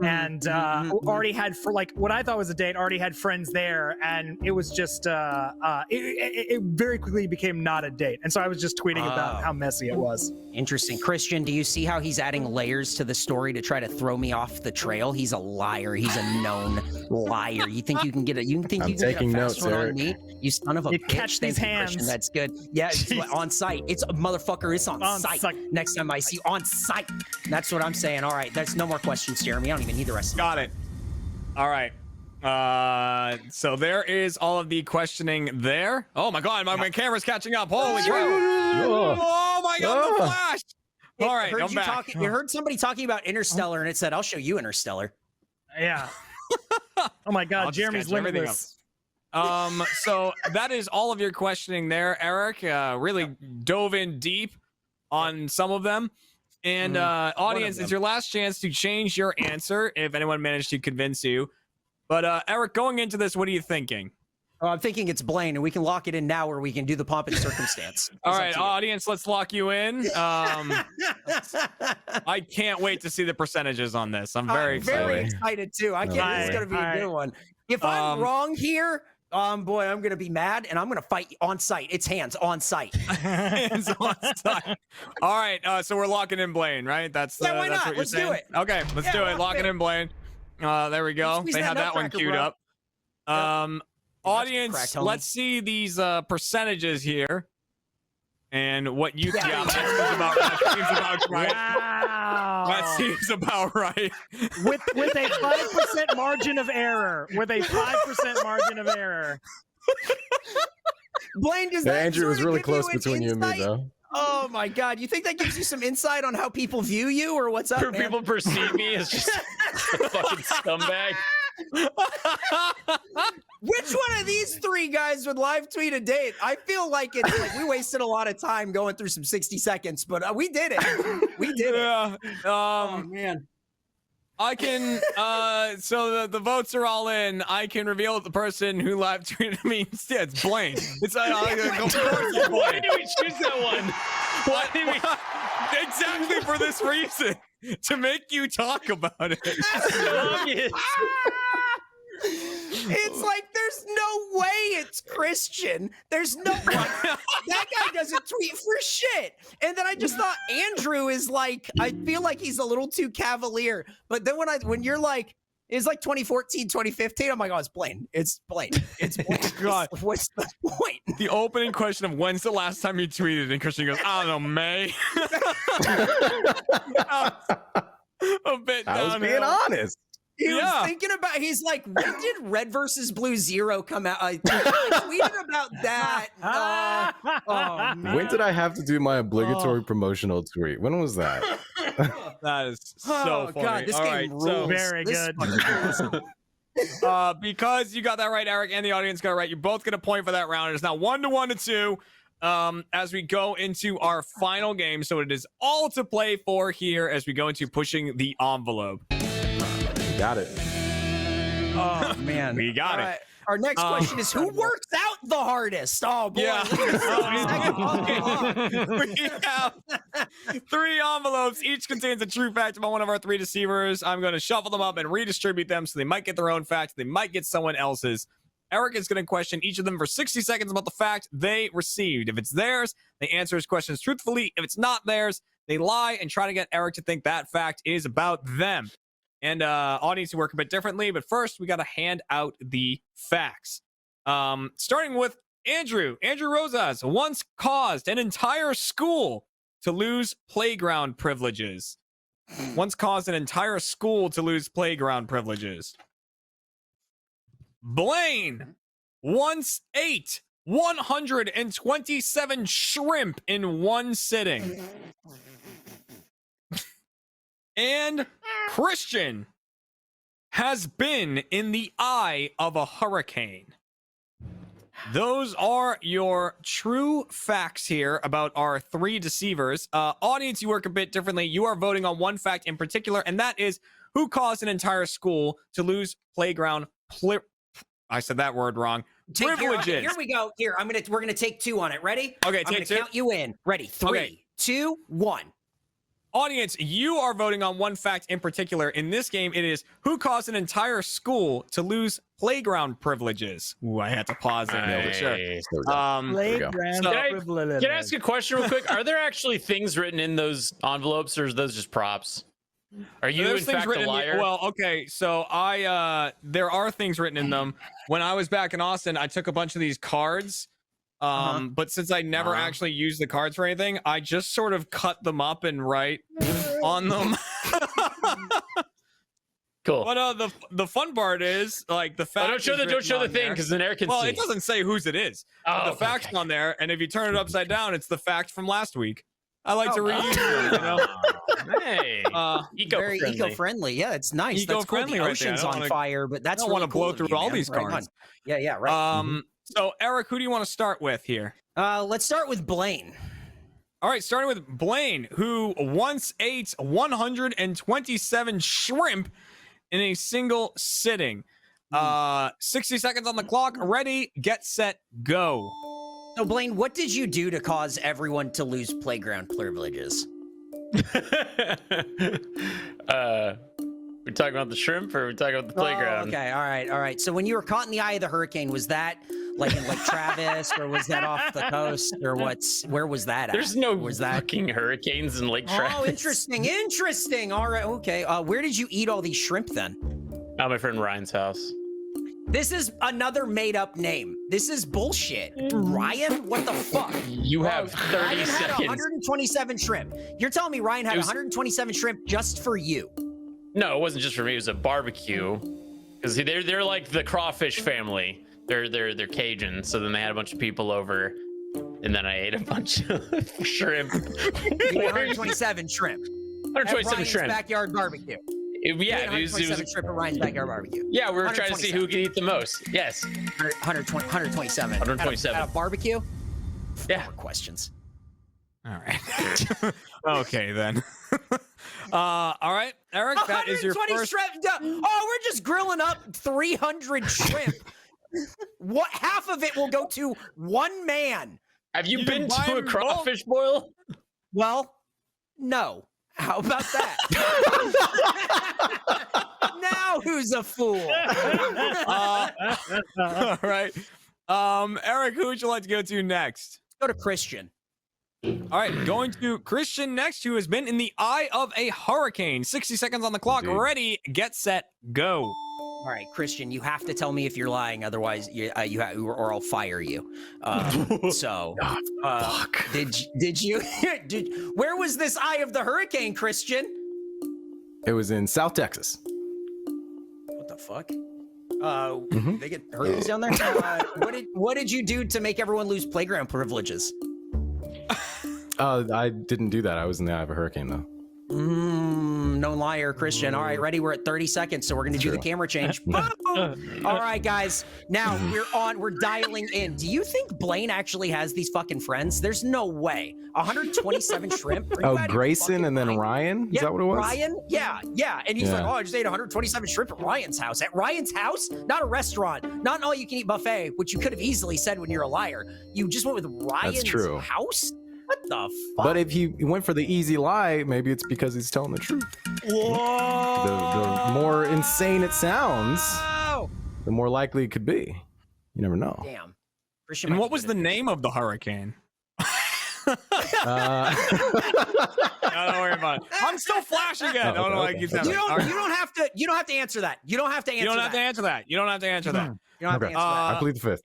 and already had, for like what I thought was a date, already had friends there, and it was just it very quickly became not a date, and so I was just tweeting about how messy it was. Interesting. Christian, do you see how he's adding layers to the story to try to throw me off the trail? He's a liar. He's a known liar. You think you can get a you think I'm you can taking get a fast notes, one on Eric. me? You son of a You bitch. catch these Thank you, Christian. hands. That's good. Yeah, it's on site. It's a motherfucker. It's on site. Next time I see you on site. That's what I'm saying. All right. That's no more questions, Jeremy. I don't even need the rest of Got it. All right. So there is all of the questioning there. Oh my god, my camera's catching up. Holy crap. Oh my god, the flash. All right, I'm back. You heard somebody talking about Interstellar, and it said, "I'll show you Interstellar." Yeah. Oh my I'll God, just Jeremy's sketch everything limitless. So that is all of your questioning there, Eric. Really dove in deep on some of them. And audience, it's your last chance to change your answer if anyone managed to convince you. But Eric, going into this, what are you thinking? Oh, I'm thinking it's Blaine, and we can lock it in now, where we can do the pomp and circumstance. All right, audience, let's lock you in. I can't wait to see the percentages on this. I'm very excited. Very excited too. I can't. This is gonna be a good one. If I'm wrong here, boy, I'm gonna be mad, and I'm gonna fight on site. It's hands on site. Hands on site. All right, so we're locking in Blaine, right? That's Yeah, why that's not? what you're Let's do saying. it. Okay, let's do it. lock Locking it. in Blaine. There we go. Squeeze They that have that one nutcracker, queued bro. up. Audience, cracked, homie. let's see these percentages here. And what you Yeah. that seems about right. Wow. That seems about right. With a 5% margin of error. With a 5% margin of error. Blaine, does Yeah, that Andrew was sorta really give close an between you and me, insight? though. Oh my God! You think that gives you some insight on how people view you, or what's up, Where man? people perceive me as just a fucking scumbag. Which one of these three guys would live tweet a date? I feel like it's like we wasted a lot of time going through some 60 seconds, but we did it. We did it. Yeah. Oh man. I can so the votes are all in. I can reveal the person who live tweeted me. Yeah, it's Blaine. It's of course it's Why Blaine. did we choose that one? Why did we? Exactly for this reason. To make you talk about it. It's like there's no way it's Christian. There's no like, that guy doesn't tweet for shit. And then I just thought Andrew is like, I feel like he's a little too cavalier. But then when you're like, it's like 2014, 2015, I'm like, oh, it's Blaine. It's Blaine. It's Blaine. God. What's the point? The opening question of when's the last time you tweeted, and Christian goes, I don't know, May. A bit I was being downhill. honest. He was Yeah. thinking about. He's like, when did Red versus Blue Zero come out? I tweeted about that. Oh man. When did I have to do my obligatory promotional tweet? When was that? That is so Oh funny. God, this All game right, rules. so, Very This good. fucking rules. because you got that right, Eric, and the audience got it right, you both get a point for that round. It's now 1-1 to 2. As we go into our final game, so it is all to play for here as we go into pushing the envelope. Got it. Oh man, We got it. All right. Our next question is who works out the hardest? Oh boy. Yeah. We have 3 envelopes. Each contains a true fact about one of our 3 deceivers. I'm going to shuffle them up and redistribute them so they might get their own fact. They might get someone else's. Eric is going to question each of them for 60 seconds about the fact they received. If it's theirs, they answer his questions truthfully. If it's not theirs, they lie and try to get Eric to think that fact is about them. And audience who work a bit differently. But first, we got to hand out the facts. Starting with Andrew. Andrew Rosas once caused an entire school to lose playground privileges. Once caused an entire school to lose playground privileges. Blaine once ate 127 shrimp in one sitting. And Christian has been in the eye of a hurricane. Those are your true facts here about our 3 deceivers. Audience, you work a bit differently. You are voting on one fact in particular, and that is who caused an entire school to lose playground I said that word wrong. Privileges. Here we go. Here, we're gonna take 2 on it. Ready? Okay, I'm take gonna 2. count you in. Ready? 3, Okay. 2, 1. Audience, you are voting on one fact in particular. In this game, it is who caused an entire school to lose playground privileges. Ooh, I had to pause there for sure. Playground privilege. Can I ask a question real quick? Are there actually things written in those envelopes, or are those just props? Are you There's in things fact a written liar? well, okay, so there are things written in them. When I was back in Austin, I took a bunch of these cards. But since I never actually used the cards for anything, I just sort of cut them up and write on them. Cool. But the fun part is like the fact. don't show the thing because then Eric can well, see. it doesn't say whose it is. But the fact's on there, and if you turn it upside down, it's the fact from last week. I like to reuse them, you know. Hey, Very eco-friendly. Yeah, it's nice. That's cool. Eco-friendly The right there. ocean's on fire, but that's I don't really want to blow cool of through you, all man. these Right on. cards. Yeah, right. So Eric, who do you want to start with here? Let's start with Blaine. All right, starting with Blaine, who once ate 127 shrimp in a single sitting. 60 seconds on the clock. Ready, get set, go. So Blaine, what did you do to cause everyone to lose playground privileges? We talking about the shrimp, or we talking about the playground? Okay, all right. So when you were caught in the eye of the hurricane, was that like in Lake Travis, or was that off the coast, or where was that at? There's no was that fucking hurricanes in Lake Travis. Oh, interesting. All right, okay. Where did you eat all these shrimp then? At my friend Ryan's house. This is another made-up name. This is bullshit. Ryan, what the fuck? You have 30 Ryan seconds. had 127 shrimp. You're telling me Ryan had 127 shrimp just for you? No, it wasn't just for me. It was a barbecue, because they're like the crawfish family. They're Cajun. So then they had a bunch of people over, and then I ate a bunch of shrimp. You ate 127 shrimp. 127 at shrimp. Backyard barbecue. It was 127 shrimp at Ryan's backyard barbecue. Yeah, we were trying to see who could eat the most. Yes. 127. 127. At a barbecue? Yeah. More questions. All right. Okay, then. All right, Eric, that is your 120 first. shrimp. Oh, we're just grilling up 300 shrimp. What? Half of it will go to one man. Have you been to a crawfish boil? Well, no. How about that? Now who's a fool? All right. Eric, who would you like to go to next? Go to Christian. All right, going to Christian next, who has been in the eye of a hurricane. 60 seconds on the clock. Dude. Ready, get set, go. All right, Christian, you have to tell me if you're lying, otherwise or I'll fire you. Fuck. Did you? Where was this eye of the hurricane, Christian? It was in South Texas. What the fuck? They get hurricanes down there. What did you do to make everyone lose playground privileges? I didn't do that. I was in the eye of a hurricane, though. No liar, Christian. All right, ready? We're at 30 seconds, so we're gonna do the camera change. Boom! All right, guys. Now we're dialing in. Do you think Blaine actually has these fucking friends? There's no way. 127 shrimp. Oh, Grayson and then Ryan? Is that what it was? Ryan? Yeah. And he's like, oh, I just ate 127 shrimp at Ryan's house. At Ryan's house? Not a restaurant. Not an all-you-can-eat buffet, which you could have easily said when you're a liar. You just went with Ryan's true. house? What the fuck? But if he went for the easy lie, maybe it's because he's telling the truth. Whoa! The more insane it sounds, the more likely it could be. You never know. Damn. Christian, And what was the name of the hurricane? Uh, don't worry about it. I'm still flashing it. I don't know why I keep that. You don't have to answer that. You don't have to answer that. You don't have to answer that. You don't have to answer that. You don't have to answer that. I plead the fifth.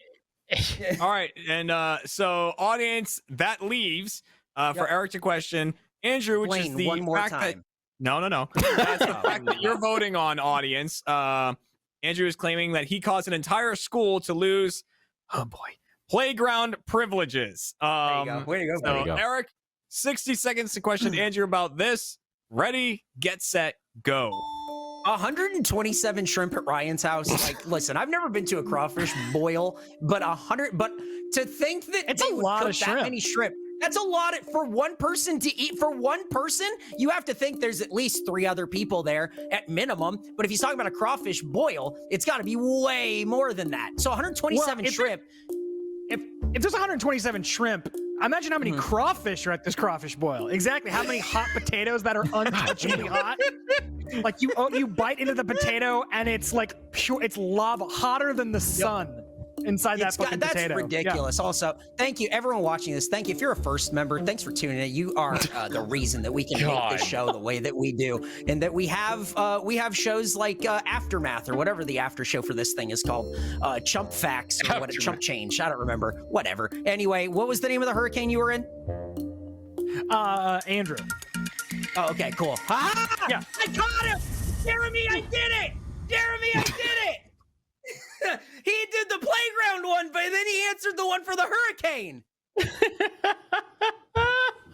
All right, and so audience, that leaves for Eric to question Andrew, which is Blaine, the one more fact that time. no, that's the fact that you're voting on, audience. Andrew is claiming that he caused an entire school to lose, oh boy, playground privileges. There you go. Way to go. So There you go. Eric, 60 seconds to question Andrew about this. Ready, get set, go. 127 shrimp at Ryan's house. Like, listen, I've never been to a crawfish boil, but to think that It's they a would lot cook of that shrimp. many shrimp. That's a lot for one person to eat. For one person, you have to think there's at least 3 other people there at minimum. But if he's talking about a crawfish boil, it's got to be way more than that. So 127 shrimp. If there's 127 shrimp, imagine how many crawfish are at this crawfish boil. Exactly how many hot potatoes that are untouchably hot. Like you bite into the potato and it's like pure, it's lava, hotter than the sun inside that fucking That's potato. ridiculous. Also, thank you everyone watching this. Thank you. If you're a first member, thanks for tuning in. You are the reason that we can make this show the way that we do, and that we have shows like Aftermath or whatever the after show for this thing is called, Chump Facts or what? Chump Change. I don't remember. Whatever. Anyway, what was the name of the hurricane you were in? Andrew. Oh, okay, cool. Ah! Yeah. I caught him! Jeremy, I did it! Jeremy, I did it! He did the playground one, but then he answered the one for the hurricane.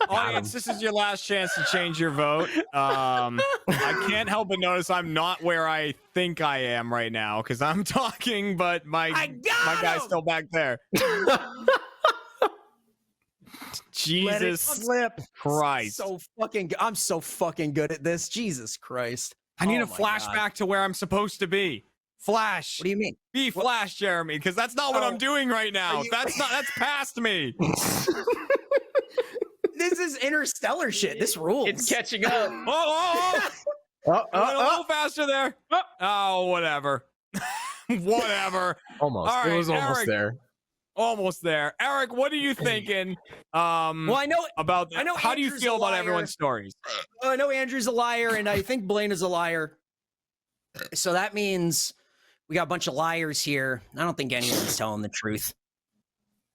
Audience, this is your last chance to change your vote. I can't help but notice I'm not where I think I am right now because I'm talking, but my guy's still back there. Jesus Let it slip. Christ. I'm so fucking good at this. Jesus Christ. I need Oh a my flashback God. to where I'm supposed to be. Flash. What do you mean? Be Flash, Jeremy, because that's not what I'm doing right now. That's past me. This is interstellar shit. This rules. It's catching up. Oh. I went a little faster there. Oh, whatever. Whatever. Almost. All right, It was almost Eric. there. Almost there. Eric, what are you thinking? Well, I know about I know how do you Andrew's feel a about liar. everyone's stories? I know Andrew's a liar, and I think Blaine is a liar. So that means we got a bunch of liars here. I don't think anyone's telling the truth.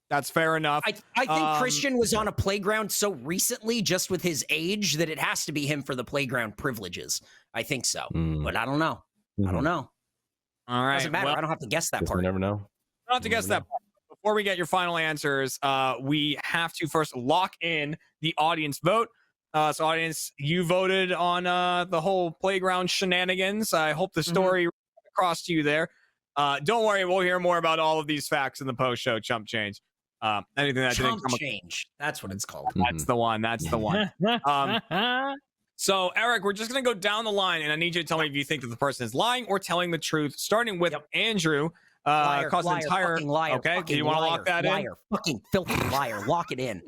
That's fair enough. I think Christian was on a playground so recently, just with his age, that it has to be him for the playground privileges. I think so, but I don't know. I don't know. All right. Doesn't matter. well, I don't have to guess that Guess part. we never know. I don't have to guess that part. Before we get your final answers, we have to first lock in the audience vote. So audience, you voted on the whole playground shenanigans. I hope the story across to you there. Don't worry, we'll hear more about all of these facts in the post-show Chump Change. Anything that didn't Chump come change. That's what it's called. That's the one. That's the one. So, Eric, we're just going to go down the line, and I need you to tell me if you think that the person is lying or telling the truth, starting with Andrew. Liar, Cause an liar, entire... fucking liar. Okay, do you want to lock that in? Liar, fucking filthy liar. Lock it in.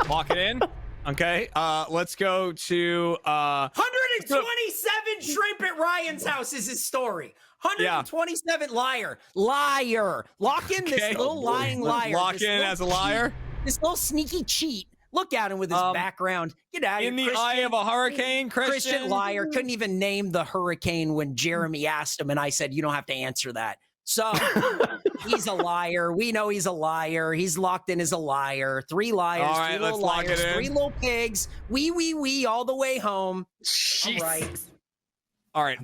Lock it in? Okay, let's go to... 127 shrimp at Ryan's house is his story. 127 liar. Liar. Lock in this little lying liar. Lock in as a liar? This little sneaky cheat. Look at him with his background. Get out of here. In the eye of a hurricane, Christian? liar. Couldn't even name the hurricane when Jeremy asked him, and I said, you don't have to answer that. So he's a liar. We know he's a liar. He's locked in as a liar. 3 liars, all right, 3 little let's lock liars, it in. 3 little pigs. We all the way home. All right. All right.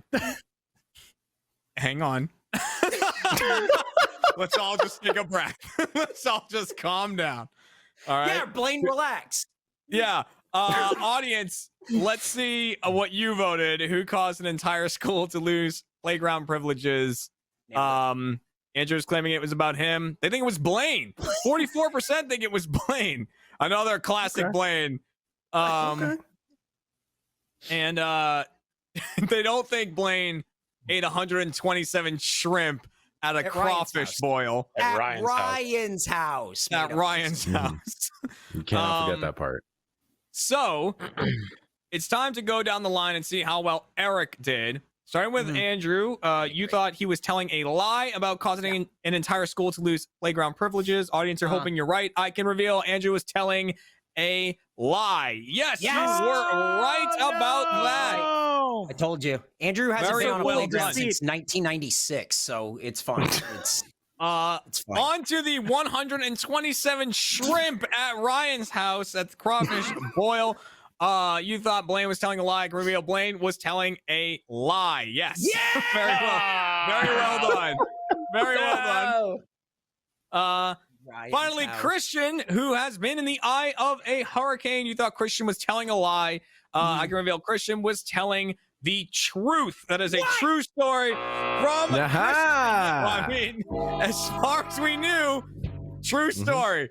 Hang on. Let's all just take a breath. Let's all just calm down. All right. Yeah, Blaine, relax. Yeah. Audience, let's see what you voted. Who caused an entire school to lose playground privileges? Andrew's claiming it was about him. They think it was Blaine. 44% think it was Blaine. Another classic Blaine. And they don't think Blaine ate 127 shrimp at a crawfish boil. At Ryan's house. At Ryan's house. You cannot forget that part. So it's time to go down the line and see how well Eric did. Starting with Andrew, you thought he was telling a lie about causing an entire school to lose playground privileges. Audience are hoping you're right. I can reveal Andrew was telling a lie. Yes, you were right about that. I told you. Andrew hasn't Very been on a well playground done. since 1996, so it's fine. It's fine. On to the 127 shrimp at Ryan's house at the crawfish boil. You thought Blaine was telling a lie. I can reveal Blaine was telling a lie. Yes. Yeah! Very well done. Very well done. Finally, Christian, who has been in the eye of a hurricane. You thought Christian was telling a lie. I can reveal Christian was telling the truth. That is a true story from Christian. I mean, as far as we knew, true story.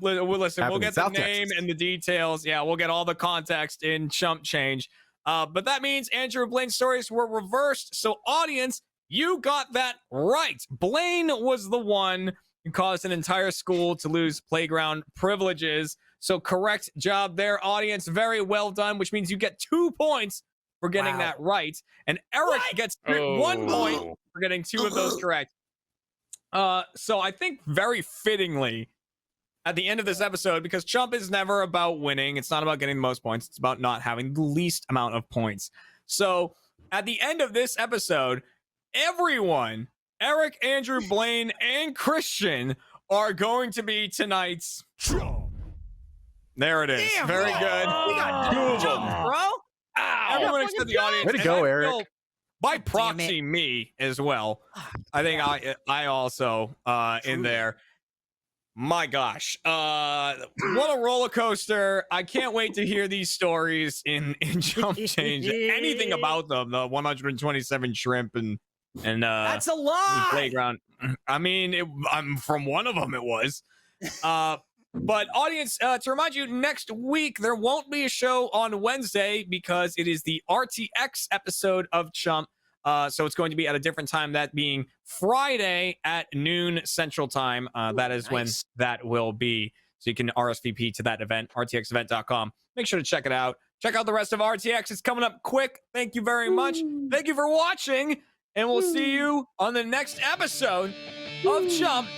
Listen, we'll get the name and the details. Yeah, we'll get all the context in Chump Change. But that means Andrew and Blaine's stories were reversed. So, audience, you got that right. Blaine was the one who caused an entire school to lose playground privileges. So, correct job there, audience. Very well done, which means you get 2 points for getting that right. And Eric gets 1 point for getting 2 of those correct. So, I think very fittingly, at the end of this episode, because Chump is never about winning. It's not about getting the most points. It's about not having the least amount of points. So at the end of this episode, everyone, Eric, Andrew, Blaine, and Christian are going to be tonight's Chump. There it is. Damn, very bro. good. We got 2 of them, bro. Everyone except the audience. Way to and go, I Eric. feel, by proxy, me as well. I think I also in there. My gosh, what a roller coaster. I can't wait to hear these stories in Chump Change. Anything about them, the 127 shrimp and that's a lie. Playground. I mean, from one of them it was. But audience, to remind you, next week there won't be a show on Wednesday because it is the RTX episode of Chump. So it's going to be at a different time, that being Friday at noon Central Time. That is when that will be. So you can RSVP to that event, rtxevent.com. Make sure to check it out. Check out the rest of RTX. It's coming up quick. Thank you very much. Thank you for watching, and we'll see you on the next episode of Chump.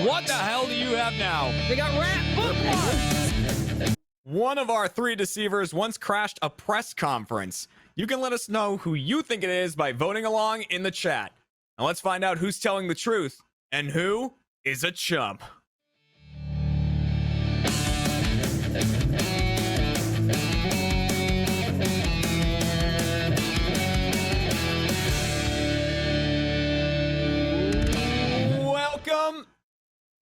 What the hell do you have now? We got rat bookmarks. One of our 3 deceivers once crashed a press conference. You can let us know who you think it is by voting along in the chat. Now let's find out who's telling the truth and who is a chump.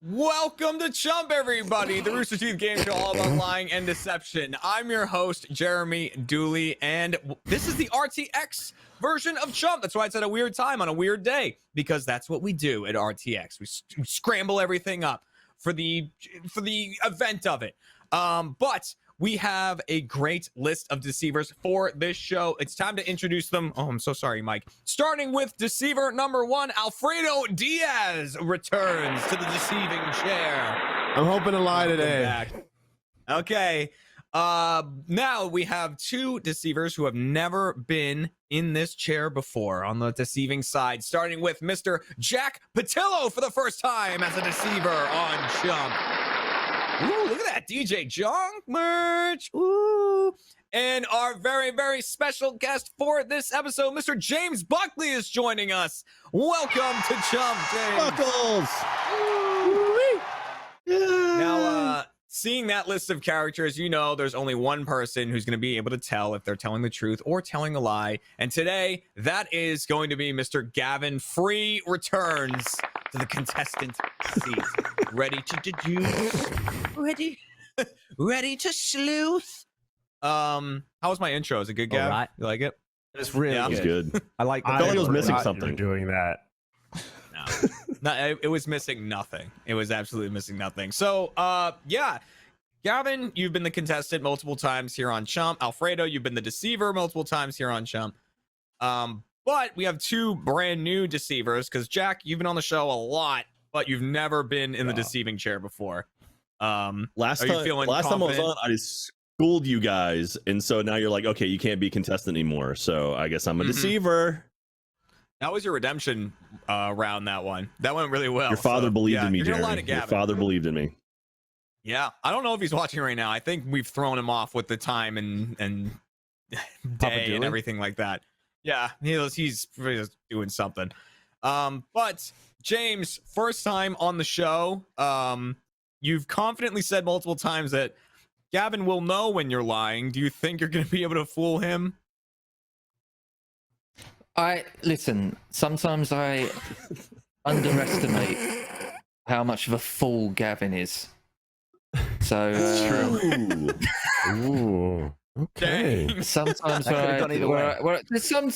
Welcome to Chump, everybody, the Rooster Teeth game show all about lying and deception. I'm your host, Jeremy Dooley, and this is the RTX version of Chump. That's why it's at a weird time on a weird day, because that's what we do at RTX. We scramble everything up for the event of it. But we have a great list of deceivers for this show. It's time to introduce them. Oh, I'm so sorry, Mike. Starting with deceiver number 1, Alfredo Diaz returns to the deceiving chair. I'm hoping to lie today. Back. Okay. Now we have 2 deceivers who have never been in this chair before on the deceiving side, starting with Mr. Jack Patillo for the first time as a deceiver on Chump. Ooh, look at that DJ Junk merch. Ooh. And our very, very special guest for this episode, Mr. James Buckley, is joining us. Welcome to Chump, James. Buckles. Now, seeing that list of characters, you know there's only one person who's going to be able to tell if they're telling the truth or telling a lie. And today, that is going to be Mr. Gavin Free returns to the contestant seat. Ready to deduce? Ready to sleuth? How was my intro? Is it good, Gav? Right. You like it? It's really Yeah. good. It was good. I like. I felt like it was missing forgot something. you were doing that. No, it was missing nothing. It was absolutely missing nothing. So, yeah. Gavin, you've been the contestant multiple times here on Chump. Alfredo, you've been the deceiver multiple times here on Chump. But we have 2 brand new deceivers, because Jack, you've been on the show a lot, but you've never been in the deceiving chair before. Last are time, you feeling last time I was confident? on, I just schooled you guys, and so now you're like, okay, you can't be contestant anymore. So I guess I'm a deceiver. That was your redemption round. That one. That went really well. Your father believed in me, you're gonna lie to Jeremy. Your Gavin. father believed in me. Yeah, I don't know if he's watching right now. I think we've thrown him off with the time and day and everything like that. Yeah, he's doing something. But James, first time on the show. You've confidently said multiple times that Gavin will know when you're lying. Do you think you're going to be able to fool him? Listen, sometimes I underestimate how much of a fool Gavin is. So That's true. Ooh. Okay. Sometimes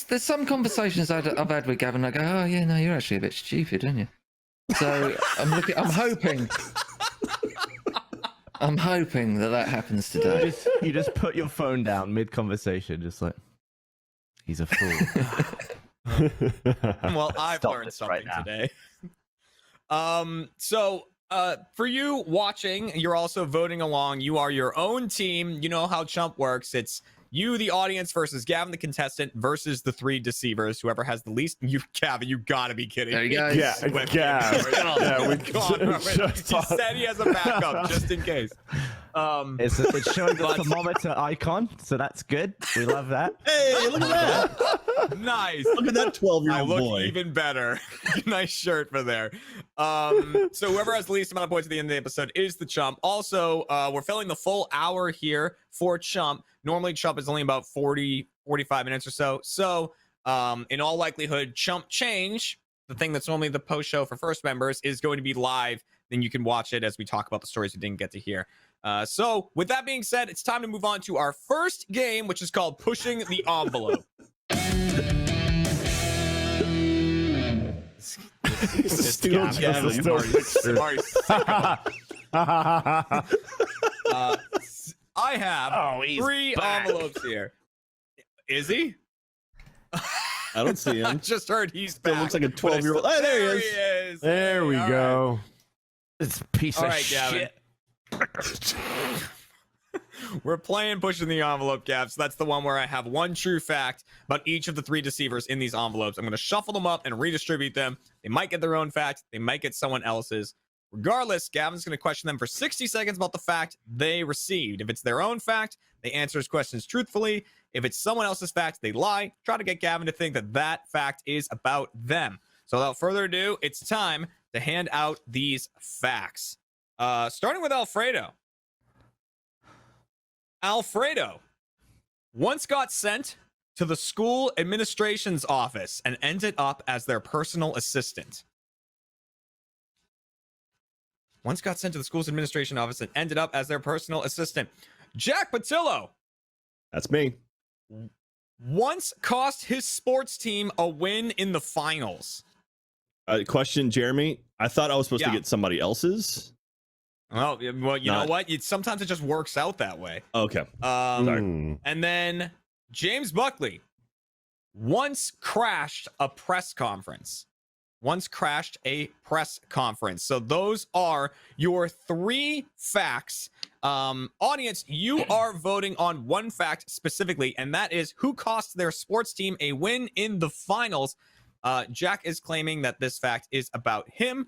there's some conversations I've had with Gavin. I go, oh yeah, no, you're actually a bit stupid, aren't you? So I'm hoping that happens today. You just put your phone down mid conversation, just like he's a fool. Well, I've learned something today. So for you watching, you're also voting along. You are your own team. You know how Chump works. It's you, the audience, versus Gavin, the contestant, versus the 3 deceivers. Whoever has the least. You, Gavin, you gotta be kidding me. Yeah, Gav. Yeah, we he said he has a backup just in case. It's showing the thermometer icon, so that's good. We love that. Hey, look at that! Nice. Look at that 12-year-old I look boy. even better. Nice shirt for there. So whoever has the least amount of points at the end of the episode is the Chump. Also, we're filling the full hour here for Chump. Normally, Chump is only about 45 minutes or so. So, in all likelihood, Chump Change, the thing that's normally the post show for first members, is going to be live. Then you can watch it as we talk about the stories you didn't get to hear. So, with that being said, it's time to move on to our first game, which is called Pushing the Envelope. Still Gavin. I have 3 envelopes here. Is he? I don't see him. I just heard he's Still back. looks like a 12-year-old. Oh, there he is. There we All go. It's a piece All of right, Gavin. shit. We're playing pushing the envelope, Gav. So that's the one where I have one true fact about each of the 3 deceivers in these envelopes. I'm going to shuffle them up and redistribute them. They might get their own fact. They might get someone else's. Regardless, Gavin's going to question them for 60 seconds about the fact they received. If it's their own fact, they answer his questions truthfully. If it's someone else's fact, they lie. Try to get Gavin to think that that fact is about them. So without further ado, it's time to hand out these facts. Starting with Alfredo. Alfredo once got sent to the school administration's office and ended up as their personal assistant. Once got sent to the school's administration office and ended up as their personal assistant. Jack Patillo. That's me. Once cost his sports team a win in the finals. Question, Jeremy. I thought I was supposed to get somebody else's. Well, you know what? Sometimes it just works out that way. Okay. Sorry. And then James Buckley once crashed a press conference. So those are your 3 facts. Audience, you are voting on one fact specifically, and that is who cost their sports team a win in the finals. Jack is claiming that this fact is about him.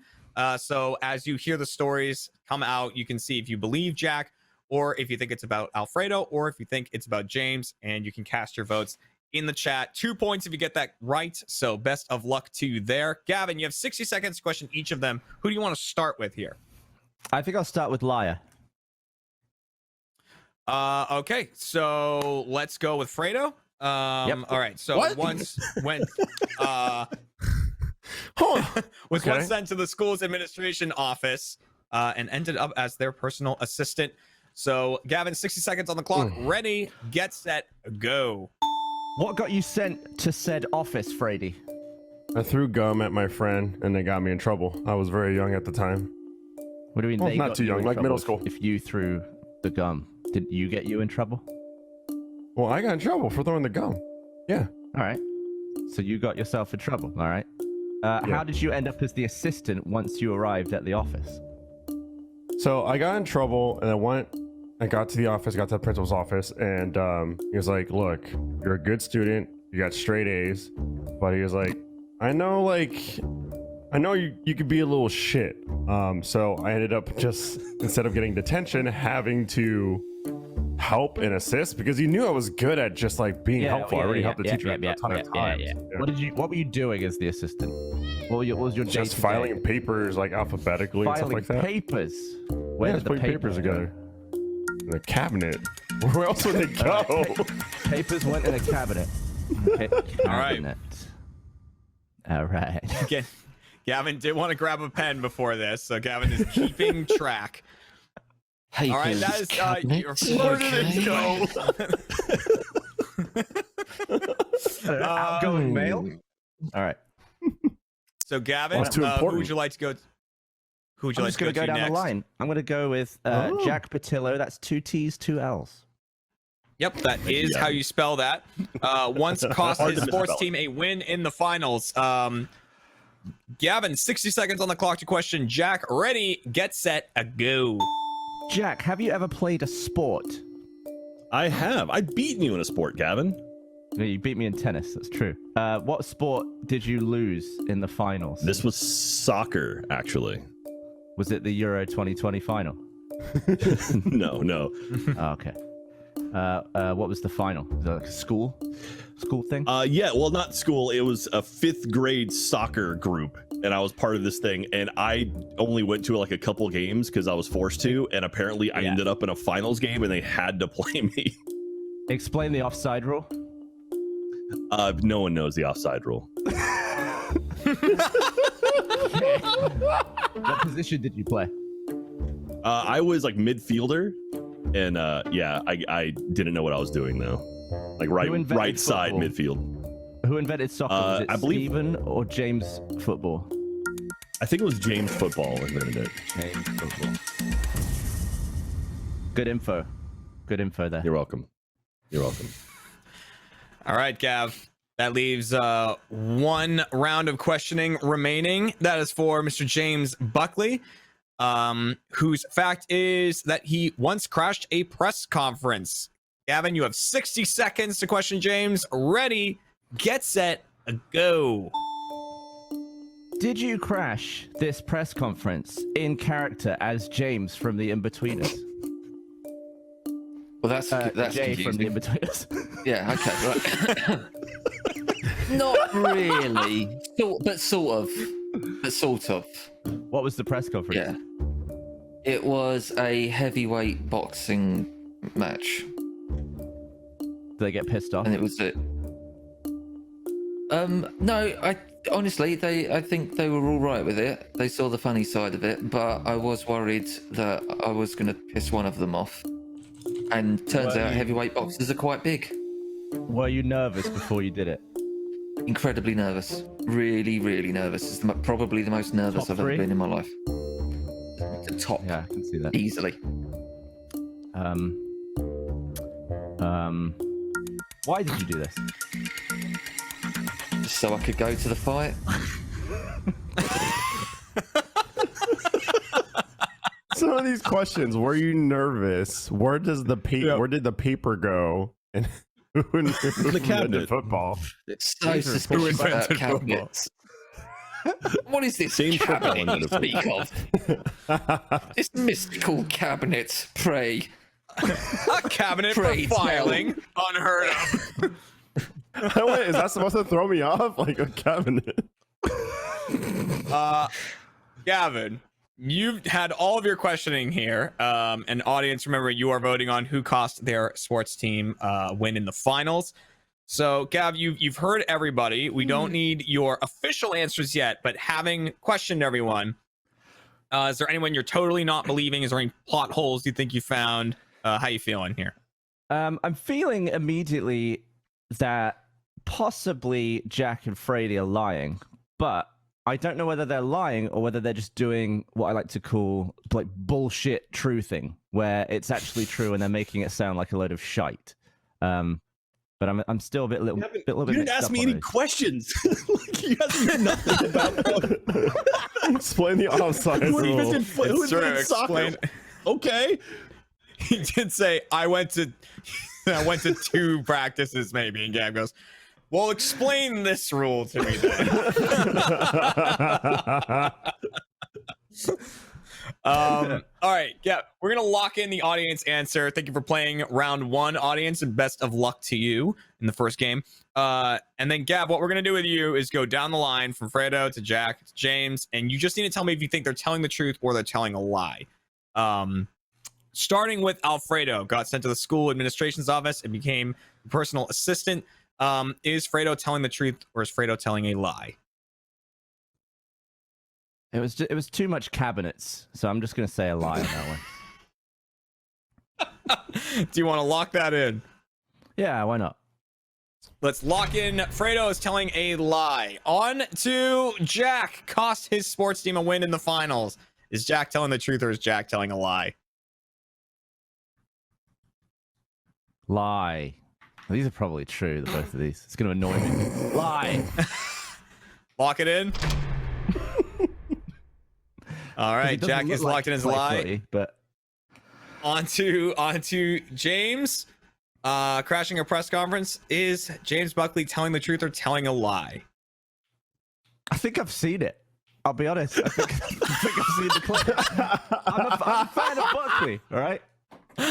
So as you hear the stories come out, you can see if you believe Jack, or if you think it's about Alfredo, or if you think it's about James, and you can cast your votes in the chat. 2 points if you get that right. So best of luck to you there. Gavin, you have 60 seconds to question each of them. Who do you want to start with here? I think I'll start with liar. Okay, so let's go with Fredo. All right, so once went was once sent to the school's administration office and ended up as their personal assistant. So Gavin, 60 seconds on the clock. Ready, get set, go. What got you sent to said office, Frady? I threw gum at my friend and they got me in trouble. I was very young at the time. What do you mean? Well, they not got too you young, in like trouble middle school. If you threw the gum, did you get you in trouble? Well, I got in trouble for throwing the gum. Yeah. All right. So you got yourself in trouble. All right. How did you end up as the assistant once you arrived at the office? So I got in trouble and I got to the office, got to the principal's office, and he was like, look, you're a good student. You got straight A's. But he was like, I know you could be a little shit. So I ended up just, instead of getting detention, having to help and assist because he knew I was good at just like being helpful. I already helped the teacher a ton of times. What were you doing as the assistant? What was your just filing papers like alphabetically and stuff like that? Papers. Where did the papers together? In the cabinet. Where else would they go? Papers went in a cabinet. All right. Okay. Gavin did want to grab a pen before this, so Gavin is keeping track. All right, that is where did it go? Outgoing mail. All right. So Gavin, who would you like to go? Who would you like to go down next? the line. I'm going to go with Jack Patillo. That's 2 T's, 2 L's. Yep, that is how you spell that. Once cost his sports team a win in the finals. Gavin, 60 seconds on the clock to question Jack. Ready, get set, go. Jack, have you ever played a sport? I have. I've beaten you in a sport, Gavin. No, you beat me in tennis. That's true. What sport did you lose in the finals? This was soccer, actually. Was it the Euro 2020 final? No. Oh, okay. What was the final? Was it like a school thing? Yeah, well, not school. It was a 5th grade soccer group, and I was part of this thing. And I only went to like a couple games because I was forced to. And apparently, I ended up in a finals game, and they had to play me. Explain the offside rule. No one knows the offside rule. What position did you play? I was like midfielder, and I didn't know what I was doing though. Like right side midfield. Who invented soccer? Was it I believe Stephen or James football? I think it was James football invented it. James football. Good info. Good info there. You're welcome. You're welcome. All right, Gav. That leaves 1 round of questioning remaining. That is for Mr. James Buckley. whose fact is that he once crashed a press conference. Gavin, you have 60 seconds to question James. Ready, get set, go. Did you crash this press conference in character as James from the In-Betweeners? Well, that's Jay confusing. from the In-Betweeners. Yeah, okay, right. Not really, but sort of. But sort of. What was the press conference? Yeah. It was a heavyweight boxing match. Did they get pissed off? And it was it. No, I think they were all right with it. They saw the funny side of it, but I was worried that I was going to piss one of them off. And turns out heavyweight boxers are quite big. Were you nervous before you did it? Incredibly nervous. Really, really nervous. It's probably the most nervous I've ever been in my life. The top. Yeah, I can see that. Easily. Why did you do this? Just so I could go to the fight. Some of these questions, were you nervous? Where did the paper go? And who invented cabinet. football? It's so suspicious about cabinets. What is this cabinet you speak of? This mystical cabinet, pray. A cabinet Pray for tell. filing, unheard of. Wait, is that supposed to throw me off? Like a cabinet? Gavin, you've had all of your questioning here. And audience, remember, you are voting on who cost their sports team win in the finals. So, Gav, you've heard everybody. We don't need your official answers yet, but having questioned everyone, is there anyone you're totally not believing? Is there any plot holes you think you found? How you feeling here? I'm feeling immediately that possibly Jack and Frady are lying, but I don't know whether they're lying or whether they're just doing what I like to call like bullshit truthing, where it's actually true and they're making it sound like a load of shite. But I'm still a bit little bit. You didn't ask me any questions. Like, you asked me nothing about Explain the offside rule. Who invented soccer? Okay. He did say I went to 2 practices maybe, and Gab goes, well, explain this rule to me then. All right, yeah, we're gonna lock in the audience answer. Thank you for playing round 1, audience, and best of luck to you in the first game. And then Gab, what we're gonna do with you is go down the line from Fredo to Jack to James, and you just need to tell me if you think they're telling the truth or they're telling a lie. Starting with Alfredo, got sent to the school administration's office and became personal assistant. Is Fredo telling the truth or is Fredo telling a lie? It was too much cabinets, so I'm just gonna say a lie on that one. Do you want to lock that in? Yeah, why not? Let's lock in. Fredo is telling a lie. On to Jack. Cost his sports team a win in the finals. Is Jack telling the truth or is Jack telling a lie? Lie. These are probably true, both of these. It's gonna annoy me. Lie. Lock it in. All right, Jack is locked in as a lie. But on to James. Crashing a press conference. Is James Buckley telling the truth or telling a lie? I think I've seen it. I'll be honest. I think I've seen the clip. I'm a fan of Buckley. All right.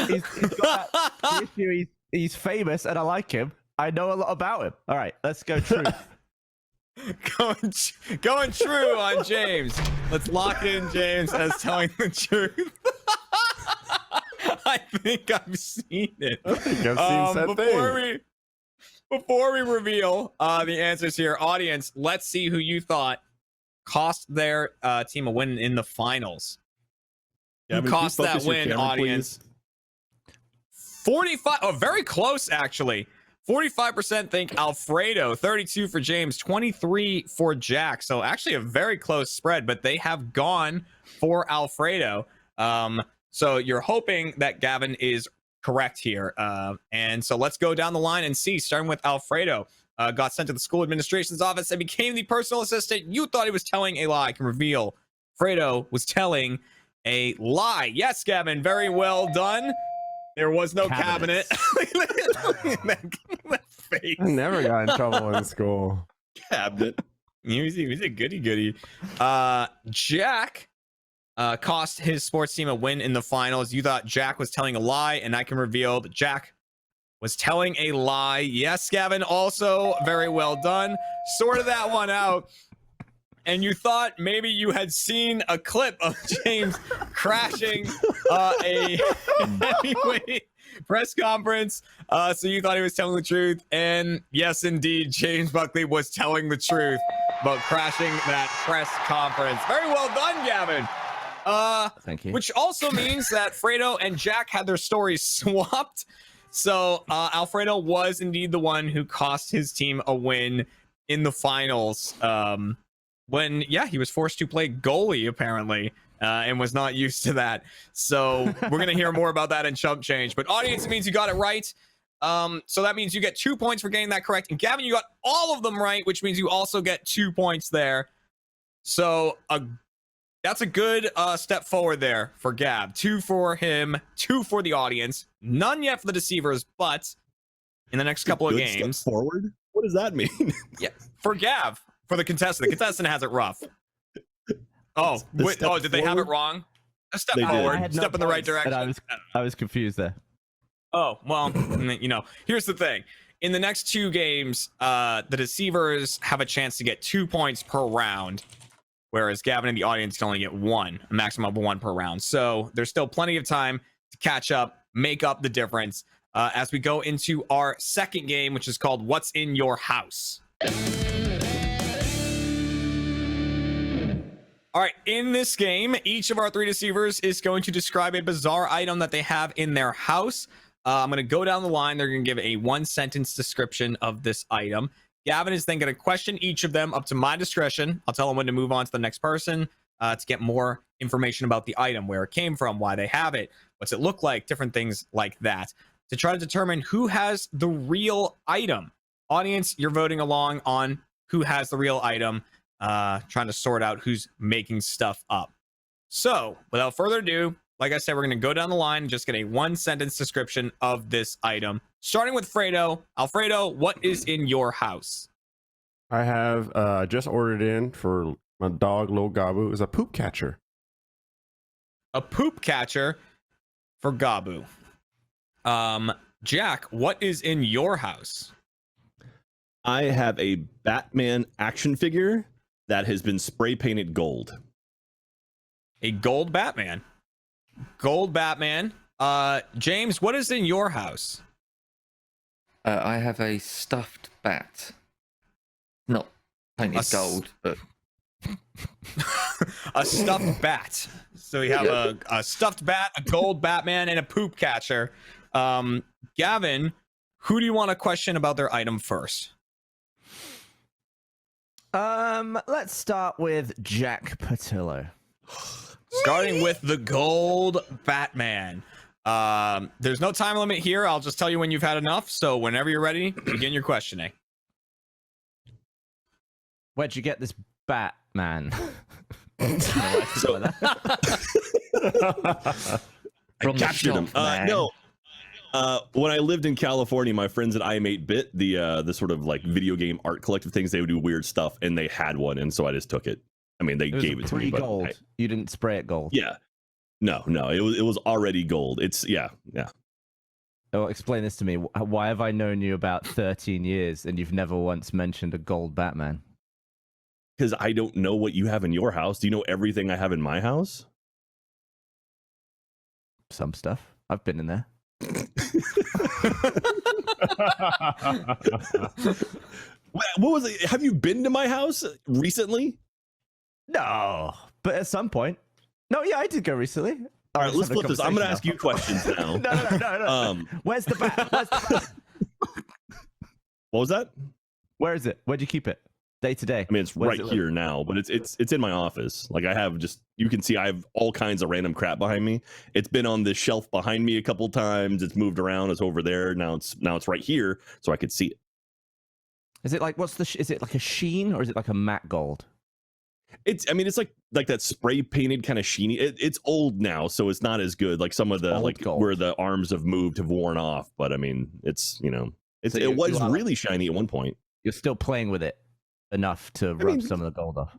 He's got that issue. He's famous, and I like him. I know a lot about him. All right, let's go truth. Going true on James. Let's lock in James as telling the truth. I think I've seen it. I think I've seen that before we reveal the answers here, audience, let's see who you thought cost their team a win in the finals. Who cost that win, camera, audience? 45. Oh, very close, actually. 45% think Alfredo, 32 for James, 23 for Jack. So actually a very close spread, but they have gone for Alfredo. So you're hoping that Gavin is correct here. And so let's go down the line and see, starting with Alfredo. Got sent to the school administration's office and became the personal assistant. You thought he was telling a lie. I can reveal Fredo was telling a lie. Yes, Gavin, very well done. There was no cabinet. That face. I never got in trouble in school. Cabinet. He was a goody. Jack cost his sports team a win in the finals. You thought Jack was telling a lie, and I can reveal that Jack was telling a lie. Yes, Gavin, also very well done. Sorted that one out. And you thought maybe you had seen a clip of James crashing a heavyweight press conference. So you thought he was telling the truth. And yes, indeed, James Buckley was telling the truth about crashing that press conference. Very well done, Gavin. Thank you. Which also means that Fredo and Jack had their stories swapped. So Alfredo was indeed the one who cost his team a win in the finals. When he was forced to play goalie apparently, and was not used to that. So we're gonna hear more about that in Chump Change. But audience, it means you got it right. So that means you get 2 points for getting that correct. And Gavin, you got all of them right, which means you also get 2 points there. So that's a good step forward there for Gab. 2 for him, 2 for the audience. None yet for the deceivers, but in the next couple of games. Step forward? What does that mean? Yeah, for Gav. For the contestant. The contestant has it rough. Oh, wait, did they have it wrong? A step forward, step in the right direction. I was confused there. Oh, well, here's the thing. In the next 2 games, the deceivers have a chance to get 2 points per round, whereas Gavin and the audience can only get 1, a maximum of 1 per round. So there's still plenty of time to catch up, make up the difference as we go into our second game, which is called What's in Your House? All right, in this game, each of our 3 deceivers is going to describe a bizarre item that they have in their house. I'm going to go down the line. They're going to give a 1-sentence description of this item. Gavin is then going to question each of them up to my discretion. I'll tell them when to move on to the next person to get more information about the item, where it came from, why they have it, what's it look like, different things like that, to try to determine who has the real item. Audience, you're voting along on who has the real item. Trying to sort out who's making stuff up. So without further ado, like I said, we're going to go down the line and just get a 1-sentence description of this item. Starting with Fredo. Alfredo, what is in your house? I have just ordered in for my dog, Lil Gabu, is a poop catcher. A poop catcher for Gabu. Jack, what is in your house? I have a Batman action figure that has been spray painted gold. A gold Batman. Gold Batman. James, what is in your house? I have a stuffed bat. Not painted gold, but a stuffed bat. So we have a stuffed bat, a gold Batman, and a poop catcher. Gavin, who do you want to question about their item first? Let's start with Jack Patillo. Starting with the gold Batman. There's no time limit here. I'll just tell you when you've had enough. So whenever you're ready, begin your questioning. Where'd you get this Batman? I captured him. No. When I lived in California, my friends at I8Bit, the sort of like video game art collective things, they would do weird stuff, and they had one, and so I just took it. I mean, they gave it to me, but gold. You didn't spray it gold. Yeah, no, it was already gold. It's yeah. Oh, explain this to me. Why have I known you about 13 years and you've never once mentioned a gold Batman? Because I don't know what you have in your house. Do you know everything I have in my house? Some stuff. I've been in there. What was it? Have you been to my house recently? No, but at some point. No, yeah, I did go recently. All right, let's flip this. I'm going to ask you questions now. No. Where's the bat? What was that? Where is it? Where'd you keep it? Day to day. I mean, it's right here now, but it's in my office. Like I have you can see I have all kinds of random crap behind me. It's been on this shelf behind me a couple times. It's moved around. It's over there. Now it's right here, so I could see it. Is it like is it like a sheen or is it like a matte gold? I mean, it's like that spray painted kind of sheeny. It's old now, so it's not as good. Like some of the where the arms have moved have worn off. But I mean, it's So it was are, really shiny at one point. You're still playing with it enough to rub some of the gold off.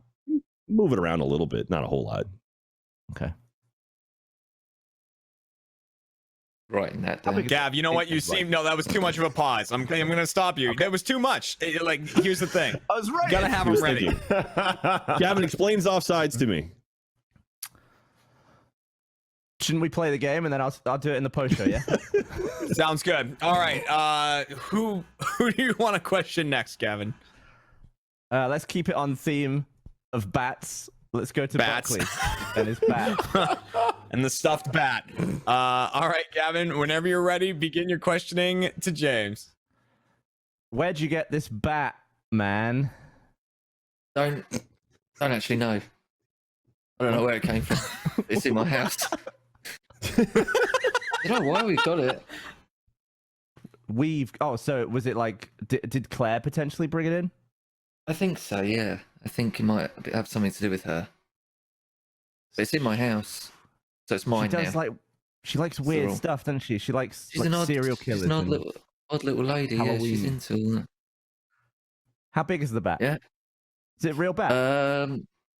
Move it around a little bit, not a whole lot. Okay. Writing that down. Gav, you know what? You seem that was too much of a pause. I'm going to stop you. That was too much. Like, here's the thing. I was right. You gotta have them ready. Gavin explains offsides to me. Shouldn't we play the game and then I'll do it in the post show? Yeah. Sounds good. All right. Who do you want to question next, Gavin? Let's keep it on theme of bats. Let's go to Bats. Buckley and his bat. And the stuffed bat. All right, Gavin, whenever you're ready, begin your questioning to James. Where'd you get this bat, man? Don't actually know. I don't know where it came from. It's in my house. I don't know why we got it. So was it like, did Claire potentially bring it in? I think so, yeah. I think it might have something to do with her. But it's in my house, so it's mine She does now. She likes weird stuff, doesn't she? She likes She's an odd, serial killers. She's an odd and little lady. Yeah, she's Halloween. into all that. How big is the bat? Yeah. Is it a real bat?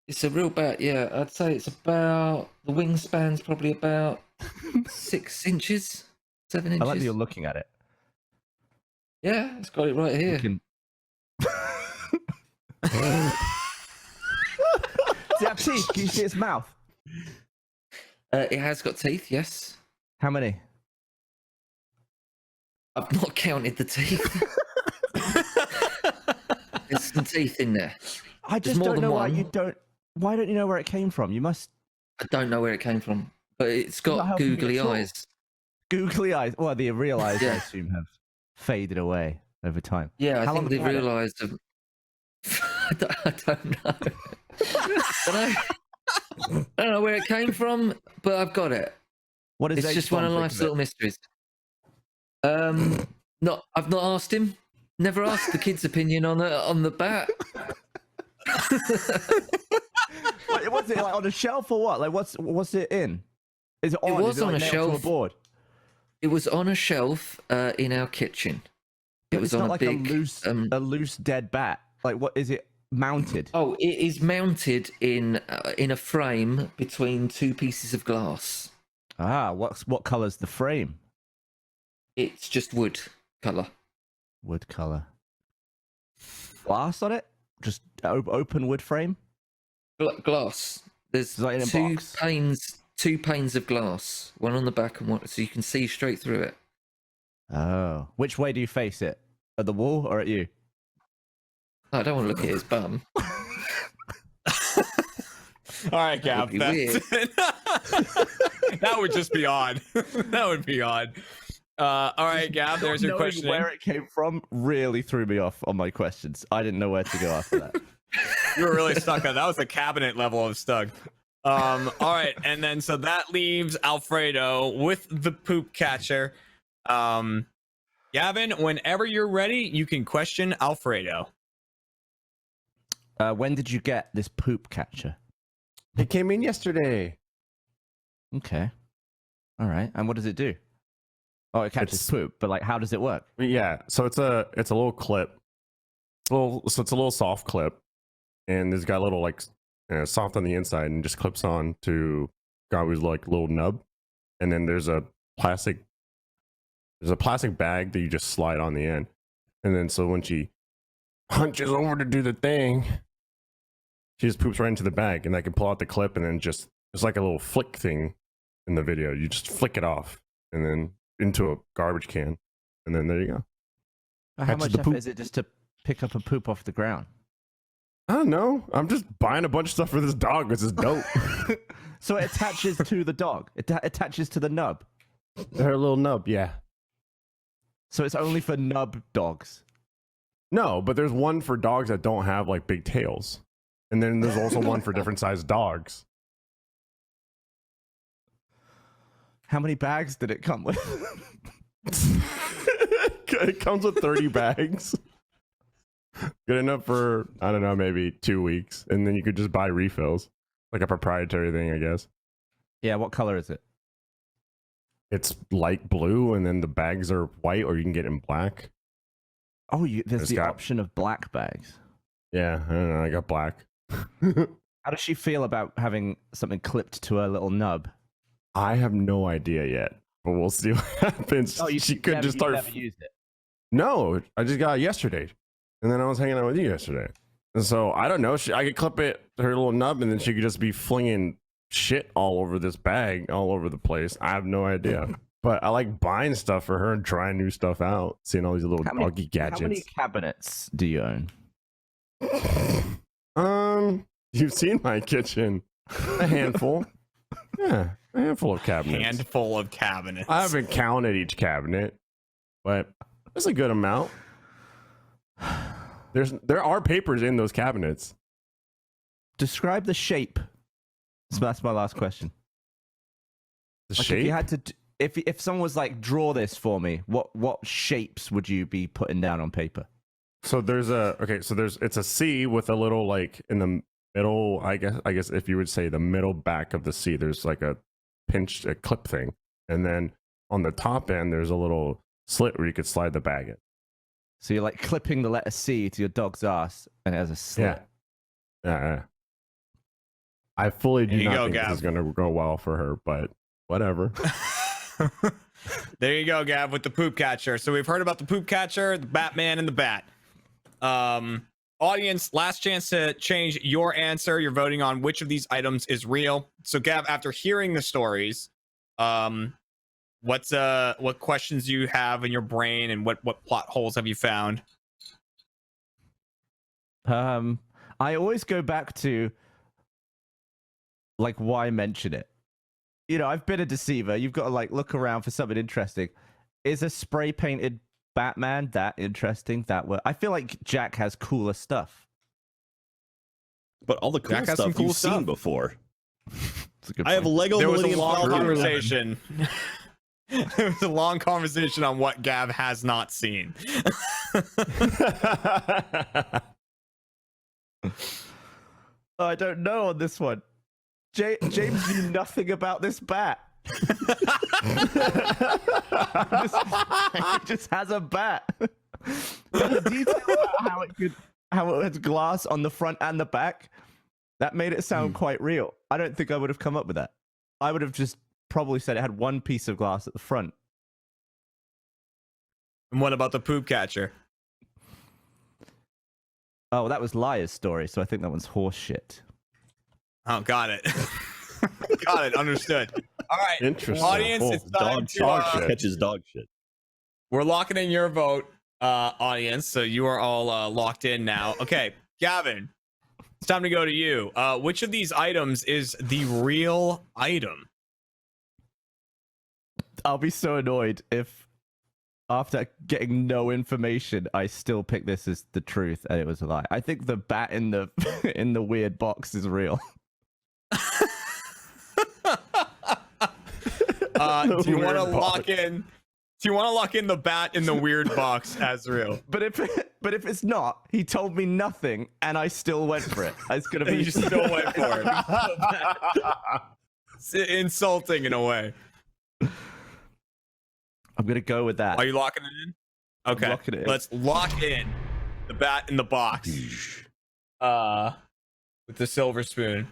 It's a real bat. Yeah, I'd say it's about the wingspan's probably about 6 inches, 7 inches. I like that you're looking at it. Yeah, it's got it right here. Does it have teeth? Can you see its mouth? It has got teeth. Yes. How many? I've not counted the teeth. There's some teeth in there. I just don't know why you don't. Why don't you know where it came from? You must. I don't know where it came from, but it's Not got helping me googly at all. eyes. Googly eyes. Well, the real eyes, I Yeah. assume, have faded away over time. Yeah, I How long think have they you had it? realised. I don't know. I don't know where it came from, but I've got it. What is It's just one of H-bomb life's think of little mysteries. I've not asked him. Never asked the kid's opinion on the bat. What's it like on a shelf or what? Like, what's it in? Is it on? It was Is it on like a nailed to shelf. a board? It was on a shelf in our kitchen. It was it's on not a like big. a loose dead bat. Like, what is it mounted? Oh, it is mounted in a frame between two pieces of glass. Ah, what colour's the frame? It's just wood color. Wood color. Glass on it? Just open wood frame? Glass. There's like in a two box? two panes of glass, one on the back and one, so you can see straight through it. Oh, which way do you face it? At the wall or at you? I don't want to look at his bum. All right, Gav. That would be That's it. That would just be odd. That would be odd. All right, Gav. There's your Knowing question. Where it came from really threw me off on my questions. I didn't know where to go after that. You were really stuck on that. Was a cabinet level of stuck. All right, and then so that leaves Alfredo with the poop catcher. Gavin, whenever you're ready, you can question Alfredo. When did you get this poop catcher? It came in yesterday. Okay. All right. And what does it do? Oh, it catches poop, but like, how does it work? Yeah, so it's a little clip. It's a little soft clip, and it's got a little like soft on the inside, and just clips on to Gabu's like little nub, and then there's a plastic bag that you just slide on the end, and then so when she hunches over to do the thing, she just poops right into the bag, and I can pull out the clip, and then just it's like a little flick thing in the video. You just flick it off, and then into a garbage can, and then there you go. How Catches much the effort poop. is it just to pick up a poop off the ground? I don't know. I'm just buying a bunch of stuff for this dog. This is dope. So it attaches to the dog. It attaches to the nub. Her little nub, yeah. So it's only for nub dogs. No, but there's one for dogs that don't have like big tails, and then there's also one for different sized dogs. How many bags did it come with? It comes with 30 bags. Good enough for, I don't know, maybe 2 weeks. And then you could just buy refills. Like a proprietary thing, I guess. Yeah, what color is it? It's light blue, and then the bags are white, or you can get it in black. Oh, there's It's the got- option of black bags. Yeah, I don't know. I got black. How does she feel about having something clipped to her little nub? I have no idea yet, but we'll see what happens. Oh, she could just start. Never used it. No, I just got it yesterday, and then I was hanging out with you yesterday, and so I don't know. I could clip it to her little nub, and then she could just be flinging shit all over this bag, all over the place. I have no idea, but I like buying stuff for her and trying new stuff out, seeing all these little doggy gadgets. How many cabinets do you own? You've seen my kitchen, a handful. Yeah, a handful of cabinets. Handful of cabinets. I haven't counted each cabinet, but there's a good amount. There are papers in those cabinets. Describe the shape. So that's my last question. The Like, shape? If you had to, if someone was like, draw this for me, what shapes would you be putting down on paper? So there's it's a C with a little like in the middle. I guess if you would say the middle back of the C, there's like a clip thing, and then on the top end there's a little slit where you could slide the bag in. So you're like clipping the letter C to your dog's ass, and it has a slit. Yeah. I fully do There you not go, think Gav. this is going to go well for her, but whatever. There you go, Gav, with the poop catcher. So we've heard about the poop catcher, the Batman, and the bat. Audience, last chance to change your answer. You're voting on which of these items is real. So Gav, after hearing the stories, what questions do you have in your brain, and what plot holes have you found? I always go back to like, why mention it? You know, I've been a deceiver. You've got to like look around for something interesting. Is a spray painted Batman that interesting? I feel like Jack has cooler stuff. But all the cool Jack has some stuff cool you've stuff. seen before. That's a good I have point. Lego There was a Millennium long Falcon. conversation. There was a long conversation on what Gav has not seen. I don't know on this one. James knew nothing about this bat. He just has a bat. But the detail about how it has glass on the front and the back, that made it sound quite real. I don't think I would have come up with that. I would have just probably said it had one piece of glass at the front. And what about the poop catcher? Oh, that was Liar's story, so I think that one's horse shit. Oh, got it. Got it. Understood. All right. Interesting. Audience, Oh, it's time dog to, shit. Catches dog shit. we're locking in your vote, audience. So you are all locked in now. Okay, Gavin, it's time to go to you. Which of these items is the real item? I'll be so annoyed if, after getting no information, I still pick this as the truth and it was a lie. I think the bat in the in the weird box is real. Do you want to Weird lock box. in? Do you want to lock in the bat in the weird box as real? But if it's not, he told me nothing, and I still went for it. It's gonna be You still went for it. It's insulting in a way. I'm gonna go with that. Are you locking it in? Okay, locking it in. let's lock in the bat in the box. With the silver spoon.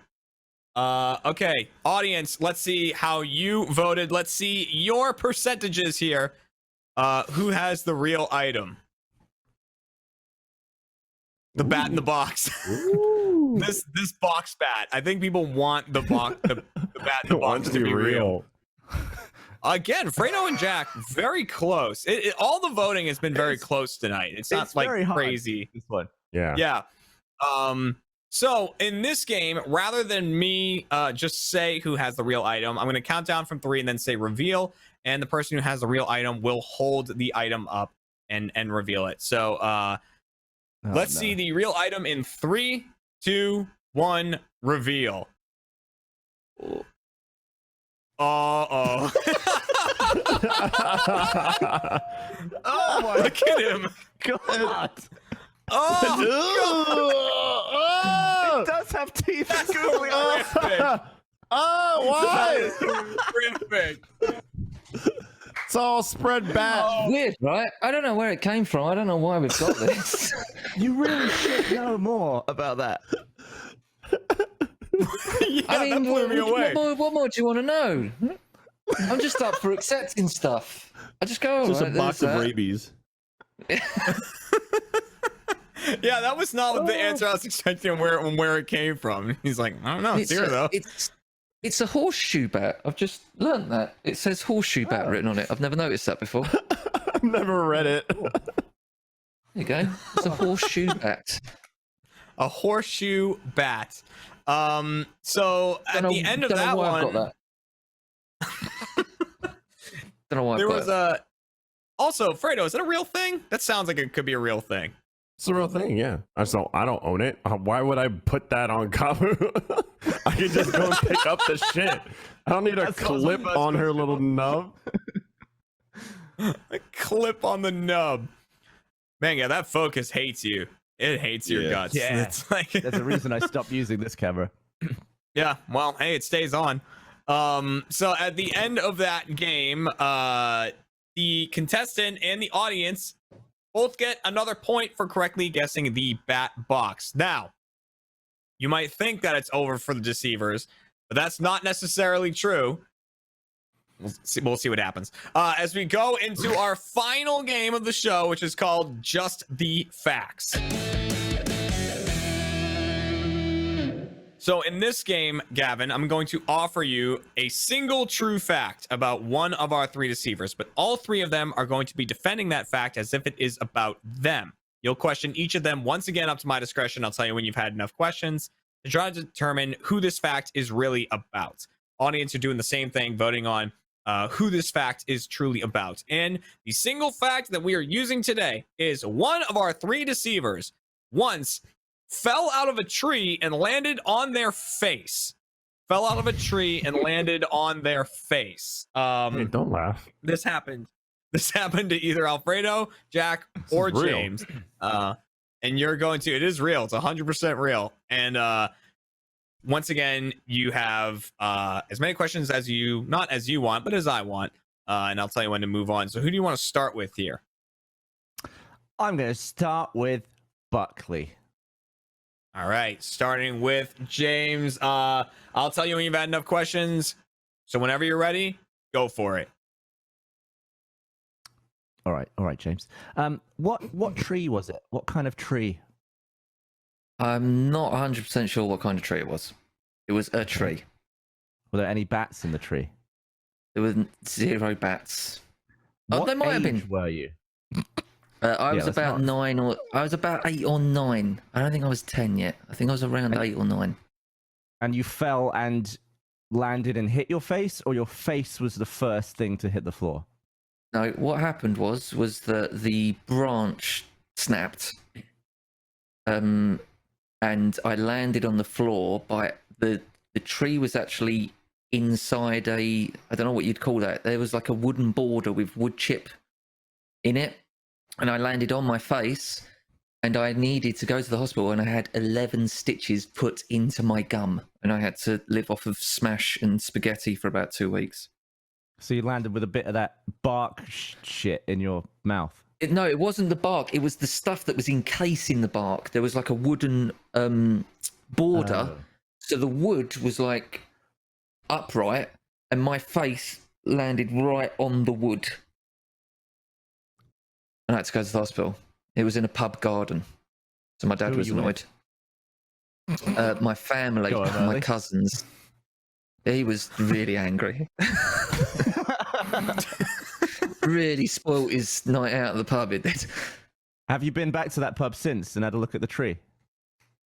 Okay, audience, let's see how you voted. Let's see your percentages here. Who has the real item? The bat in the box. This box bat. I think people want the bat in the box to be real. Again, Fredo and Jack, very close. All the voting has been very close tonight. It's not like very hard, crazy. This one. Yeah. Yeah. So in this game, rather than me just say who has the real item, I'm going to count down from 3 and then say reveal. And the person who has the real item will hold the item up and reveal it. So let's see the real item in 3, 2, 1, reveal. Uh-oh. Oh my! Look at him. God. Oh, It does have teeth. That's horrific. oh, why? Horrific. It's all spread back. Weird, right? I don't know where it came from. I don't know why we've got this. You really should know more about that. I mean, that blew me away. what more do you want to know? I'm just up for accepting stuff. I just go, Just a "Alright, box there's of that." rabies. Yeah, that was not the answer I was expecting where it came from. He's like, I don't know. It's here, though. It's a horseshoe bat. I've just learnt that. It says horseshoe bat written on it. I've never noticed that before. I've never read it. There you go. It's a horseshoe bat. A horseshoe bat. So at the end of that one, Don't know why there I've got was that. also Fredo. Is that a real thing? That sounds like it could be a real thing. It's a real thing, yeah. I don't own it. Why would I put that on cover? I can just go and pick up the shit. I don't need a clip on her little nub. A clip on the nub. Man, yeah, that focus hates you. It hates your guts. Yeah. It's like There's a reason I stopped using this camera. yeah, well, hey, it stays on. So at the end of that game, the contestant and the audience both get another point for correctly guessing the bat box. Now, you might think that it's over for the deceivers, but that's not necessarily true. We'll see what happens. As we go into our final game of the show, which is called Just the Facts. So in this game, Gavin, I'm going to offer you a single true fact about one of our three deceivers, but all three of them are going to be defending that fact as if it is about them. You'll question each of them once again up to my discretion. I'll tell you when you've had enough questions to try to determine who this fact is really about. Audience are doing the same thing, voting on who this fact is truly about. And the single fact that we are using today is one of our three deceivers once fell out of a tree and landed on their face. Fell out of a tree and landed on their face. Hey, don't laugh. This happened to either Alfredo, Jack, or is real. James. And you're going to, it is real. It's 100% real. And once again, you have as many questions as you, not as you want, but as I want. And I'll tell you when to move on. So who do you want to start with here? I'm going to start with Buckley. All right, starting with James. I'll tell you when you've had enough questions. So whenever you're ready, go for it. All right, James. What tree was it? What kind of tree? I'm not 100% sure what kind of tree it was. It was a tree. Were there any bats in the tree? There were 0 bats. What there might have been. age were you? I was about 9 or I was about 8 or 9. I don't think I was 10 yet. I think I was around 8 or 9. And you fell and landed and hit your face, or your face was the first thing to hit the floor? No, what happened was that the branch snapped, and I landed on the floor. By the tree was actually inside I don't know what you'd call that. There was like a wooden border with wood chip in it. And I landed on my face, and I needed to go to the hospital, and I had 11 stitches put into my gum, and I had to live off of smash and spaghetti for about 2 weeks. So you landed with a bit of that bark shit in your mouth? No, it wasn't the bark. It was the stuff that was encasing the bark. There was like a wooden border. Oh. So the wood was like upright, and my face landed right on the wood. I had to go to the hospital. It was in a pub garden. So my dad Who was were you annoyed. My family, Go on, my Early. cousins. He was really angry. Really spoilt his night out at the pub. It did. Have you been back to that pub since and had a look at the tree?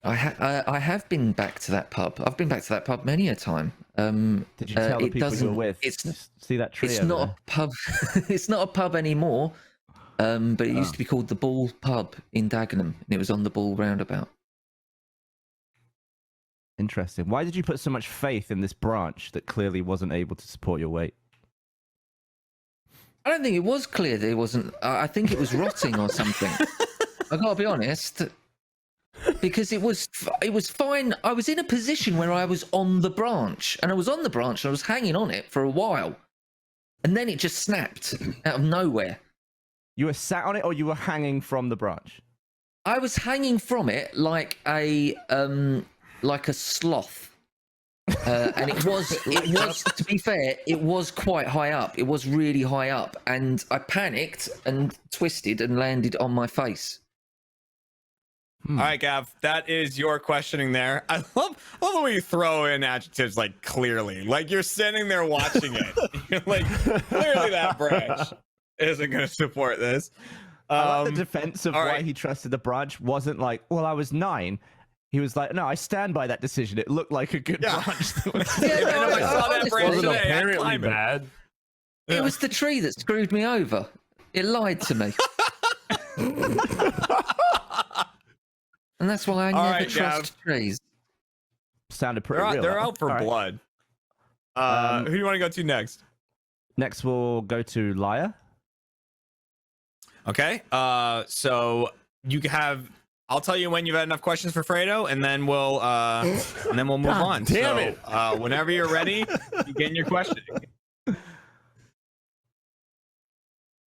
I have been back to that pub. I've been back to that pub many a time. Did you tell the it people you were doesn't- with? It's See that tree it's over not there? a pub. It's not a pub anymore. But it used to be called the Bull Pub in Dagenham, and it was on the Bull roundabout. Interesting. Why did you put so much faith in this branch that clearly wasn't able to support your weight? I don't think it was clear that it wasn't. I think it was rotting or something. I gotta be honest, because it was fine. I was in a position where I was on the branch, and I was on the branch, and I was hanging on it for a while, and then it just snapped out of nowhere. You were sat on it, or you were hanging from the branch? I was hanging from it like a sloth. And it was, to be fair, it was quite high up. It was really high up, and I panicked and twisted and landed on my face. All right, Gav, that is your questioning there. I love the way you throw in adjectives like clearly. Like you're sitting there watching it. You're like, clearly that branch isn't going to support this. I like the defense of why he trusted the branch wasn't like, well, I was 9. He was like, no, I stand by that decision. It looked like a good branch. I saw that branch today. Apparently bad. It was the tree that screwed me over. It lied to me. And that's why I never trust trees. Sounded pretty real. They're out for blood. Who do you want to go to next? Next, we'll go to Liar. Okay. So you have. I'll tell you when you've had enough questions for Fredo, and then we'll move on. Damn it! Whenever you're ready, begin your questioning.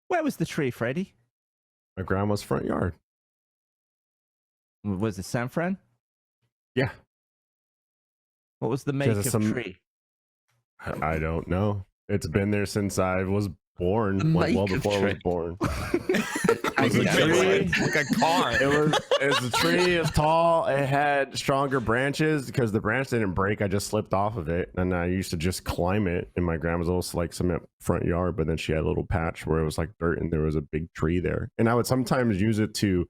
Where was the tree, Freddy? My grandma's front yard. Was it San Fran? Yeah. What was the make of the tree? I don't know. It's been there since I was born, like well before I was born. It was a tree, like a car. It was a tree. It was tall. It had stronger branches because the branch didn't break. I just slipped off of it, and I used to just climb it. And my grandma's also like cement front yard, but then she had a little patch where it was like dirt, and there was a big tree there. And I would sometimes use it to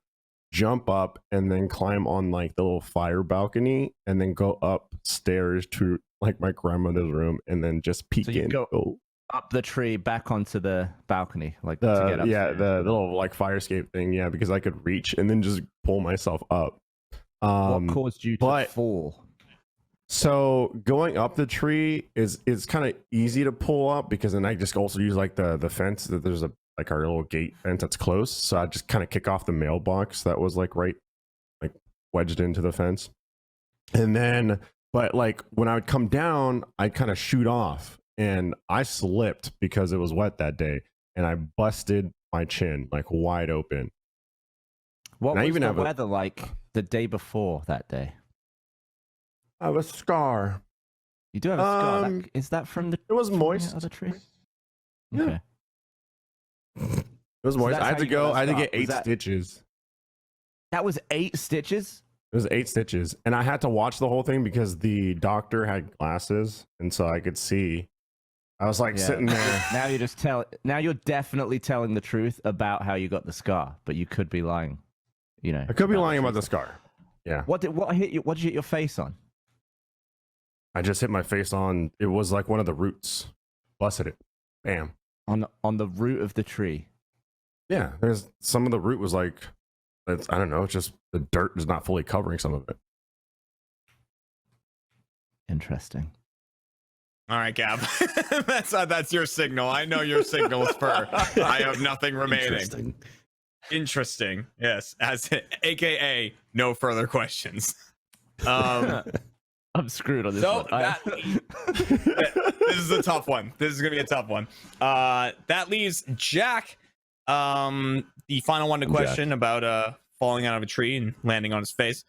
jump up and then climb on like the little fire balcony, and then go upstairs to like my grandmother's room, and then just peek in. Go up the tree back onto the balcony, like to get up. Yeah, the little like fire escape thing. Yeah, because I could reach and then just pull myself up. What caused you to fall? So going up the tree is kind of easy to pull up, because then I just also use like the fence that there's like our little gate fence that's close. So I just kind of kick off the mailbox that was like right like wedged into the fence, and then but like when I would come down, I'd kind of shoot off. And I slipped because it was wet that day, and I busted my chin like wide open. What and was even the have weather like the day before that day? I have a scar. You do have a scar. Is that from the? It was moist. Of the tree. Yeah. Okay. It was moist. I had to go. I had to get 8 stitches. That was 8 stitches. It was 8 stitches, and I had to watch the whole thing because the doctor had glasses, and so I could see. I was like sitting there. Now you're just Now you're definitely telling the truth about how you got the scar, but you could be lying. You know. I could be lying about the scar. Yeah. What did you hit your face on? I just hit my face on. It was like one of the roots. Busted it. Bam. On the root of the tree. Yeah. There's some of the root was like. I don't know. It's just the dirt is not fully covering some of it. Interesting. All right, Gab. that's your signal. I know your signals for I have nothing remaining. Interesting. Yes, AKA no further questions. I'm screwed on this one. This is a tough one. This is gonna be a tough one. That leaves Jack. The final one to question about falling out of a tree and landing on his face.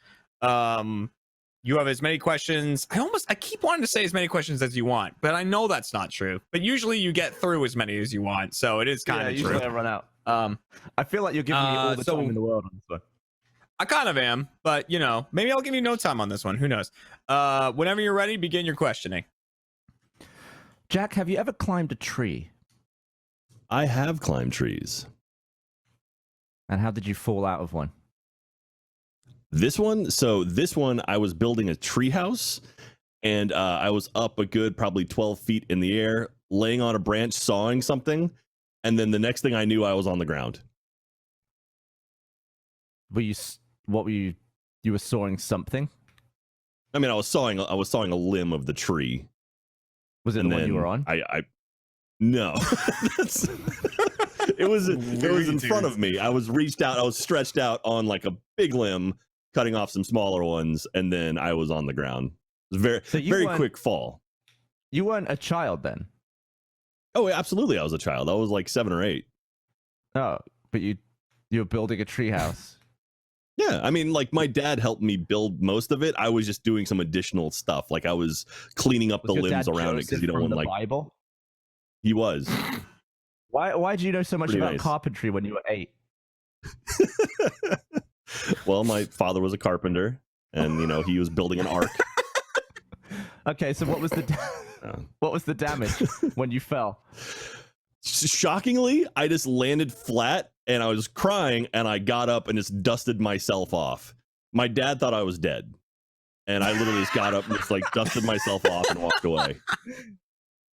You have as many questions. I keep wanting to say as many questions as you want, but I know that's not true. But usually you get through as many as you want, so it is kind of true. I run out. I feel like you're giving me all the time in the world on this one. I kind of am, but you know, maybe I'll give you no time on this one. Who knows? Whenever you're ready, begin your questioning. Jack, have you ever climbed a tree? I have climbed trees. And how did you fall out of one? This one, I was building a treehouse, and I was up a good probably 12 feet in the air, laying on a branch, sawing something, and then the next thing I knew, I was on the ground. You were sawing something? I mean, I was sawing a limb of the tree. Was it the one you were on? No. It was in front of me. I was reached out. I was stretched out on like a big limb, cutting off some smaller ones, and then I was on the ground. It was very quick fall. You weren't a child then? Oh, absolutely. I was a child. I was like 7 or 8. Oh, but you were building a treehouse. Yeah, I mean, like my dad helped me build most of it. I was just doing some additional stuff, like I was cleaning up the limbs around it because you don't want like Bible. He was. Why do you know so much Pretty about nice. carpentry when you were 8? Well, my father was a carpenter, and he was building an ark. Okay, so what was the damage when you fell? Shockingly, I just landed flat, and I was crying, and I got up and just dusted myself off. My dad thought I was dead, and I literally just got up and just like dusted myself off and walked away.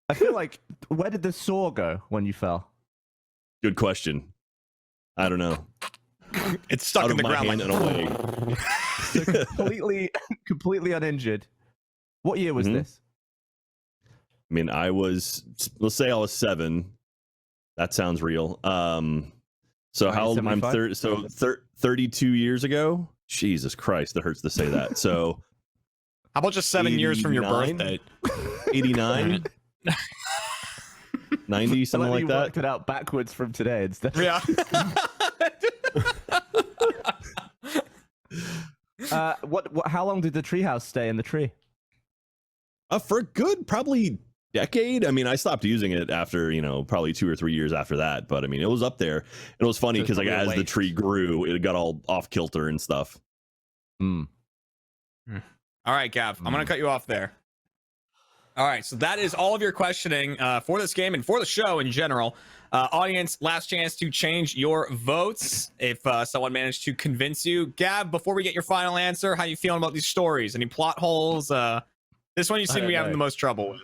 I feel like, where did the saw go when you fell? Good question. I don't know. It's stuck Out in the of my ground hand like and away. So completely uninjured. What year was this? I mean, let's say I was 7. That sounds real. So how old am I? 32 years ago? Jesus Christ, that hurts to say that. So how about just 7 years from your birth date? 89? 90, something like that. Worked it out backwards from today instead. Yeah. How long did the treehouse stay in the tree? For a good probably decade. I mean, I stopped using it after probably 2 or 3 years after that. But I mean, it was up there. And it was funny because like as the tree grew, it got all off kilter and stuff. All right, Gav, I'm gonna cut you off there. All right, so that is all of your questioning for this game and for the show in general. Audience, last chance to change your votes if someone managed to convince you. Gab, before we get your final answer, how you feeling about these stories? Any plot holes? This one you seem to be having the most trouble with.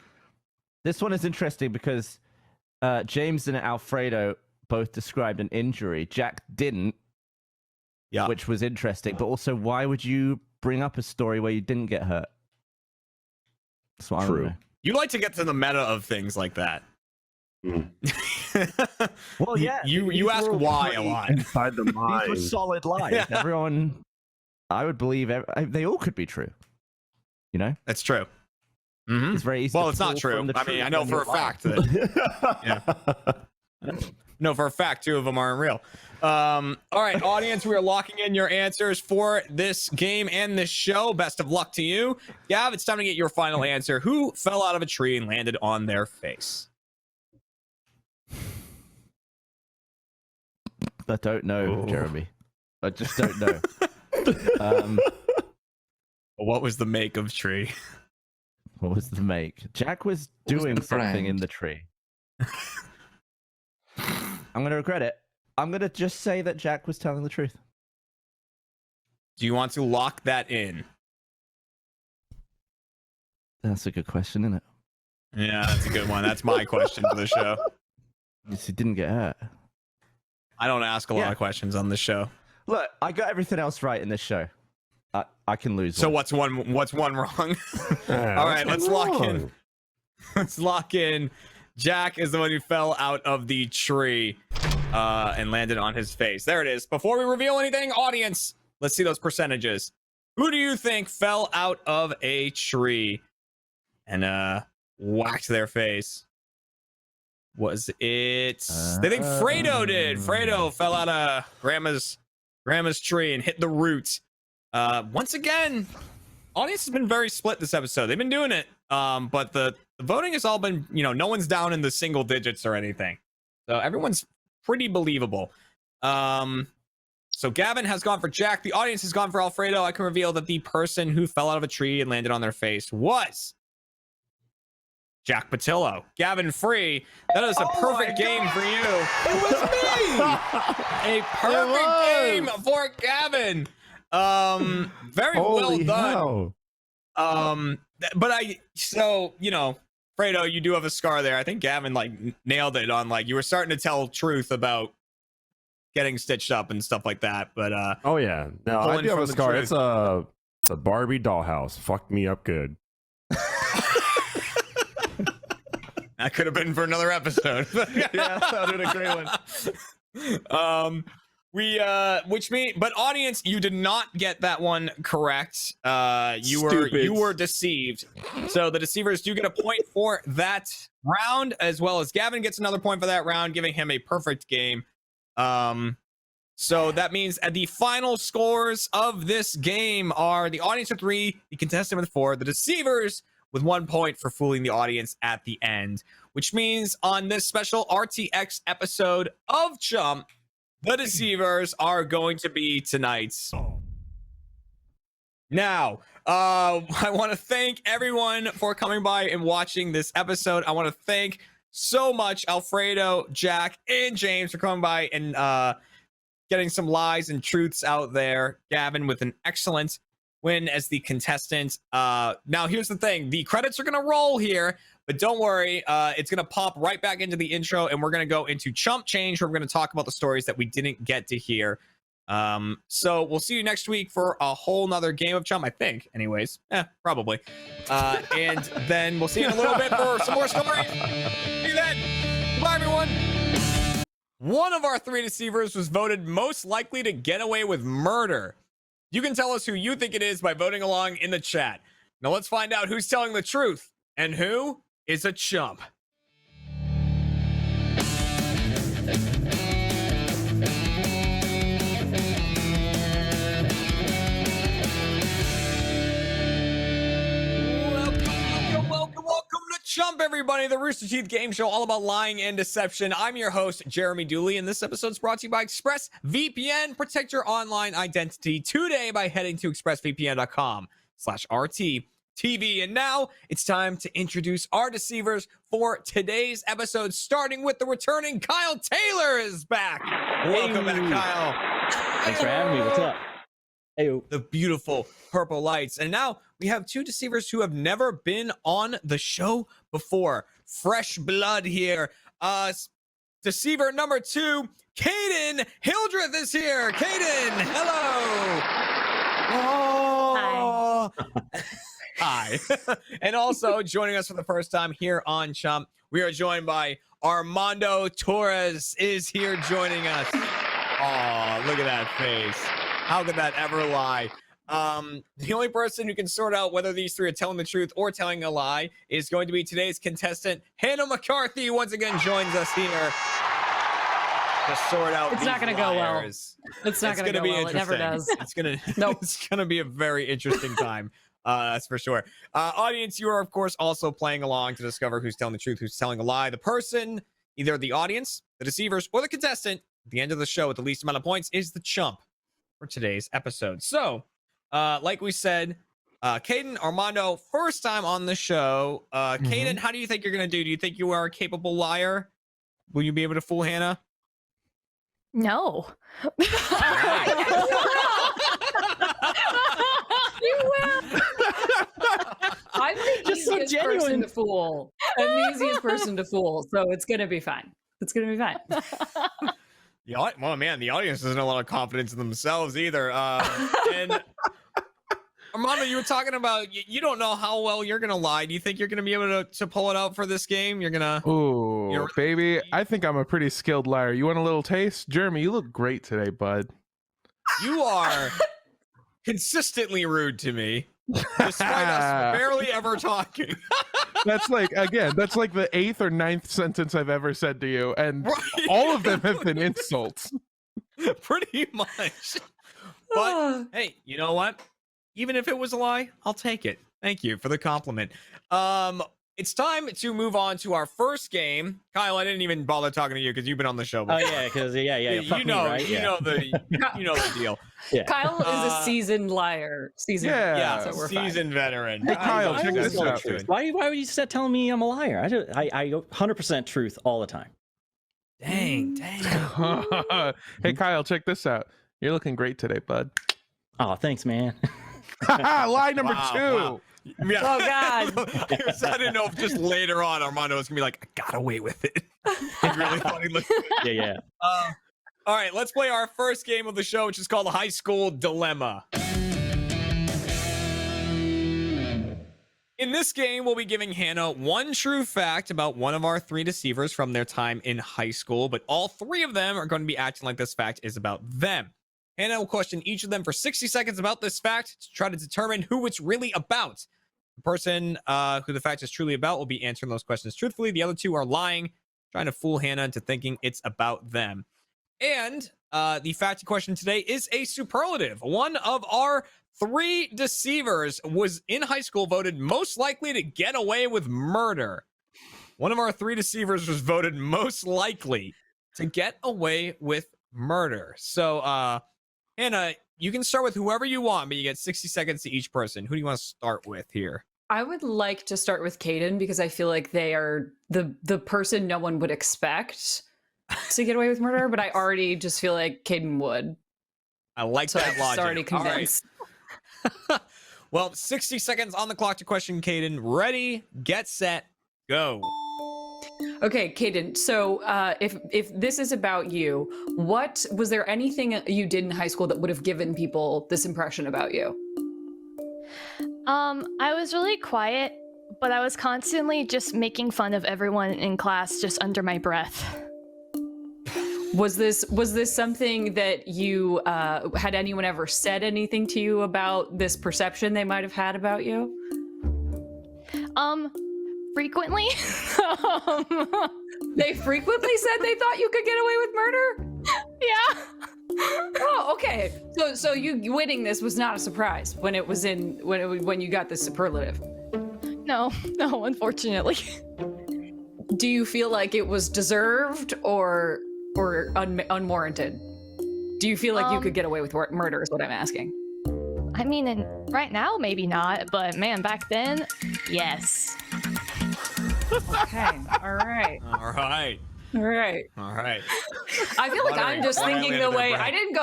This one is interesting because James and Alfredo both described an injury. Jack didn't, which was interesting. But also, why would you bring up a story where you didn't get hurt? That's what I don't know. You like to get to the meta of things like that. Well, yeah. You ask why a lot. Inside the mind. These were solid lies. Yeah. Everyone, I would believe they all could be true. That's true. Mm-hmm. It's very easy. Well, to it's not pull true. from the I mean, truth I know when for you're a fact lying. that. No, for a fact, 2 of them aren't real. All right, audience, we are locking in your answers for this game and this show. Best of luck to you. Gav, it's time to get your final answer. Who fell out of a tree and landed on their face? I don't know, Jeremy. I just don't know. What was the make of tree? What was the make? Jack was doing something in the tree. I'm going to regret it. I'm going to just say that Jack was telling the truth. Do you want to lock that in? That's a good question, isn't it? Yeah, that's a good one. That's my question for the show. Yes, he didn't get hurt. I don't ask a lot of questions on this show. Look, I got everything else right in this show. I can lose. So one. what's one wrong? All right, let's lock in. Let's lock in. Jack is the one who fell out of the tree and landed on his face. There it is. Before we reveal anything, audience, let's see those percentages. Who do you think fell out of a tree and whacked their face? Was it? They think Fredo did. Fredo fell out of grandma's tree and hit the root. Once again, audience has been very split this episode. They've been doing it, but the voting has all been, no one's down in the single digits or anything. So everyone's pretty believable. So Gavin has gone for Jack. The audience has gone for Alfredo. I can reveal that the person who fell out of a tree and landed on their face was Jack Patillo. Gavin Free, that is a perfect game for you. It was me! A perfect game for Gavin. Very well done. But Fredo, you do have a scar there. I think Gavin nailed it on you were starting to tell truth about getting stitched up and stuff like that. But oh yeah, no, I do have a scar. It's a Barbie dollhouse. Fucked me up good. That could have been for another episode. Yeah, that sounded a great one. But audience, you did not get that one correct. You were deceived. So the deceivers do get a point for that round, as well as Gavin gets another point for that round, giving him a perfect game. So that means the final scores of this game are the audience with 3, the contestant with 4, the deceivers with 1 point for fooling the audience at the end, which means on this special RTX episode of Chump, the deceivers are going to be tonight. Now, I want to thank everyone for coming by and watching this episode. I want to thank so much Alfredo, Jack, and James for coming by and getting some lies and truths out there. Gavin with an excellent win as the contestant. Now, here's the thing. The credits are going to roll here, but don't worry. It's going to pop right back into the intro, and we're going to go into Chump Change, where we're going to talk about the stories that we didn't get to hear. So we'll see you next week for a whole nother game of Chump, I think. Anyways, probably. And then we'll see you in a little bit for some more stories. See you then. Bye, everyone. One of our 3 deceivers was voted most likely to get away with murder. You can tell us who you think it is by voting along in the chat. Now let's find out who's telling the truth and who is a chump. Welcome to Chump, everybody, the Rooster Teeth game show all about lying and deception. I'm your host, Jeremy Dooley, and this episode is brought to you by ExpressVPN. Protect your online identity today by heading to expressvpn.com/RTTV. And now it's time to introduce our deceivers for today's episode, starting with the returning Kyle Taylor is back. Welcome back, Kyle. Thanks for having me. What's up? Hey, the beautiful purple lights. And now we have 2 deceivers who have never been on the show before. Fresh blood here. Deceiver number 2, Caden Hildreth is here. Caden, hello. Oh. Hi. And also joining us for the first time here on Chump, we are joined by Armando Torres is here joining us. Oh, look at that face. How could that ever lie? The only person who can sort out whether these 3 are telling the truth or telling a lie is going to be today's contestant. Hannah McCarthy once again joins us here to sort out. It's not going to go well. It's not going to go well. It never does. It's gonna be a very interesting time. That's for sure. Audience, you are of course also playing along to discover who's telling the truth, who's telling a lie. The person, either the audience, the deceivers, or the contestant at the end of the show with the least amount of points is the chump for today's episode. So, like we said, Caden, Armando, first time on the show. Caden, how do you think you're going to do? Do you think you are a capable liar? Will you be able to fool Hannah? No. You will. I'm the easiest person to fool. I'm the easiest person to fool, so it's going to be fine. It's going to be fine. Well, man, the audience doesn't have a lot of confidence in themselves either. And Armando, you were talking about you don't know how well you're gonna lie. Do you think you're gonna be able to pull it out for this game? You're gonna. Ooh, baby, I think I'm a pretty skilled liar. You want a little taste? Jeremy, you look great today, bud. You are consistently rude to me, despite us barely ever talking. That's like the 8th or 9th sentence I've ever said to you, and all of them have been insults. Pretty much. But hey, you know what? Even if it was a lie, I'll take it. Thank you for the compliment. It's time to move on to our first game. Kyle, I didn't even bother talking to you because you've been on the show before. Oh yeah, because yeah, you know, right? you know the deal. Yeah. Kyle is a seasoned liar. Seasoned veteran. Hey, Kyle, check this out. Why would you start telling me I'm a liar? I 100% truth all the time. Dang. Hey, Kyle, check this out. You're looking great today, bud. Oh, thanks, man. Lie number 2. Wow. Yeah. Oh God. I didn't know if just later on Armando was gonna be like, I got away with it. Really funny. Yeah. All right, let's play our first game of the show, which is called High School Dilemma. In In this game, we'll be giving Hannah one true fact about one of our 3 deceivers from their time in high school, but all 3 of them are going to be acting like this fact is about them. Hannah will question each of them for 60 seconds about this fact to try to determine who it's really about. The person who the fact is truly about will be answering those questions truthfully. The other 2 are lying, trying to fool Hannah into thinking it's about them. And the fact question today is a superlative. One of our 3 deceivers was in high school voted most likely to get away with murder. One of our 3 deceivers was voted most likely to get away with murder. So, Hannah, you can start with whoever you want, but you get 60 seconds to each person. Who do you want to start with here? I would like to start with Caden because I feel like they are the person no one would expect to get away with murder, but I already just feel like Caden would. I like So that I'm logic. already convinced. Well, 60 seconds on the clock to question Caden. Ready, get set, go. Okay, Caden. So, if this is about you, what was there anything you did in high school that would have given people this impression about you? I was really quiet, but I was constantly just making fun of everyone in class just under my breath. Was this something that you had anyone ever said anything to you about this perception they might have had about you? Frequently. They frequently said they thought you could get away with murder? Yeah. Oh, okay. So you winning this was not a surprise when you got the superlative. No, unfortunately. Do you feel like it was deserved or unwarranted? Do you feel like you could get away with murder is what I'm asking. I mean, right now, maybe not, but man, back then, yes. Okay, all right. All right. All right. All right. I feel like I'm just thinking the way I I didn't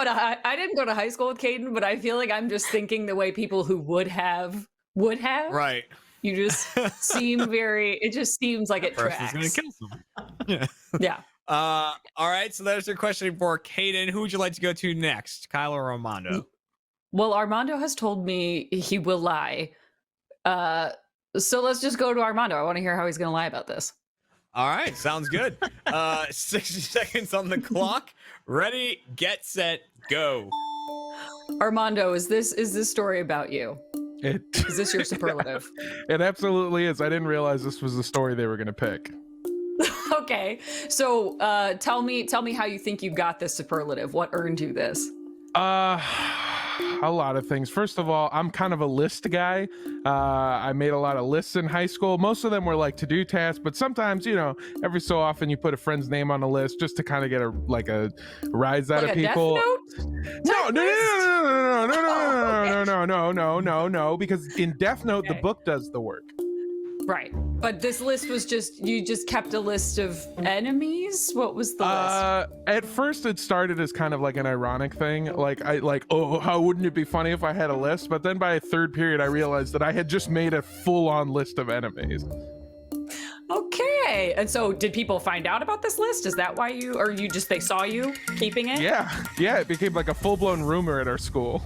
go to high school with Caden, but I feel like I'm just thinking the way people who would have. Right. You just seem it just seems like it tracks. Person's gonna kill someone. Yeah. All right. So there's your question for Caden. Who would you like to go to next, Kyle or Armando? Well, Armando has told me he will lie. So let's just go to Armando. I want to hear how he's going to lie about this. All right. Sounds good. 60 seconds on the clock. Ready, get set, go. Armando, is this story about you? Is this your superlative? It absolutely is. I didn't realize this was the story they were going to pick. Okay. So tell me how you think you got this superlative. What earned you this? A lot of things. First of all, I'm kind of a list guy. I made a lot of lists in high school. Most of them were like to-do tasks, but sometimes, every so often you put a friend's name on a list just to kind of get a rise out of people. No, because in Death Note, the book does the work. Right. But this list was you just kept a list of enemies? What was the list? At first it started as kind of like an ironic thing. How wouldn't it be funny if I had a list? But then by a third period, I realized that I had just made a full-on list of enemies. Okay. And so did people find out about this list? Is that why they saw you keeping it? Yeah, it became like a full-blown rumor at our school.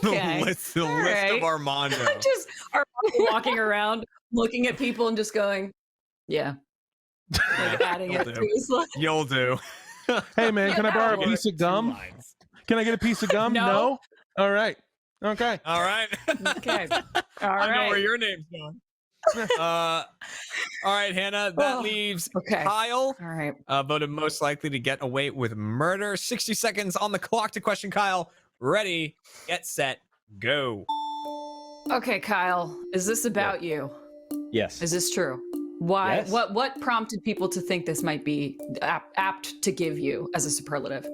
Okay. The list of Armando. Just Armando walking around, looking at people and just going, yeah. Like adding it to his list. You'll do. Hey, man, can I borrow a piece of gum? Can I get a piece of gum? No? All right. Okay. All right. Okay. I know where your name's going. All right, Hannah. That leaves Kyle. All right. Voted most likely to get away with murder. 60 seconds on the clock to question Kyle. Ready, get set, go. Okay, Kyle. Is this about you? Yes. Is this true? Why? Yes. What prompted people to think this might be apt to give you as a superlative?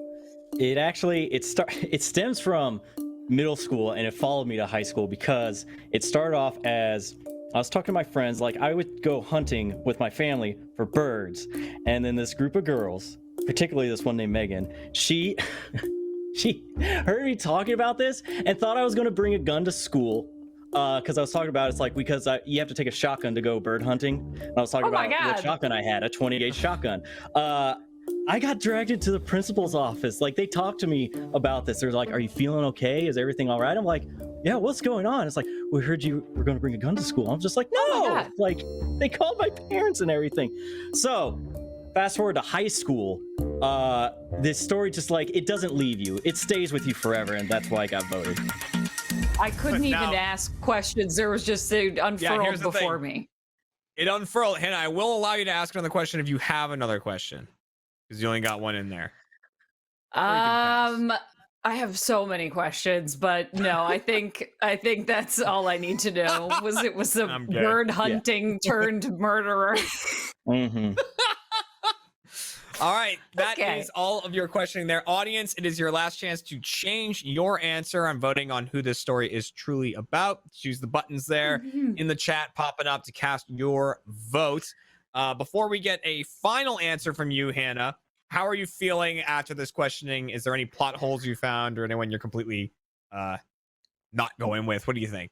It stems from middle school and it followed me to high school because it started off as I was talking to my friends, like I would go hunting with my family for birds, and then this group of girls, particularly this one named Megan, she heard me talking about this and thought I was going to bring a gun to school because I was talking about because you have to take a shotgun to go bird hunting. And I was talking about what shotgun I had, a 20 gauge shotgun. I got dragged into the principal's office. Like, they talked to me about this. They're like, "Are you feeling okay? Is everything all right?" I'm like, "Yeah, what's going on?" It's like, "We heard you were going to bring a gun to school." I'm just like, "No!" Like, they called my parents and everything. So, fast forward to high school. This story just like, it doesn't leave you. It stays with you forever, and that's why I got voted. I couldn't even ask questions. There was just it unfurled here's the before thing. me. It unfurled. Hannah, I will allow you to ask another question if you have another question, because you only got one in there. I have so many questions, but no, I think that's all I need to know. It was a I'm good. bird hunting turned murderer. Mm-hmm. All right, that is all of your questioning there. Audience, it is your last chance to change your answer. I'm voting on who this story is truly about. Choose the buttons there in the chat popping up to cast your vote. Before we get a final answer from you, Hannah, how are you feeling after this questioning? Is there any plot holes you found or anyone you're completely not going with? What do you think?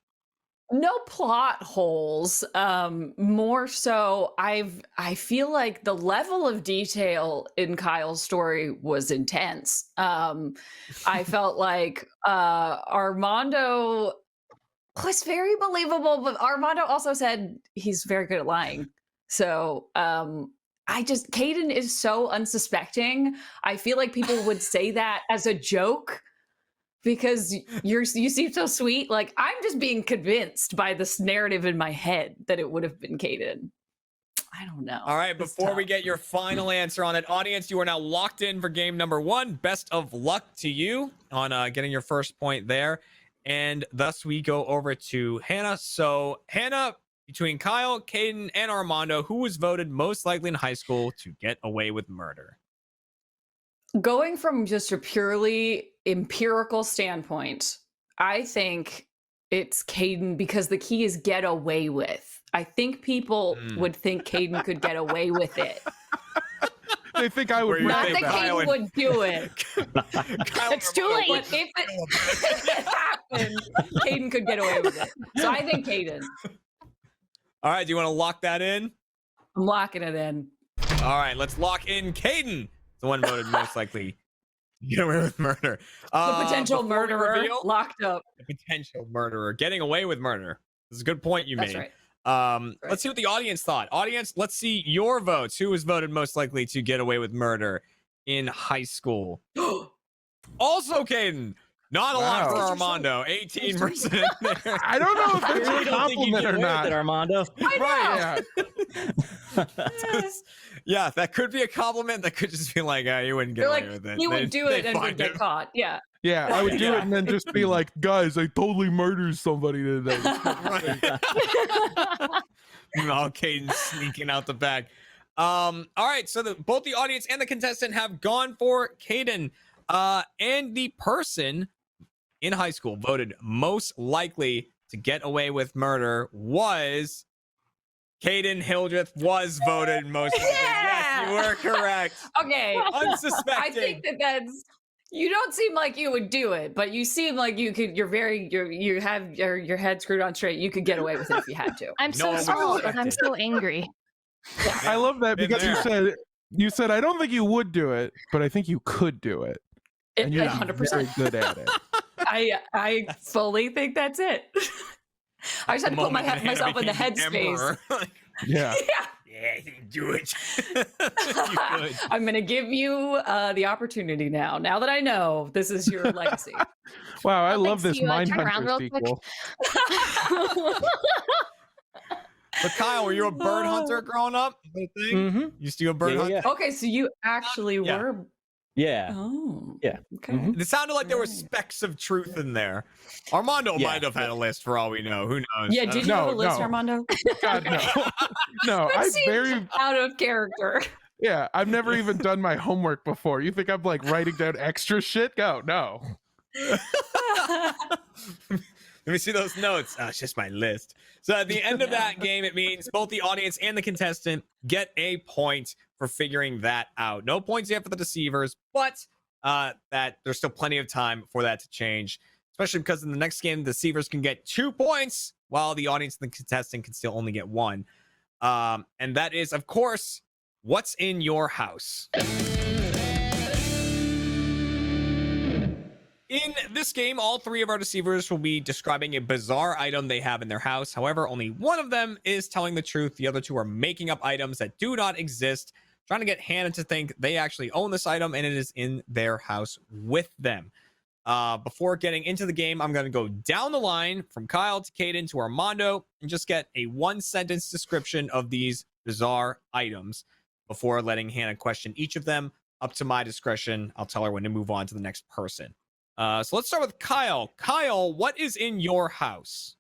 No plot holes. More so, I feel like the level of detail in Kyle's story was intense. I felt like Armando was very believable, but Armando also said he's very good at lying. So Caden is so unsuspecting. I feel like people would say that as a joke, because you seem so sweet. Like, I'm just being convinced by this narrative in my head that it would have been Caden. I don't know. All right, before we get your final answer on it, audience, you are now locked in for game number 1. Best of luck to you on getting your first point there. And thus we go over to Hannah. So, Hannah, between Kyle, Caden, and Armando, who was voted most likely in high school to get away with murder? Going from just a purely empirical standpoint, I think it's Caden, because the key is get away with. I think people would think Caden could get away with it. They think I would. Not that Caden would do it. It's too late. But if it happened, Caden could get away with it. So I think Caden. All right, do you want to lock that in? I'm locking it in. All right, let's lock in Caden. The one voted most likely to get away with murder. The potential murderer locked up. The potential murderer getting away with murder. This is a good point you That's made. right. Let's see what the audience thought. Audience, let's see your votes. Who was voted most likely to get away with murder in high school? Also, Caden. Not a lot for Armando. 18%. I don't know if that's really a don't think you compliment get or away not. with it, Armando. I know. Yeah, that could be a compliment. That could just be like, you wouldn't get They're away like, with it. he would do it and would find get him. caught. Yeah. Yeah, I would do it and then just be like, guys, I totally murdered somebody today. Meanwhile, Caden sneaking out the back. All right, so both the audience and the contestant have gone for Caden. And the person in high school voted most likely to get away with murder was Caden Hildreth. Was voted most likely. Yes, you were correct. Okay. Unsuspecting. I think that's. You don't seem like you would do it, but you seem like you could. You have your head screwed on straight. You could get away with it if you had to. I'm so sorry, but I'm so angry. I love that Been because there. you said I don't think you would do it, but I think you could do it. And you're 100%. very good at it. I fully think that's it. I just had to put myself in the headspace. Yeah. Yeah, you can do it. I'm going to give you the opportunity now. Now that I know this is your legacy. Wow, I love this you, turn around Mindhunter real quick? sequel. But Kyle, were you a bird hunter growing up? Mm-hmm. Used to go bird hunter? Okay, so you actually Yeah. were. Yeah. Oh. Yeah. Okay. It sounded like there were specks of truth in there. Armando Yeah. might have had a list for all we know. Who knows? Yeah, did you have a list, no. Armando? God, no. No, That I seems very out of character. yeah, I've never even done my homework before. You think I'm like writing down extra shit? Go, no. Let me see those notes. It's just my list. So at the end of that game, it means both the audience and the contestant get a point for figuring that out. No points yet for the deceivers, but that there's still plenty of time for that to change, especially because in the next game, the deceivers can get 2 points while the audience and the contestant can still only get 1. And that is, of course, what's in your house. In this game, all three of our deceivers will be describing a bizarre item they have in their house. However, only one of them is telling the truth. The other two are making up items that do not exist, trying to get Hannah to think they actually own this item and it is in their house with them. Before getting into the game, I'm going to go down the line from Kyle to Caden to Armando and just get a 1-sentence description of these bizarre items before letting Hannah question each of them. Up to my discretion, I'll tell her when to move on to the next person. So let's start with Kyle. Kyle, what is in your house?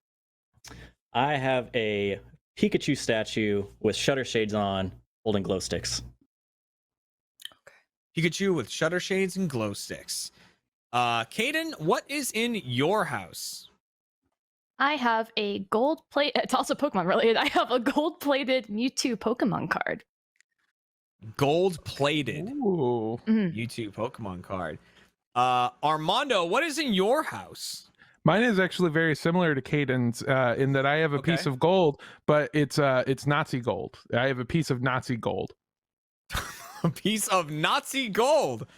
I have a Pikachu statue with shutter shades on, holding glow sticks. Pikachu with shutter shades and glow sticks. Caden, what is in your house? I have a gold plate. It's also Pokemon related. I have a gold-plated Mewtwo Pokemon card. Gold-plated Mhm. Mewtwo Pokemon card. Armando, what is in your house? Mine is actually very similar to Caden's in that I have a piece of gold, but it's Nazi gold. I have a piece of Nazi gold. A piece of Nazi gold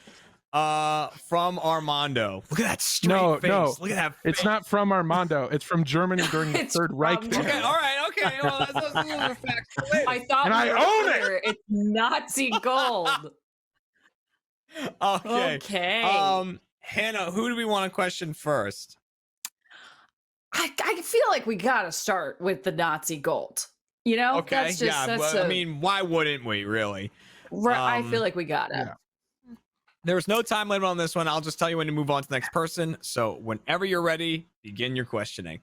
from Armando. Look at that straight face. No, Look at that face. it's not from Armando. It's from Germany during the Third Reich. Okay, all right, okay. Well, that's a fact. I thought And we I were own it! clear. It's Nazi gold. Okay. Hannah, who do we want to question first? I feel like we gotta start with the Nazi gold. You know? Okay, That's just, yeah. I mean, why wouldn't we, really? I feel like we gotta. There's no time limit on this one. I'll just tell you when to move on to the next person. So whenever you're ready, begin your questioning.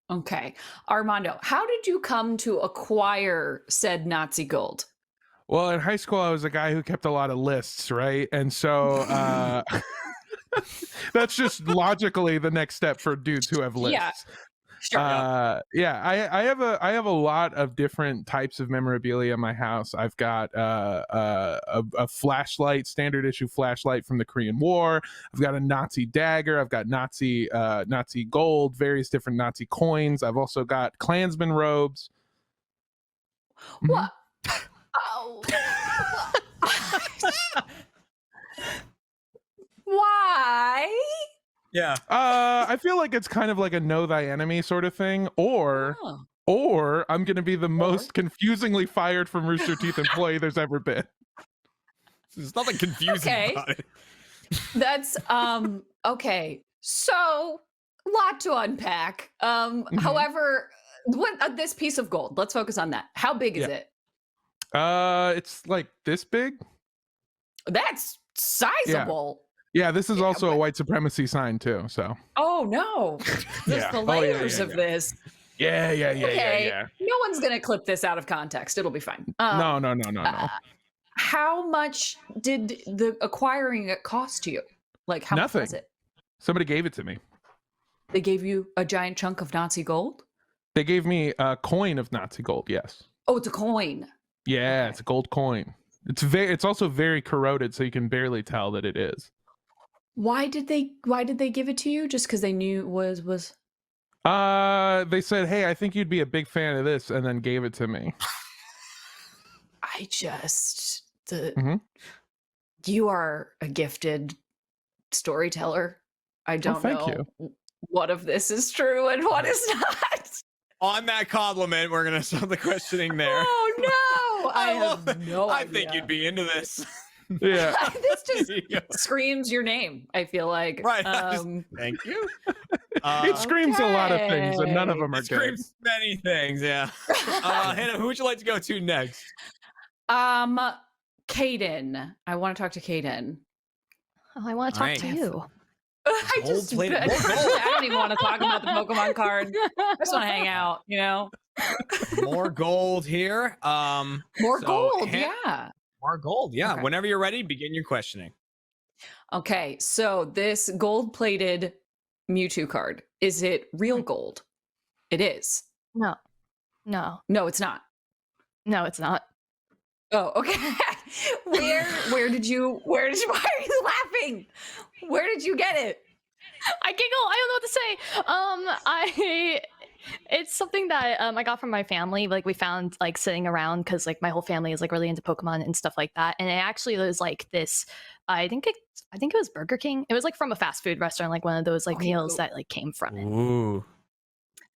Okay. Armando, how did you come to acquire said Nazi gold? Well, in high school, I was a guy who kept a lot of lists, right? And so that's just logically the next step for dudes who have lists. Yeah. Sure. I have a lot of different types of memorabilia in my house. I've got a flashlight, standard issue flashlight from the Korean War. I've got a Nazi dagger. I've got Nazi gold, various different Nazi coins. I've also got Klansman robes. What? Oh. Why? Yeah. I feel like it's kind of like a know thy enemy sort of thing, or I'm gonna be the most confusingly fired from Rooster Teeth employee there's ever been. There's nothing confusing about it. That's okay. So, lot to unpack. However, what this piece of gold, let's focus on that. How big is it? It's like this big. That's sizable. Yeah, this is also a white supremacy sign too. So. Oh no! There's the layers of this. Yeah. No one's gonna clip this out of context. It'll be fine. No. How much did the acquiring it cost you? Like how Nothing. much was it? Somebody gave it to me. They gave you a giant chunk of Nazi gold? They gave me a coin of Nazi gold. Yes. Oh, it's a coin. Yeah, it's a gold coin. It's also very corroded, so you can barely tell that it is. Why did they give it to you? Just because they knew it was They said, "Hey, I think you'd be a big fan of this," and then gave it to me. You are a gifted storyteller. I don't know what of this is true and what is not. On that compliment, we're gonna start the questioning there. Oh no! I have no I idea. think you'd be into this. Yeah. This just screams your name, I feel like. Right. Thank you. It screams a lot of things, and none of them are It good. screams many things, yeah. Hannah, who would you like to go to next? Caden. I want to talk to Caden. Oh, I want to talk to you. I don't even want to talk about the Pokemon card. I just want to hang out, you know? More gold here. More gold, yeah. More gold, yeah. Okay. Whenever you're ready, begin your questioning. Okay, so this gold-plated Mewtwo card, is it real gold? It is. No, it's not. No, it's not. Oh, okay. Where did you? Why are you laughing? Where did you get it? I giggle. I don't know what to say. It's something that I got from my family. Like we found like sitting around because like my whole family is like really into Pokemon and stuff like that. And it actually was like this. I think it was Burger King. It was like from a fast food restaurant, like one of those like meals that like came from it. Ooh.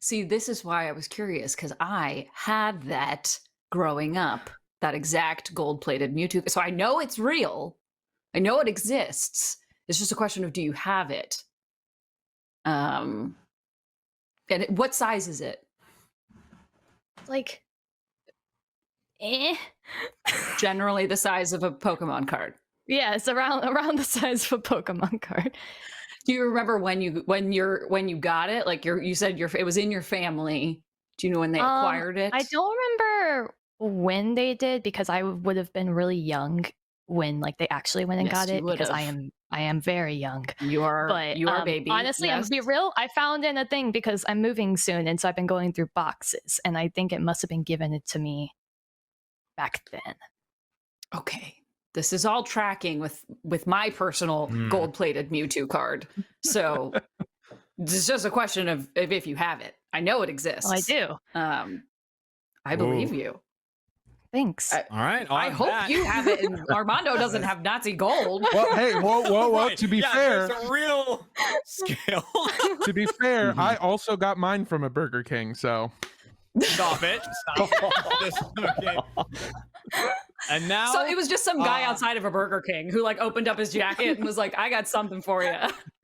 See, this is why I was curious because I had that growing up, that exact gold-plated Mewtwo. So I know it's real. I know it exists. It's just a question of do you have it? What size is it? Like, Generally the size of a Pokemon card. Yeah, it's around the size of a Pokemon card. Do you remember when you got it? Like you said it was in your family. Do you know when they acquired it? I don't remember when they did because I would have been really young when like they actually went and Yes, got you it because would've. I am very young. You are a baby. Honestly, I'm yes. gonna be real. I found in a thing because I'm moving soon, and so I've been going through boxes, and I think it must have been given it to me back then. Okay. This is all tracking with my personal gold-plated Mewtwo card. So it's just a question of if you have it. I know it exists. Well, I do. I believe you. Thanks. All right. I hope you have it. And Armando doesn't have Nazi gold. Well, hey, whoa. Right. To be Yeah, fair, there's a real scale. to be fair, I also got mine from a Burger King. So Stop it. Okay. And now, So it was just some guy outside of a Burger King who like opened up his jacket and was like, "I got something for you.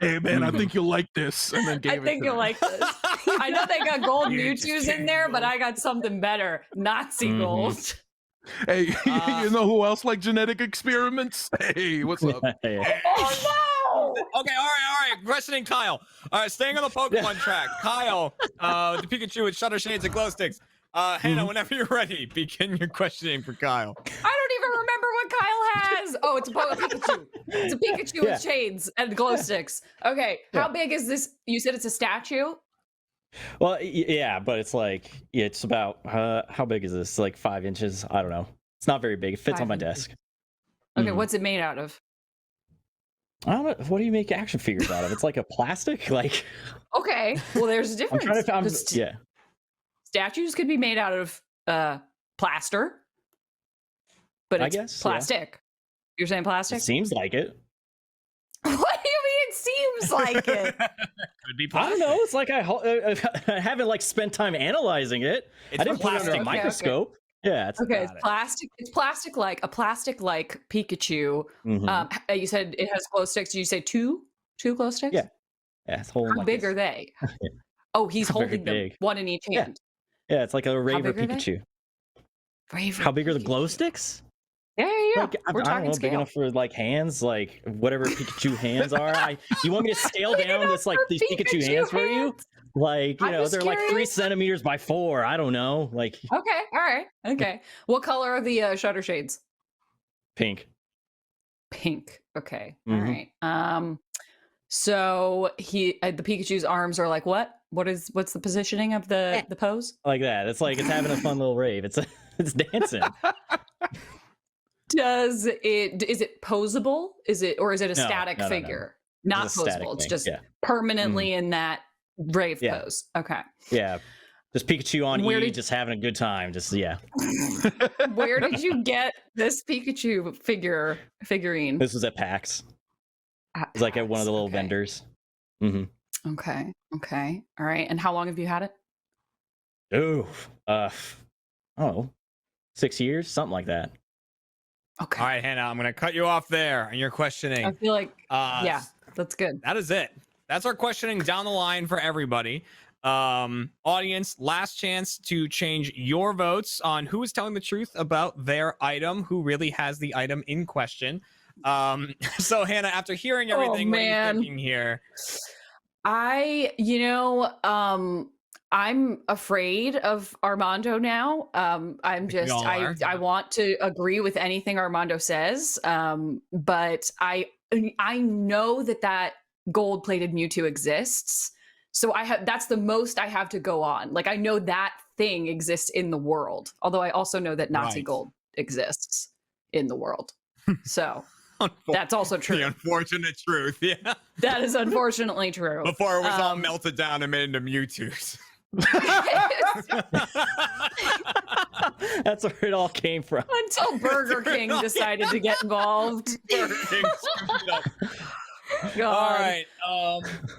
hey man, I think you'll like this, and then gave I it think to you'll me. like this. I know they got gold Mewtwo's in there, but I got something better. Nazi gold." Hey, you know who else like genetic experiments? Hey, what's up? Oh no! Okay, all right. Questioning Kyle. All right, staying on the Pokemon track. Kyle, the Pikachu with Shutter Shades and Glow Sticks. Hannah, whenever you're ready, begin your questioning for Kyle. I don't even remember what Kyle has. Oh, it's a Pikachu. It's a Pikachu with shades and glow sticks. Okay, how big is this? You said it's a statue? Well, yeah, but it's like it's about how big is this? Like 5 inches? I don't know. It's not very big. It fits 5 on my inches. desk. Okay, what's it made out of? I don't know. What do you make action figures out of? It's like a plastic. Like Okay, well, there's a I'm difference. trying to find. 'Cause Yeah. Statues could be made out of plaster, but I it's guess, yeah. plastic. You're saying plastic? It seems like it. What do you mean it seems like it? Could be I don't know. It's like I haven't like spent time analyzing it. It's I didn't put it under plastic. a Okay, microscope. Yeah, it's Okay, it's plastic. It's plastic like a plastic-like Pikachu. Mhm. You said it has glow sticks. Did you say two glow sticks? Yeah. Yeah, it's holding How like big this. are they? Oh, he's Very holding them, big. one in each Yeah. hand. Yeah, it's like a Raver big are they? Pikachu. Raver How big are the Pikachu. glow sticks? Yeah, yeah, yeah. Like, We're I don't talking know, big scale. enough for like hands, like whatever Pikachu hands are. You want me to scale down this like these Pikachu hands for you? Like, you I'm know, just they're like 3 curious. centimeters by 4. I don't know, like Okay, all right, okay. What color are the shutter shades? pink. Pink. Okay, all Mhm. right. So the Pikachu's arms are like what? What's the positioning of the pose? Like that. It's like it's having a fun little rave. It's dancing. Is it posable? Is it a No, static no. figure? Not It's a static posable. It's thing, just yeah. permanently in that rave Yeah. pose. Okay. Yeah. Just Pikachu on Where E, did- just having a good time. Just yeah. Where did you get this Pikachu figurine? This was at PAX. It was like at one of the little vendors. Mm-hmm. Okay. Okay. All right. And how long have you had it? Oh, I don't know, 6 years, something like that. Okay. All right, Hannah, I'm going to cut you off there on your questioning. I feel like yeah, that's good. That is it. That's our questioning down the line for everybody. Audience, last chance to change your votes on who is telling the truth about their item, who really has the item in question. So Hannah, after hearing everything, what are you thinking here? I'm afraid of Armando now. I'm just all are. I want to agree with anything Armando says. But I know that gold-plated Mewtwo exists. So that's the most I have to go on. Like I know that thing exists in the world. Although I also know that Nazi gold exists in the world. So that's also true. The unfortunate truth, yeah. That is unfortunately true. Before it was all melted down and made into Mewtwo's. That's where it all came from. Until Burger King decided to get involved. Burger King scooped it up. God. All right.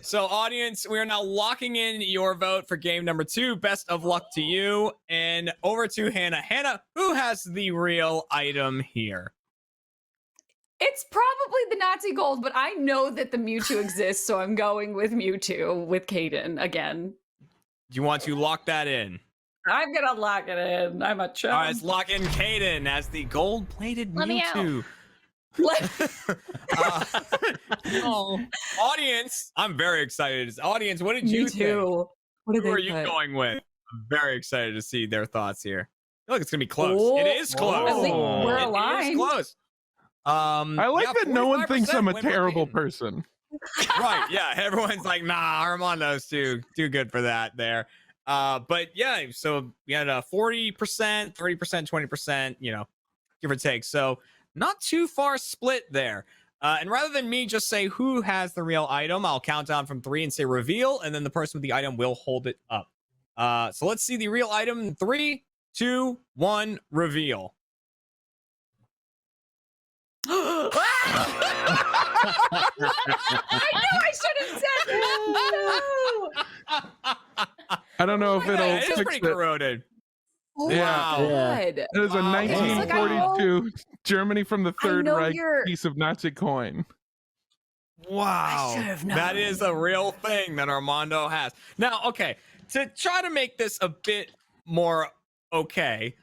So, audience, we are now locking in your vote for game number 2. Best of luck to you. And over to Hannah. Hannah, who has the real item here? It's probably the Nazi gold, but I know that the Mewtwo exists, so I'm going with Mewtwo with Caden again. Do you want to lock that in? I'm gonna lock it in. I'm a chump. All right, let's lock in Caden as the gold-plated Let me Mewtwo. Audience, I'm very excited. Audience, what did Me you too. think? What did Who they are you put? going with? I'm very excited to see their thoughts here. I feel like it's gonna be close. Oh, it is close. at least we're It is aligned. close. I like that no one thinks I'm a 45% terrible person. Right, yeah. Everyone's like, nah, Armando's too good for that there. But yeah, so we had a 40%, 30%, 20%, give or take. So not too far split there. And rather than me just say who has the real item, I'll count down from 3 and say reveal, and then the person with the item will hold it up. So let's see the real item in 3, 2, 1, reveal. I knew I should have said that. No. I don't know if it'll It's fix pretty it. corroded. Oh Yeah. my God. It was a Wow. It's like I 1942 Germany from the Third know Reich you're- piece of Nazi coin. Wow. I should have That known. is a real thing that Armando has. Now, okay, to try to make this a bit more okay.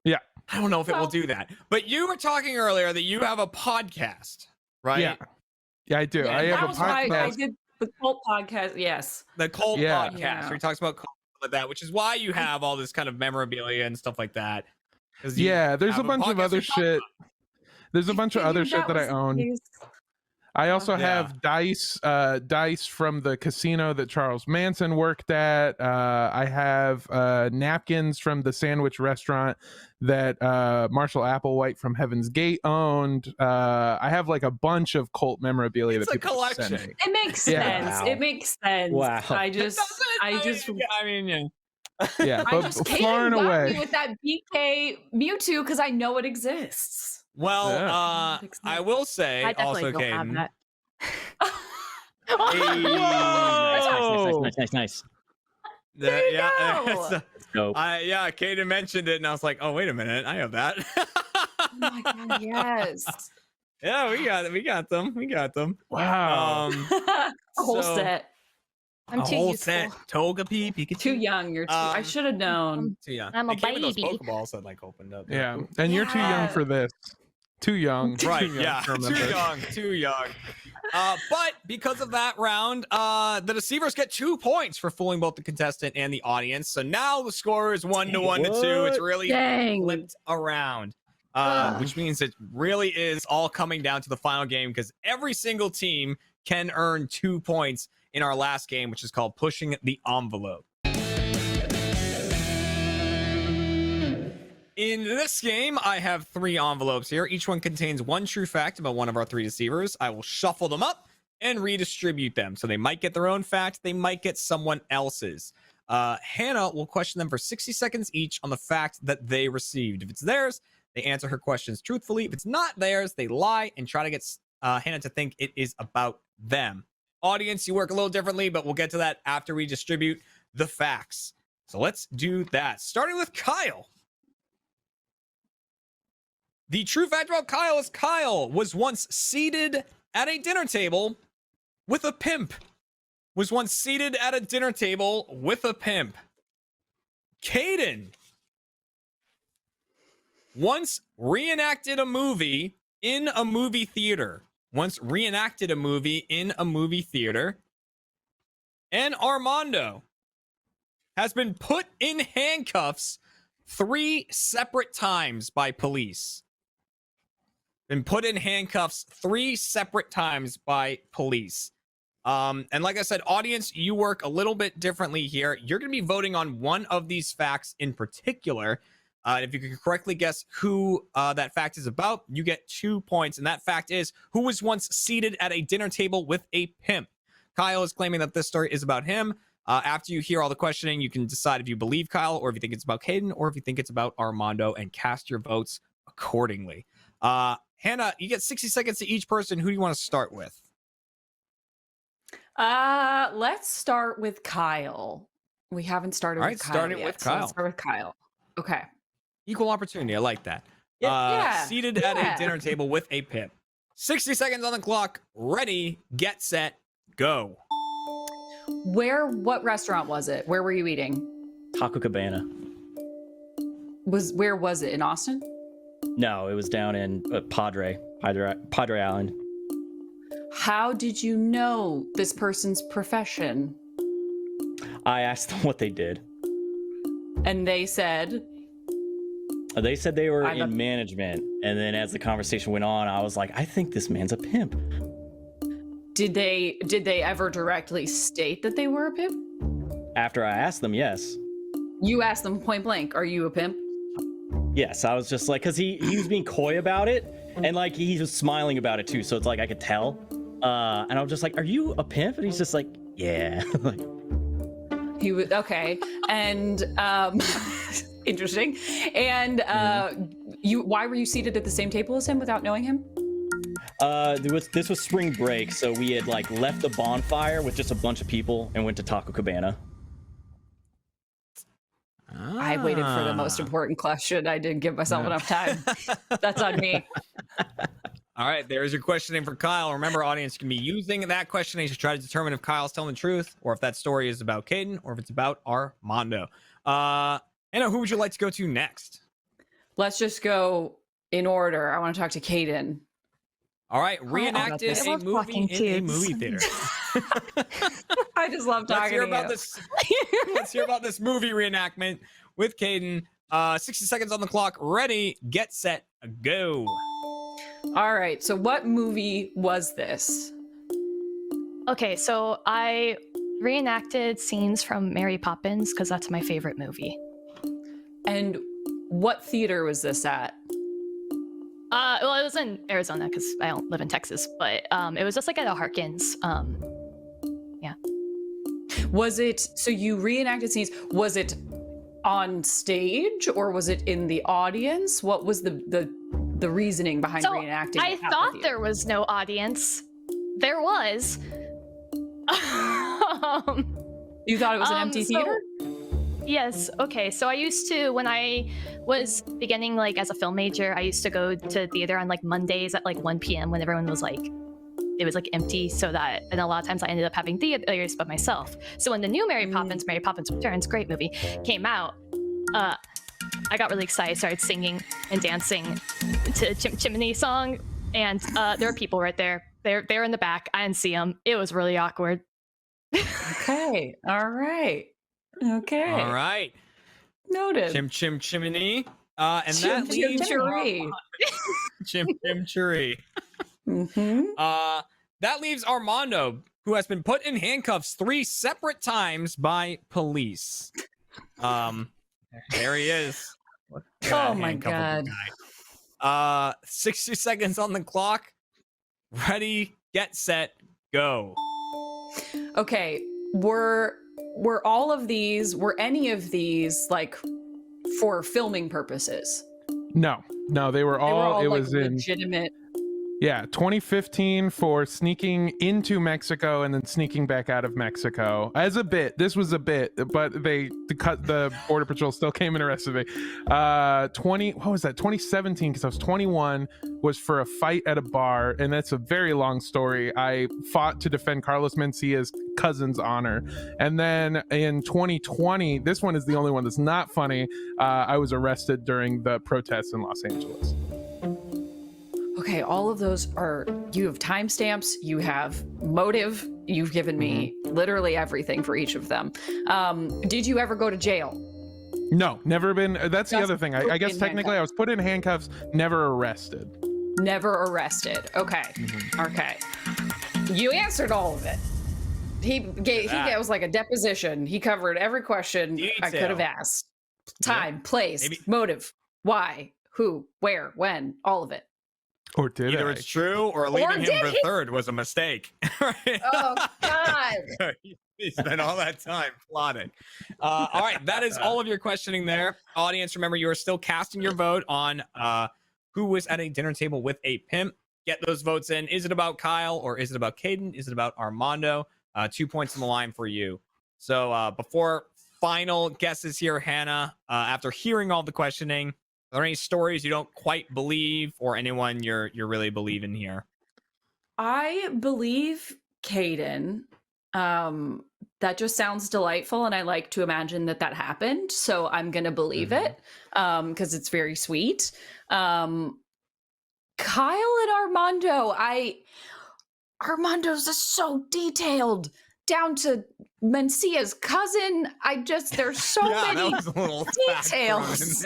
Yeah. I don't know if it will do that. But you were talking earlier that you have a podcast, right? Yeah. Yeah, I do. Yeah, I have that a was why I podcast. did the cult podcast. Yes. The Cult Yeah. podcast. Yeah. Where he talks about cult like that, which is why you have all this kind of memorabilia and stuff like that. 'Cause you Yeah, there's a have bunch of podcast other we talk shit. There's a bunch of other Figured shit that I was the own. case. I also Yeah. have dice from the casino that Charles Manson worked at. I have napkins from the sandwich restaurant that Marshall Applewhite from Heaven's Gate owned. I have like a bunch of cult memorabilia It's that a people just send collection. me. It makes Yeah. sense. Wow. It makes sense. Wow. I just I mean, yeah. Yeah, I but just far and got me away. with that BK Mewtwo because I know it exists. Well, Yeah. I will say I definitely also, don't have Caden. that. Hey. Nice. There you yeah, go. so- Dope. yeah, Caden mentioned it, and I was like, oh, wait a minute, I have that. Oh my God, yes. Yeah, we got them. Wow. A whole so- set. I'm a too whole useful. set. Togepi, Pikachu. Too young. You're too. I should have known. Too young. I'm a It came with those baby. Pokeballs that like opened up. Yeah, and you're too young Yeah. for this. Too young. Right, Too young yeah, to remember. too young. But because of that round, the deceivers get 2 points for fooling both the contestant and the audience. So now the score is 1-1 to 2. It's really Dang. flipped around, which means it really is all coming down to the final game because every single team can earn 2 points in our last game, which is called Pushing the Envelope. In this game, I have 3 envelopes here. Each one contains 1 true fact about one of our 3 deceivers. I will shuffle them up and redistribute them. So they might get their own fact. They might get someone else's. Hannah will question them for 60 seconds each on the fact that they received. If it's theirs, they answer her questions truthfully. If it's not theirs, they lie and try to get Hannah to think it is about them. Audience, you work a little differently, but we'll get to that after we distribute the facts. So let's do that. Starting with Kyle. The true fact about Kyle is Kyle was once seated at a dinner table with a pimp. Was once seated at a dinner table with a pimp. Caden once reenacted a movie in a movie theater. Once reenacted a movie in a movie theater. And Armando has been put in handcuffs 3 separate times by police. Been put in handcuffs 3 separate times by police. And like I said, audience, you work a little bit differently here. You're going to be voting on one of these facts in particular. If you can correctly guess who that fact is about, you get 2 points. And that fact is, who was once seated at a dinner table with a pimp? Kyle is claiming that this story is about him. After you hear all the questioning, you can decide if you believe Kyle or if you think it's about Caden or if you think it's about Armando and cast your votes accordingly. Hannah, you get 60 seconds to each person. Who do you want to start with? Let's start with Kyle. We haven't started All right, with Kyle starting yet, with so Kyle. let's start with Kyle. Okay. Equal opportunity. I like that. Yeah. Seated at a dinner table with a pimp. 60 seconds on the clock. Ready, get set, go. What restaurant was it? Where were you eating? Taco Cabana. Where was it? In Austin? No, it was down in Padre Island. How did you know this person's profession? I asked them what they did. And they said? They said they were in management. And then as the conversation went on, I was like, I think this man's a pimp. Did they ever directly state that they were a pimp? After I asked them, yes. You asked them point blank, are you a pimp? Yes, I was just like, because he was being coy about it. And like, he was smiling about it too. So it's like, I could tell. And I was just like, are you a pimp? And he's just like, yeah. Like, he was, okay. And, interesting. And why were you seated at the same table as him without knowing him? This was spring break, so we had like left the bonfire with just a bunch of people and went to Taco Cabana. I waited for the most important question. I didn't give myself enough time. That's on me. All right, there's your questioning for Kyle. Remember, audience, you can be using that questioning to try to determine if Kyle's telling the truth or if that story is about Caden or if it's about Armando. Anna, who would you like to go to next? Let's just go in order. I want to talk to Caden. All right, reenacted a movie in a movie theater. I just love talking to you. Let's hear about this movie reenactment with Caden. 60 seconds on the clock. Ready, get set, go. All right, so what movie was this? Okay, so I reenacted scenes from Mary Poppins because that's my favorite movie. And what theater was this at? Well, it was in Arizona because I don't live in Texas, but it was just like at a Harkins. Yeah. Was it, so you reenacted scenes, was it on stage or was it in the audience? What was the reasoning behind reenacting? I thought there was no audience. There was. You thought it was an empty theater? Yes. Okay. So I used to, when I was beginning like as a film major, I used to go to theater on like Mondays at like 1 p.m. when everyone was like, it was like empty, so that, and a lot of times I ended up having theaters by myself. So when the new Mary Poppins Returns, great movie, came out, I got really excited, started singing and dancing to Chimney song, and there were people right there. They're in the back. I didn't see them. It was really awkward. Okay. All right. Okay. All right. Noted. Chimney. And that leaves Chimchurri. That leaves Armando, who has been put in handcuffs 3 separate times by police. There he is. Oh my God. 60 seconds on the clock. Ready, get set, go. Okay. Were any of these like for filming purposes? No, they were all it like was in legitimate. Yeah, 2015 for sneaking into Mexico and then sneaking back out of Mexico as a bit. This was a bit, but the Border Patrol still came and arrested me. 2017, because I was 21, was for a fight at a bar, and that's a very long story. I fought to defend Carlos Mencia's cousin's honor. And then in 2020, this one is the only one that's not funny. I was arrested during the protests in Los Angeles. Okay, all of those you have timestamps, you have motive, you've given me literally everything for each of them. Did you ever go to jail? No, never been. That's the other thing. I guess technically I was put in handcuffs, never arrested. Never arrested. Okay. Okay. You answered all of it. It was like a deposition. He covered every question I could have asked. Time, place, motive, why, who, where, when, all of it. Or did Either it's true or leaving him for third was a mistake. Oh God. He spent all that time plotting. All right, that is all of your questioning there. Audience, remember, you are still casting your vote on who was at a dinner table with a pimp. Get those votes in. Is it about Kyle or is it about Caden? Is it about Armando? 2 points on the line for you. So before final guesses here, Hannah, after hearing all the questioning, are there any stories you don't quite believe or anyone you're really believing here? I believe Caden. That just sounds delightful, and I like to imagine that happened. So I'm gonna believe it because it's very sweet. Kyle and Armando. Armando's just so detailed down to Mencia's cousin. There's so many details,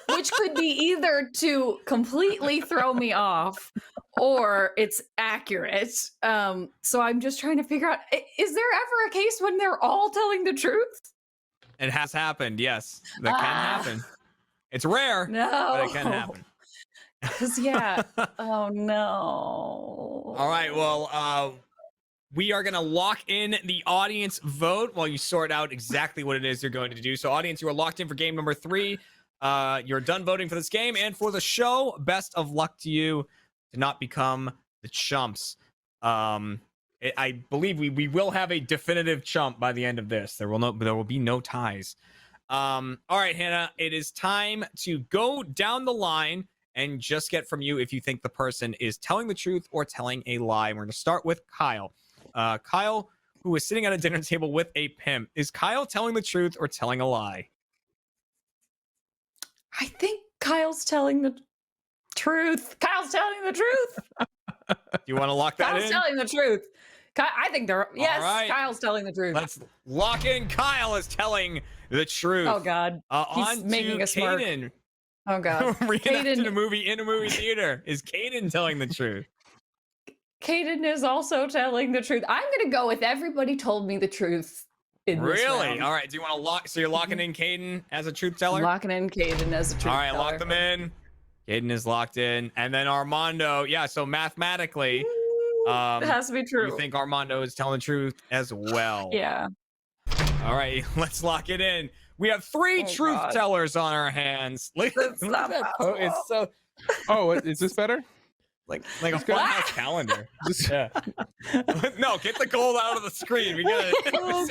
which could be either to completely throw me off or it's accurate. So I'm just trying to figure out, is there ever a case when they're all telling the truth? It has happened, yes. That can happen. It's rare, but it can happen. Because, oh no. All right, well, we are going to lock in the audience vote while you sort out exactly what it is you're going to do. So, audience, you are locked in for game number 3. You're done voting for this game and for the show. Best of luck to you to not become the chumps. I believe we will have a definitive chump by the end of this. There will be no ties. All right, Hannah, it is time to go down the line and just get from you if you think the person is telling the truth or telling a lie. We're going to start with Kyle. Kyle, who is sitting at a dinner table with a pimp. Is Kyle telling the truth or telling a lie? I think Kyle's telling the truth. Kyle's telling the truth. Do you want to lock that Kyle's in? telling the truth. I think yes, right. Kyle's telling the truth. Let's lock in. Kyle is telling the truth. Oh God, he's on making to a smirk. Caden. Oh God, Reenacting a movie in a movie theater. Is Caden telling the truth? Caden is also telling the truth. I'm gonna go with everybody told me the truth. In this Really? round. All right. Do you want to lock? So you're locking in Caden as a truth teller? Locking in Caden as a truth teller. All right, lock them in. Caden is locked in, and then Armando. Yeah. So mathematically, it has to be true. You think Armando is telling the truth as well? Yeah. All right. Let's lock it in. We have 3 truth tellers on our hands. Look at that. It's so. Oh, is this better? Like a funhouse calendar. Yeah. No, get the gold out of the screen. We gotta blur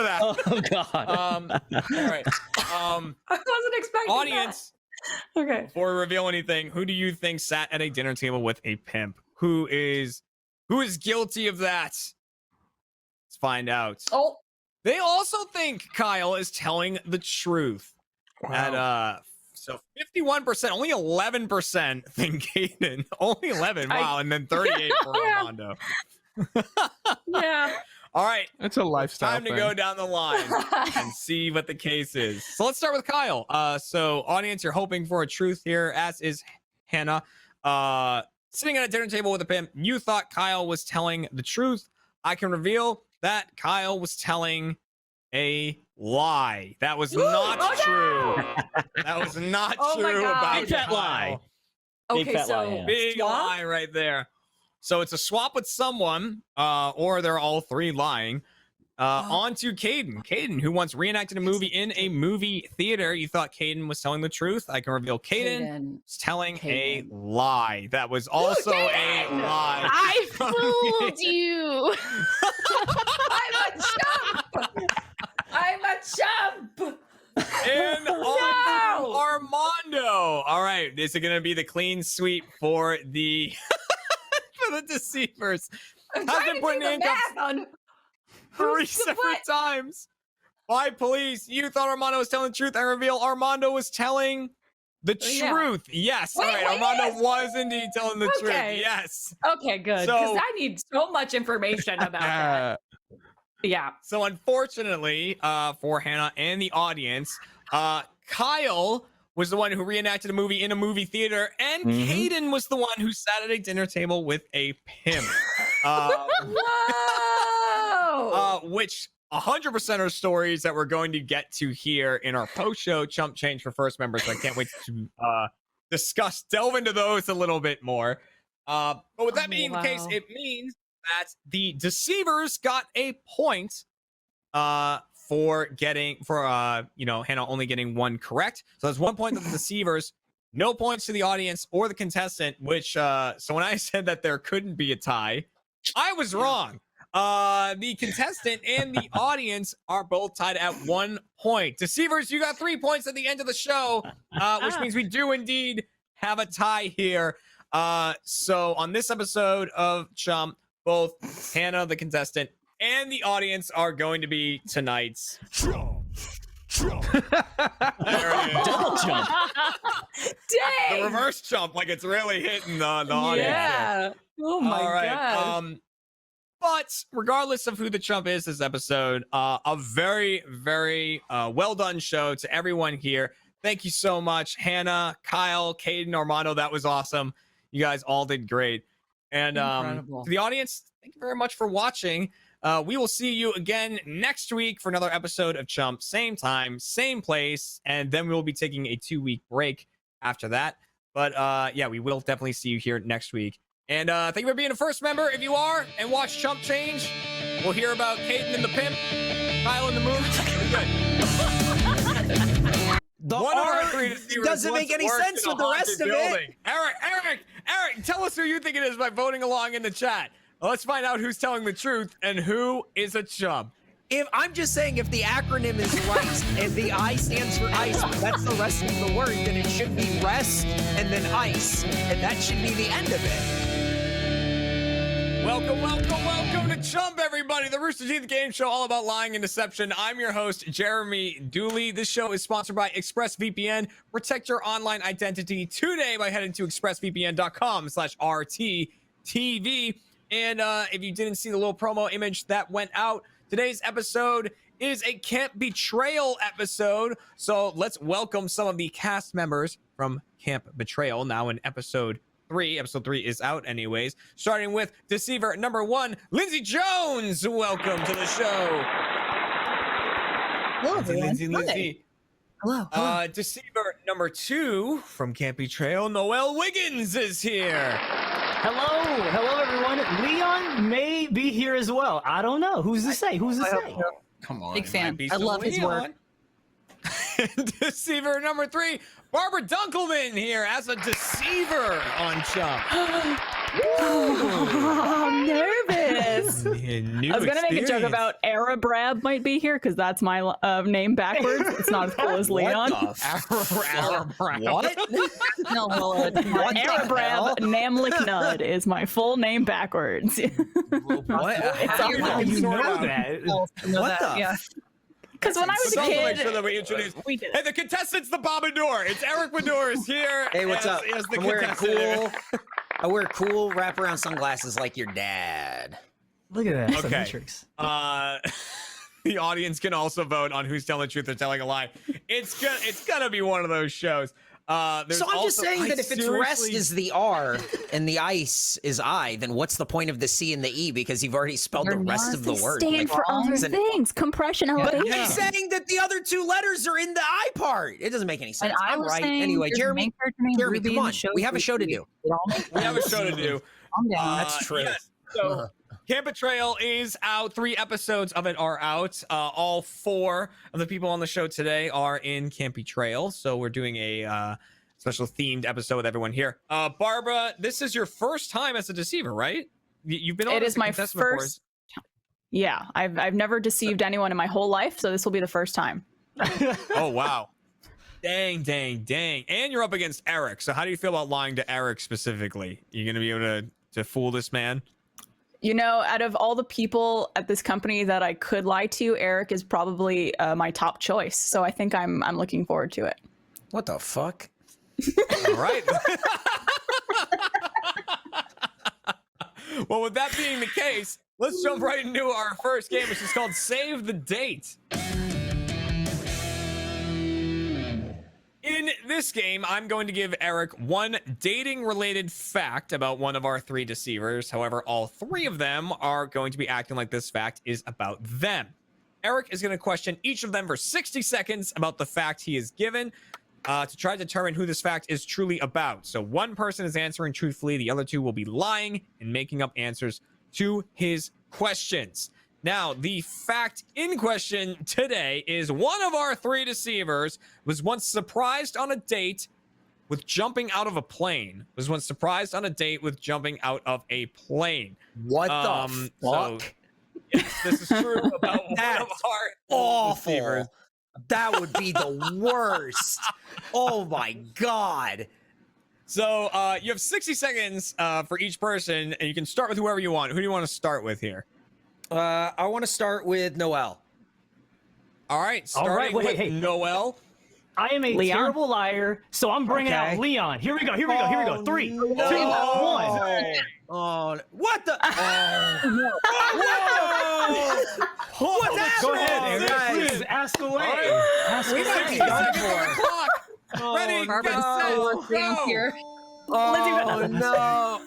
that. Oh God. All right. I wasn't expecting audience. That. Okay. Before we reveal anything, who do you think sat at a dinner table with a pimp? Who is guilty of that? Let's find out. Oh. They also think Kyle is telling the truth. Wow. So 51%, only 11% think Caden. Only 11, wow, and then 38 for Armando. Yeah. All right. It's a lifestyle Time to thing. go down the line and see what the case is. So let's start with Kyle. So audience, you're hoping for a truth here, as is Hannah. Sitting at a dinner table with a pimp, you thought Kyle was telling the truth. I can reveal that Kyle was telling a lie. That was not true. That was not true about Big fat Kyle. lie. Okay, Big fat lie, yeah. Big lie right there. So it's a swap with someone, or they're all 3 lying. On to Caden. Caden, who once reenacted a movie in a movie theater. You thought Caden was telling the truth. I can reveal Caden was telling a lie. That was also a lie. I fooled you. I'm a chump. And on to Armando. All right, is it going to be the clean sweep for the for the deceivers? I'm Has trying been to put do in the handcuffs math on 3 who's to separate what. times by police. You thought Armando was telling the truth. I reveal Armando was telling the Yeah. truth. Yes. Wait, All right. wait, Armando was indeed telling the truth. Okay. Yes. Okay, good. So- Because I need so much information about that. Yeah. So unfortunately, for Hannah and the audience, Kyle was the one who reenacted a movie in a movie theater, and Caden was the one who sat at a dinner table with a pimp. Whoa! Which 100% are stories that we're going to get to here in our post-show Chump Change for First members. So I can't wait to delve into those a little bit more. But with that being the case, it means that the deceivers got a point for Hannah only getting one correct. So that's 1 point to the deceivers, no points to the audience or the contestant, which so when I said that there couldn't be a tie, I was wrong. The contestant and the audience are both tied at 1 point. Deceivers, you got 3 points at the end of the show, which means we do indeed have a tie here. So on this episode of Chump, both Hannah, the contestant, and the audience are going to be tonight's Chump. Double jump. Dang. the reverse jump, like it's really hitting the audience. Yeah. Oh my All right. god. But regardless of who the Chump is this episode, a very, very well done show to everyone here. Thank you so much, Hannah, Kyle, Caden, Armando. That was awesome. You guys all did great. And to the audience, thank you very much for watching. We will see you again next week for another episode of Chump. Same time, same place. And then we will be taking a 2-week break after that. But yeah, we will definitely see you here next week. And thank you for being a first member. If you are and watch Chump Change, we'll hear about Caden and the Pimp, Kyle and the Moon. The R doesn't make any sense with the rest of it. Eric, tell us who you think it is by voting along in the chat. Let's find out who's telling the truth and who is a chump. If I'm just saying, if the acronym is RICE and the I stands for ice, but that's the rest of the word, then it should be rest and then ice, and that should be the end of it. Welcome to Chump, everybody, the Rooster Teeth game show all about lying and deception. I'm your host, Jeremy Dooley. This show is sponsored by ExpressVPN. Protect your online identity today by heading to expressvpn.com/RTTV. And if you didn't see the little promo image that went out, today's episode is a Camp Betrayal episode. So let's welcome some of the cast members from Camp Betrayal now in episode 3. Episode 3 is out anyways. Starting with Deceiver number 1, Lindsay Jones. Welcome to the show. Hello, everyone. Lindsay. Hello. Deceiver number 2 from Camp Betrayal, Noel Wiggins is here. Hello, everyone. Leon may be here as well. I don't know. Who's to say? Come on. Big fan. I love his work. Deceiver number 3, Barbara Dunkelman here as a deceiver on Chump. Oh, I'm nervous. I was gonna make a joke about Arabrab might be here because that's my name backwards. It's not as cool as Leon. What? No, Arabrab Namliknud is my full name backwards. What? How do you know that? What the? Yeah. Because when I was a Let's also make kid, sure that we introduce. Hey, the contestant's the Bombador. It's Eric Bador is here. Hey, what's up? The I'm wearing contestant. cool. I wear cool wraparound sunglasses like your dad. Look at that. That's a Okay. matrix. The audience can also vote on who's telling the truth or telling a lie. It's gonna be one of those shows. So I'm just saying that if it's rest is the R and the ice is I, then what's the point of the C and the E? Because you've already spelled the rest of the word. stand for other Isn't it? things. Compression, But elevation. I'm saying that the other 2 letters are in the I part. It doesn't make any sense. And I I'm was right. saying Anyway, there's a Jeremy, main character named Ruby come in the on. show, We have a so show to it do. all makes We have a sense. show to do. Calm down. That's true. Yes. So, Camp Betrayal is out. 3 episodes of it are out. All 4 of the people on the show today are in Camp Betrayal. So we're doing a special themed episode with everyone here. Barbara, this is your first time as a deceiver, right? You've been on It as is a my contestant before. first. Yeah, I've never deceived anyone in my whole life, so this will be the first time. Oh wow. Dang. And you're up against Eric. So how do you feel about lying to Eric specifically? You gonna be able to fool this man? You know, out of all the people at this company that I could lie to, Eric is probably my top choice. So I think I'm looking forward to it. What the fuck? All right. Well, with that being the case, let's jump right into our first game, which is called Save the Date. In this game, I'm going to give Eric one dating-related fact about one of our 3 deceivers. However, all 3 of them are going to be acting like this fact is about them. Eric is going to question each of them for 60 seconds about the fact he is given to try to determine who this fact is truly about. So one person is answering truthfully, the other 2 will be lying and making up answers to his questions. Now, the fact in question today is one of our 3 deceivers was once surprised on a date with jumping out of a plane. Was once surprised on a date with jumping out of a plane. What the fuck? So, yes, this is true about one of our awful. deceivers. That would be the worst. Oh my god. So you have 60 seconds for each person, and you can start with whoever you want. Who do you want to start with here? I want to start with Noel. All right, starting with Noel. I am a Leon? terrible liar, so I'm bringing out Leon. Here we go. Here we go. Here we go. 3, 2, 1. Oh, what the? Whoa! What's happening? Go ahead, Eric. Guys? Please ask away. Ask We away. might be done for. Ready, Barbara's get set, so go. here. Oh no.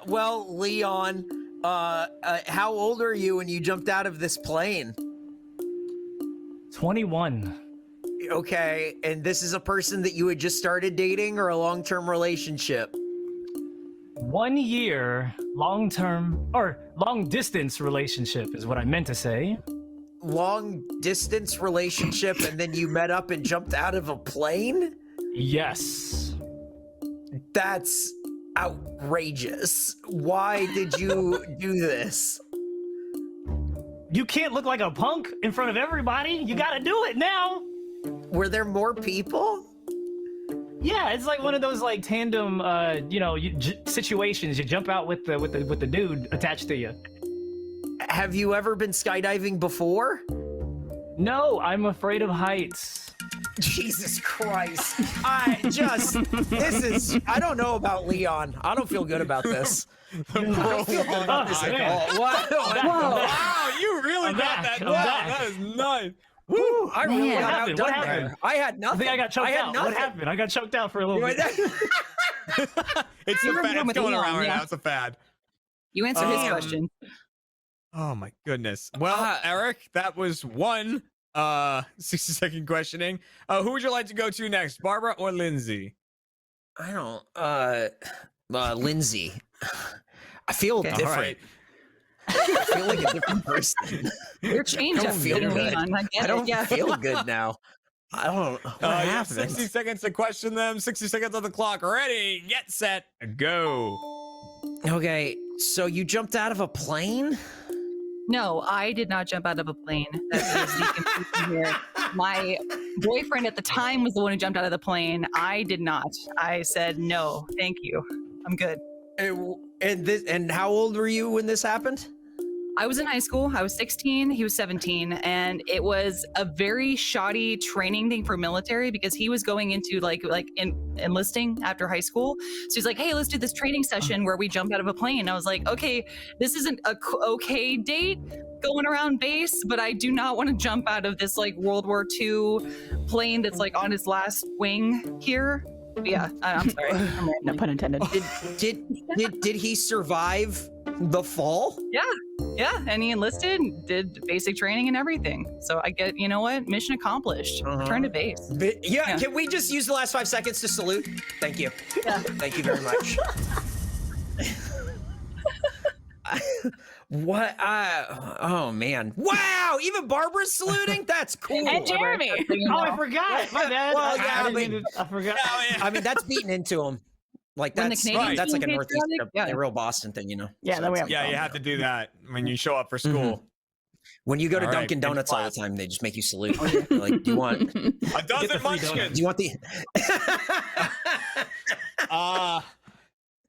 Well, Leon, how old are you when you jumped out of this plane? 21. Okay, and this is a person that you had just started dating or a long-term relationship? 1 year, long-term or long-distance relationship is what I meant to say. Long-distance relationship, and then you met up and jumped out of a plane? Yes. That's outrageous. Why did you do this? You can't look like a punk in front of everybody. You got to do it now. Were there more people? Yeah, it's like one of those like tandem, situations. You jump out with the dude attached to you. Have you ever been skydiving before? No, I'm afraid of heights. Jesus Christ. I don't know about Leon. I don't feel good about this. I don't feel good about this at all. Wow, you really got that. Wow, that is nice. Woo! I really What got happened? outdone What happened? there. I had nothing. I think I got choked had out. nothing. What happened? I got choked out for a little bit. It's You a were fad. going It's with going Leon, around right yeah. now. It's a fad. You answered his question. Oh my goodness. Well, Eric, that was one 60-second questioning. Who would you like to go to next, Barbara or Lindsay? I don't. Lindsay. I feel different. All right. I feel like a different person. You're changed I don't after feel getting good. Leon. I get I it. don't Yeah. feel good now. I don't. What You have happened? 60 seconds to question them. 60 seconds on the clock. Ready, get set, go. Okay, so you jumped out of a plane? No, I did not jump out of a plane. That is the confusion here. My boyfriend at the time was the one who jumped out of the plane. I did not. I said no, thank you. I'm good. And how old were you when this happened? I was in high school. I was 16. He was 17, and it was a very shoddy training thing for military because he was going into enlisting after high school. So he's like, "Hey, let's do this training session where we jump out of a plane." I was like, "Okay, this isn't a okay date going around base, but I do not want to jump out of this like World War II plane that's like on its last wing here." But yeah, I'm sorry. No pun intended. Did he survive the fall? Yeah, and he enlisted, did basic training and everything. So I get, you know what? Mission accomplished. Return to base. Yeah, can we just use the last 5 seconds to salute? Thank you. Yeah. Thank you very much. What? Oh man! Wow! Even Barbara's saluting. That's cool. And Jeremy. Oh, I forgot. My bad. Well, yeah, I forgot. I mean, that's beating into him. Like When the that's Canadian that's like a team Northeast, patriotic, a real Boston thing, you know. Yeah, then we have. Yeah, you have to do that when you show up for school. When you go to All right, Dunkin' good Donuts all the time, they just make you salute. Like, do you want? A dozen munchkins. Do you want the?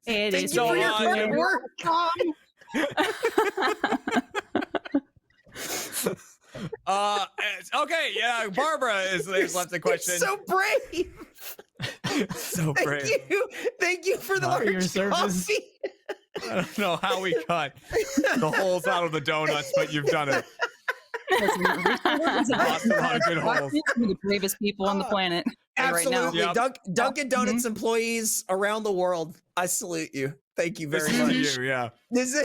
It Thank is you for your so hard work, Tom. Okay, yeah, Barbara is left a question. So brave. So brave. Thank you for the your large service. coffee. I don't know how we cut the holes out of the donuts, but you've done it. Lots of good holes. The bravest people on the planet right now. Absolutely, Yep. Dunkin' Donuts employees around the world, I salute you. Thank you This very is much. you, yeah. This is.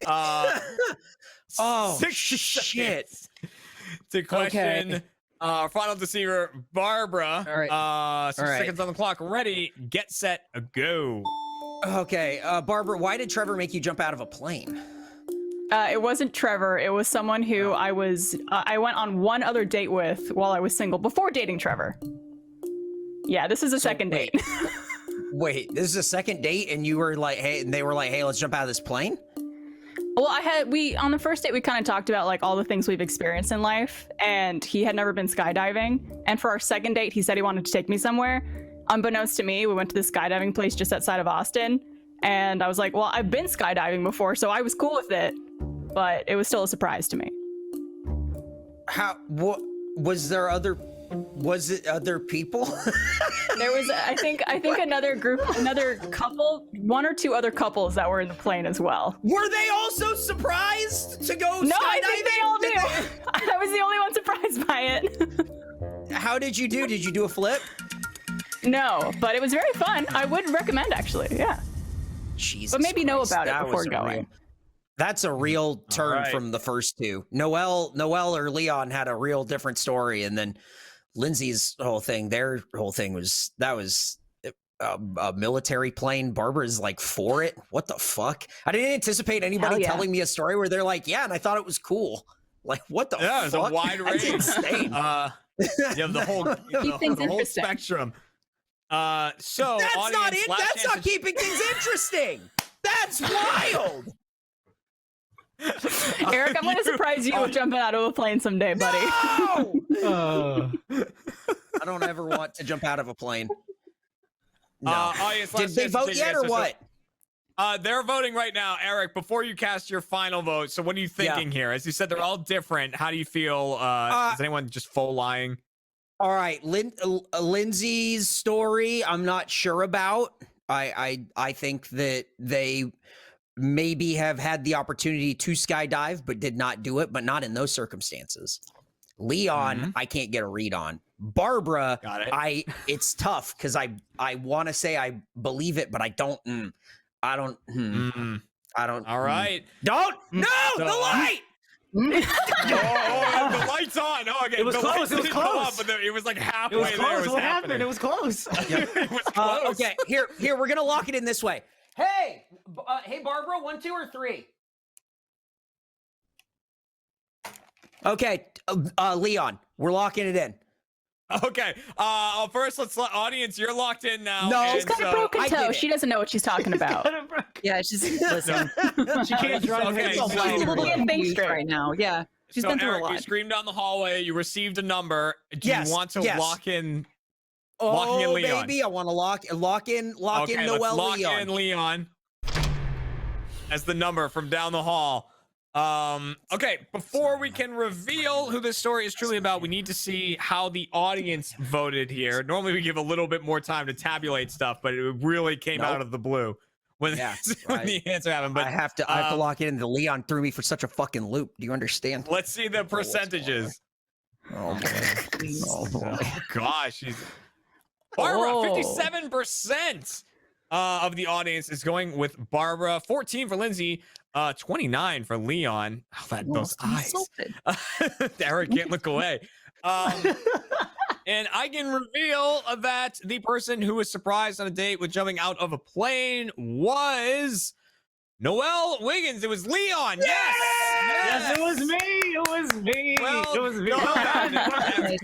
Oh 60 shit! seconds to question Okay. final deceiver Barbara. All right. 60 All right. seconds on the clock. Ready, get set, go. Okay, Barbara, why did Trevor make you jump out of a plane? It wasn't Trevor. It was someone who I went on one other date with while I was single before dating Trevor. Yeah, this is a second date. Wait, this is a second date, and you were like, hey, and they were like, hey, let's jump out of this plane? Well, on the first date, we kind of talked about like all the things we've experienced in life, and he had never been skydiving. And for our second date, he said he wanted to take me somewhere. Unbeknownst to me, we went to this skydiving place just outside of Austin. And I was like, well, I've been skydiving before, so I was cool with it. But it was still a surprise to me. Was it other people? There was, I think another couple, one or two other couples that were in the plane as well. Were they also surprised to go skydiving? No, I think they all knew. I was the only one surprised by it. How did you do? Did you do a flip? No, but it was very fun. I would recommend, actually. Yeah. Jesus but maybe know Christ, about it before going. That's a real turn from the first two. Noelle or Leon had a real different story, and then Lindsay's whole thing, their whole thing was a military plane. Barbara's like for it. What the fuck? I didn't anticipate anybody telling me a story where they're like, yeah, and I thought it was cool. Like, what the fuck? Yeah, it's a wide range. That's insane. You have the whole spectrum. So that's audience, not it. last That's chance not to- keeping things interesting. That's wild. Eric, I'm going to surprise you with jumping out of a plane someday, buddy. No! I don't ever want to jump out of a plane. No. Audience, Did last they chance to vote take yet an or answer. what? They're voting right now. Eric, before you cast your final vote, so what are you thinking here? As you said, they're all different. How do you feel? Is anyone just full lying? All right, Lindsay's story, I'm not sure about. I think that they maybe have had the opportunity to skydive, but did not do it, but not in those circumstances. Leon, I can't get a read on. Barbara, it's tough because I want to say I believe it, but I don't. I don't. All right. Don't. No, So, the light. The light's on. Oh, okay. It was the close, lights it was didn't go close. up, but it was like halfway It was close. there. What happened? It was close. It was close. Okay, here, we're gonna lock it in this way. Hey, hey, Barbara, 1, 2, or 3? Okay, Leon, we're locking it in. Okay. First, let's let audience. You're locked in now. No, She's got a broken toe. She doesn't know what she's talking about. Yeah, she's listen. She can't drive. Okay, She's a little confused right now. Yeah, she's so been through Eric, a lot. you screamed down the hallway. You received a number. Do Yes, you want to yes. lock in? Oh, Locking in Leon. baby, I want to lock in Okay, Noelle let's lock Leon. in Leon as the number from down the hall. Okay, before we can reveal who this story is truly about, we need to see how the audience voted here. Normally we give a little bit more time to tabulate stuff, but it really came out of the blue when, when the answer happened. But I have to lock it in. The Leon threw me for such a fucking loop. Do you understand? Let's see the percentages. Oh boy. Oh gosh, Barbara, 57% of the audience is going with Barbara, 14 for Lindsay, 29 for Leon. Oh, those eyes. Eric can't look away. And I can reveal that the person who was surprised on a date with jumping out of a plane was Noelle Wiggins. It was Leon. Yes! Yes, it was me. It was me. It was me.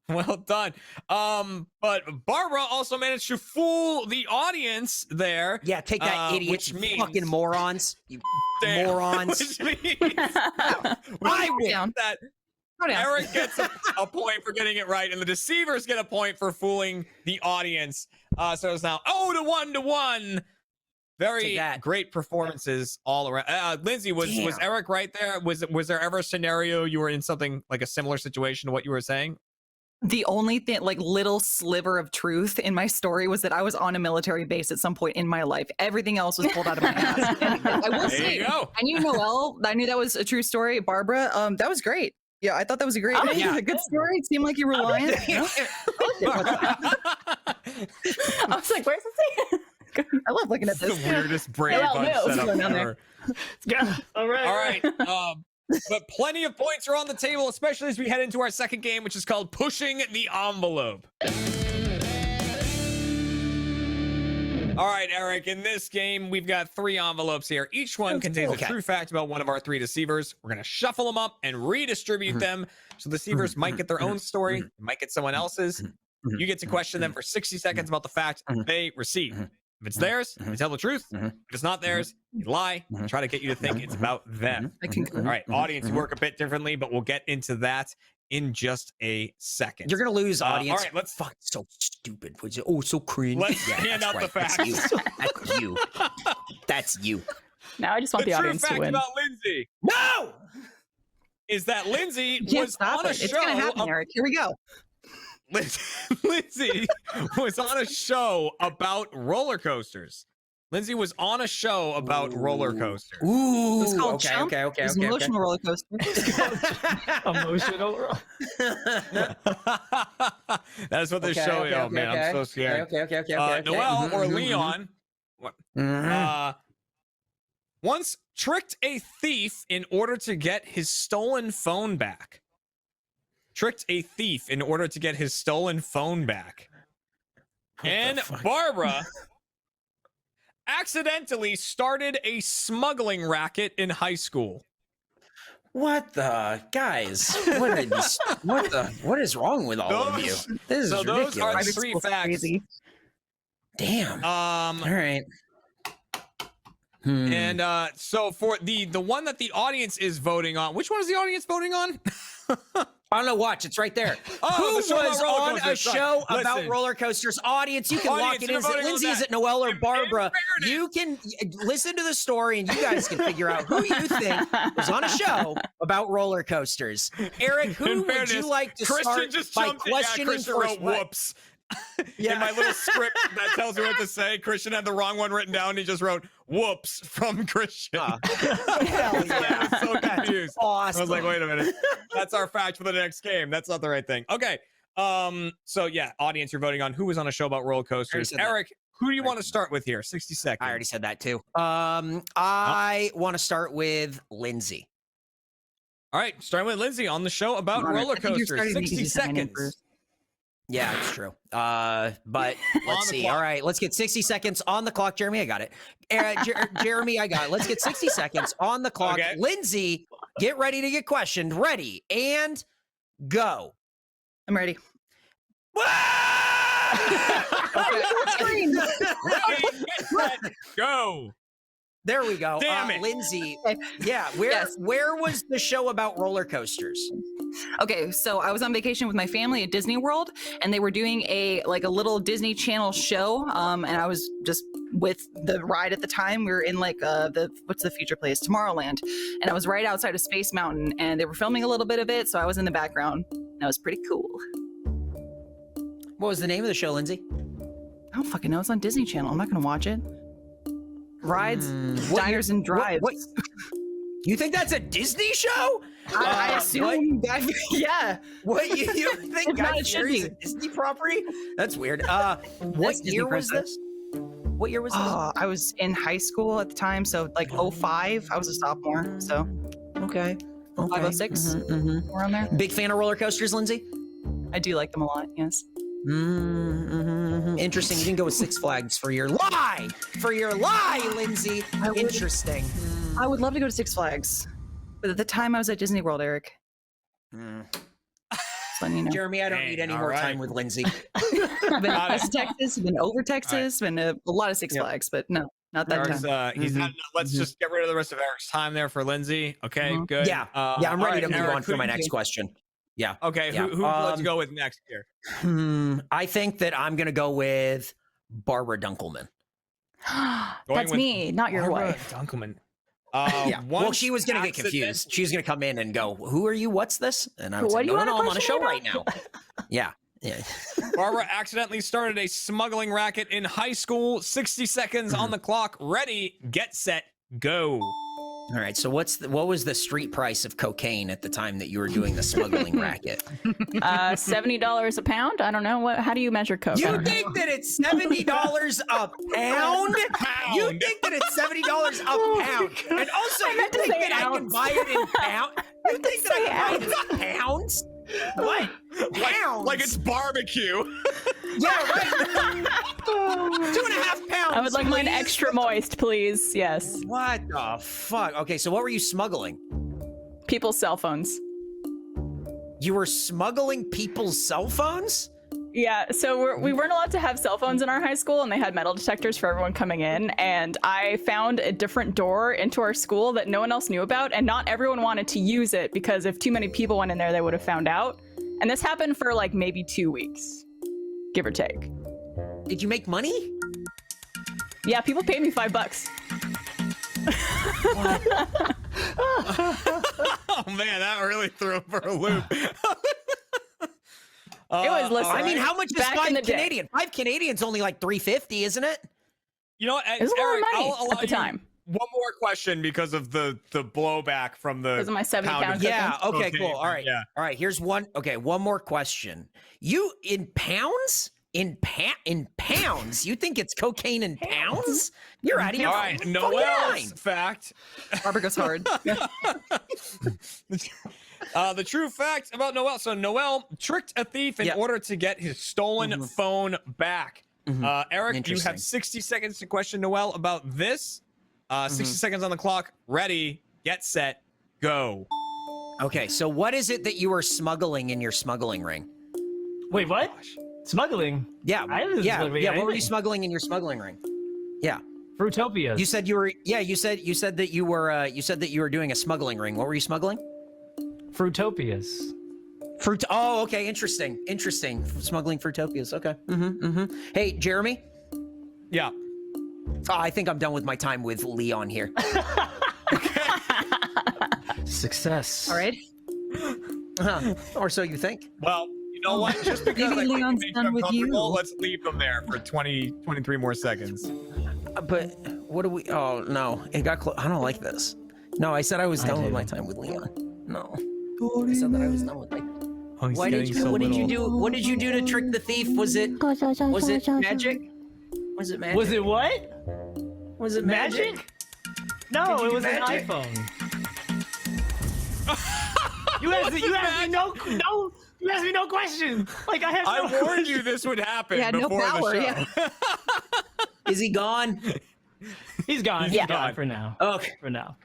Well done. But Barbara also managed to fool the audience there. Yeah, take that, idiot. Which means fucking morons. You morons. Which means I win. that Eric gets a point for getting it right, and the deceivers get a point for fooling the audience. So it's now 0-1. Very great performances all around. Lindsay, was Eric right there? Was there ever a scenario you were in something like a similar situation to what you were saying? The only thing, like little sliver of truth in my story, was that I was on a military base at some point in my life. Everything else was pulled out of my ass. And I will say, I knew Noelle. I knew that was a true story. Barbara, that was great. Yeah, I thought that was a great, a good story. It seemed like you were lying. I was like, where's the thing? I love looking at this. The weirdest brain bunch setup ever. All right. But plenty of points are on the table, especially as we head into our second game, which is called Pushing the Envelope. All right, Eric. In this game, we've got 3 envelopes here. Each one contains a true fact about one of our 3 deceivers. We're going to shuffle them up and redistribute them. So the deceivers might get their own story, might get someone else's. You get to question them for 60 seconds about the fact they receive. If it's theirs, you tell the truth. If it's not theirs, you lie. Try to get you to think it's about them. All right, audience, you work a bit differently, but we'll get into that in just a second. You're gonna lose, audience. All right, let's fuck. So stupid. Oh, so cringe. Let's hand out the facts. That's you. That's you. Now I just want the audience to win. The true fact about Lindsay. No. Is that Lindsay You can't was stop on a it. show? It's gonna happen, Eric. Here we go. Lindsay was on a show about roller coasters. Lindsay was on a show about roller coasters. Ooh, It's called Chump. It's an emotional roller coaster. Emotional. That's what this show is. Oh man, I'm so scared. Okay. Noelle or Leon once tricked a thief in order to get his stolen phone back. And Barbara accidentally started a smuggling racket in high school. What the guys? What is wrong with all of you? This is ridiculous. Those are the 3 facts. Damn. All right. And so for the one that the audience is voting on, which one is the audience voting on? I don't know. Watch, it's right there. Who was on a show about roller coasters? Audience, you can lock it in. Is it Lindsay? Is it Noelle or Barbara? You can listen to the story, and you guys can figure out who you think was on a show about roller coasters. Eric, who would you like to start by questioning Christian wrote whoops. In my little script that tells me what to say, Christian had the wrong one written down. He just wrote "whoops" from Christian. Hell yeah. I was so confused. Awesome. I was like, wait a minute. That's our fact for the next game. That's not the right thing. Okay. So yeah, audience, you're voting on who was on a show about roller coasters. Eric, who do you want to start with here? 60 seconds. I already said that too. I want to start with Lindsay. All right, starting with Lindsay on the show about roller coasters. 60 seconds. Yeah, it's true. But let's see. All right, let's get 60 seconds on the clock. Jeremy, I got it. Jeremy, I got it. Let's get 60 seconds on the clock. Okay. Lindsay, get ready to get questioned. Ready and go. I'm ready. Go. There we go. Damn it. Lindsay. Yeah, where was the show about roller coasters? Okay, so I was on vacation with my family at Disney World, and they were doing a little Disney Channel show. And I was just with the ride at the time. We were in what's the future place? Tomorrowland, and I was right outside of Space Mountain, and they were filming a little bit of it, so I was in the background. That was pretty cool. What was the name of the show, Lindsay? I don't fucking know. It's on Disney Channel. I'm not gonna watch it. Rides, diners, and drives. What? You think that's a Disney show? I assume that, yeah. What you think Guy Fieri is a Disney property? That's weird. What year was this? What year was this? I was in high school at the time, so like 05. I was a sophomore, so. Okay. 506. Around there. Big fan of roller coasters, Lindsay? I do like them a lot, yes. Interesting. You didn't go with Six Flags for your lie. Lindsay. Interesting. I would love to go to Six Flags, but at the time I was at Disney World, Eric. So, you know. Jeremy, I don't need any more time with Lindsay. I've been past Texas, been over Texas, been a lot of Six Flags, but no, not that time. He's had, let's just get rid of the rest of Eric's time there for Lindsay. Okay, good. Yeah, I'm ready to move on for my next question. Yeah. Okay, who would you like to go with next here? I think that I'm going to go with Barbara Dunkelman. That's me, not your wife. Dunkelman. Well, she was going to get confused. She was going to come in and go, "Who are you? What's this?" And I was What like, do you "No, want I'm on a show about?" right now." Yeah. Barbara accidentally started a smuggling racket in high school. 60 seconds on the clock. Ready, get set, go. All right. So what was the street price of cocaine at the time that you were doing the smuggling racket? $70 a pound. I don't know how do you measure coke? You think that it's $70 a pound? You think that it's $70 a pound? And also, you think that I can buy it in pounds? You think that I can buy it in pounds? What? Like it's barbecue. Yeah, right. 2.5 pounds. I would like mine please. extra moist, please. Yes. What the fuck? Okay, so what were you smuggling? People's cell phones. You were smuggling people's cell phones? Yeah, so we weren't allowed to have cell phones in our high school, and they had metal detectors for everyone coming in. And I found a different door into our school that no one else knew about, and not everyone wanted to use it because if too many people went in there, they would have found out. And this happened for like maybe 2 weeks, give or take. Did you make money? Yeah, people paid me $5. Oh man, that really threw him for a loop. It was, listen, I mean, how much is back in the 5 day. Canadian? 5 Canadian's only like $3.50, isn't it? You know what, It was a lot of Eric, money I'll allow at the you time. one more question because of the blowback from the Because of my 70 pound pound of Yeah, okay, cocaine. cool. All right. Yeah. All right, here's one. Okay, one more question. You in pounds? In pounds? You think it's cocaine in pounds? You're out of your All right, fucking Noel's mind. fact. Barbara goes hard. The true fact about Noel. So Noel tricked a thief in order to get his stolen phone back. Eric, you Interesting. have 60 seconds to question Noel about this. 60 seconds on the clock. Ready, get set, go. Okay, so what is it that you were smuggling in your smuggling ring? Wait, what? Smuggling? Yeah, I didn't yeah, smuggle yeah. What were you anything. smuggling in your smuggling ring? Yeah, Fruitopias. you said you were. Yeah, you said that you were. You said that you were doing a smuggling ring. What were you smuggling? Fruitopias. Fruit. Oh, okay. Interesting. Interesting. Smuggling Fruitopias. Okay. Hey, Jeremy. Yeah. Oh, I think I'm done with my time with Leon here. Success. All right. Or so you think. Well, you know what? Just because Maybe I think Leon's it makes done you with you. uncomfortable, let's leave them there for 23 more seconds. But what do we? Oh no, it got close. I don't like this. No, I said I was done with my time with Leon. No, I said that I was done with my. Oh, he's Why did you? What did you do? What did you do to trick the thief? Was it? Was it magic? Was it magic? Was it what? Was it magic? No, Did you it do was magic? an iPhone. You asked me no question. Like I have. I warned you this would happen Yeah, no before power, the show. yeah. Is he gone? He's gone. He's gone for now. Okay. For now.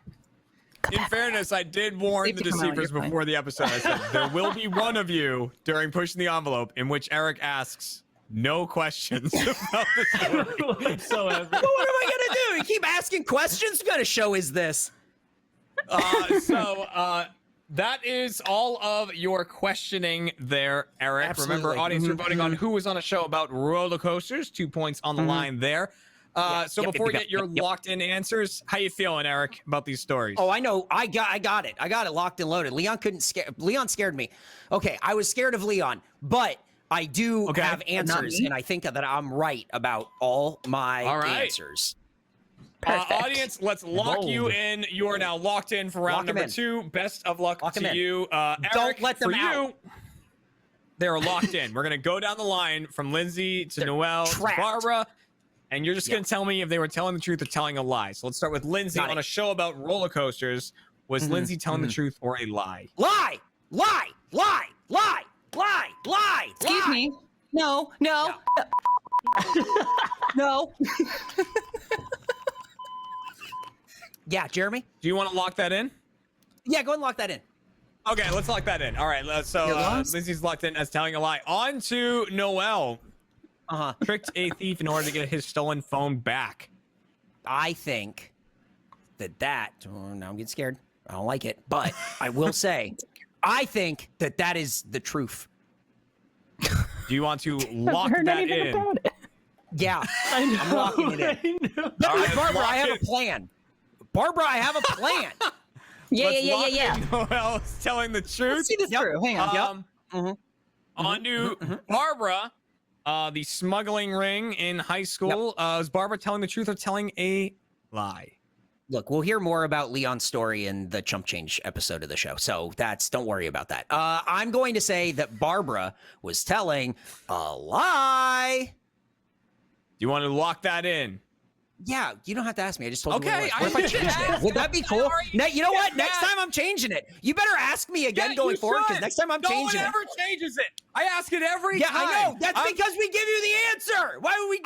In fairness, I did warn Safety the come out, deceivers you're fine. before the episode. I said there will be one of you during pushing the envelope in which Eric asks no questions about the story. Whatsoever. Well, what am I gonna do? You keep asking questions. What kind of show is this? That is all of your questioning there, Eric. Absolutely. Remember, audience, you're voting on who was on a show about roller coasters. 2 points on the line there. So Yep, before we yep, get your yep. locked in answers, how you feeling, Eric, about these stories? Oh, I know. I got it. I got it locked and loaded. Leon scared me. Okay, I was scared of Leon, but I do have answers, me. and I think that I'm right about all my All right. answers. Audience, let's lock you in. You are now locked in for round Lock 'em number in. 2. Best of luck Lock 'em to in. you. Eric, Don't let them for out. you, they're locked in. We're going to go down the line from Lindsay to Noel to trapped. Barbara, and you're just going to tell me if they were telling the truth or telling a lie. So let's start with Lindsay. Got On it. a show about roller coasters, was Lindsay telling the truth or a lie? Lie! Lie! Lie! Lie! Lie! Lie! Excuse lie. me. No. No. No. Yeah, Jeremy? Do you want to lock that in? Yeah, go and lock that in. Okay, let's lock that in. All right, so You lost? Lindsay's locked in as telling a lie. On to Noel. Tricked a thief in order to get his stolen phone back. I think that oh, now I'm getting scared. I don't like it, but I will say, I think that is the truth. Do you want to lock heard that anything in? about it. Yeah, I'm locking it in. All right, Barbara, lock I have it. a plan. Barbara, I have a plan. Let's lock in Noel is telling the truth. Let's see this through. Hang on. On to Barbara. The smuggling ring in high school. Is Barbara telling the truth or telling a lie? Look, we'll hear more about Leon's story in the Chump Change episode of the show, so don't worry about that. I'm going to say that Barbara was telling a lie. Do you want to lock that in? Yeah, you don't have to ask me. I just told you. Okay, What if I changed it? Would that be cool? You know what? Next time I'm changing it. You better ask me again going forward because next time I'm changing it. No one ever changes it. I ask it every time. Yeah, I know. That's because we give you the answer. Why would we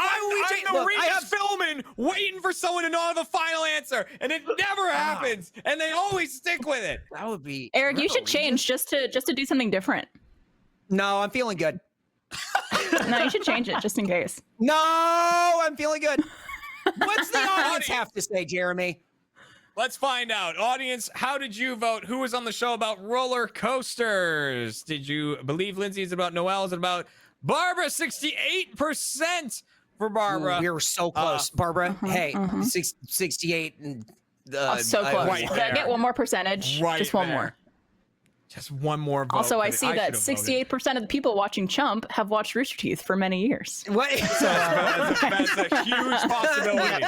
change? I'm the Regis Philman waiting for someone to know the final answer, and it never happens, and they always stick with it. That would be Eric. You should change just to do something different. No, I'm feeling good. No, you should change it just in case. No, I'm feeling good. What's the audience have to say, Jeremy? Let's find out. Audience, how did you vote? Who was on the show about roller coasters? Did you believe Lindsay is about Noelle? Is it about Barbara? 68% for Barbara. Ooh, we were so close. Barbara, hey, 68 and so close. Right Can I get one more percentage? Right just one there. more. Just one more vote. Also, I but see that should have voted. 68% of the people watching Chump have watched Rooster Teeth for many years. What? So, that's a huge possibility.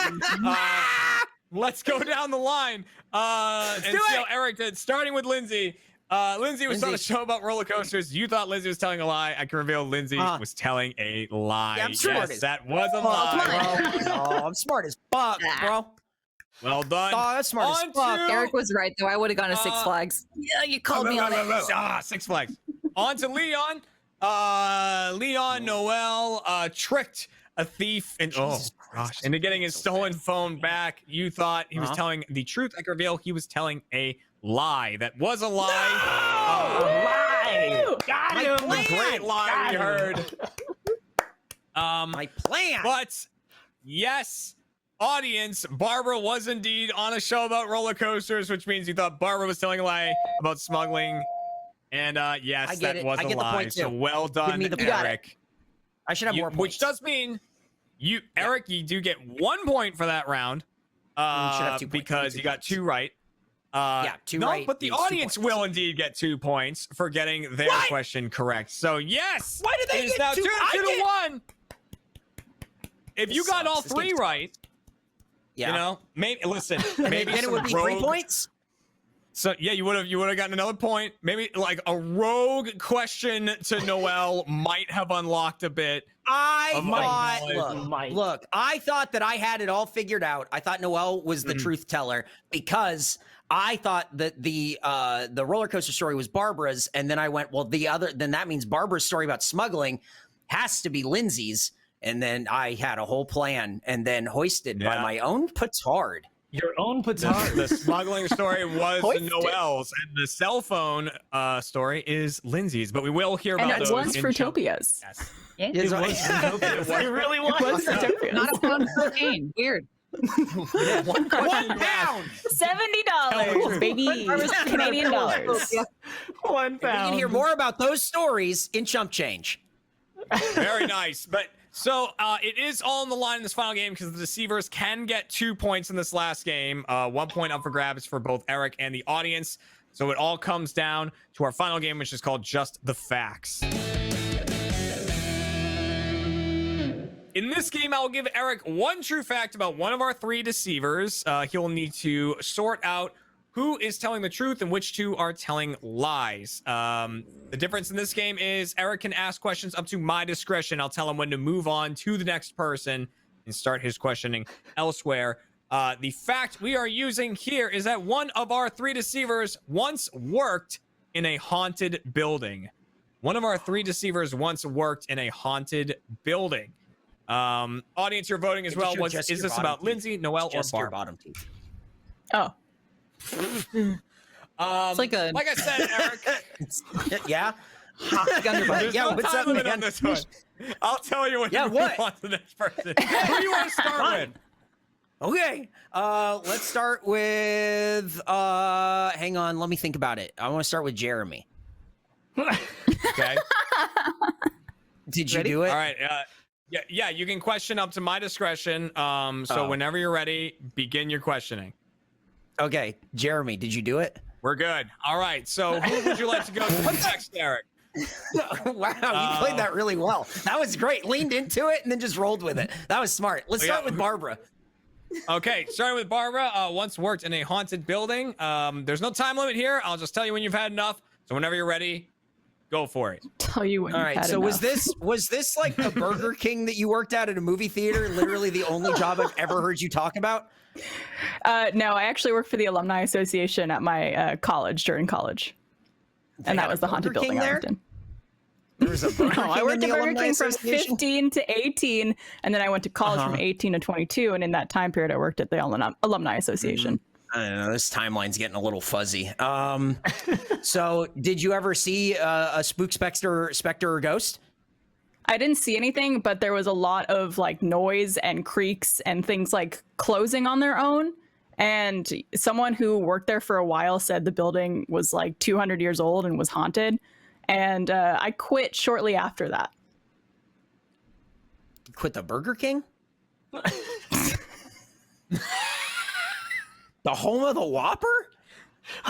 Let's go down the line and see how Eric did. Starting with Lindsay. Lindsay was on a show about roller coasters. You thought Lindsay was telling a lie. I can reveal Lindsay was telling a lie. Yeah, I'm smart yes, that was a lie. Oh, I'm smart as fuck, bro. Well done. Oh, that's smart as fuck. Eric was right, though. I would have gone to Six Flags. Yeah, you called me on it. Six Flags. On to Leon. Leon Noelle tricked a thief and into getting his stolen phone back. You thought he was telling the truth. I can reveal he was telling a lie. That was a lie. Lie. Got him. Great lie we heard. My plan. But yes, audience, Barbara was indeed on a show about roller coasters, which means you thought Barbara was telling a lie about smuggling. And yes, that was a lie. So well done, Eric. I should have more points. Which does mean Eric, you do get 1 point for that round. Because you got 2 right. Two right. But the audience will indeed get 2 points for getting their question correct. So yes, why did they it is now 2 to 1. If you got all 3 right, you know, maybe listen, maybe then it would be 3 points. So yeah, you would have gotten another point. Maybe like a rogue question to Noelle might have unlocked a bit. Look, I thought that I had it all figured out. I thought Noelle was the truth teller because I thought that the roller coaster story was Barbara's, and then I went, well, then that means Barbara's story about smuggling has to be Lindsay's, and then I had a whole plan, and then hoisted by my own petard. Your own petard. The smuggling story was Noelle's, and the cell phone story is Lindsay's. But we will hear about those. And it was Fruitopia's. Yes. Yeah. It was Fruitopia's. It really was. It was Fruitopia's. Not a pound of cocaine. Weird. £1 pound. $70, baby. Canadian dollars. £1. We can hear more about those stories in Chump Change. Very nice. But so it is all on the line in this final game because the deceivers can get 2 points in this last game. 1 point up for grabs for both Eric and the audience. So it all comes down to our final game, which is called Just the Facts. In this game, I will give Eric 1 true fact about one of our 3 deceivers. He'll need to sort out who is telling the truth and which 2 are telling lies. The difference in this game is Eric can ask questions up to my discretion. I'll tell him when to move on to the next person and start his questioning elsewhere. The fact we are using here is that one of our 3 deceivers once worked in a haunted building. One of our 3 deceivers once worked in a haunted building. Audience, you're voting as well. Is this about Lindsay, Noelle, or Barbara? Bottom teeth. Oh. It's like like I said, Eric. Yeah. There's no time limit on this one. I'll tell you when you move on to the next person. Who do you want to start with? Okay. Let's start with hang on, let me think about it. I want to start with Jeremy. Okay. Did you do it? All right. Yeah, you can question up to my discretion. So whenever you're ready, begin your questioning. Okay, Jeremy, did you do it? We're good. All right. So who would you like to go to next, Eric? Wow, you played that really well. That was great. Leaned into it and then just rolled with it. That was smart. Let's start with Barbara. Okay, starting with Barbara. Once worked in a haunted building. There's no time limit here. I'll just tell you when you've had enough. So whenever you're ready, Go for it. Tell you when. All right. So was this like a Burger King that you worked at a movie theater? Literally the only job I've ever heard you talk about. No, I actually worked for the Alumni Association at my college during college, and that was the haunted building I worked in. There was a Burger King I worked in at the Burger Alumni King from Association? 15 to 18, and then I went to college from 18 to 22, and in that time period, I worked at the Alumni Association. I don't know. This timeline's getting a little fuzzy. So did you ever see a spook, specter, or ghost? I didn't see anything, but there was a lot of like noise and creaks and things like closing on their own. And someone who worked there for a while said the building was like 200 years old and was haunted. And I quit shortly after that. You quit the Burger King? The home of the Whopper?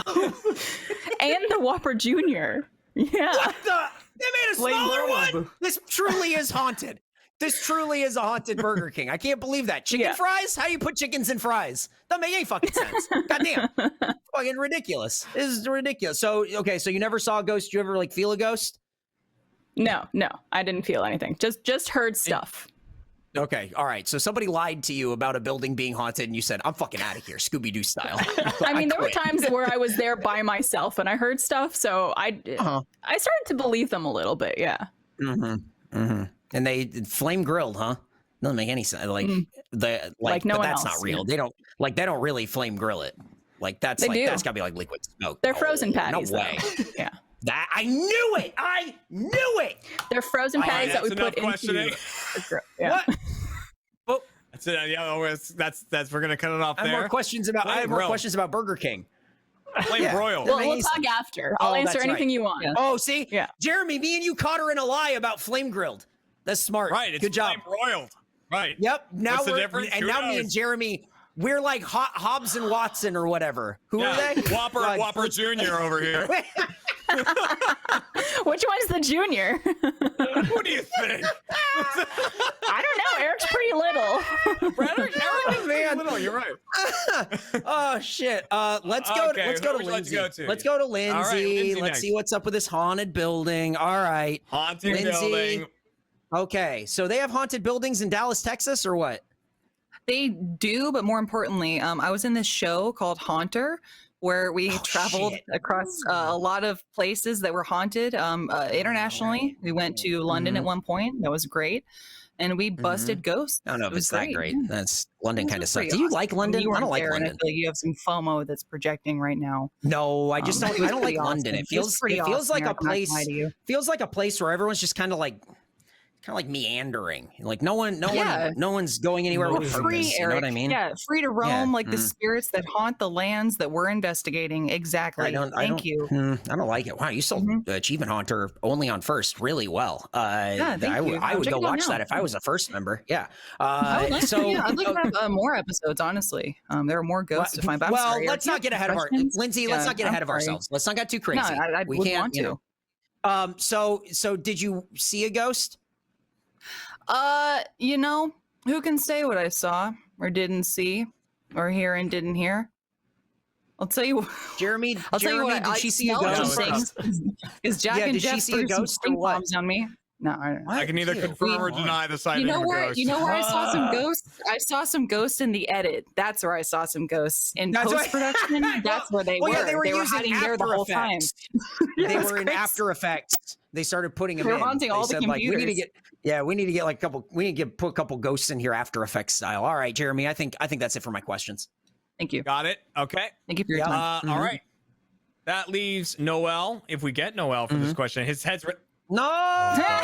And the Whopper Jr. Yeah. What the? They made a smaller one? This truly is haunted. This truly is a haunted Burger King. I can't believe that. Chicken fries? How do you put chickens in fries? That make any fucking sense. Goddamn. Fucking ridiculous. This is ridiculous. So, okay, so you never saw a ghost. Did you ever like feel a ghost? No, I didn't feel anything. Just heard stuff. Okay, all right. So somebody lied to you about a building being haunted, and you said, "I'm fucking out of here, Scooby-Doo style." I mean, there were times where I was there by myself and I heard stuff, so I started to believe them a little bit. Yeah. And they flame grilled, huh? Doesn't make any sense. Like Like no but one that's else, not real. They don't really flame grill it. Like that's They like do. that's gotta be like liquid smoke. They're frozen patties. No way. Though. Yeah. That I knew it. I knew it. They're frozen patties that we put into. Yeah. What? That's it. Yeah, that's we're gonna cut it off I have there. more questions about. I have more questions about Burger King. Flame broiled. Well, we'll talk after. I'll answer that's anything right. you want. Oh, see, Yeah. Jeremy, me and you caught her in a lie about flame grilled. That's smart. Right. It's Good job. flame broiled. Right. Yep. Now What's the we're difference? and Who now me knows? and Jeremy, we're like Hobbs and Watson or whatever. Who are they? Whopper Jr. over here. Which one's the junior? Who do you think? I don't know. Eric's pretty little. Eric is man. little. You're right. Oh shit. Let's go. Okay, Let's go who to would you like to Lindsay. go to? Let's go to Lindsay. All right, Lindsay Let's next. see what's up with this haunted building. All right. Haunted Lindsay. building. Okay, so they have haunted buildings in Dallas, Texas, or what? They do, but more importantly, I was in this show called Haunter, where we traveled across a lot of places that were haunted internationally. We went to London at one point. That was great. And we busted ghosts. I don't know It if was it's that great. Yeah. That's London It kind of was sucks. pretty Do you awesome. like London? You I don't weren't like there, and I London. feel like you have some FOMO that's projecting right now. No, I just don't. it was I don't like pretty London. awesome. It feels. pretty It feels awesome, like a Eric, I'm not gonna place. lie to you. Feels like a place where everyone's just kind of like meandering. Like no Yeah. one's going anywhere with purpose. Free, You know what I Eric. mean? Yeah, free to roam, Yeah, like the spirits that haunt the lands that we're investigating. Exactly. Thank you. I don't like it. Wow, you sold Achievement Hunter only on first really well. Yeah, thank you. I would Check go it out watch now. that if I was a first member. Yeah. I would like to, so yeah, I'd like to have more episodes. Honestly, there are more ghosts to find. But I'm well, sorry, let's Eric, not you get have ahead of our questions? Lindsay. Let's Yeah, not get ahead I'm of sorry. ourselves. Let's not get too crazy. No, I we would can't. want You to. know. So did you see a ghost? You know, who can say what I saw or didn't see or hear and didn't hear? I'll tell you. Jeremy, I'll tell you what. did she see a smelled ghost? some things. Is Jack Yeah, and did she Jeff see a threw some ghost or stink what? bombs on me? No, I don't know. I can either confirm or deny the sighting You know of a where? ghost. You know where I saw some ghosts? I saw some ghosts in the edit. That's where I saw some ghosts in That's post production. That's where they Well, were. yeah, they were using hiding there the After whole time. Effects. Yeah, They it was were in crazy. After Effects. They started putting them They were in. haunting They all the said, like, we need to computers. get. We need to get like a couple. We need to put a couple ghosts in here, After Effects style. All right, Jeremy. I think that's it for my questions. Thank you. Got it. Okay. Thank you for your time. All right. That leaves Noel. If we get Noel for this question, his head's. No. Fine.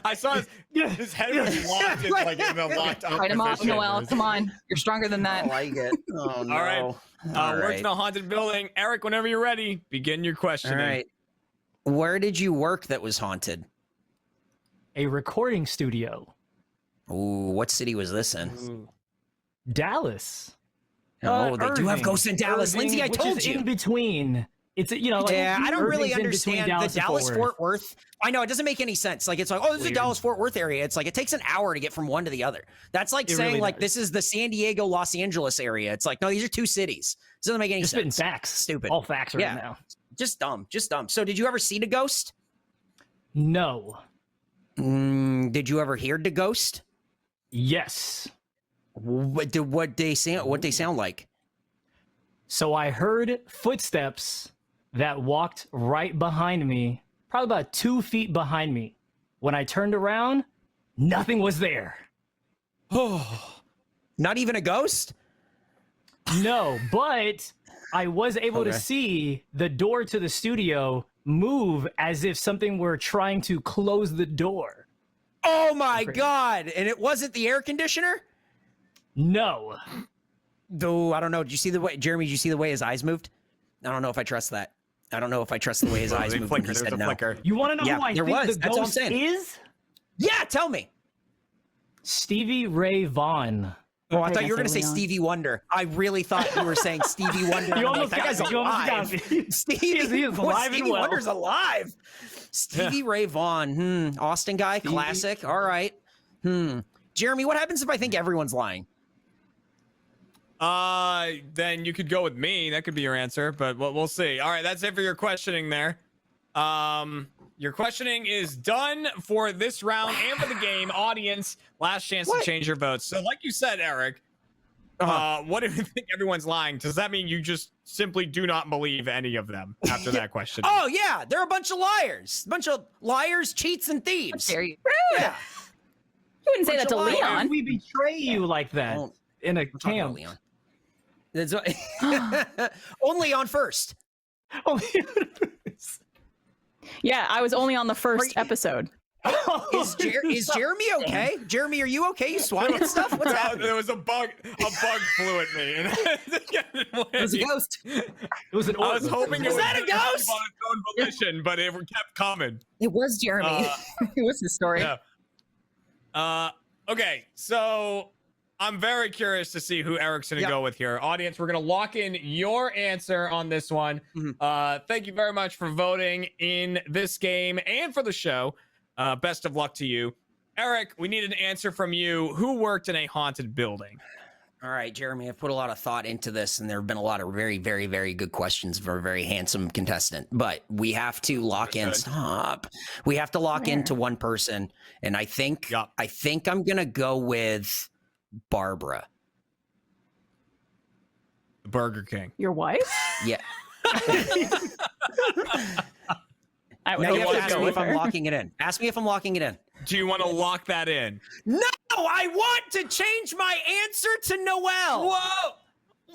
I saw his head was locked in, like in a locked up Fight him off, position. Noel. Come on. You're stronger than that. I like it. Oh, no. All right. All Worked right. in a haunted building. Eric, whenever you're ready, begin your questioning. All right. Where did you work that was haunted? A recording studio. Ooh, what city was this in? Dallas. Oh, they do have Irving. ghosts in Dallas. Irving, Lindsay, I which told is you. in between It's like, yeah, I don't really Irving's in between understand the Dallas and Dallas-Fort Worth. I know, it doesn't make any sense. Like, it's like, oh, this is the Dallas-Fort Worth area. It's like, it takes an hour to get from one to the other. That's like It saying, really like, does. this is the San Diego, Los Angeles area. It's like, no, these are two cities. This doesn't make any Just sense. spitting facts. Stupid. All facts right Yeah. now. Just dumb. Just dumb. So, did you ever see the ghost? No. Did you ever hear the ghost? Yes. What they sound like? So I heard footsteps that walked right behind me, probably about 2 feet behind me. When I turned around, nothing was there. Oh, not even a ghost? No, but I was able to see the door to the studio move as if something were trying to close the door. Oh my God. And it wasn't the air conditioner? No. Though, I don't know. Did you see the way, Jeremy, did you see the way his eyes moved? I don't know if I trust that. I don't know if I trust the way his eyes moved when he said no. You want to know who I think the That's all I'm ghost saying. is? Yeah, tell me. Stevie Ray Vaughan. Oh, I thought you were going to say Stevie Wonder. I really thought you were saying Stevie Wonder. You almost that got guy's me. You almost got alive. me. Stevie, He is alive and Stevie well. Wonder's alive. Stevie Ray Vaughan. Austin guy, classic. All right. Jeremy, what happens if I think everyone's lying? Then you could go with me. That could be your answer, but we'll see. All right, that's it for your questioning there. Your questioning is done for this round and for the game. Audience, last chance to change your votes. So, like you said, Eric, what if you think everyone's lying? Does that mean you just simply do not believe any of them after that question? Oh, yeah. They're a bunch of liars. A bunch of liars, cheats, and thieves. Dare you? Yeah. You wouldn't say that to Why would Leon. we betray you like that in a camp? That's only on first. Yeah, I was only on the first episode. Is Jeremy okay? Jeremy, are you okay? You swatting stuff? What's happening? There was a bug flew at me. And It was a ghost. It was an I was hoping it Is was that a leave on ghost? its own volition, but it kept coming. It was Jeremy. it was his story. Yeah. Okay, so I'm very curious to see who Eric's gonna go with here. Audience, we're gonna lock in your answer on this one. Thank you very much for voting in this game and for the show. Best of luck to you. Eric, we need an answer from you. Who worked in a haunted building? All right, Jeremy, I've put a lot of thought into this, and there have been a lot of very, very, very good questions for a very handsome contestant. But we have to lock in. Stop. We have to lock into one person, and I think I'm gonna go with Barbara. Burger King. Your wife? Yeah. I would Now you have to always ask go me with if I'm her. locking it in. Ask me if I'm locking it in. Do you want to lock that in? No, I want to change my answer to Noel. Whoa!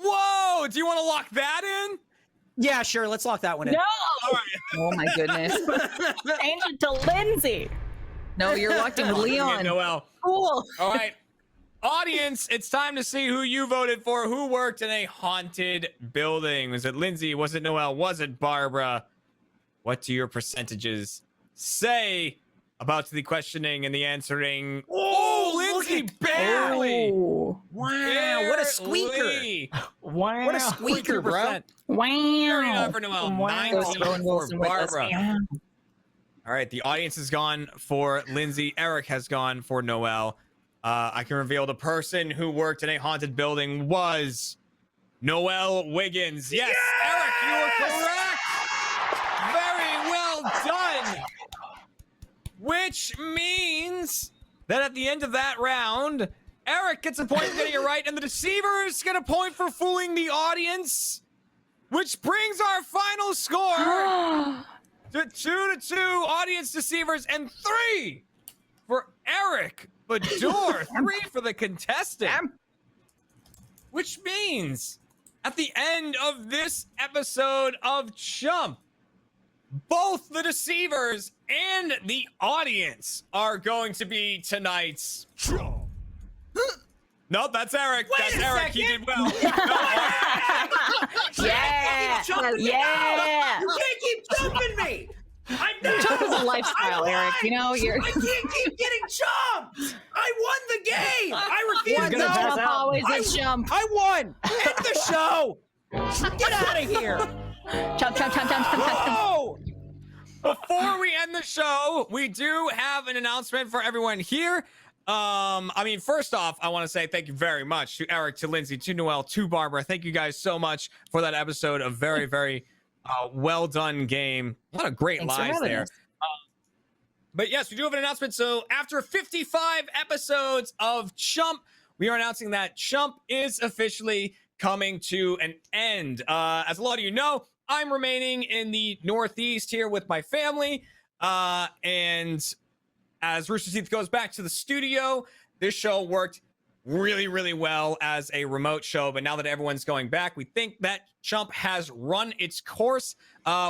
Whoa! Do you want to lock that in? Yeah, sure. Let's lock that one in. No! All right. Oh my goodness. Change it to Lindsay. No, you're locked in with Locking in Leon. Noel. Cool. All right. Audience, it's time to see who you voted for. Who worked in a haunted building? Was it Lindsay? Was it Noel? Was it Barbara? What do your percentages say about the questioning and the answering? Oh, Lindsay, barely. Oh. Wow, what a squeaker. Barely. Wow. What a squeaker, bro. 40% Wow. for Noel. Wow. 19 Owen for Wilson with us. Barbara. Yeah. All right, the audience has gone for Lindsay. Eric has gone for Noel. I can reveal the person who worked in a haunted building was Noel Wiggins. Yes, Eric, you are correct. Very well done. Which means that at the end of that round, Eric gets a point for getting it right, and the deceivers get a point for fooling the audience, which brings our final score to 2-2 audience deceivers and 3 for Eric Bador, 3 for the contestant. Which means at the end of this episode of Chump, both the deceivers and the audience are going to be tonight's Chump. Nope, that's Eric. That's Eric. He did well. Yeah. Yeah. You can't keep jumping me. I'm not. Chump is a lifestyle, Eric. You know, you're. I can't keep getting chumped. I won the game. I refuse. One jump, always a jump. I won. End the show. Get out of here. Chomp, chomp, chomp, chomp, chomp, chomp. Whoa! Before we end the show, we do have an announcement for everyone here. I mean, first off, I want to say thank you very much to Eric, to Lindsay, to Noel, to Barbara. Thank you guys so much for that episode. A very, very well done game. A lot of great Thanks for lives having there. us. But yes, we do have an announcement. So after 55 episodes of Chump, we are announcing that Chump is officially coming to an end. As a lot of you know, I'm remaining in the Northeast here with my family. And as Rooster Teeth goes back to the studio, this show worked really, really well as a remote show. But now that everyone's going back, we think that Chump has run its course.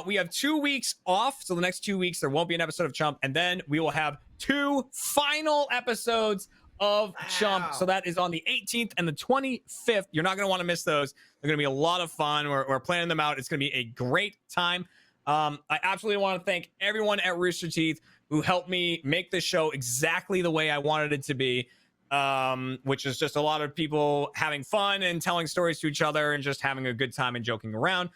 We have 2 weeks off. So the next 2 weeks, there won't be an episode of Chump. And then we will have 2 final episodes of Chump. So that is on the 18th and the 25th. You're not going to want to miss those. They're going to be a lot of fun. We're planning them out. It's going to be a great time. I absolutely want to thank everyone at Rooster Teeth who helped me make this show exactly the way I wanted it to be, which is just a lot of people having fun and telling stories to each other and just having a good time and joking around.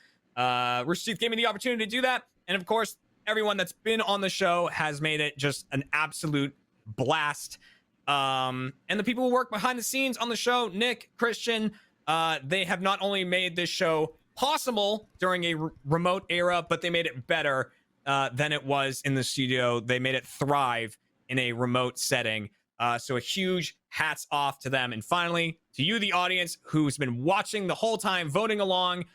Rooster Teeth gave me the opportunity to do that. And of course, everyone that's been on the show has made it just an absolute blast. And the people who work behind the scenes on the show, Nick, Christian, they have not only made this show possible during a remote era, but they made it better than it was in the studio. They made it thrive in a remote setting. So a huge hats off to them. And finally, to you, the audience, who's been watching the whole time, voting along,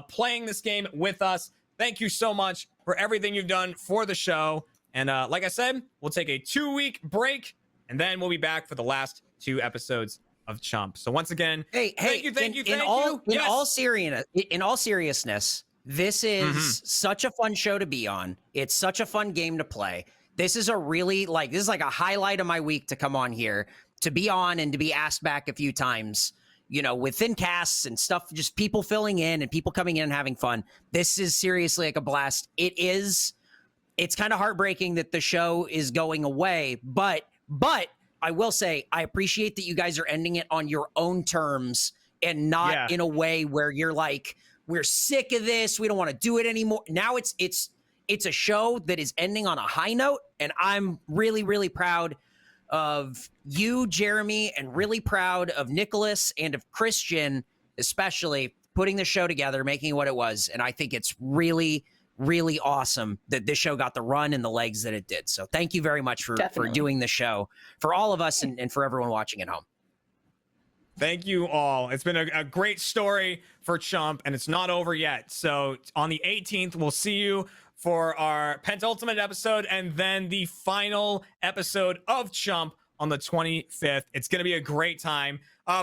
playing this game with us. Thank you so much for everything you've done for the show. And like I said, we'll take a 2-week break, and then we'll be back for the last 2 episodes of Chump. So once again, thank you. In all seriousness, this is such a fun show to be on. It's such a fun game to play. This is a really this is like a highlight of my week to come on here, to be on and to be asked back a few times, you know, within casts and stuff, just people filling in and people coming in and having fun. This is seriously like a blast. It's kind of heartbreaking that the show is going away, but I will say, I appreciate that you guys are ending it on your own terms and not in a way where you're like, we're sick of this, we don't want to do it anymore. Now it's a show that is ending on a high note, and I'm really, really proud of you, Jeremy, and really proud of Nicholas and of Christian, especially putting the show together, making it what it was. And I think it's really, really awesome that this show got the run and the legs that it did. So thank you very much for doing the show for all of us and for everyone watching at home. Thank you all. It's been a great story for Chump, and it's not over yet. So on the 18th, we'll see you for our penultimate episode and then the final episode of Chump on the 25th. It's going to be a great time.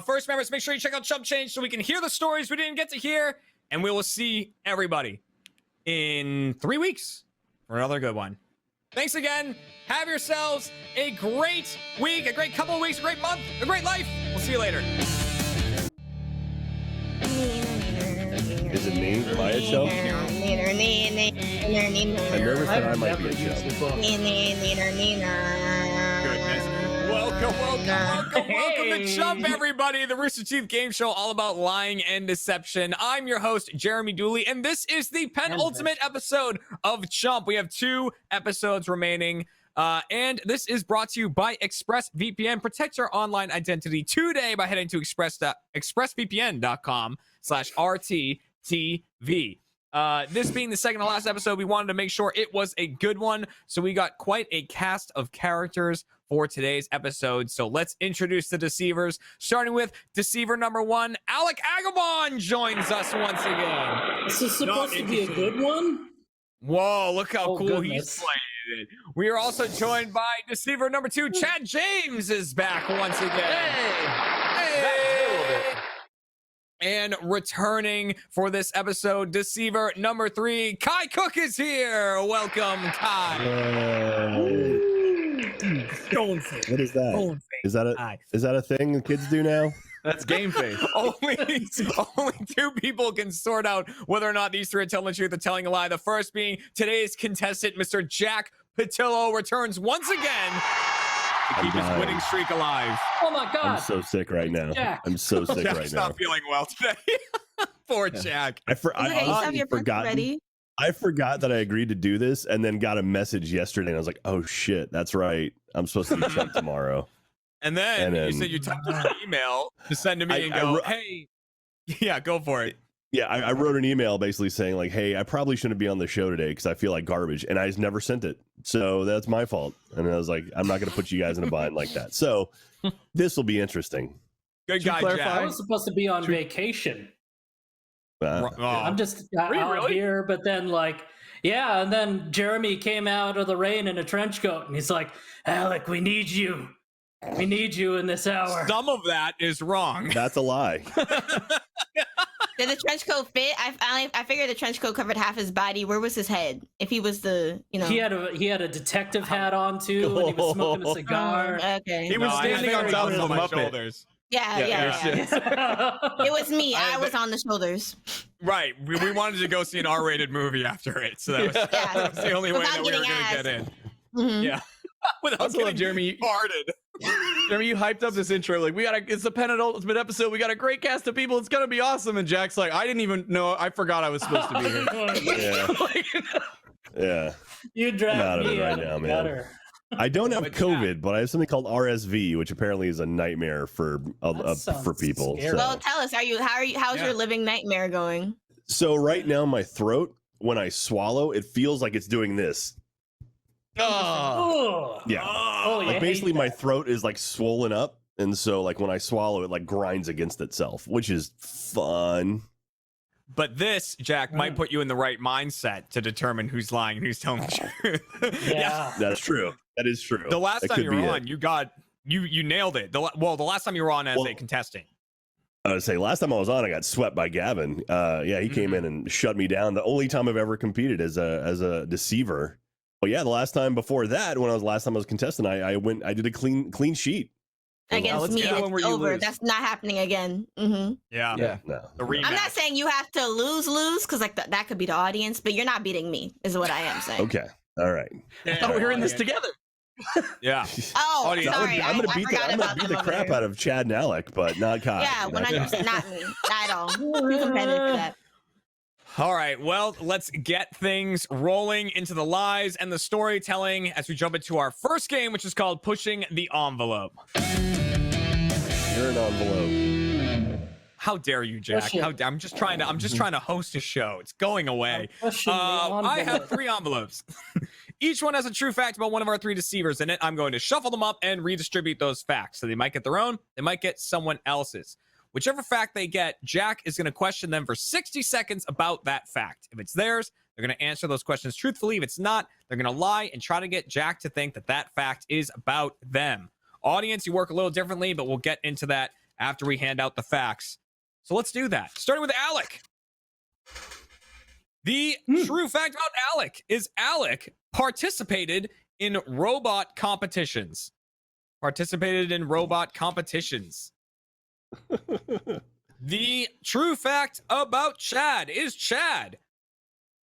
First, members, make sure you check out Chump Change so we can hear the stories we didn't get to hear, and we will see everybody in 3 weeks for another good one. Thanks again. Have yourselves a great week, a great couple of weeks, a great month, a great life. We'll see you later. Is it me? Am I a show? I'm nervous that I might be a show. Welcome to Chump, everybody, the Rooster Teeth game show all about lying and deception. I'm your host, Jeremy Dooley, and this is the penultimate episode of Chump. We have 2 episodes remaining, and this is brought to you by ExpressVPN. Protect your online identity today by heading to expressvpn.com/RTTV. This being the second to last episode, we wanted to make sure it was a good one, so we got quite a cast of characters for today's episode. So let's introduce the deceivers, starting with deceiver number 1. Alec Agabon joins us once again. This is supposed to be a good one? Whoa, look how cool goodness. he's playing it. We are also joined by deceiver number 2. Chad James is back once again. Hey! And returning for this episode, deceiver number 3, Kai Cook is here. Welcome, Kai. What is that? Is that a thing the kids do now? That's game face. only 2 people can sort out whether or not these 3 are telling the truth or telling a lie. The first being today's contestant, Mr. Jack Patillo, returns once again to keep his winning streak alive. Oh my God. I'm so sick right now. Jack. I'm so sick Jack's right now. not feeling well today. Poor Jack. I Okay, you have honestly your pencil forgot. ready. I forgot that I agreed to do this, and then got a message yesterday, and I was like, "Oh shit, that's right. I'm supposed to be Chump tomorrow." And then you said you typed an email to send to me and go, "Hey, yeah, go for it." Yeah, I wrote an email basically saying like, "Hey, I probably shouldn't be on the show today because I feel like garbage," and I just never sent it. So that's my fault. And I was like, "I'm not going to put you guys in a bind like that." So this will be interesting. Good guy, Jack. I was supposed to be on vacation. I'm just out here, but then yeah, and then Jeremy came out of the rain in a trench coat, and he's like, "Alec, we need you. We need you in this hour." Some of that is wrong. That's a lie. Did the trench coat fit? I figured the trench coat covered half his body. Where was his head? If he was he had a detective hat on too, and he was smoking a cigar. Okay. He was standing on top of my shoulders. Yeah. It was me. I was on the shoulders. Right. We wanted to go see an R-rated movie after it, so that was the only way that we were going to get in. Mm-hmm. Yeah. Without Also love Jeremy. Farted. Jeremy, you hyped up this intro like it's the penultimate episode. We got a great cast of people. It's gonna be awesome. And Jack's like, I didn't even know. I forgot I was supposed to be here. Yeah. You dragged me out of the gutter. I don't have COVID, but I have something called RSV, which apparently is a nightmare for people. So. Well, tell us. How's your living nightmare going? So right now, my throat, when I swallow, it feels like it's doing this. Oh. Yeah. Like basically my throat is like swollen up. And so like when I swallow it like grinds against itself, which is fun. But this, Jack, might put you in the right mindset to determine who's lying and who's telling the truth. Yeah. That's true. That is true. The last That time could you be were it. on, you nailed it. The last time you were on as a contestant. I would say last time I was on, I got swept by Gavin. He came in and shut me down. The only time I've ever competed as a deceiver. But yeah, the last time before that, when I was a contestant, I did a clean sheet. Against me, it's over. That's not happening again. Mm-hmm. Yeah. No. I'm not saying you have to lose, because that could be the audience, but you're not beating me, is what I am saying. Okay. All right. I thought we were in this together. Yeah. Oh, sorry. I'm gonna beat the crap out of Chad and Alec, but not Kai. Yeah, 100%. Not me. Not at all. Too competitive for that. All right, well, let's get things rolling into the lies and the storytelling as we jump into our first game, which is called Pushing the Envelope. You're an envelope. How dare you, Jack? I'm just trying to host a show. It's going away. I have 3 envelopes. Each one has a true fact about one of our 3 deceivers in it. I'm going to shuffle them up and redistribute those facts. So they might get their own, they might get someone else's. Whichever fact they get, Jack is going to question them for 60 seconds about that fact. If it's theirs, they're going to answer those questions truthfully. If it's not, they're going to lie and try to get Jack to think that that fact is about them. Audience, you work a little differently, but we'll get into that after we hand out the facts. So let's do that. Starting with Alec. The true fact about Alec is Alec participated in robot competitions. The true fact about Chad is Chad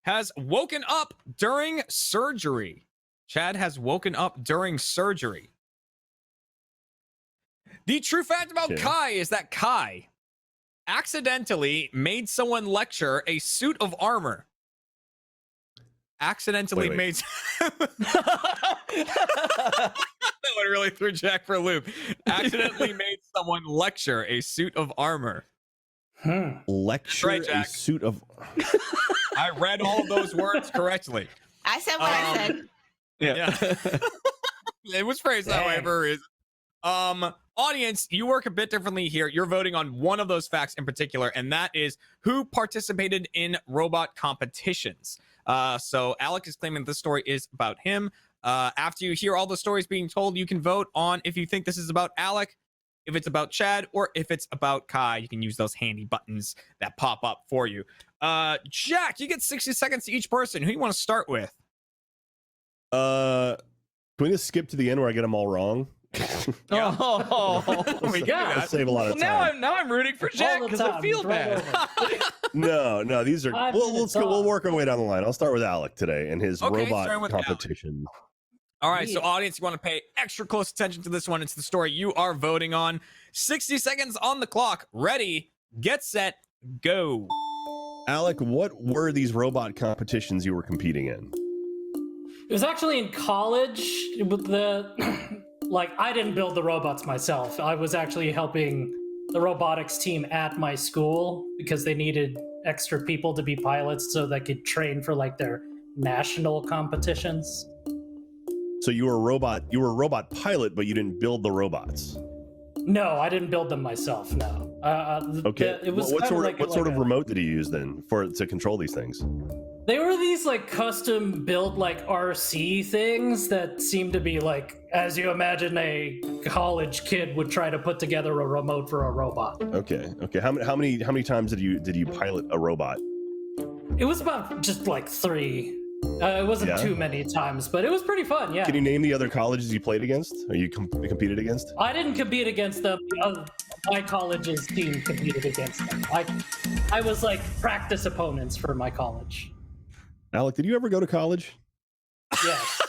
has woken up during surgery. Chad has woken up during surgery. The true fact about Kai is that Kai accidentally made someone lecture a suit of armor. Accidentally made... That one really threw Jack for a loop. Accidentally made someone lecture a suit of armor. Lecture right, a suit of... I read all of those words correctly. I said what I said. Yeah. It was phrased that way for a reason. Audience, you work a bit differently here. You're voting on one of those facts in particular, and that is who participated in robot competitions. So Alec is claiming this story is about him. After you hear all the stories being told, you can vote on if you think this is about Alec, if it's about Chad, or if it's about Kai. You can use those handy buttons that pop up for you. Jack, you get 60 seconds to each person. Who do you want to start with? Can we just skip to the end where I get them all wrong? We got save a lot of time. Now I'm rooting for Jack because I feel bad. No, these are. We'll work our way down the line. I'll start with Alec today and his robot competition. All right, so audience, you want to pay extra close attention to this one. It's the story you are voting on. 60 seconds on the clock. Ready, get set, go. Alec, what were these robot competitions you were competing in? It was actually in college. With the like, I didn't build the robots myself. I was actually helping the robotics team at my school because they needed extra people to be pilots so they could train for like their national competitions. So you were a robot pilot, but you didn't build the robots. No, I didn't build them myself. No. Okay. It was what sort like of remote did you use then to control these things? They were these like custom built like RC things that seemed to be like, as you imagine a college kid would try to put together a remote for a robot. Okay. How many times did you pilot a robot? It was about just like 3. It wasn't too many times, but it was pretty fun. Yeah. Can you name the other colleges you played against? Or you competed against? I didn't compete against them. My college's team competed against them. I was like practice opponents for my college. Alec, did you ever go to college? Yes.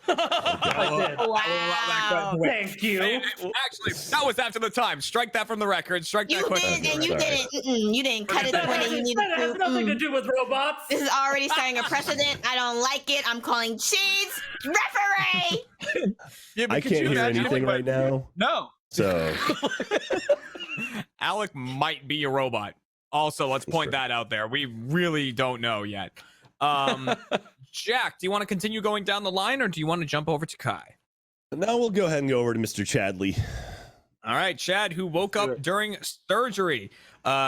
I did. Wow. Thank you. Actually, that was after the time. Strike that from the record. Strike that question. And you didn't. You didn't cut it when you needed That has nothing to do with robots. This is already starting a precedent. I don't like it. I'm calling cheese. Referee. I can't hear anything right now. No. So Alec might be a robot. Also, let's point that out there. We really don't know yet. Jack, do you want to continue going down the line, or do you want to jump over to Kai? Now we'll go ahead and go over to Mr. Chadley. All right, Chad, who woke up during surgery.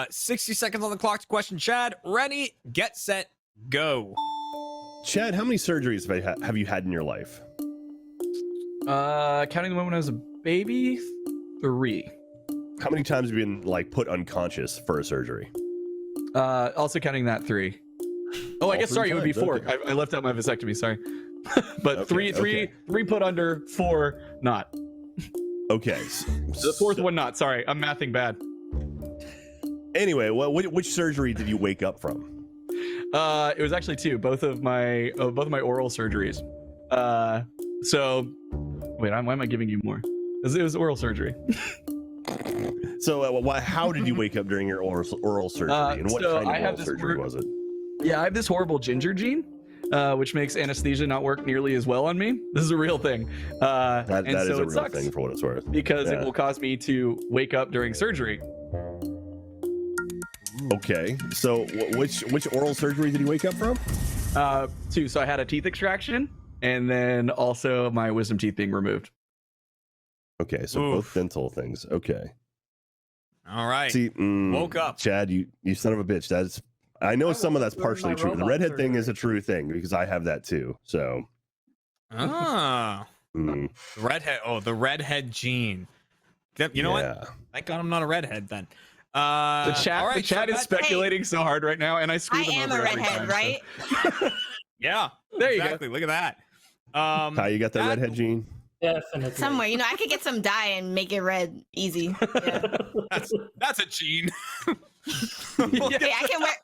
60 seconds on the clock to question Chad. Ready, get set, go. Chad, how many surgeries have you had in your life? Counting the one when I was a baby, 3. How many times have you been like put unconscious for a surgery? Also counting that 3. Oh, I guess sorry, it would be 4. Okay. I left out my vasectomy. Sorry, but Okay, three put under, 4 not. Okay, The 4th one not. Sorry, I'm mathing bad. Anyway, which surgery did you wake up from? It was actually 2, both of my oral surgeries. So wait, why am I giving you more? It was oral surgery. So how did you wake up during your oral surgery, and what kind of oral surgery was it? Yeah, I have this horrible ginger gene, which makes anesthesia not work nearly as well on me. This is a real thing. That is a real thing for what it's worth. Because it will cause me to wake up during surgery. Okay, so which oral surgery did you wake up from? 2. So I had a teeth extraction, and then also my wisdom teeth being removed. Okay, so both dental things. Okay. All right. See, woke up. Chad, you son of a bitch. I know some of that's partially true. The redhead thing is a true thing because I have that too. So. Redhead. Oh, the redhead gene. You know what? Thank God I'm not a redhead then. The chat is speculating so hard right now, and I screw them am over a every redhead, time, right? so. Yeah. There you exactly. Look at that. Kai, you got that redhead gene? Definitely. Somewhere, I could get some dye and make it red easy. Yeah. That's a gene. Okay, I can wear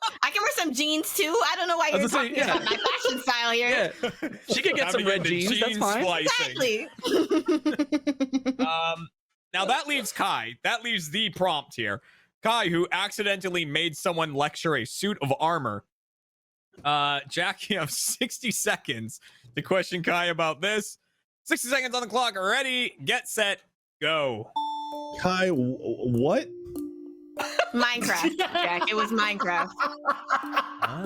some jeans too. I don't know why you're talking about my fashion style here. Yeah. She could get some red jeans. That's fine. Exactly. Now that leaves Kai. That leaves the prompt here. Kai, who accidentally made someone lecture a suit of armor. Jack, you have 60 seconds to question Kai about this. 60 seconds on the clock. Ready, get set, go. Kai, what? Minecraft, Jack. It was Minecraft.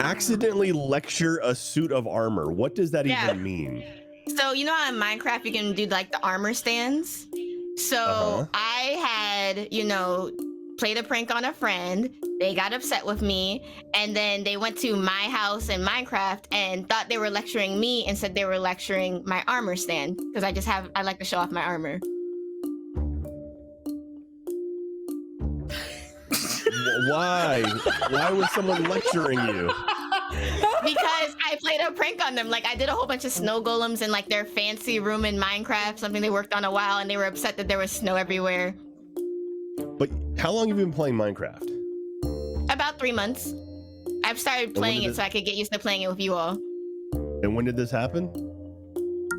Accidentally lecture a suit of armor. What does that even mean? So you know how in Minecraft you can do like the armor stands? So I had, played a prank on a friend. They got upset with me, and then they went to my house in Minecraft and thought they were lecturing me and said they were lecturing my armor stand because I like to show off my armor. Why? Why was someone lecturing you? Because I played a prank on them. Like I did a whole bunch of snow golems in like their fancy room in Minecraft, something they worked on a while, and they were upset that there was snow everywhere. But how long have you been playing Minecraft? About 3 months. I've started playing it so I could get used to playing it with you all. And when did this happen?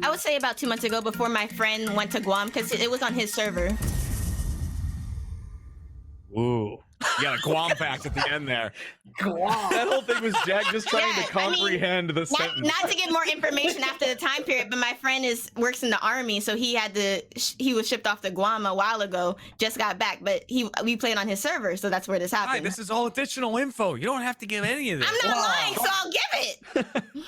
I would say about 2 months ago, before my friend went to Guam, because it was on his server. Ooh. You got a Guam fact at the end there. That whole thing was Jack just trying to comprehend the Not, sentence. not to get more information after the time period, but my friend works in the army, so he was shipped off to Guam a while ago, just got back, but we played on his server, so that's where this happened. Hi, this is all additional info. You don't have to give any of this. I'm not lying, so I'll give it.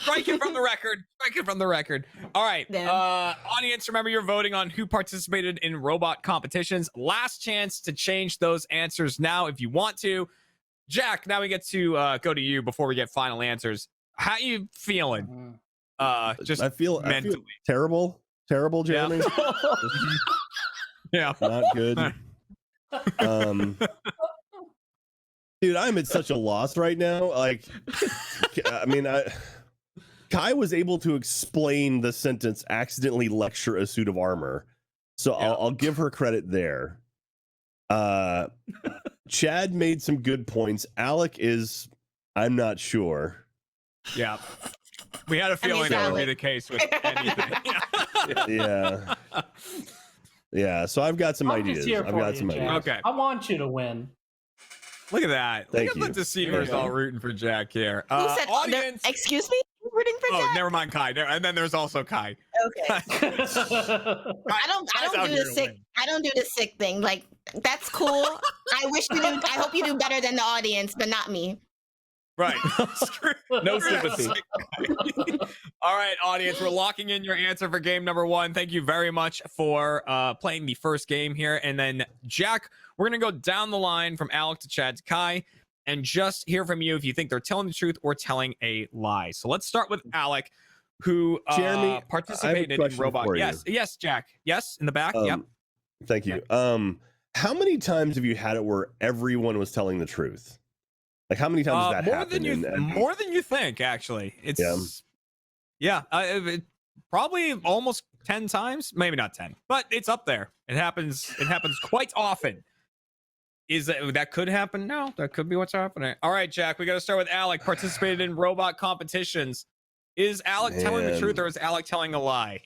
Strike it from the record. Strike it from the record. All right. Audience, remember you're voting on who participated in robot competitions. Last chance to change those answers now if you want to. Jack, now we get to go to you before we get final answers. How you feeling? Just I feel mentally. terrible, Jeremy. Yeah. Not good. Dude, I'm at such a loss right now. Like, I mean, Kai was able to explain the sentence "accidentally lecture a suit of armor," so I'll give her credit there. Chad made some good points. Alec is, I'm not sure. Yeah, we had a feeling that would be the case with anything. Yeah. So I've got some ideas. Ideas. Okay. I want you to win. Look at that. Thank Look at the deceivers all rooting for Jack here. Who said, Audience. excuse me? Rooting for Jack? Oh, never mind, Kai. And then there's also Kai. Okay. I don't do the sick thing. Like, that's cool. I hope you do better than the audience, but not me. Right. No sympathy. All right, audience, we're locking in your answer for game number 1. Thank you very much for playing the first game here. And then, Jack, we're going to go down the line from Alec to Chad to Kai and just hear from you if you think they're telling the truth or telling a lie. So let's start with Alec, who Jeremy, participated in Robot. Yes, Jack. Yes, in the back. Yep. Thank you. How many times have you had it where everyone was telling the truth? Like, how many times has that happened? More than you think, actually. It's probably almost 10 times, maybe not 10, but it's up there. It happens quite often. Is that could happen? No, that could be what's happening. All right, Jack, we got to start with Alec. Participated in robot competitions. Is Alec telling the truth or is Alec telling a lie?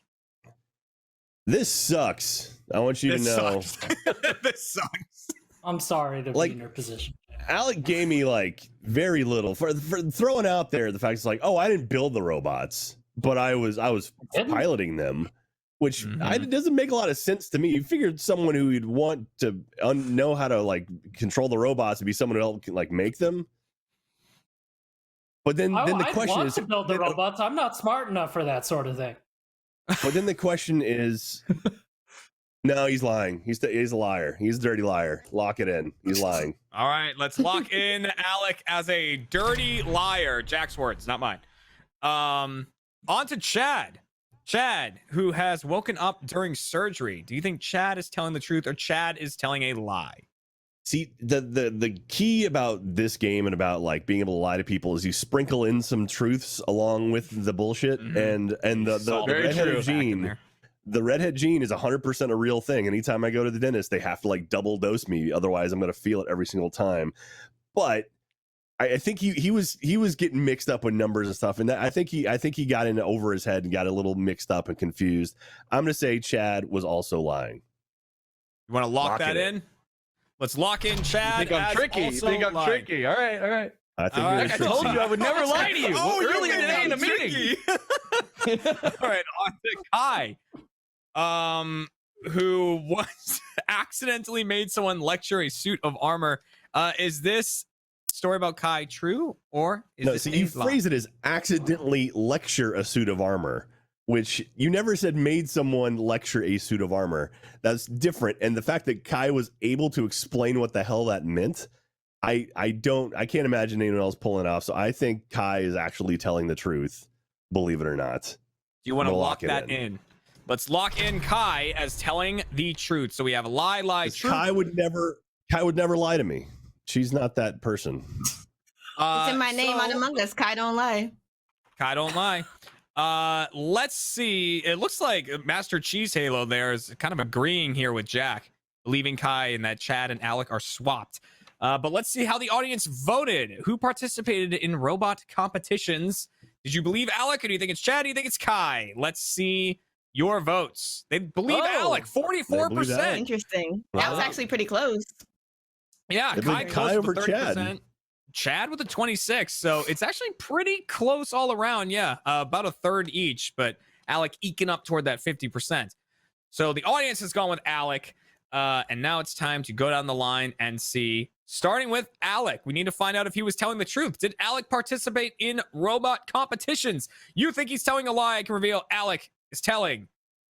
This sucks. I want you to know. This sucks. I'm sorry to be in your position. Alec gave me like very little for throwing out there the fact it's like, oh, I didn't build the robots, but I was piloting them, which doesn't make a lot of sense to me. You figured someone who you'd want to know how to like control the robots would be someone who help like make them. But then the question is, to build the robots. I'm not smart enough for that sort of thing. But then the question is, no, he's lying. He's a liar. He's a dirty liar. Lock it in. He's lying. All right, let's lock in Alec as a dirty liar. Jack's words, not mine. On to Chad. Chad, who has woken up during surgery. Do you think Chad is telling the truth or Chad is telling a lie? See, the key about this game and about like being able to lie to people is you sprinkle in some truths along with the bullshit, and the redheaded gene. The redhead gene is 100% a real thing. Anytime I go to the dentist, they have to like double dose me, otherwise I'm going to feel it every single time. But I think he was getting mixed up with numbers and stuff, and I think he got in over his head and got a little mixed up and confused. I'm going to say Chad was also lying. You want to lock that in? Let's lock in Chad. You think I'm tricky? You think I'm tricky? All right. I think I told you I would never lie to you. Earlier today in the meeting. All right, on to Kai, who was accidentally made someone lecture a suit of armor. Is this story about Kai true or is no? This so you phrase it as accidentally lecture a suit of armor, which you never said made someone lecture a suit of armor. That's different. And the fact that Kai was able to explain what the hell that meant, I can't imagine anyone else pulling it off. So I think Kai is actually telling the truth, believe it or not. Do you want to lock that in? Let's lock in Kai as telling the truth. So we have a lie, truth. Kai would never lie to me. She's not that person. It's in my name on Among Us. Kai don't lie. Kai don't lie. Let's see. It looks like Master Cheese Halo there is kind of agreeing here with Jack, believing Kai and that Chad and Alec are swapped. But let's see how the audience voted. Who participated in robot competitions? Did you believe Alec or do you think it's Chad? Or do you think it's Kai? Let's see your votes. They believe Alec, 44%. Interesting. That was actually pretty close. Yeah, It's Kai like close Kai with over the Chad. 30%. Chad with a 26, so it's actually pretty close all around. Yeah, about a third each, but Alec eking up toward that 50%. So the audience has gone with Alec, and now it's time to go down the line and see. Starting with Alec, we need to find out if he was telling the truth. Did Alec participate in robot competitions? You think he's telling a lie? I can reveal Alec is telling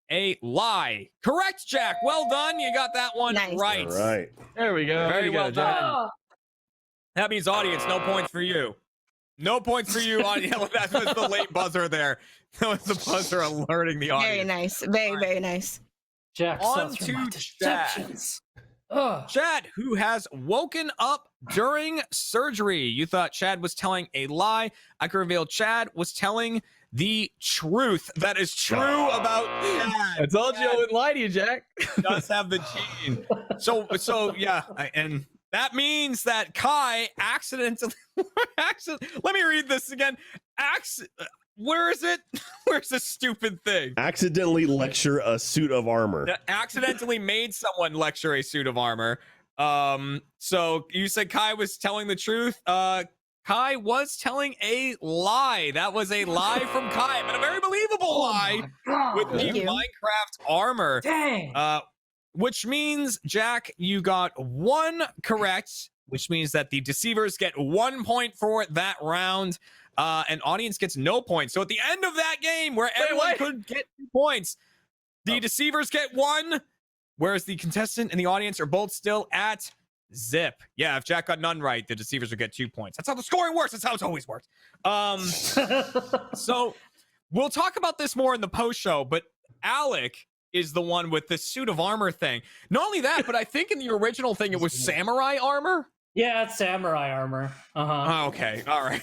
a lie. Correct, Jack. Well done. You got that one right. All right. There we go. Very Way to well go, Jack. done. That means audience, no points for you. No points for you. That was the late buzzer there. That was the buzzer alerting the audience. Very nice. Very nice. Jack On sucks for my to Chad. deceptions. Ugh. Chad, who has woken up during surgery. You thought Chad was telling a lie. I can reveal Chad was telling the truth. That is true about Chad. I told you I wouldn't lie to you, Jack. Does have the gene. So yeah, and that means that Kai accidentally. Let me read this again. Where is it? Where's this stupid thing? Accidentally lecture a suit of armor. That accidentally made someone lecture a suit of armor. So you said Kai was telling the truth. Kai was telling a lie. That was a lie from Kai, but a very believable lie with the Minecraft armor. Dang. Which means, Jack, you got one correct, which means that the deceivers get 1 point for that round. And audience gets no points. So at the end of that game, where everyone could get 2 points, the deceivers get 1, whereas the contestant and the audience are both still at zip. Yeah, if Jack got none right, the deceivers would get 2 points. That's how the scoring works. That's how it's always worked. So we'll talk about this more in the post show, but Alec is the one with the suit of armor thing. Not only that, but I think in the original thing, it was samurai armor. Yeah, it's samurai armor. Oh, okay, all right.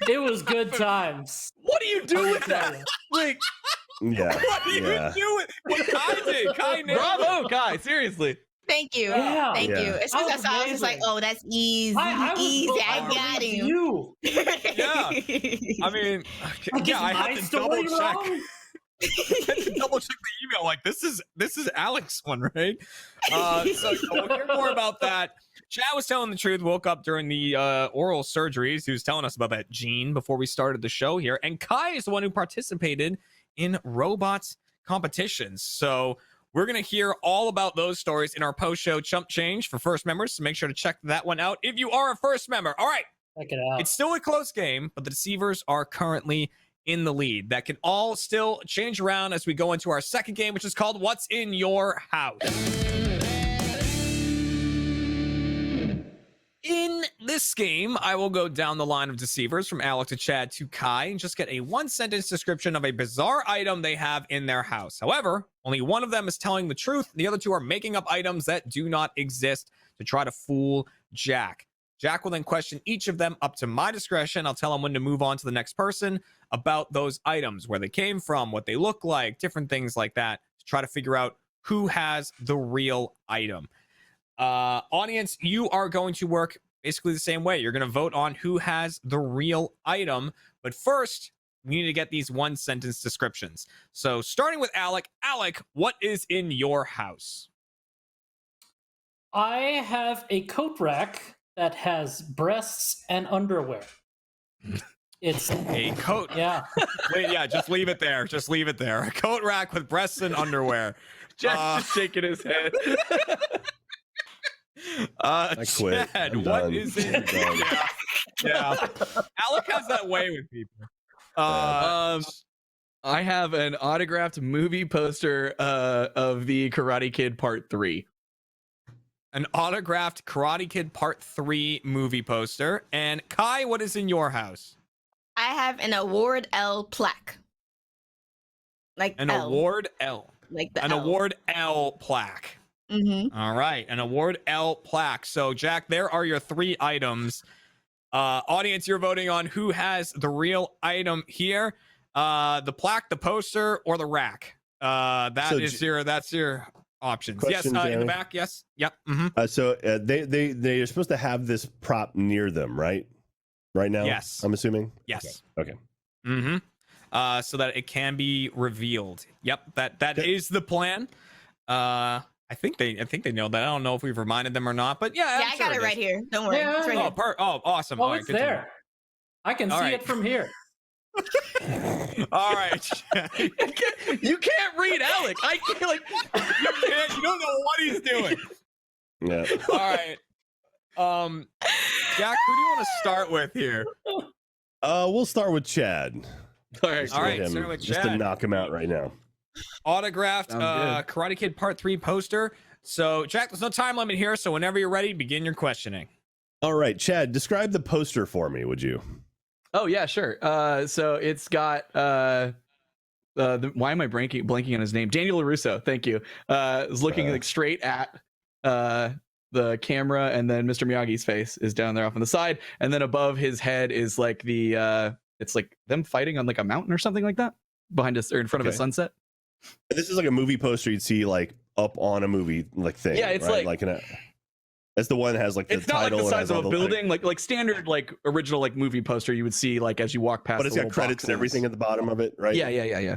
It was good times. What do you do with that? Like, Yeah. What do you do with what Kai did? Kai nailed bravo, it. Kai. Seriously. Thank you. Yeah. Thank you. As soon as I saw it, I was just like, oh, that's easy. Easy. I got him. You. Yeah. I mean, yeah, I had to double check. I had to double check the email. Like, this is Alex one, right? So we'll hear more about that. Chad was telling the truth. Woke up during the oral surgeries. He was telling us about that gene before we started the show here. And Kai is the one who participated in robots competitions. So we're going to hear all about those stories in our post-show Chump Change for first members. So make sure to check that one out if you are a first member. All right. Check it out. It's still a close game, but the deceivers are currently in the lead. That can all still change around as we go into our second game, which is called What's in Your House? In this game, I will go down the line of deceivers from Alec to Chad to Kai and just get a one-sentence description of a bizarre item they have in their house. However, only one of them is telling the truth. The other two are making up items that do not exist to try to fool Jack. Jack will then question each of them up to my discretion. I'll tell him when to move on to the next person about those items, where they came from, what they look like, different things like that, to try to figure out who has the real item. Audience, you are going to work basically the same way. You're going to vote on who has the real item. But first, we need to get these one-sentence descriptions. So starting with Alec. Alec, what is in your house? I have a coat rack that has breasts and underwear. It's a coat. Yeah. Wait, yeah, just leave it there. Just leave it there. A coat rack with breasts and underwear. Jack's just shaking his head. I quit. Chad, I'm what done. is it? Yeah. Alec has that way with people. I have an autographed movie poster of the Karate Kid Part 3. An autographed Karate Kid Part 3 movie poster. And Kai, what is in your house? I have an Award L plaque. Like an L. Award L. Like the an L. Award L plaque. Mm-hmm. All right, an Award L plaque. So, Jack, there are your 3 items. Audience, you're voting on who has the real item here. The plaque, the poster, or the rack. That's your options. Yes, in the back. Yes. Yep. Mm-hmm. So they're supposed to have this prop near them, right? Right now. Yes. I'm assuming. Yes. Okay. Mm-hmm. So that it can be revealed. Yep. That is the plan. I think they know that. I don't know if we've reminded them or not, but yeah. Yeah, I got it right here. Don't worry. Yeah. It's right here. Awesome. Oh, All right, it's good to know. there. I can see it from here. All right. You can't read Alec. I can't like. You don't know what he's doing. Yeah. All right. Jack, who do you want to start with here? We'll start with Chad. All right. Start with just to Chad. knock him out right now. Autographed Sounds good. Karate Kid Part 3 poster. So, Jack, there's no time limit here, so whenever you're ready, begin your questioning. All right, Chad, describe the poster for me, would you? Oh yeah, sure. So it's got why am I blanking on his name? Daniel LaRusso. Thank you. Is looking like straight at the camera, and then Mr. Miyagi's face is down there off on the side, and then above his head is like the it's like them fighting on like a mountain or something like that behind us or in front of a sunset. This is like a movie poster you'd see like up on a movie like thing. Yeah, it's right? That's the one that has like the it's not title. like the size and of a building, like standard like original like movie poster you would see like as you walk past. But it's got credits and everything at the bottom of it, right? Yeah.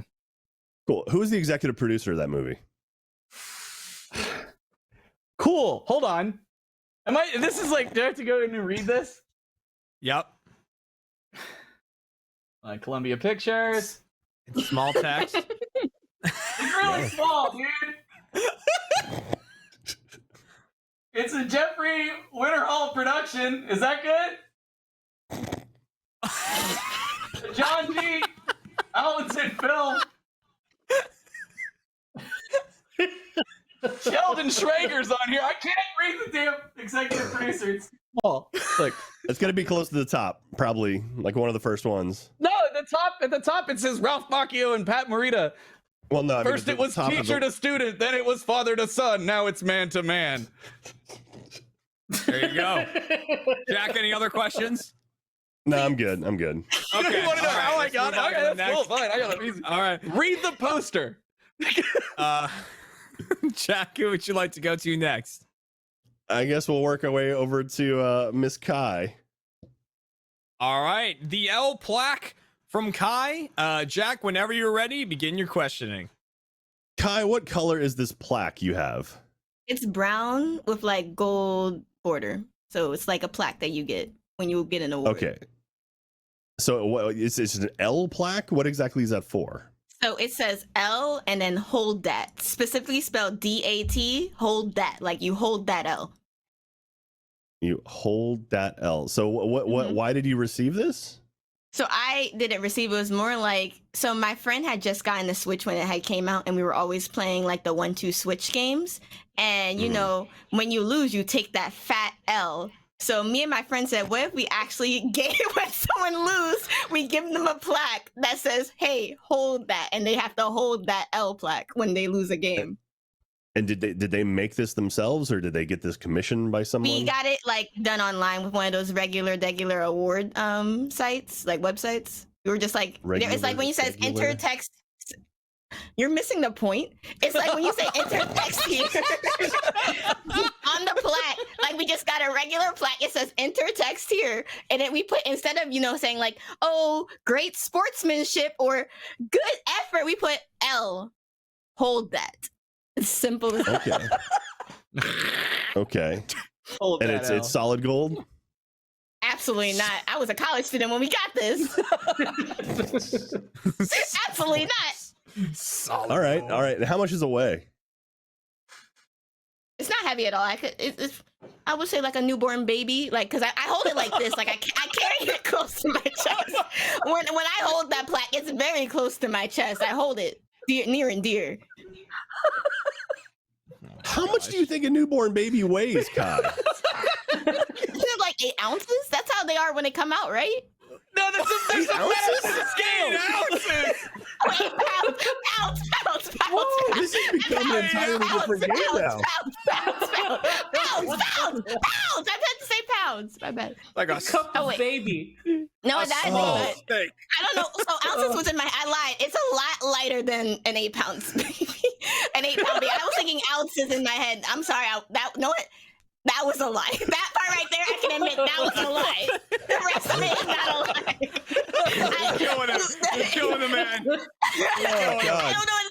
Cool. Who is the executive producer of that movie? Cool. Hold on. This is like, do I have to go in and read this? Yep. Columbia Pictures. It's small text. It's really small, dude. It's a Jeffrey Winter Hall production. Is that good? John G. Allenson film. Sheldon Schrager's on here. I can't read the damn executive producer. It's small. Look, it's gonna be close to the top, probably like one of the first ones. no, at the top it says Ralph Macchio and Pat Morita. Well, no, I mean, First it was top of teacher to student, then it was father to son, now it's man to man. There you go. Jack, any other questions? No, I'm good. Okay. You want to know how I got it? Okay, that's cool. Fine. I got it easy. All right. Read the poster. Jack, who would you like to go to next? I guess we'll work our way over to Miss Kai. All right. The L plaque from Kai. Jack, whenever you're ready, begin your questioning. Kai, what color is this plaque you have? It's brown with like gold border. So it's like a plaque that you get when you get an award. Okay. So what is this an L plaque? What exactly is that for? So it says L and then hold that. Specifically spelled DAT, hold that. Like you hold that L. You hold that L. So why did you receive this? So I didn't receive it. It was more like, so my friend had just gotten the Switch when it had came out, and we were always playing like the 1-2 Switch games. And you know, when you lose, you take that fat L. So me and my friend said, what if we actually gave, when someone lose, we give them a plaque that says, hey, hold that. And they have to hold that L plaque when they lose a game. And did they make this themselves, or did they get this commissioned by someone? We got it like done online with one of those regular award sites, like websites. We were just like, it's like when you says enter text. You're missing the point. It's like when you say enter text here on the plaque, like we just got a regular plaque. It says enter text here. And then we put, instead of, saying like, oh, great sportsmanship or good effort, we put L, hold that. It's simple as that. Okay. Hold and that it's solid gold? Absolutely not. I was a college student when we got this. Absolutely not. Solid all right. gold. All right. And how much is it weigh? It's not heavy at all. I would say like a newborn baby, like, because I hold it like this, like I carry it close to my chest. When I hold that plaque, it's very close to my chest. I hold it near and dear. How much do you think a newborn baby weighs, Kai? Isn't it like 8 ounces? That's how they are when they come out, right? No, that's a massive scale. 8 ounces. Pounds. This is becoming an entirely different game now. Pounds. I meant to say pounds. My bad. Like a cup of baby. No, that I don't know. So ounces was in my. I lied. It's a lot lighter than an 8 pounds baby. An 8 pound baby. I was thinking ounces in my head. I'm sorry. That was a lie. That part right there, I can admit that was a lie. The rest of it is not a lie. You're killing him. You're killing the man. I don't know what to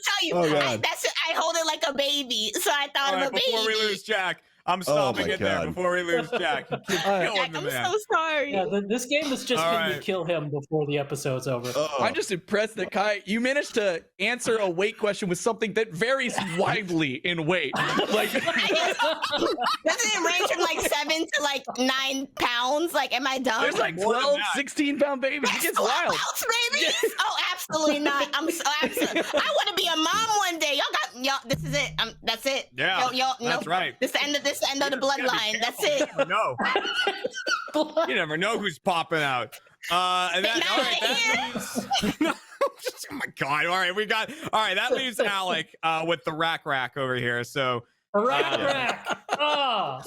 tell you. Oh, God. That's it. I hold it like a baby, so I thought All of right, a baby. before we lose Jack, I'm stopping it there. Before we lose Jack, keep killing the I'm man. so sorry. Yeah, this game is just All going to right. kill him before the episode's over. I'm just impressed that Kai, you managed to answer a weight question with something that varies widely in weight. Like, Doesn't it range from like 7 to like 9 pounds? Like, am I dumb? there's like 12, 16-pound babies. It gets wild. Pounds, baby? Oh, absolutely not. I'm so absolutely. I want to be a mom one day. Y'all. This is it. That's it. Yeah, y'all, that's right. This the end of the bloodline. That's it. You never know. You never know who's popping out. And that, all right, that leaves. Oh my God! All right, that leaves Alec with the rack over here. So rack. Oh.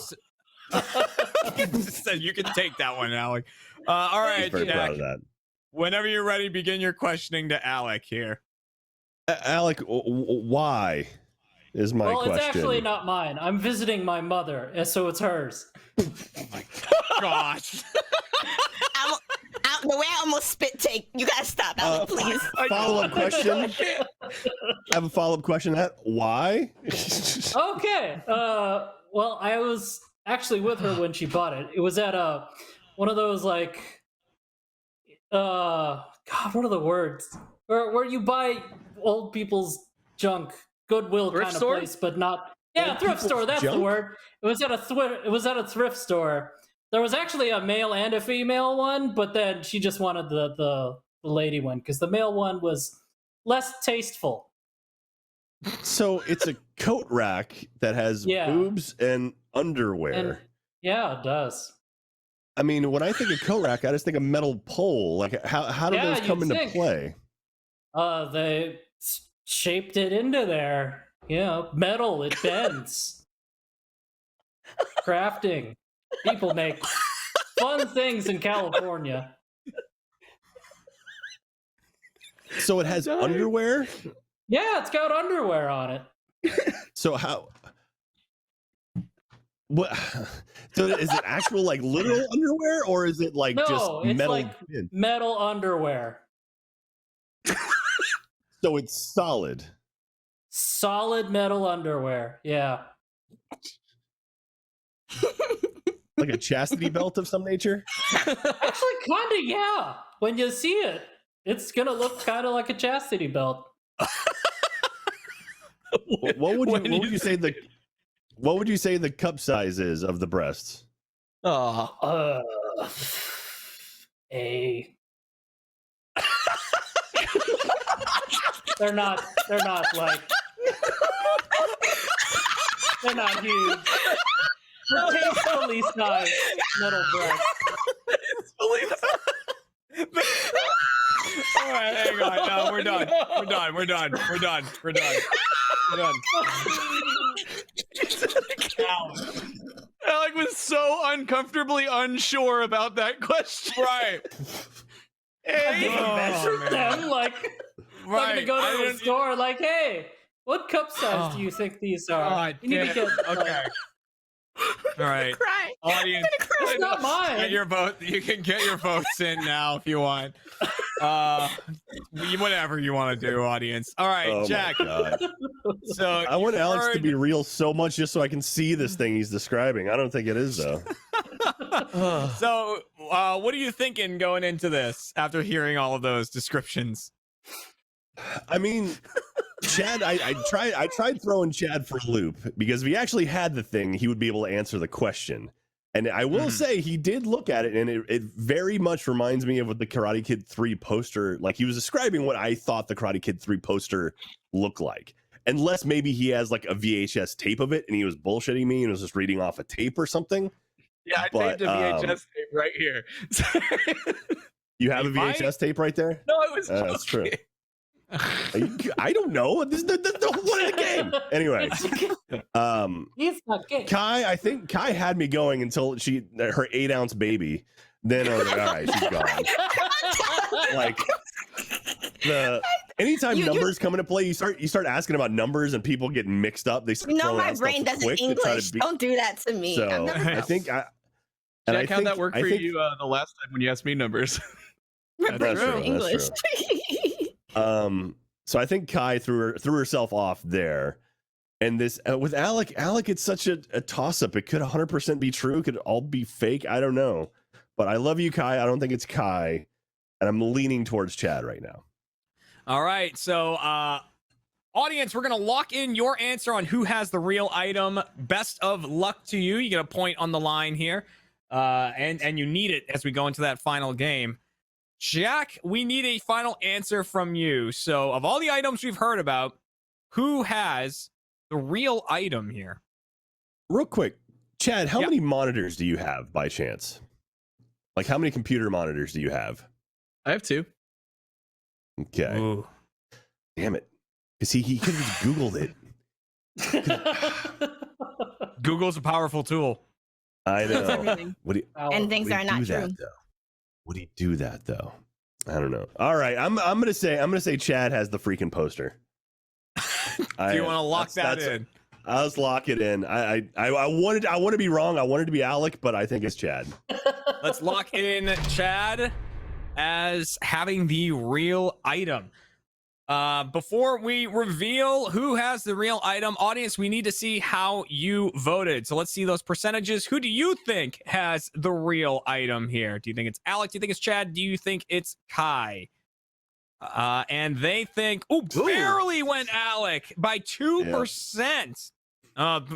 So you can take that one, Alec. All right, Very proud Jack. of that. Whenever you're ready, begin your questioning to Alec here. Alec, why is my question? Well, it's actually not mine. I'm visiting my mother, and so it's hers. Gosh. The way I almost spit take. You gotta stop, Alec, please. Follow-up question. I have a follow-up question. Why? Okay. Well, I was actually with her when she bought it. It was at one of those like God, what are the words? Where you buy old people's junk, Goodwill Thrift kind of store? place, but not thrift store. That's junk? the word. It was at a thrift store. There was actually a male and a female one, but then she just wanted the lady one because the male one was less tasteful. So it's a coat rack that has boobs and underwear. And yeah, it does. I mean, when I think of coat rack, I just think of metal pole. Like, how do those come into play? They shaped it into there. Yeah, metal. It bends. Crafting. People make fun things in California. So it has underwear? Yeah, it's got underwear on it. So how? What? So is it actual like literal underwear, or is it like just it's metal? like metal underwear. So it's solid. Solid metal underwear. Yeah. Like a chastity belt of some nature? Actually, kind of, yeah. When you see it, it's gonna look kind of like a chastity belt. What would you say the cup size is of the breasts? They're not like they're not huge. They're tastefully sized metal breasts. All right, hang on. No, we're done. Alec was so uncomfortably unsure about that question. Right. Have you measured them? Like, I'm gonna go to the store. Like, hey, what cup size do you think these are? You need to get okay. All right, Cry. audience. It's not mine. Get your vote. You can get your votes in now if you want. Whatever you want to do, audience. All right, Oh Jack. my God. So I want Alex to heard- be real so much just so I can see this thing he's describing. I don't think it is though. So, what are you thinking going into this after hearing all of those descriptions? I mean, Chad, I tried throwing Chad for a loop because if he actually had the thing, he would be able to answer the question. And I will say he did look at it, and it very much reminds me of what the Karate Kid 3 poster, like he was describing what I thought the Karate Kid 3 poster looked like. Unless maybe he has like a VHS tape of it and he was bullshitting me and was just reading off a tape or something. Yeah, I taped a VHS tape right here. You have a VHS tape right there? No, it was that's true. I don't know. This is the one in the game. Anyway, He's not gay. Kai, I think Kai had me going until her 8-ounce baby. Then I was like, all right, she's gone. Like anytime numbers come into play, you start asking about numbers and people get mixed up. They start throwing my out stuff brain doesn't quick to try to English. beat- Don't do that to me. So I've never I think Jack, how'd that work for you the last time when you asked me numbers? That's true. English. So I think Kai threw herself off there. And this with Alec, it's such a toss-up. It could 100% be true. It could all be fake. I don't know. But I love you, Kai. I don't think it's Kai. And I'm leaning towards Chad right now. All right. So, audience, we're going to lock in your answer on who has the real item. Best of luck to you. You get a point on the line here. And you need it as we go into that final game. Jack, we need a final answer from you. So, of all the items we've heard about, who has the real item here? Real quick, Chad, how many monitors do you have by chance? Like, how many computer monitors do you have? I have 2. Okay. Ooh. Damn it. Because he could have just Googled it. Google's a powerful tool. I know. And things are not true. Would he do that though? I don't know. All right, I'm gonna say Chad has the freaking poster. Do you want to lock that in? Let's lock it in. I want to be wrong. I wanted to be Alec, but I think it's Chad. Let's lock in Chad as having the real item. Before we reveal who has the real item, audience, we need to see how you voted. So let's see those percentages. Who do you think has the real item here? Do you think it's Alec? Do you think it's Chad? Do you think it's Kai? And they think, barely went Alec by 2%.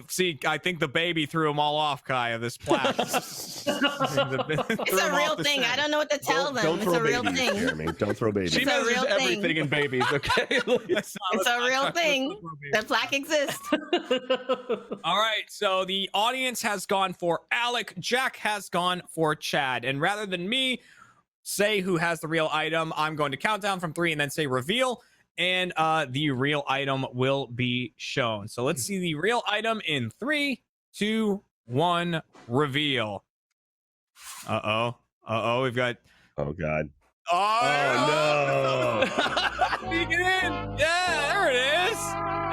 See, I think the baby threw them all off, Kai, of this plaque. It's a real thing. I don't know what to tell them. It's a real thing. Jeremy. Don't throw babies. She knows there's everything in babies, okay? It's a real thing. The plaque exists. All right, so the audience has gone for Alec. Jack has gone for Chad. And rather than me say who has the real item, I'm going to count down from 3 and then say reveal. And the real item will be shown. So let's see the real item in 3, 2, 1, reveal. We've got. Oh God. Oh no! Sneak it in. Yeah, there it is.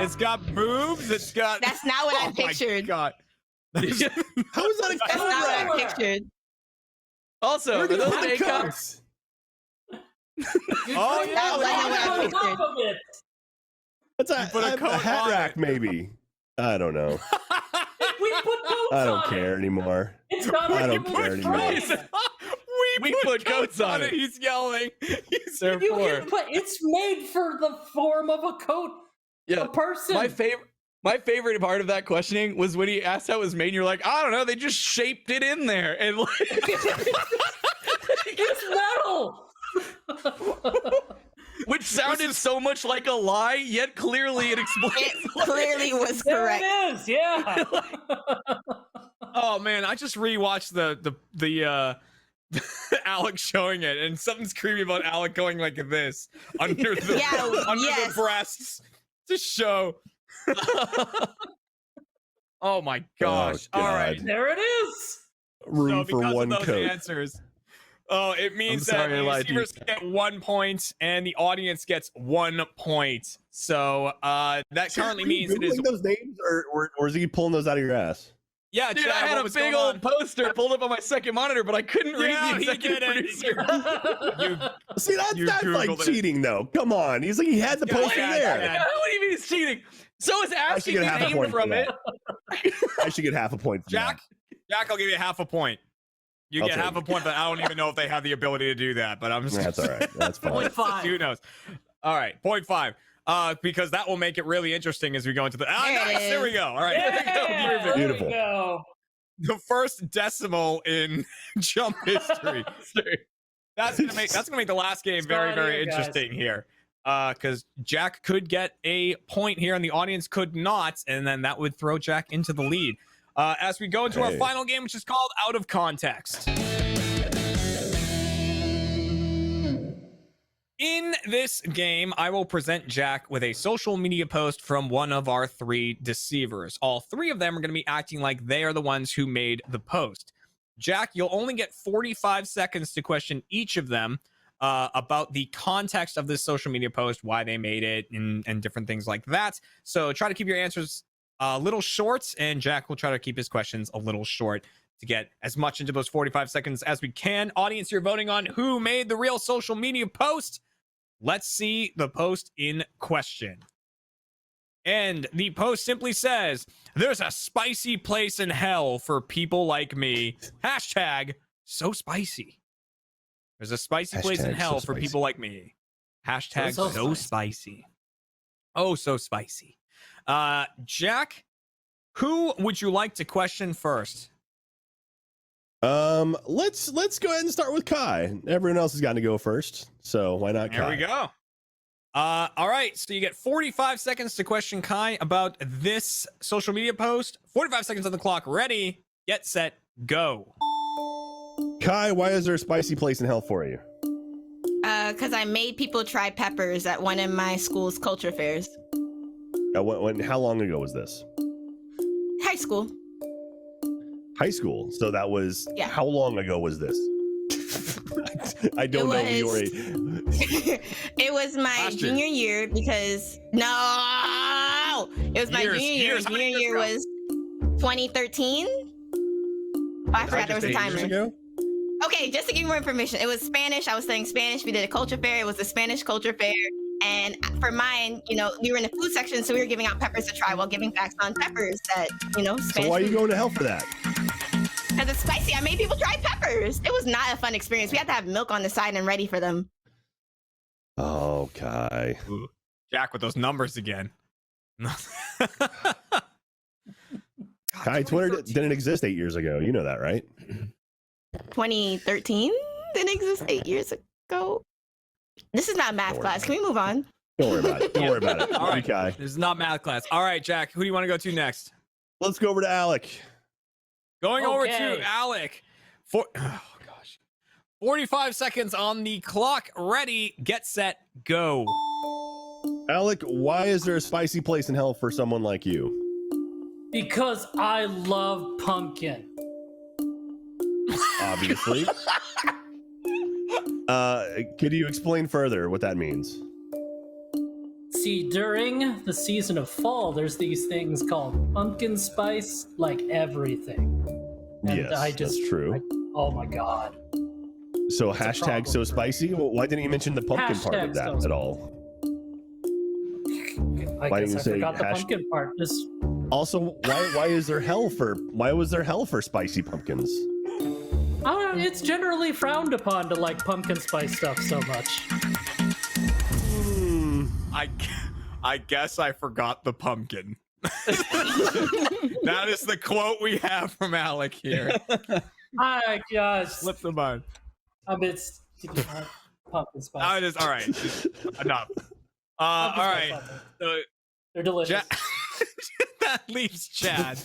It's got boobs. It's got. That's not what I pictured. God. How is that a That's not what I pictured. Also, are those makeups? Oh yeah, that's a hat rack, maybe. I don't know. We put coats I don't on care it. anymore. It's not I like don't care anymore. We put coats on it. He's yelling. It's made for the form of a coat. Yeah, a person. My favorite part of that questioning was when he asked how it was made. And you're like, I don't know. They just shaped it in there, and like, it's metal. Which sounded so much like a lie, yet clearly it explains. It clearly was correct. There it is, yeah. Oh man, I just rewatched the Alec showing it, and something's creepy about Alec going like this under the under the breasts to show. Oh my gosh! Oh, all right, there it is. Room for one of those coat. Answers. Oh, it means that sorry, the receivers get 1 point and the audience gets 1 point. So that currently means it is. Those names, or is he pulling those out of your ass? Yeah, dude, Chad, I had a big old poster pulled up on my second monitor, but I couldn't read the executive producer. See, that's like cheating, though. Come on, he's like he had the poster there. What do you mean he's cheating? So is asking the name from it. I should get half a point. Jack, I'll give you half a point. You get half a point, but I don't even know if they have the ability to do that. But I'm just that's all right. That's fine. 0.5. Who knows? All right, 0.5. Because that will make it really interesting as we go into the. Nice, there we go. All right, Yeah, beautiful. There we go. The first decimal in Chump history. That's gonna make the last game very, very interesting here. Because Jack could get a point here, and the audience could not, and then that would throw Jack into the lead. As we go into our final game, which is called Out of Context. In this game, I will present Jack with a social media post from one of our 3 deceivers. All 3 of them are going to be acting like they are the ones who made the post. Jack, you'll only get 45 seconds to question each of them about the context of this social media post, why they made it, and different things like that. So try to keep your answers a little short, and Jack will try to keep his questions a little short to get as much into those 45 seconds as we can. Audience, you're voting on who made the real social media post. let's see the post in question. And the post simply says, "There's a spicy place in hell for people like me. Hashtag so spicy." There's a spicy place in hell for people like me. Hashtag so spicy. Oh, so spicy. Jack, who would you like to question first? Let's go ahead and start with Kai. Everyone else has got to go first, so why not Kai? There we go. All right, so you get 45 seconds to question Kai about this social media post. 45 seconds on the clock. Ready, get set, go. Kai, why is there a spicy place in hell for you? Because I made people try peppers at one of my school's culture fairs. How long ago was this? High school. High school. So that was how long ago was this? I don't know your age. It was my junior year because it was my junior year. Junior year was 2013. I forgot there was a timer. Okay, just to give you more information, it was Spanish. I was studying Spanish. We did a culture fair. It was the Spanish culture fair. And for mine, we were in the food section, so we were giving out peppers to try while giving facts on peppers that, Spanish. So why are you going to hell for that? Because it's spicy. I made people try peppers. It was not a fun experience. We had to have milk on the side and ready for them. Oh, Kai. Ooh, Jack with those numbers again. Kai, Twitter didn't exist 8 years ago. You know that, right? 2013 didn't exist 8 years ago. This is not math class. Can we move on? Don't worry about it. Don't worry about it. All right, Kai. this is not math class. All right, Jack, who do you want to go to next? Let's go over to Alec. Going over to Alec. 45 seconds on the clock. Ready, get set, go. Alec, why is there a spicy place in hell for someone like you? Because I love pumpkin. Obviously. Could you explain further what that means? See, during the season of fall, there's these things called pumpkin spice, like everything. And yes, that's true. Oh my god. So it's hashtag so spicy? Well, why didn't you mention the pumpkin part of that at all? I guess I forgot the pumpkin part. Also, why was there hell for spicy pumpkins? It's generally frowned upon to like pumpkin spice stuff so much. I guess I forgot the pumpkin. That is the quote we have from Alec here. I just slip the mind. It's pumpkin spice. Oh, it is all right. Enough. All right. So, they're delicious. That leaves Chad.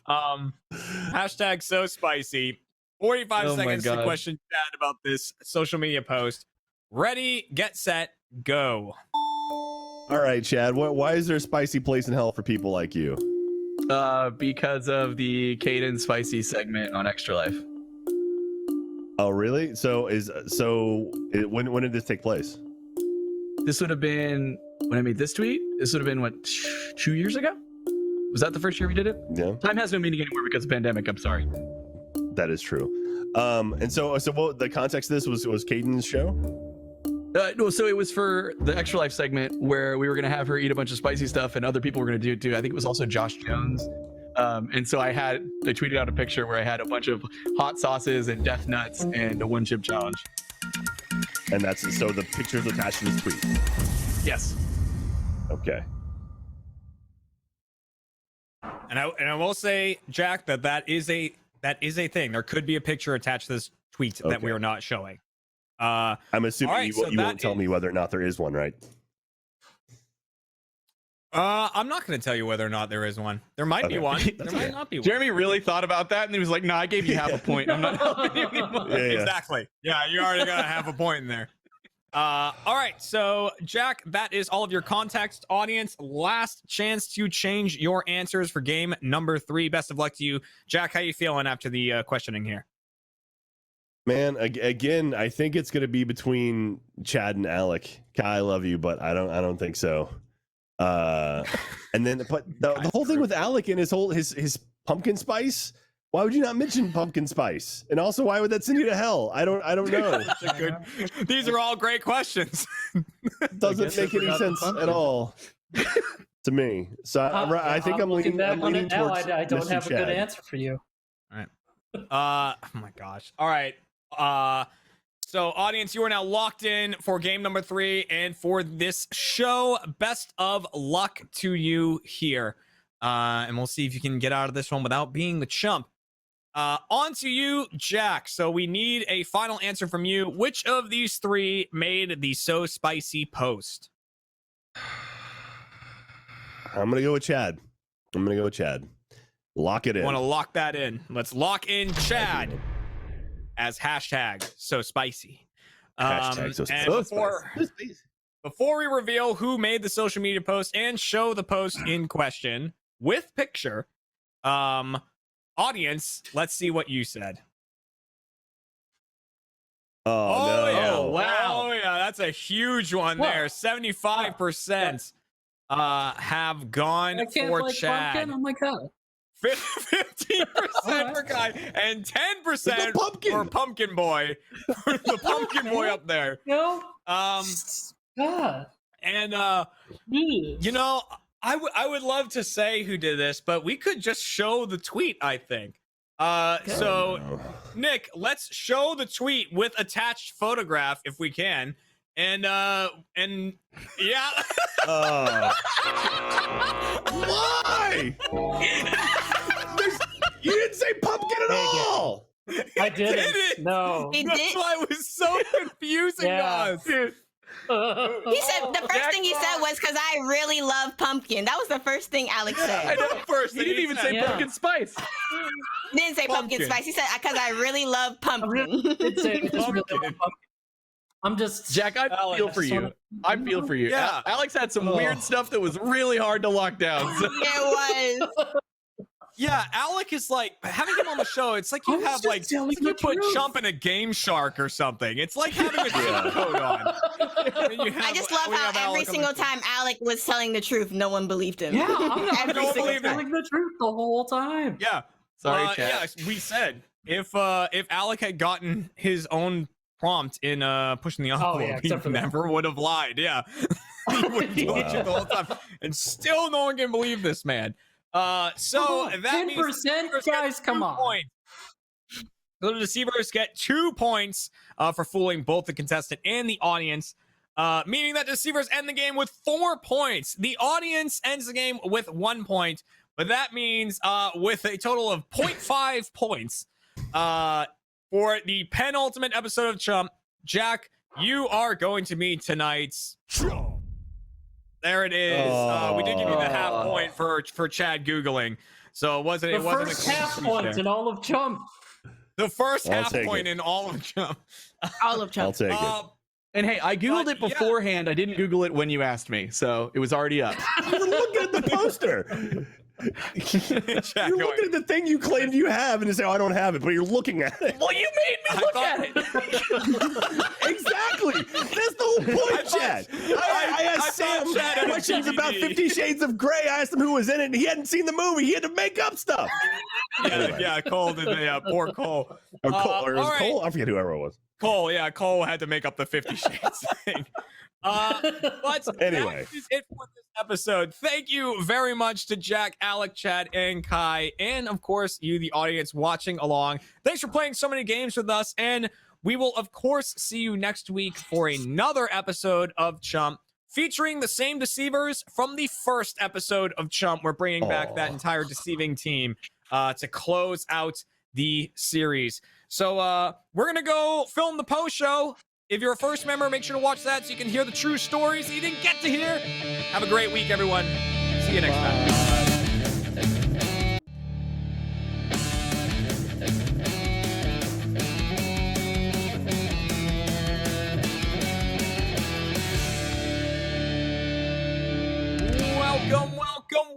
Hashtag so spicy. 45 seconds to question Chad about this social media post. Ready, get set, go. All right, Chad. Why is there a spicy place in hell for people like you? Because of the Caden spicy segment on Extra Life. Oh, really? When did this take place? This would have been when I made this tweet. This would have been 2 years ago. Was that the first year we did it? Yeah. Time has no meaning anymore because of the pandemic. I'm sorry. That is true. And so what the context of this was Caden's show? No, so it was for the Extra Life segment where we were going to have her eat a bunch of spicy stuff and other people were going to do it too. I think it was also Josh Jones. And so I tweeted out a picture where I had a bunch of hot sauces and death nuts and a one chip challenge. And so the picture's attached to this tweet? Yes. Okay. And I will say, Jack, that is a thing. There could be a picture attached to this tweet that we are not showing. I'm assuming you won't tell me whether or not there is one, right? I'm not going to tell you whether or not there is one. There might be one. There might not be one. Jeremy really thought about that and he was like, "No, I gave you half a point. I'm not helping you anymore." Exactly. Yeah, you already got half a point in there. All right, so Jack, that is all of your context. Audience, last chance to change your answers for game number 3. Best of luck to you, Jack. How you feeling after the questioning here? Man, again, I think it's going to be between Chad and Alec. Kai, I love you, but I don't think so. And then, but the whole thing with Alec and his pumpkin spice, Why would you not mention pumpkin spice? And also, why would that send you to hell? I don't know. These are all great questions. Doesn't make any sense at all to me. So I think I'm looking leaning, back I'm on leaning it now. towards I don't Mr. have a good Chad. answer for you. All right. Oh my gosh. All right. So audience, you are now locked in for game number 3 and for this show. Best of luck to you here. And we'll see if you can get out of this one without being the chump. On to you, Jack. So we need a final answer from you. Which of these 3 made the So Spicy post? I'm gonna go with Chad. Lock it in. Want to lock that in? Let's lock in Chad as hashtag So Spicy. Hashtag So And Spicy. before we reveal who made the social media post and show the post in question with picture, audience, let's see what you said. Oh, no. Yeah. Oh, wow. Oh yeah, that's a huge one there. 75% have gone I can't for like Chad. pumpkin. Oh my god. 15% for Kai and 10% for Pumpkin Boy. The Pumpkin Boy up there. No. God. And you know, I would love to say who did this, but we could just show the tweet, I think. So Nick, let's show the tweet with attached photograph if we can. And yeah. Why? You didn't say pumpkin at all. I didn't. No. He That's did. why it was so confusing to us. He said the first thing he said was because I really love pumpkin. That was the first thing Alex said. I know first. He didn't even say pumpkin spice. He didn't say pumpkin spice. He said because I really love pumpkin. I'm just Jack. I feel for you. I feel for you. Yeah. Alex had some weird stuff that was really hard to lock down. So. It was. Yeah, Alec is like having him on the show. It's like you have like you put Chump in a Game Shark or something. It's like having a cheat code on. I just love how every single time Alec was telling the truth, no one believed him. Yeah, I'm Every single time. telling the truth the whole time. Yeah. Sorry, yeah. Chad. We said if Alec had gotten his own prompt in pushing the envelope, he never would have lied. Yeah, he would have told you the whole time, and still no one can believe this man. So that means 10%, guys, come on. Points. So the deceivers get 2 points for fooling both the contestant and the audience, meaning that deceivers end the game with 4 points. The audience ends the game with 1 point, but that means with a total of 0.5 points for the penultimate episode of Chump. Jack, you are going to be tonight's Chump. There it is. We did give you the half point for Chad Googling. So it wasn't The first half point in all of Chump. The first I'll half take point it. in all of Chump. All of Chump. I'll take it. And hey, I googled it beforehand. I didn't Google it when you asked me, so it was already up. You were looking at the poster. You're looking at the thing you claimed you have and you say, oh, I don't have it, but you're looking at it. Well, you made me look at it. Exactly. That's the whole point, Chad. I asked Sam questions about 50 Shades of Grey. I asked him who was in it, and he hadn't seen the movie. He had to make up stuff. Yeah, Cole did. Yeah, poor Cole. Or Cole, or it was all right. Cole? I forget whoever it was. Cole had to make up the 50 Shades thing. But Anyway. that is it for this episode. Thank you very much to Jack, Alec, Chad, and Kai, and of course you, the audience, watching along. Thanks for playing so many games with us, and we will of course see you next week for another episode of Chump, featuring the same deceivers from the first episode of Chump. We're bringing back that entire deceiving team to close out the series. So we're gonna go film the post show. If you're a first member, make sure to watch that so you can hear the true stories that you didn't get to hear. Have a great week, everyone. See you next time.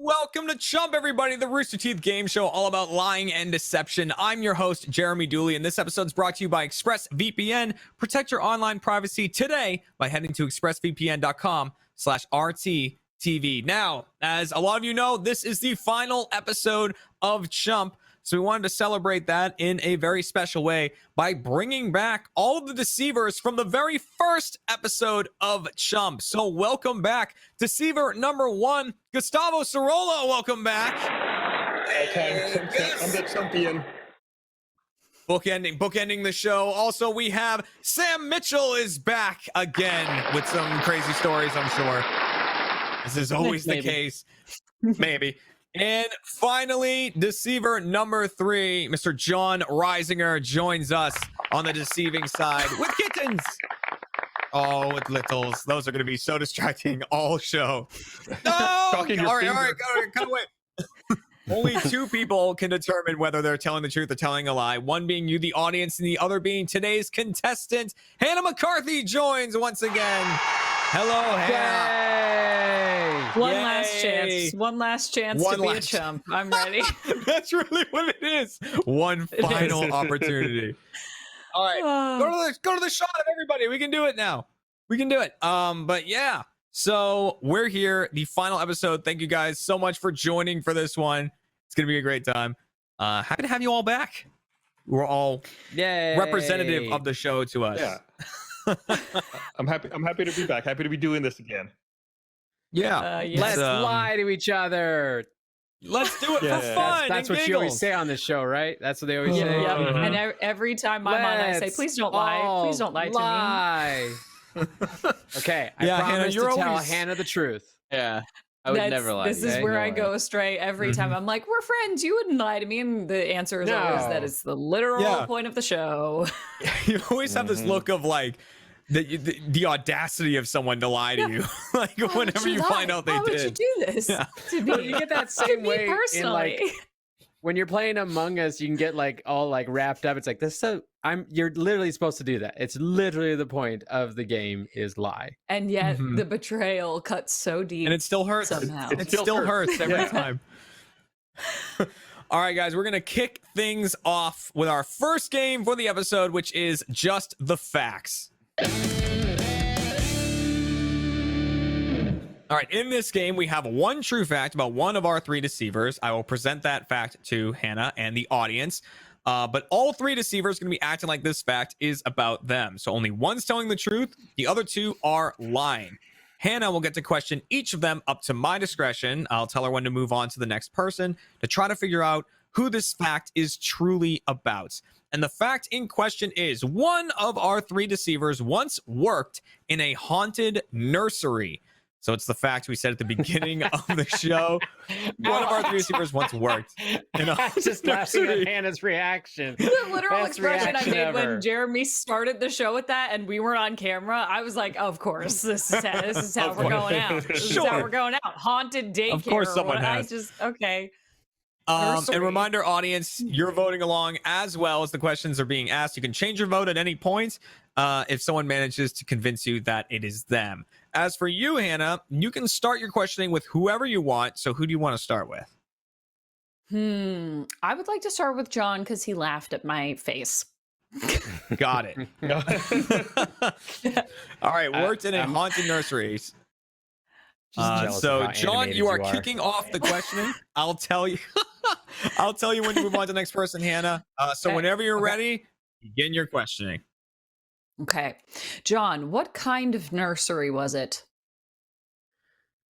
Welcome to Chump, everybody, the Rooster Teeth game show all about lying and deception. I'm your host, Jeremy Dooley, and this episode is brought to you by ExpressVPN. Protect your online privacy today by heading to expressvpn.com/RTTV. Now, as a lot of you know, this is the final episode of Chump. So we wanted to celebrate that in a very special way by bringing back all of the deceivers from the very first episode of Chump. So welcome back, deceiver number 1, Gustavo Cirola. Welcome back. I'm the champion. Bookending the show. Also, we have Sam Mitchell is back again with some crazy stories, I'm sure. This is always the case. Maybe. And finally, deceiver number 3, Mr. John Reisinger joins us on the deceiving side with kittens. Oh, with littles. Those are going to be so distracting all show. No! All right, cut away. Only 2 people can determine whether they're telling the truth or telling a lie. One being you, the audience, and the other being today's contestant. Hannah McCarthy joins once again. Hello, Hannah. One last chance. One last chance to be a chump. I'm ready. That's really what it is. One final opportunity. All right, go to the shot, everybody. We can do it now. We can do it. But yeah. So we're here, the final episode. Thank you guys so much for joining for this one. It's gonna be a great time. Happy to have you all back. We're all representative of the show to us. Yeah. I'm happy to be back. Happy to be doing this again. Yeah. Let's lie to each other. Let's do it for fun. That's what you always say on this show, right? That's what they always say. And every time I'm on, I say, please don't lie. Please don't lie to me. Okay, I promise to tell Hannah the truth. Yeah, I would never lie. This is where I go astray every time. I'm like, we're friends. You wouldn't lie to me. And the answer is always that it's the literal point of the show. You always have this look of like the audacity of someone to lie to you. Like whenever you find out they did. Why would you do this? Yeah. Well, you get that same way in like when you're playing Among Us, you can get like all like wrapped up. It's like this. So you're literally supposed to do that. It's literally the point of the game is lie. And yet the betrayal cuts so deep, and it still hurts. Somehow It still hurts every time. All right, guys, we're gonna kick things off with our first game for the episode, which is just the facts. All right, in this game, we have one true fact about one of our 3 deceivers. I will present that fact to Hannah and the audience. But all 3 deceivers are going to be acting like this fact is about them. So only one's telling the truth. The other 2 are lying. Hannah will get to question each of them up to my discretion. I'll tell her when to move on to the next person to try to figure out who this fact is truly about. And the fact in question is one of our 3 deceivers once worked in a haunted nursery. So it's the fact we said at the beginning of the show. One of our 3 deceivers once worked in a just laughing at Hannah's reaction. The literal expression I made when Jeremy started the show with that and we were on camera, I was like, of course, this is how we're going out. This is how we're going out. Haunted daycare. Of course someone has. And reminder, audience, you're voting along as well as the questions are being asked. You can change your vote at any point if someone manages to convince you that it is them. As for you, Hannah, you can start your questioning with whoever you want. So who do you want to start with? I would like to start with John because he laughed at my face. Got it. All right, worked in a haunted nursery. So John, you are kicking off the questioning. I'll tell you. I'll tell you when to move on to the next person, Hannah. So whenever you're ready, begin your questioning. Okay, John, what kind of nursery was it?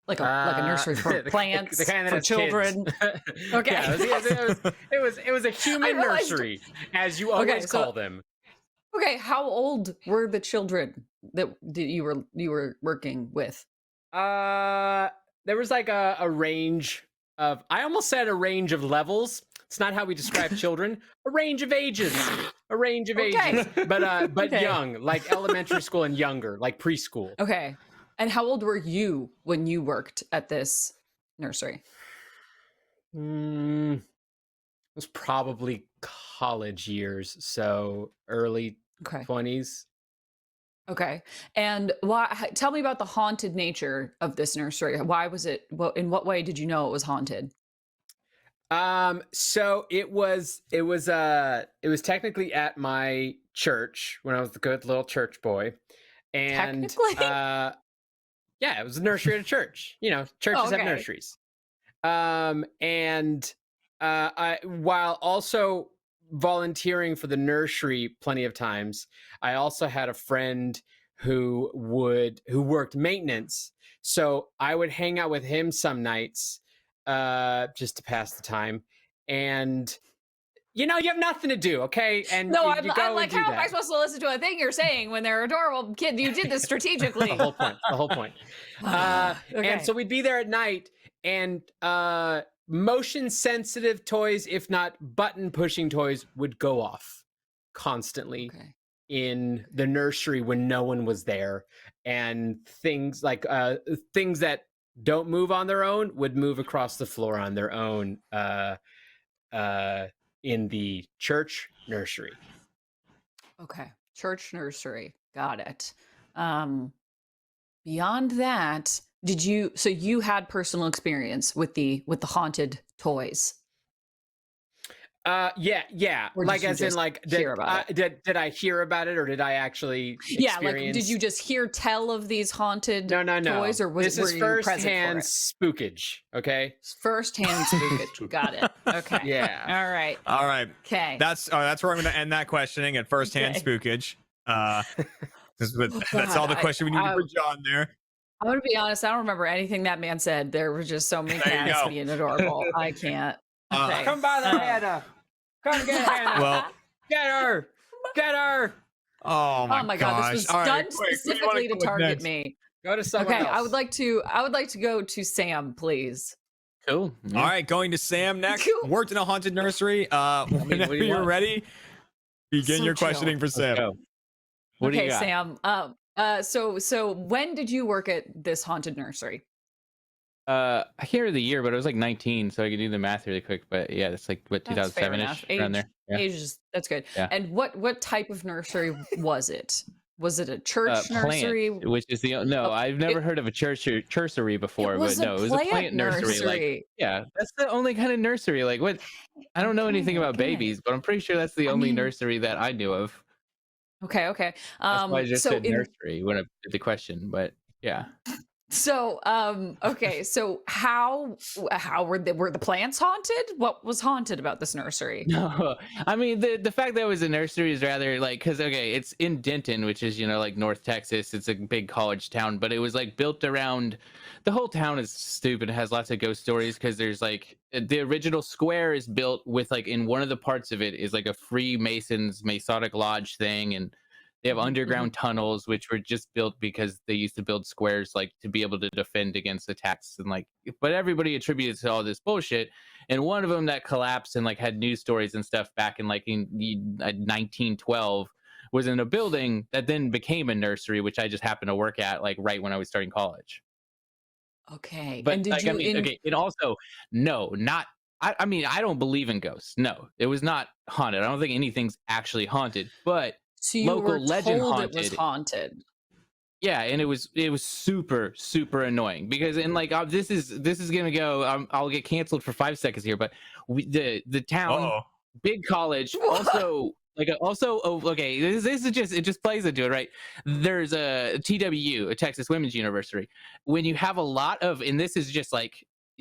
Like a nursery for plants, the kind that for has children. Kids. Okay, yeah, it was a human nursery, as you always call them. Okay, how old were the children that you were working with? There was like a range of, I almost said a range of levels. It's not how we describe children. A range of ages. A range of ages. But young, like elementary school and younger, like preschool. Okay. And how old were you when you worked at this nursery? It was probably college years, so early 20s. Okay. And why? Tell me about the haunted nature of this nursery. Why was it? Well, in what way did you know it was haunted? So it was technically at my church when I was the good little church boy, and yeah, it was a nursery at a church. You know, churches have nurseries. And while also volunteering for the nursery plenty of times, I also had a friend who worked maintenance. So I would hang out with him some nights just to pass the time. And you have nothing to do, okay? And No, you I'm go like, and do how am I that. supposed to listen to a thing you're saying when they're adorable kid? You did this strategically. The whole point. Okay. And so we'd be there at night, and motion sensitive toys, if not button pushing toys, would go off constantly in the nursery when no one was there. And things like things that don't move on their own would move across the floor on their own in the church nursery. Okay. Church nursery. Got it. Beyond that, so you had personal experience with the haunted toys? Yeah. Or Like, did you as in, just like, hear about did I hear about it, or did I actually Yeah, like, experience? did you just hear tell of these haunted No. toys, or This were is you present first-hand for it? spookage, okay? First-hand spookage. Got it. Okay. Yeah. All right. All right. Okay. That's where I'm going to end that questioning at first-hand Okay. spookage. That's God, all the question we need to put John there. I'm gonna be honest. I don't remember anything that man said. There were just so many There you cats go. being adorable. I can't. Okay. Come by the Hannah. Come get Hannah. Well, Get her. Get her. oh my, Oh my god, this was All right, done quick, what do you specifically wanna to go with target next? me. Go to someone Okay, else. I would like to go to Sam, please. Cool. All right, going to Sam next. Cool. Worked in a haunted nursery. Whenever what do you you're want? ready, begin So your chill. questioning for Sam. Go. What do Okay, you got? Sam. So when did you work at this haunted nursery? I can't remember the year, but it was like 19, so I could do the math really quick. But yeah, it's like what That's fair 2007ish enough. around there. Yeah. Age is that's good. Yeah. And what type of nursery was it? Was it a church nursery? Plant, which is no, I've never heard of a churchery before, was but a no, it was a plant plant nursery. Like, nursery. yeah, that's the only kind of nursery. Like, what? I don't know anything about babies, but I'm pretty sure that's the only nursery that I knew of. Okay. That's why I just so said in, nursery when I did the question, but yeah. So, okay. So how were the plants haunted? What was haunted about this nursery? No, I mean the fact that it was a nursery is rather like, because okay, it's in Denton, which is like North Texas. It's a big college town, but it was like built around. The whole town is stupid. It has lots of ghost stories because there's like the original square is built with like in one of the parts of it is like a Freemasons Masonic lodge thing, and they have underground tunnels which were just built because they used to build squares like to be able to defend against attacks, and like, but everybody attributes to all this bullshit. And one of them that collapsed and like had news stories and stuff back in like in 1912 was in a building that then became a nursery, which I just happened to work at like right when I was starting college. Okay. But And did like, you I mean, okay, and also no, not I mean, I don't believe in ghosts. No, it was not haunted. I don't think anything's actually haunted, but so you local were legend told haunted. it was haunted. Yeah, and it was super annoying because, and like this is gonna go. I'll get canceled for 5 seconds here, but the town, big college, also okay. This is just, it just plays into it, right? There's a TWU, a Texas Women's University. When you have a lot of, and this is just like,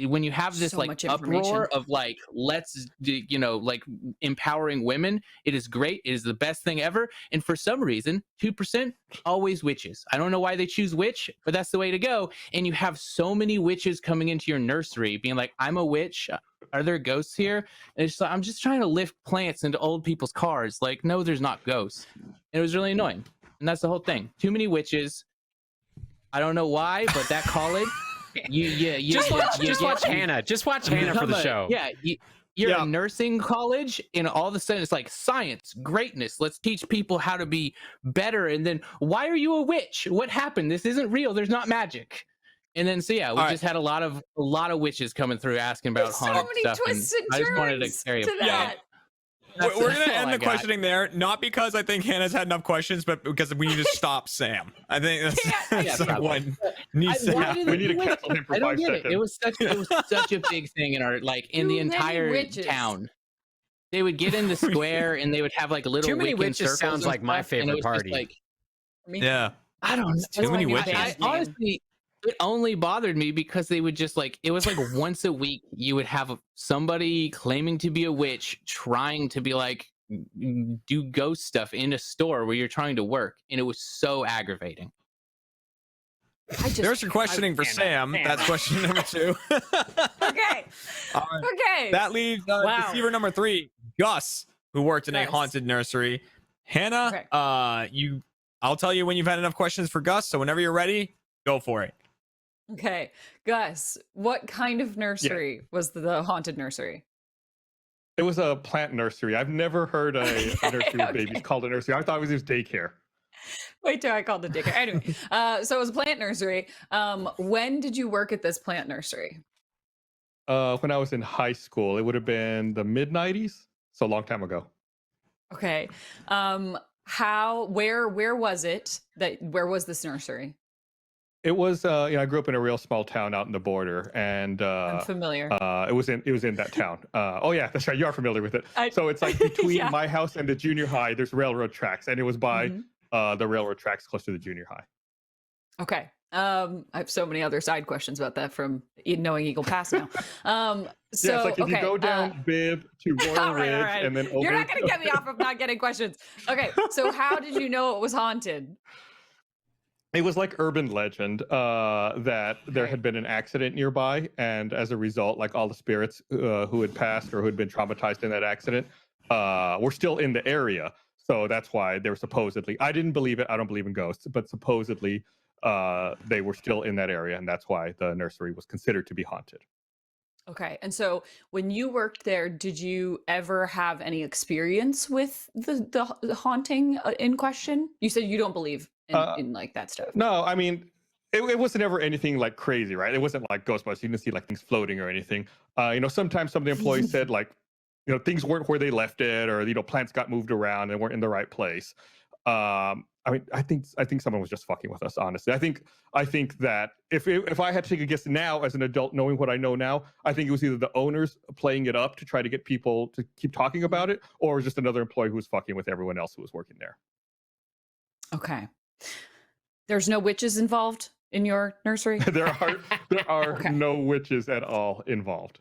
when you have this So like much uproar information. of like, let's like empowering women, it is great, it is the best thing ever. And for some reason 2% always witches. I don't know why they choose witch, but that's the way to go. And you have so many witches coming into your nursery being like, I'm a witch, are there ghosts here? And it's like, I'm just trying to lift plants into old people's cars. Like, no, there's not ghosts. And it was really annoying, and that's the whole thing. Too many witches. I don't know why, but that college Just watch Hannah. Just watch Hannah for the show. Yeah, you're a nursing college, and all of a sudden it's like science, greatness. Let's teach people how to be better. And then, why are you a witch? What happened? This isn't real. There's not magic. And then, so yeah, we just had a lot of witches coming through asking about haunted stuff. Twists and and I just wanted to turns carry to a that. We're going to all end I the got. questioning there, not because I think Hannah's had enough questions, but because we need to stop Sam. I think that's someone needs to happen. We need to cancel him for I don't 5 get seconds. it. It was such a big thing in our, like, in the Too many entire witches. town. They would get in the square and they would have like little Too many Wiccan witches circles sounds and like my stuff, and it favorite was just, party. like, Yeah. I don't know. Too many witches. Honestly, It only bothered me because they would just like, it was like once a week you would have somebody claiming to be a witch trying to be like do ghost stuff in a store where you're trying to work, and it was so aggravating. There's your questioning for Sam. That's question number 2. Okay. Okay. That leaves deceiver number 3, Gus, who worked in a haunted nursery. Hannah, I'll tell you when you've had enough questions for Gus. So whenever you're ready, go for it. Okay, Gus, what kind of nursery was the haunted nursery? It was a plant nursery. I've never heard a nursery with babies called a nursery. I thought it was just daycare. Wait till I called it daycare. Anyway, so it was a plant nursery. When did you work at this plant nursery? When I was in high school, it would have been the mid-90s, so a long time ago. Okay. Where was it? Where was this nursery? It was, I grew up in a real small town out in the border, and I'm familiar. It was in that town. Oh yeah, that's right. You are familiar with it. So it's like between my house and the junior high, there's railroad tracks, and it was by the railroad tracks close to the junior high. Okay. I have so many other side questions about that from knowing Eagle Pass now. So it's like if you go down Bibb to Royal Ridge and then over. You're not going to get me off of not getting questions. Okay. So how did you know it was haunted? It was like urban legend that there had been an accident nearby, and as a result, like all the spirits who had passed or who had been traumatized in that accident were still in the area. So that's why they were supposedly. I didn't believe it. I don't believe in ghosts, but supposedly they were still in that area, and that's why the nursery was considered to be haunted. Okay. And so when you worked there, did you ever have any experience with the haunting in question? You said you don't believe in like that stuff. No, I mean, it wasn't ever anything like crazy, right? It wasn't like Ghostbusters. You didn't see like things floating or anything. Sometimes some of the employees said like, things weren't where they left it, or plants got moved around and weren't in the right place. I think someone was just fucking with us, honestly. I think that if I had to take a guess now as an adult, knowing what I know now, I think it was either the owners playing it up to try to get people to keep talking about it, or it was just another employee who was fucking with everyone else who was working there. Okay. There's no witches involved in your nursery? There are no witches at all involved.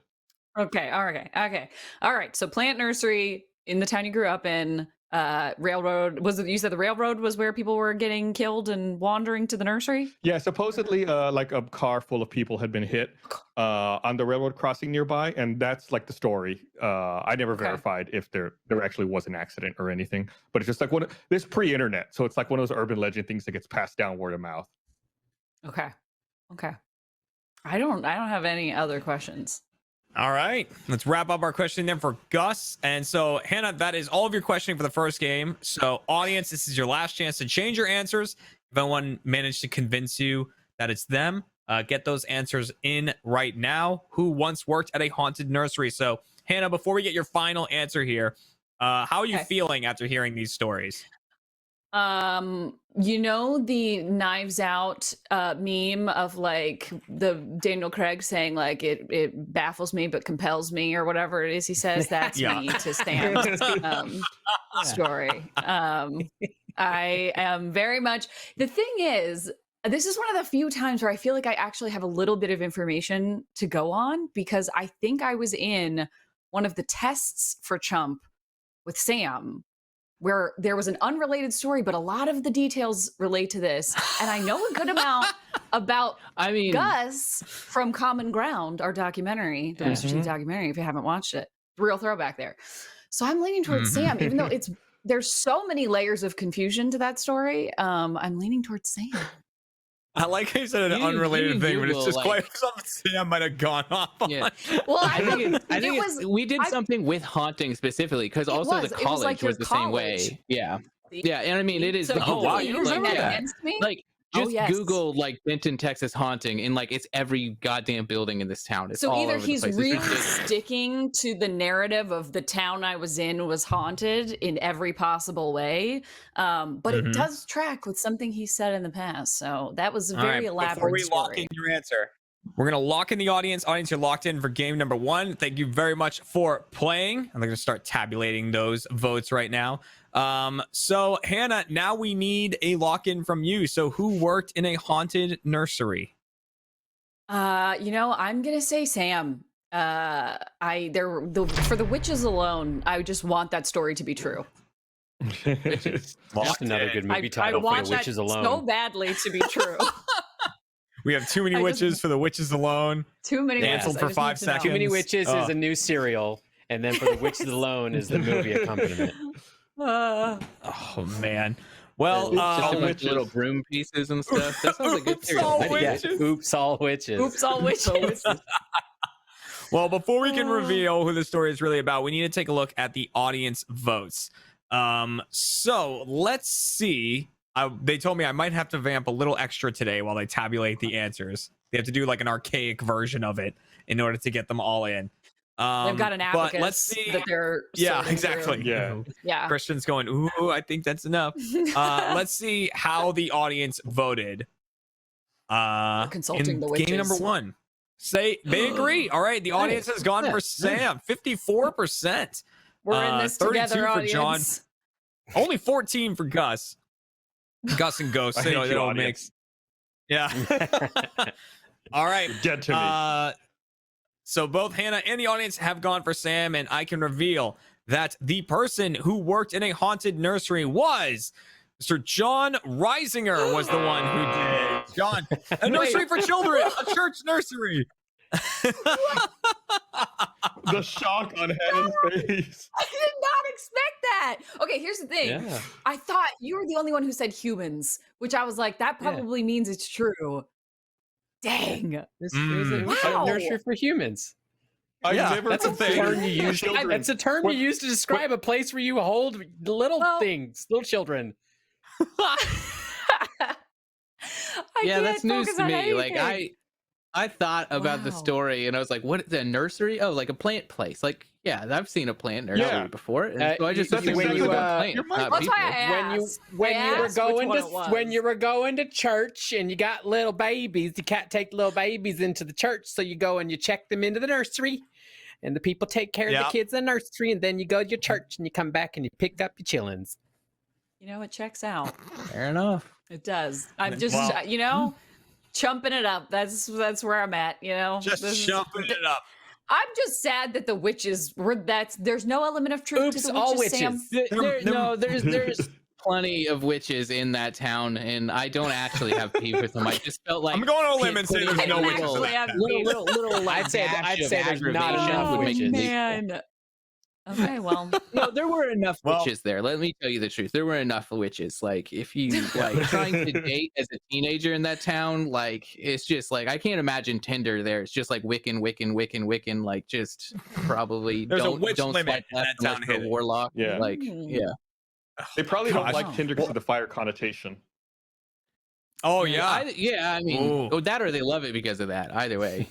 Okay. All right. So plant nursery in the town you grew up in. Railroad, you said the railroad was where people were getting killed and wandering to the nursery? Yeah, supposedly like a car full of people had been hit on the railroad crossing nearby, and that's like the story. I never verified if there actually was an accident or anything, but it's just like this pre-internet, so it's like one of those urban legend things that gets passed down word of mouth. Okay. I don't have any other questions. All right, let's wrap up our questioning then for Gus. And so, Hannah, that is all of your questioning for the first game. So, audience, this is your last chance to change your answers. If anyone managed to convince you that it's them, get those answers in right now. Who once worked at a haunted nursery? So, Hannah, before we get your final answer here, how are you feeling after hearing these stories? The Knives Out meme of like the Daniel Craig saying like it baffles me but compels me, or whatever it is he says. That's me to Sam's story. I am very much. The thing is, this is one of the few times where I feel like I actually have a little bit of information to go on, because I think I was in one of the tests for Chump with Sam, where there was an unrelated story, but a lot of the details relate to this. And I know a good amount about Gus from Common Ground, our documentary, the Mr. T documentary, if you haven't watched it. Real throwback there. So I'm leaning towards Sam, even though there's so many layers of confusion to that story. I'm leaning towards Sam. I like how you said an unrelated thing, but it's just quite something Sam might have gone off on. Yeah. Well, I think we did something with haunting specifically, because also the college was the same way. Yeah. And I mean, it is. So, you remember that against me? Like, just Google like Denton, Texas haunting, and like it's every goddamn building in this town. It's so all either over he's the place. really sticking to the narrative of the town I was in was haunted in every possible way, but it does track with something he said in the past. So that was a very elaborate Before we story. lock in your answer, we're gonna lock in the audience. Audience, you're locked in for game number 1. Thank you very much for playing. I'm gonna start tabulating those votes right now. So Hannah, now we need a lock in from you. So who worked in a haunted nursery? I'm gonna say Sam. For the witches alone, I just want that story to be true. Just another good movie I title for want the that witches alone. so badly to be true. We have too many I witches just- for the witches alone. Too many Canceled witches. I for just 5 need to know. seconds. Too Many Witches is a new serial, and then for the witches alone is the movie accompaniment. Oh man. Well, just a bunch of little broom pieces and stuff. That sounds like good Oops, all serial. witches. Oops, all witches. Oops, all witches. Well, before we can reveal who the story is really about, we need to take a look at the audience votes. So let's see. They told me I might have to vamp a little extra today while they tabulate the answers. They have to do like an archaic version of it in order to get them all in. They've got an but abacus let's see. that they're Yeah, sorting exactly. through. Yeah. Christian's going, ooh, I think that's enough. Let's see how the audience voted. Consulting in the game witches. number 1. Say they agree. All right, the audience has gone for Sam, 54%. We're in this 32 together, for John. audience. Only 14 for Gus. Gus and Ghost. I They hate don't, they you, don't audience. mix. Yeah. All right. Get to me. So both Hannah and the audience have gone for Sam, and I can reveal that the person who worked in a haunted nursery was Mr. John Reisinger was the one who did. John, a nursery for children, a church nursery. The shock on Hannah's face. I did not expect that. Okay, here's the thing. Yeah. I thought you were the only one who said humans, which I was like, that probably means it's true. Dang. This is a Wow. nursery for humans. I Yeah, never That's a term you use. children. That's a term you use to describe a place where you hold little things, little children. Yeah, that's news focus to on me. Like anything. I thought about the Wow. story and I was like, what is a nursery? Oh, like a plant place. Like, yeah, I've seen a plant nursery Yeah. before. And so I just assumed when it was you, about uh, plants, That's not That's people. why I When you asked. when I you were asked which going one to it was. when you were going to church and you got little babies, you can't take little babies into the church, so you go and you check them into the nursery, and the people take care of Yeah. the kids in the nursery, and then you go to your church and you come back and you pick up your chillins. It checks out. Fair enough. It does. I'm just, Well- chumping it up. That's where I'm at. Just jumping it up. I'm just sad that the witches were. There's no element of truth Oops, to the all witches. Sam. witches. No, there's plenty of witches in that town, and I don't actually have beef with them. I just felt like I'm going on a limb and say putting there's no I don't witches. actually have little like, I'd say dash of there's not aggravation enough would make witches. it equal. Man. Okay, well, No, there were enough Well- witches there. Let me tell you the truth. There were enough witches. Like, if you like trying to date as a teenager in that town, like it's just like I can't imagine Tinder there. It's just like Wiccan. Like, just probably There's a don't witch don't limit swipe in left that unless town you're a hitting. warlock. Yeah. Like, yeah. They probably don't Gosh. like Tinder because of the fire connotation. Oh yeah. I mean, Ooh. oh, that or they love it because of that. Either way.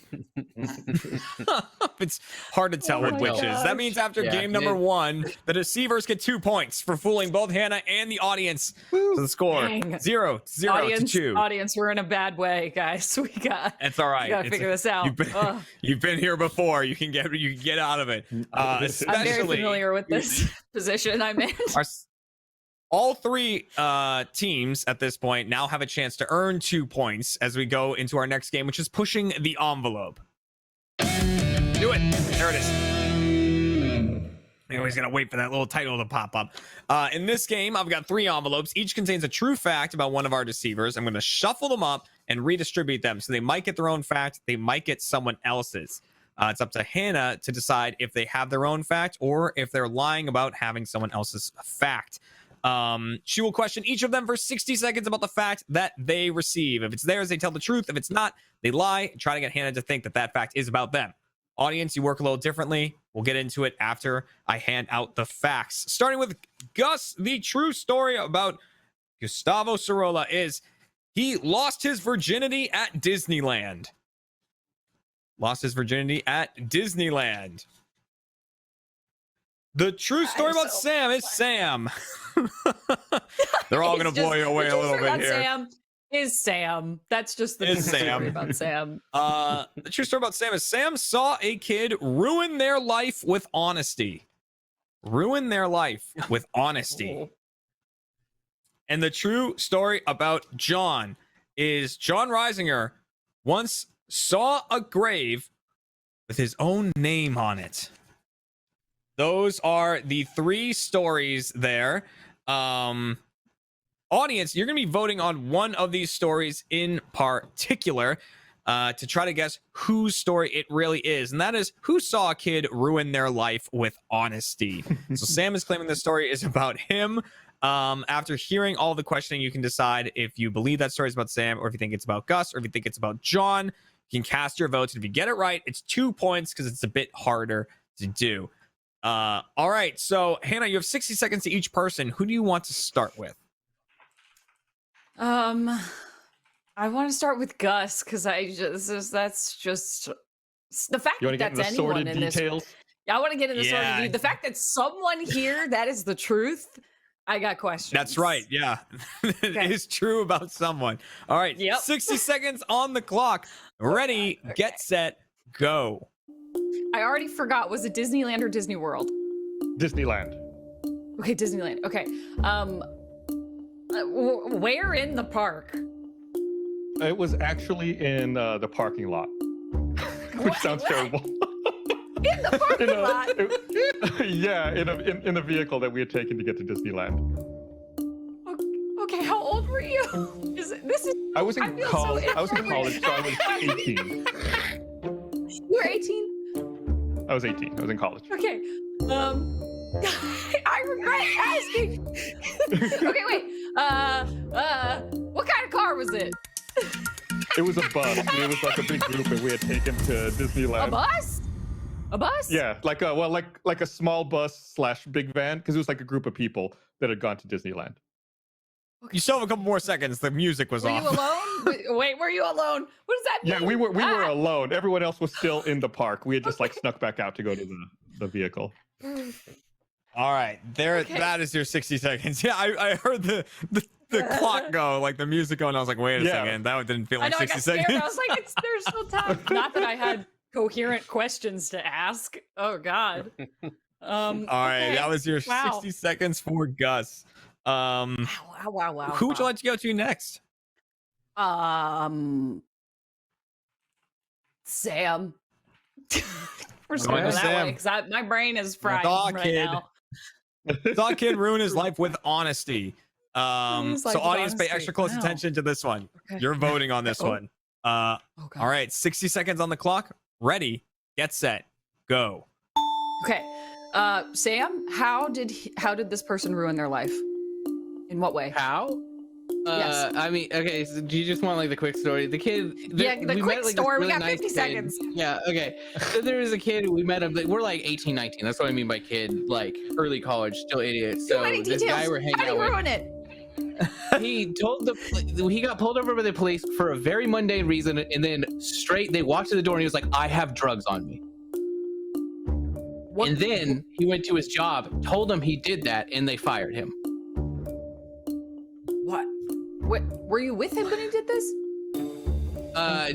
It's hard to tell with my witches. That gosh. means after Yeah, game number 1, the deceivers get 2 points for fooling both Hannah and the audience. So the score Dang. 0-0 to 2. audience, we're in a bad way, guys. We got. It's all right. We gotta It's- figure this out. Ugh. You've been here before. You can get out of it. I'm very Especially familiar with this position I'm in. all 3 teams at this point now have a chance to earn 2 points as we go into our next game, which is pushing the envelope. Do it. There it is. Anyways, gonna wait for that little title to pop up. In this game, I've got 3 envelopes. Each contains a true fact about one of our deceivers. I'm gonna shuffle them up and redistribute them. So they might get their own fact, they might get someone else's. It's up to Hannah to decide if they have their own fact or if they're lying about having someone else's fact. She will question each of them for 60 seconds about the fact that they receive. If it's theirs, they tell the truth. If it's not, they lie and try to get Hannah to think that that fact is about them. Audience, you work a little differently. We'll get into it after I hand out the facts. Starting with Gus, the true story about Gustavo Cirola is he lost his virginity at Disneyland. Lost his virginity at Disneyland. The true story about Sam is Sam. They're all going to blow you away a little bit here. Sam is Sam. That's just the Is true story Sam. about Sam. The true story about Sam is Sam saw a kid ruin their life with honesty. Ruin their life with honesty. And the true story about John is John Reisinger once saw a grave with his own name on it. Those are the 3 stories there. Audience, you're going to be voting on one of these stories in particular to try to guess whose story it really is. And that is, who saw a kid ruin their life with honesty? So Sam is claiming this story is about him. After hearing all the questioning, you can decide if you believe that story is about Sam, or if you think it's about Gus, or if you think it's about John. You can cast your votes. And if you get it right, it's 2 points because it's a bit harder to do. All right. So Hannah, you have 60 seconds to each person. Who do you want to start with? I want to start with Gus because that's just the fact You want that to get that's into the anyone sordid in this. details? Yeah, I want to get into Yeah. sordid. The fact that someone here that is the truth. I got questions. That's right. Yeah, it is true about someone. All right. Yep. 60 seconds on the clock. Ready, get set, go. I already forgot. Was it Disneyland or Disney World? Disneyland. Okay, Disneyland. Okay. Where in the park? It was actually in the parking lot, which sounds terrible. In the parking lot? Yeah, in a vehicle that we had taken to get to Disneyland. Okay, how old were you? I was in college. So I was in college, so I was 18. You were 18? I was 18. I was in college. Okay. I regret asking. Okay, wait. What kind of car was it? It was a bus. It was like a big group, and we had taken to Disneyland. A bus? A bus? Yeah, like a small bus / big van, because it was like a group of people that had gone to Disneyland. You still have a couple more seconds. The music was Were off. you alone? Wait, were you alone? What does that mean? Yeah, we were alone. Everyone else was still in the park. We had just like snuck back out to go to the vehicle. All right, there. Okay. That is your 60 seconds. Yeah, I heard the clock go, like the music go, and I was like, wait a second, that didn't feel like I know, 60 I got scared. seconds. I was like, there's still time. Not that I had coherent questions to ask. Oh God. All right, that was your 60 seconds for Gus. Wow. Who would you like to go to next? Sam. We're just Going gonna go to that Sam. way because my brain is fried Saw right kid. now. Saw a kid ruin his life with honesty. His life So with audience, pay honesty. extra close Wow. attention to this one. Okay. You're voting on this Oh. one. All right, 60 seconds on the clock. Ready, get set, go. Okay. Sam, how did this person ruin their life? In what way? How? Yes. I mean, okay. So do you just want like the quick story? The kid. Yeah, the we quick met, like, this story. We really got nice 50 kid. seconds. Yeah. Okay. So there was a kid. We met him. We're like 18, 19. That's what I mean by kid. Like early college, still idiot. So Too many this details. guy we're hanging How do out you with. ruin it? He told he got pulled over by the police for a very mundane reason, and then they walked to the door, and he was like, "I have drugs on me." And then he went to his job, told them he did that, and they fired him. What? Were you with him when he did this?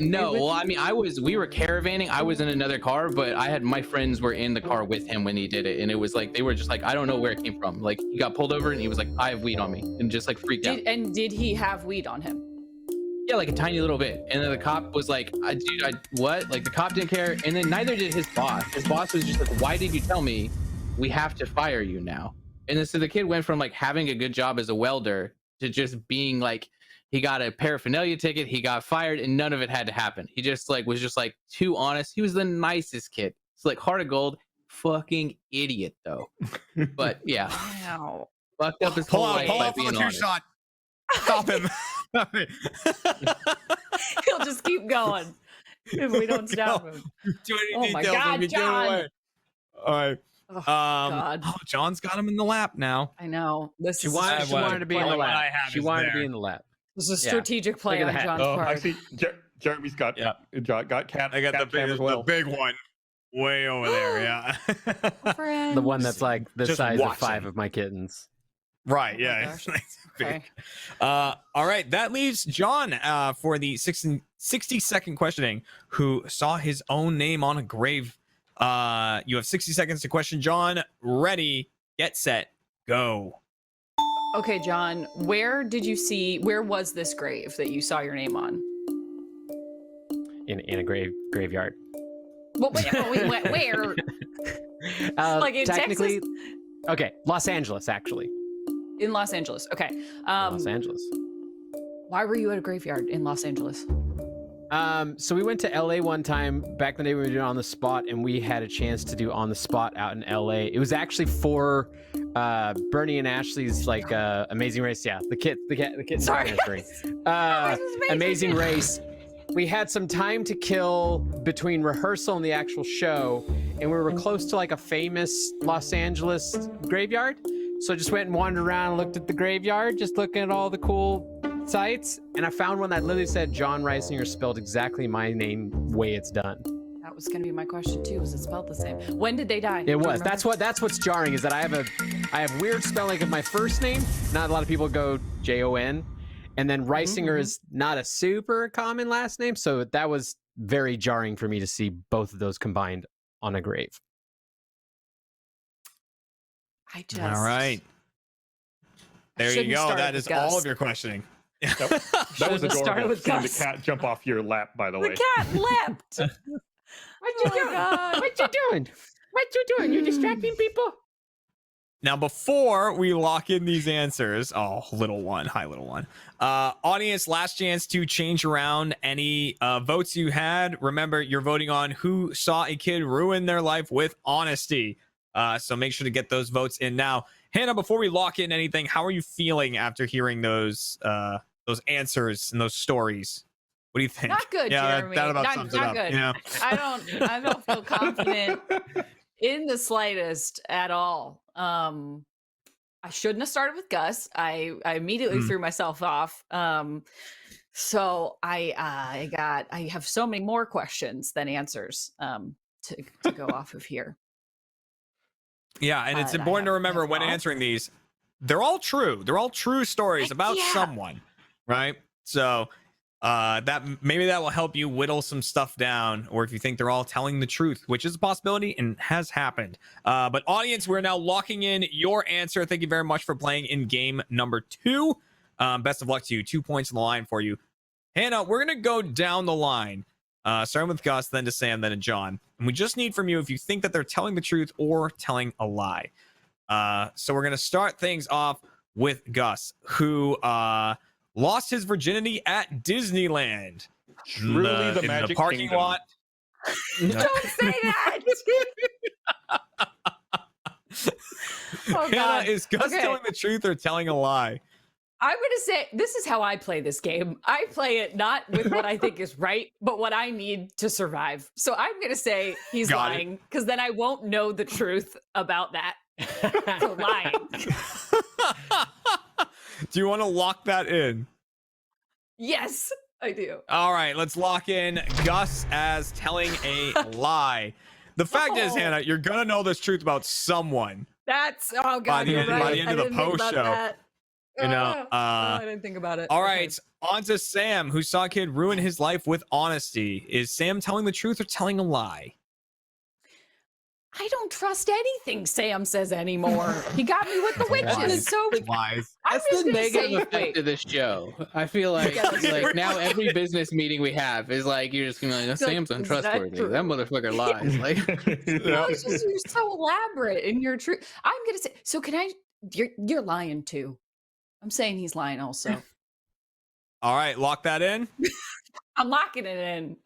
No. Well, I mean, we were caravanning. I was in another car, but my friends were in the car with him when he did it. And it was like, they were just like, I don't know where it came from. Like, he got pulled over and he was like, I have weed on me, and just like freaked out. And did he have weed on him? Yeah, like a tiny little bit. And then the cop was like, dude, what? Like, the cop didn't care. And then neither did his boss. His boss was just like, why did you tell me? We have to fire you now. And then so the kid went from like having a good job as a welder to just being like, he got a paraphernalia ticket, he got fired, and none of it had to happen. He just like was just like too honest. He was the nicest kid. It's like heart of gold, fucking idiot though. But yeah, wow, fucked up his Pull whole life by out being the two honest. shot. Stop him. He'll just keep going if we don't stop him. Too many Oh my details, God, we can give it John. away. All right. Oh, God. John's got him in the lap now. I know. This She is wanted to be in the What I lap. have She is wanted to there. be in the lap. This is a Yeah. strategic play Look on at that. John's Oh, part. I see. Jeremy's got cat. I got cat the cam as well. big one way over there. Yeah. The one that's like the Just size watch of 5 him. of my kittens. Right. Oh my Yeah. gosh. It's big. Okay. All right. That leaves John for the 60-second questioning, who saw his own name on a grave. You have 60 seconds to question John. Ready, get set, go. Okay, John, where was this grave that you saw your name on? in a graveyard. Well, where? Like in technically, Texas? okay, Los Angeles actually. In Los Angeles. Okay. Los Angeles. Why were you at a graveyard in Los Angeles? So we went to LA one time back in the day we were doing On the Spot, and we had a chance to do On the Spot out in LA. It was actually for Bernie and Ashley's like Amazing Race. Yeah, the kids. Sorry. Amazing Race. We had some time to kill between rehearsal and the actual show, and we were close to like a famous Los Angeles graveyard. So I just went and wandered around and looked at the graveyard, just looking at all the cool sites, and I found one that literally said John Reisinger spelled exactly my name way it's done. That was gonna be my question too. Was it spelled the same? When did they die? It was. That's what's jarring is that I have weird spelling of my first name. Not a lot of people go Jon, and then Reisinger is not a super common last name, so that was very jarring for me to see both of those combined on a grave. All right. There you go. That is all of your questioning. That was adorable. Seeing the cat jump off your lap, by the way. The cat leapt. What you doing? What you doing? What you doing? You distracting people? Now, before we lock in these answers, little one, hi, little one. Audience, last chance to change around any votes you had. Remember, you're voting on who saw a kid ruin their life with honesty. So make sure to get those votes in now. Hannah, before we lock in anything, how are you feeling after hearing those answers and those stories? What do you think? Not good, yeah, Jeremy. That about not sums it up. good. You know? I don't feel confident in the slightest at all. I shouldn't have started with Gus. I immediately threw myself off. So I have so many more questions than answers to go off of here. Yeah, and it's important to remember when answering these, they're all true. They're all true stories about someone, right? So that will help you whittle some stuff down, or if you think they're all telling the truth, which is a possibility and has happened. But audience, we're now locking in your answer. Thank you very much for playing in game number 2. Best of luck to you. 2 points on the line for you. Hannah, we're going to go down the line. Starting with Gus, then to Sam, then to John. And we just need from you if you think that they're telling the truth or telling a lie. So we're going to start things off with Gus, who lost his virginity at Disneyland. Truly the in magic the parking kingdom. lot. Don't say that. Oh, Hannah, God. is Gus Okay. telling the truth or telling a lie? I'm going to say this is how I play this game. I play it not with what I think is right, but what I need to survive. So I'm going to say he's lying because then I won't know the truth about that. So lying. Do you want to lock that in? Yes, I do. All right, let's lock in Gus as telling a lie. The fact is, Hannah, you're going to know this truth about someone. That's By God, the you're end- right. by the end of the I didn't think post about show. that. You know, I didn't think about it. All Okay. right, on to Sam, who saw a kid ruin his life with honesty. Is Sam telling the truth or telling a lie? I don't trust anything Sam says anymore. He got me with the witches. So lies. I'm That's just the gonna negative say, effect of this show. I feel like Yeah, that's like now every business meeting we have is like you're just gonna be like, It's like, Sam's is that untrustworthy. true? That motherfucker lies. Like No, it's just you're so elaborate in your truth. I'm gonna say. So can I? You're lying too. I'm saying he's lying also. All right, lock that in. I'm locking it in.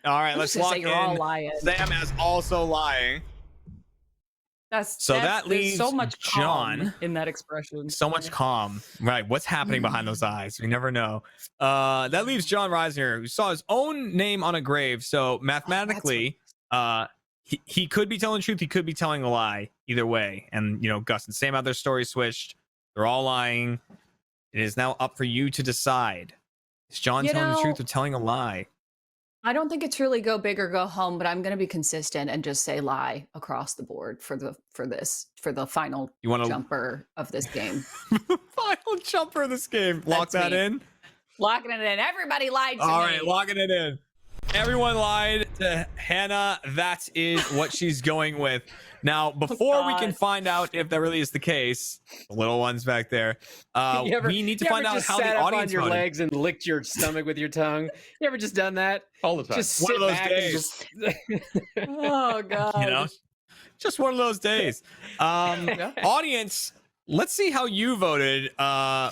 All right, I'm let's just gonna lock say in. you're all lying. Sam is also lying. So that there's leaves so much calm John. in that expression. So much calm. Right. What's happening behind those eyes? We never know. That leaves John Reisinger, who saw his own name on a grave. So mathematically, he could be telling the truth. He could be telling a lie. Either way. And, you know, Gus and Sam have their story switched. They're all lying. It is now up for you to decide. Is John telling the truth or telling a lie? I don't think it's really go big or go home, but I'm going to be consistent and just say lie across the board for the final jumper of this game. Final jumper of this game. Lock That's that me. in. Locking it in. Everybody lied to All me. right, locking it in. Everyone lied to Hannah. That is what she's going with. Now, before we can find out if that really is the case, the little ones back there, we need to find out how the audience on your voted. legs and licked your stomach with your tongue. You ever just done that? All the time. Just One sit of those back days. and just. Oh god. You know, just one of those days. Audience, let's see how you voted.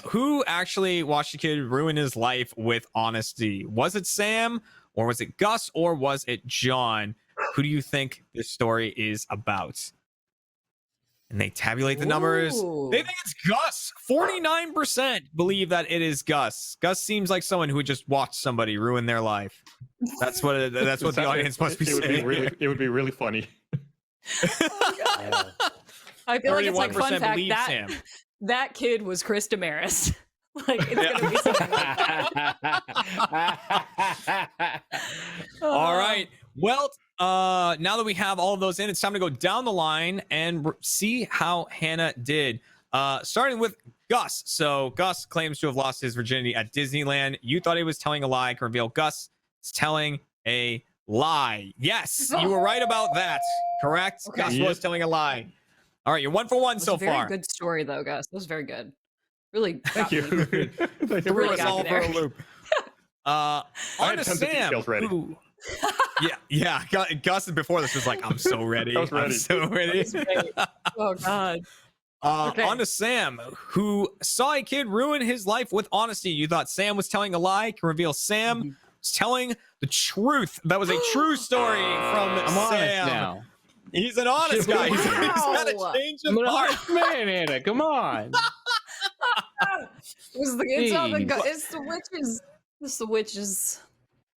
Who actually watched a kid ruin his life with honesty? Was it Sam, or was it Gus, or was it John? Who do you think this story is about? And they tabulate the numbers. Ooh. They think it's Gus. 49% believe that it is Gus. Gus seems like someone who would just watch somebody ruin their life. That's what the audience must be saying. It would be really funny. I feel like it's like fun 31% fact believe that Sam. that kid was Chris Damaris. Like it's gonna be something like that. All right. Well, now that we have all of those in, it's time to go down the line and see how Hannah did. Starting with Gus. So Gus claims to have lost his virginity at Disneyland. You thought he was telling a lie. I can reveal Gus is telling a lie. Yes, you were right about that. Correct? Okay. Gus was telling a lie. All right, you're 1 for 1 so Very far. good story though, Gus. That was very good. Really. Thank you. Threw us all for a loop. On to Sam. Who, yeah. Gus before this was like, I'm so ready. I was ready. I'm so ready. Oh god. Okay. On to Sam, who saw a kid ruin his life with honesty. You thought Sam was telling a lie. Can reveal Sam was telling the truth. That was a true story from I'm Sam. honest now. He's an honest guy. He's got a change of I'm an heart. honest man, Anna. Come on. It's the witches. It's the witches.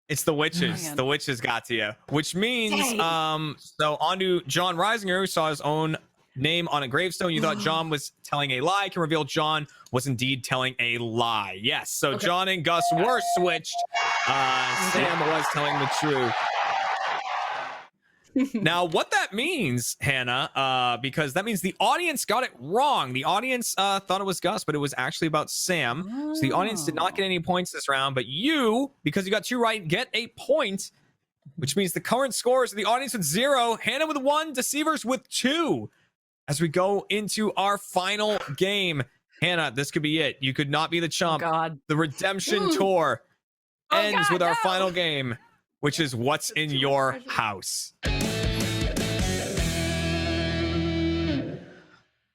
It's the witches. man. The witches got to you, which means Dang. so on to John Reisinger, who saw his own name on a gravestone. You thought John was telling a lie. Can reveal John was indeed telling a lie. Yes. So John and Gus were switched. Sam was telling the truth. Now, what that means, Hannah, because that means the audience got it wrong. The audience thought it was Gus, but it was actually about Sam. So the audience did not get any points this round, but you, because you got 2 right, get a point, which means the current scores: the audience with 0, Hannah with 1, Deceivers with 2. As we go into our final game, Hannah, this could be it. You could not be the chump. God. The redemption tour ends with our final game, which is what's in your house.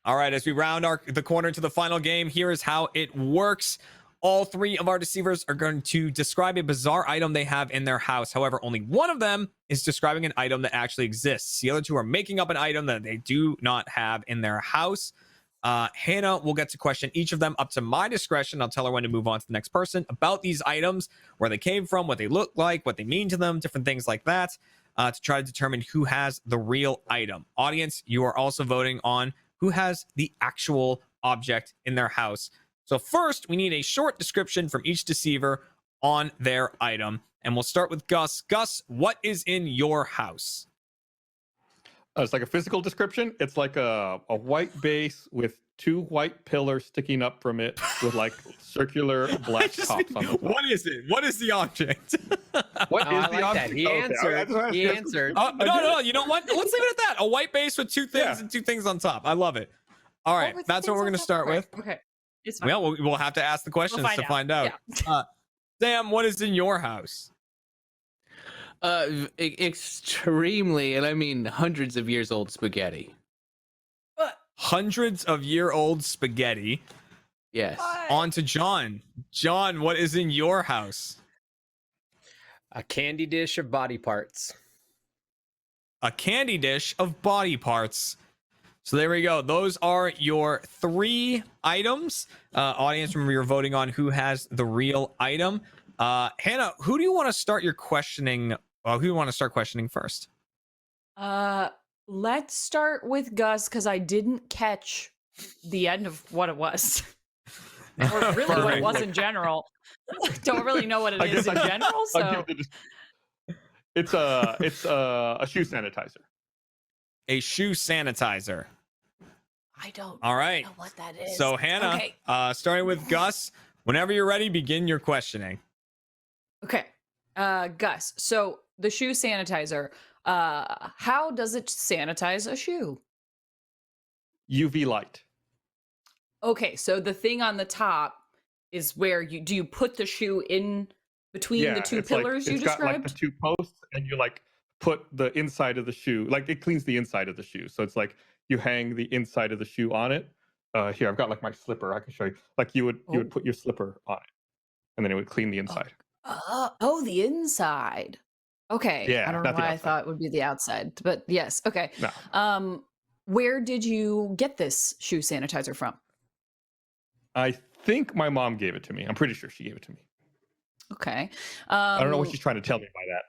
All right, as we round the corner to the final game, here is how it works. All 3 of our deceivers are going to describe a bizarre item they have in their house. However, only one of them is describing an item that actually exists. The other 2 are making up an item that they do not have in their house. Hannah will get to question each of them up to my discretion. I'll tell her when to move on to the next person about these items, where they came from, what they look like, what they mean to them, different things like that, to try to determine who has the real item. Audience, you are also voting on who has the actual object in their house. So first, we need a short description from each deceiver on their item. And we'll start with Gus. Gus, what is in your house? It's like a physical description. It's like a white base with 2 white pillars sticking up from it with like circular black tops on them. What is it? What is the object? What is the object? He answered. He answered. No, you know what? Let's leave it at that. A white base with 2 things and 2 things on top. I love it. All right, that's what we're going to start with. Okay. It's fine. Well, we'll have to ask the questions to find out. Yeah. Sam, what is in your house? Extremely, and I mean hundreds of years old spaghetti. Hundreds of year old spaghetti. Yes. On to John. John, what is in your house? A candy dish of body parts. A candy dish of body parts. So there we go. Those are your 3 items. Audience, remember you're voting on who has the real item. Hannah, who do you want to start your questioning? Who do you want to start questioning first? Let's start with Gus because I didn't catch the end of what it was, or really what it was in general. Don't really know what it is in general. So it's a shoe sanitizer. A shoe sanitizer. I don't All right. know what that is. So Hannah, Okay. Starting with Gus, whenever you're ready, begin your questioning. Okay. Gus, so the shoe sanitizer, how does it sanitize a shoe? UV light. Okay, so the thing on the top is where you put the shoe in between the two pillars you it's got like described? the two posts, and you like put the inside of the shoe, like it cleans the inside of the shoe. So it's like you hang the inside of the shoe on it. Here, I've got like my slipper. I can show you. Like you would put your slipper on it, and then it would clean the inside. Oh, the inside. Okay. Yeah, I don't know not the why I outside. thought it would be the outside, but yes. Okay. No. Where did you get this shoe sanitizer from? I think my mom gave it to me. I'm pretty sure she gave it to me. Okay. I don't know what she's trying to tell me by that.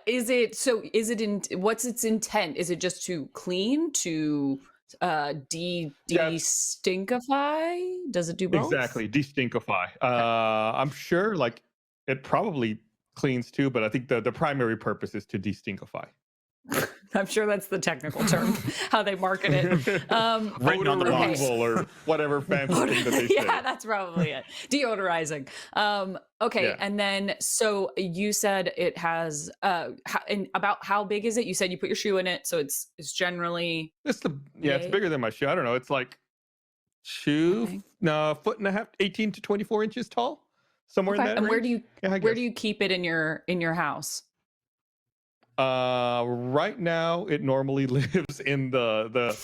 Is it in what's its intent? Is it just to clean, to de-stinkify? Does it do both? Exactly, de-stinkify. I'm sure like it probably cleans too, but I think the primary purpose is to de-stinkify. I'm sure that's the technical term, how they market it. Written on the removal or whatever fancy thing that they say. Yeah, that's probably it. Deodorizing. Okay, Yeah. and then so you said it has and about how big is it? You said you put your shoe in it, so it's generally It's bigger than my shoe. I don't know. It's like foot and a half, 18 to 24 inches tall, somewhere in that. And where range. do you keep it in your house? Right now it normally lives in the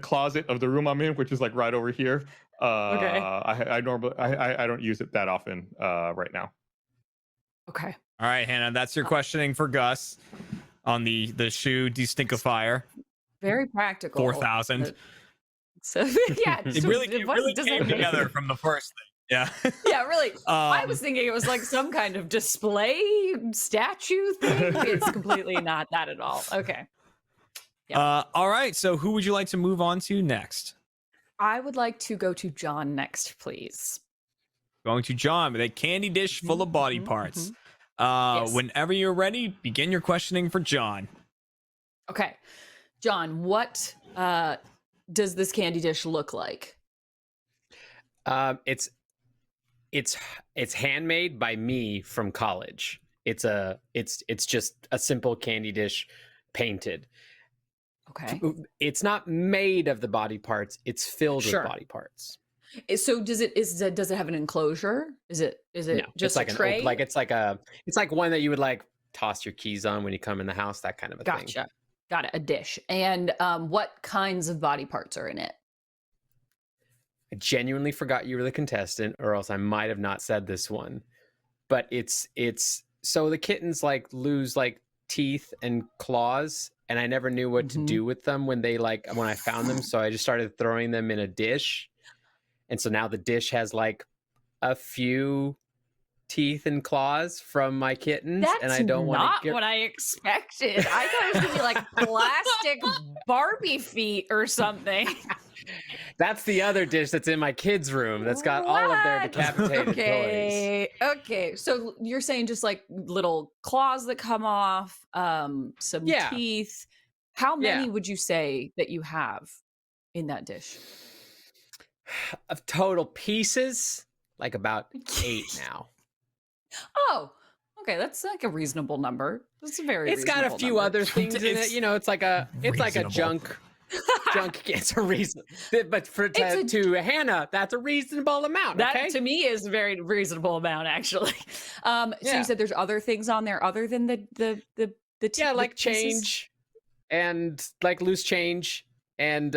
closet of the room I'm in, which is like right over here. Okay. I normally I don't use it that often right now. Okay. All right, Hannah, that's your questioning for Gus on the shoe destinkifier. Very practical. 4,000. So yeah, It really does came it- together from the first thing. Yeah. Yeah, really. I was thinking it was like some kind of display statue thing. It's completely not that at all. Okay. All right. So who would you like to move on to next? I would like to go to John next, please. Going to John with a candy dish full of body parts. Whenever you're ready, begin your questioning for John. Okay. John, what does this candy dish look like? It's handmade by me from college. It's just a simple candy dish painted. Okay. It's not made of the body parts. It's filled Sure. with body parts. So does it have an enclosure? Is it No, just it's like a tray? it's like one that you would like toss your keys on when you come in the house, that kind of a thing. Gotcha. Got it. A dish. And what kinds of body parts are in it? I genuinely forgot you were the contestant, or else I might have not said this one. But it's so the kittens like lose like teeth and claws, and I never knew what to do with them when I found them. So I just started throwing them in a dish, and so now the dish has like a few teeth and claws from my kittens, That's and I don't want not to. what I expected. I thought it was gonna be like plastic Barbie feet or something. That's the other dish that's in my kids' room. That's got all of their decapitated toys. Okay. So you're saying just like little claws that come off, some Yeah. teeth. How many Yeah. would you say that you have in that dish? Of total pieces, like about 8 now. Oh, okay. That's like a reasonable number. That's a very. It's got a reasonable few number. other things in it. You know, it's like a reasonable. junk. It's a reason, but to Hannah, that's a reasonable amount. That Okay? to me is a very reasonable amount, actually. So Yeah. you said there's other things on there other than the Yeah, like the pieces? change and like loose change and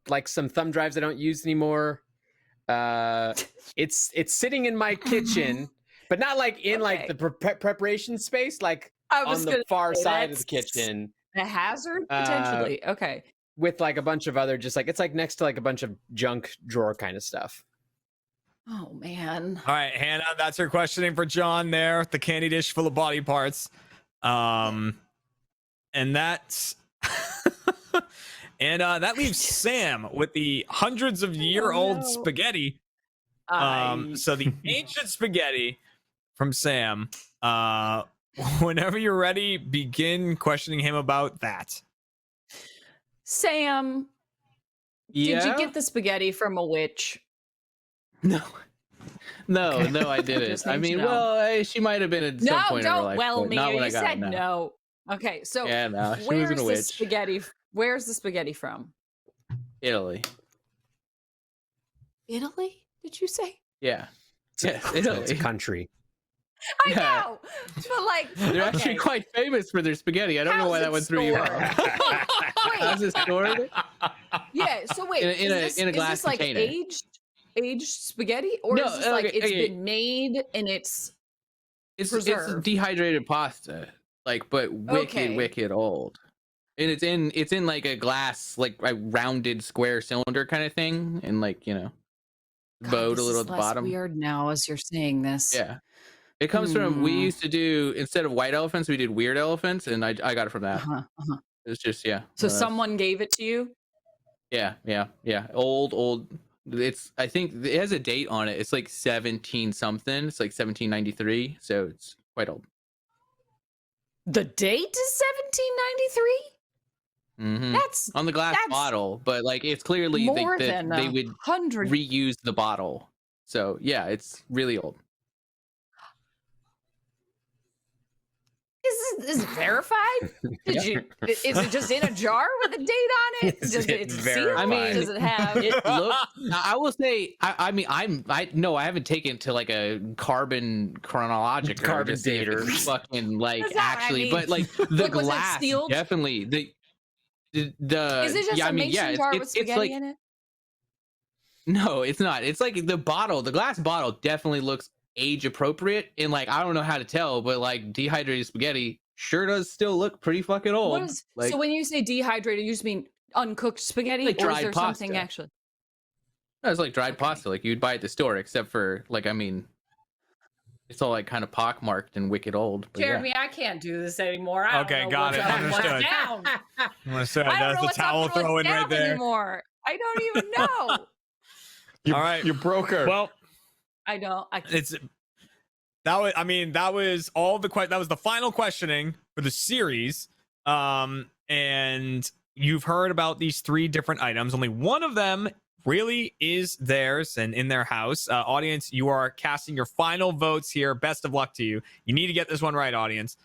like some thumb drives I don't use anymore. It's sitting in my kitchen, but not like in like the preparation space, like I was on the gonna far say, side of the that's kitchen. A hazard potentially. Okay. With like a bunch of other, just like it's like next to like a bunch of junk drawer kind of stuff. Oh man. All right, Hannah, that's her questioning for John there. The candy dish full of body parts. And that's that leaves Sam with the hundreds of year-old spaghetti. So the ancient spaghetti from Sam. Whenever you're ready, begin questioning him about that. Sam, did you get the spaghetti from a witch? No. No, I didn't. Just I need to mean, know. well, she might have been at some No, point in her don't life, well but me. not when You I got said it. no. Okay, so Yeah, no, she where's wasn't a the witch. spaghetti? Where's the spaghetti from? Italy. Italy? Did you say? Yeah. Yes, It's Italy. a country. I Yeah. know, but like They're actually okay. quite famous for their spaghetti. I don't know How's why it that went through you. stored? How's it stored? Yeah. So wait, In a is glass this like container. aged spaghetti, or No, is this like okay, it's okay. been made and it's It's preserved? dehydrated pasta, like, but Okay. wicked old. And it's in like a glass, like a rounded square cylinder kind of thing, and like, you know, God, bowed a this little is at the less bottom. weird now as you're saying this. Yeah. It comes from, we used to do, instead of white elephants, we did weird elephants, and I got it from that. It's just, yeah. So that's- someone gave it to you? Yeah. Old. It's, I think it has a date on it. It's like 17 something. It's like 1793. So it's quite old. The date is 1793? Mhm. That's on the glass that's bottle, but like it's clearly more they than would 100. reuse the bottle. So yeah, it's really old. Is it verified? Is it just in a jar with a date on it? Does it's sealed? I mean, Does it have it look, I will say, I mean, I haven't taken to like a carbon chronological Carbon to see if it's dater. fucking like That's not what I actually, mean. but like the Like, was it glass sealed? definitely the Is it just yeah, a I mean, mason yeah, jar with it's spaghetti like, in it? no, it's not. It's like the bottle, the glass bottle definitely looks age appropriate, and like I don't know how to tell, but like dehydrated spaghetti sure does still look pretty fucking old. What is, like, so when you say dehydrated, you just mean uncooked spaghetti, Like or is dried there something pasta. actually? no, it's like dried pasta, like you'd buy at the store, except for like, I mean, it's all like kind of pockmarked and wicked old. But Jeremy, I can't do this anymore. I Okay, don't know got what's it. up and what's Understood. down. I'm gonna say I don't that's know the what's up towel and what's throwing right down there. anymore. I don't even know. You, All right, you broke her. Well, I don't. it's that was. I mean, that was all the that was the final questioning for the series. And you've heard about these 3 different items. Only one of them really is theirs and in their house. Audience, you are casting your final votes here. Best of luck to you. You need to get this one right, audience.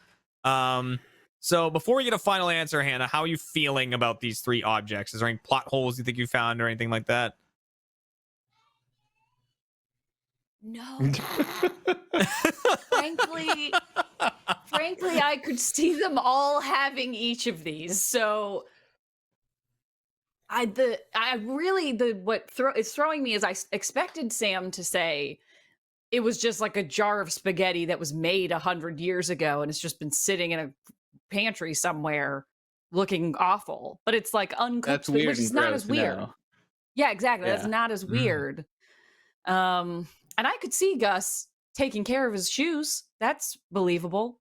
So before we get a final answer, Hannah, how are you feeling about these 3 objects? Is there any plot holes you think you found or anything like that? No. frankly, I could see them all having each of these. So it's throwing me is I expected Sam to say it was just like a jar of spaghetti that was made 100 years ago and it's just been sitting in a pantry somewhere looking awful. But it's like uncooked, That's weird, which is and not gross as to weird. know. Yeah, exactly. That's Yeah. not as weird. And I could see Gus taking care of his shoes. That's believable,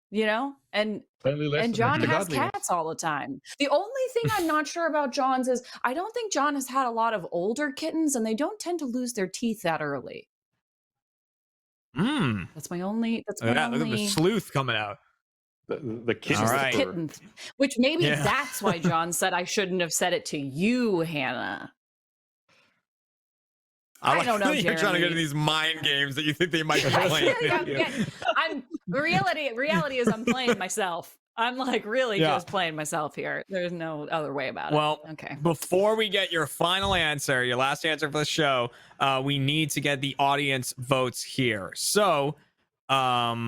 you know? And John has cats all the time. The only thing I'm not sure about John's is I don't think John has had a lot of older kittens, and they don't tend to lose their teeth that early. That's my only. That's my Look at only. the sleuth coming out. The kitten. All right. Kitten, which maybe Yeah. that's why John said I shouldn't have said it to you, Hannah. I don't know, You're trying to get Jeremy. into these mind games that you think they might be playing. I'm reality is I'm playing myself. I'm like really Yeah. just playing myself here. There's no other way about Well, it. Okay. before we get your final answer, your last answer for the show, we need to get the audience votes here. So, oh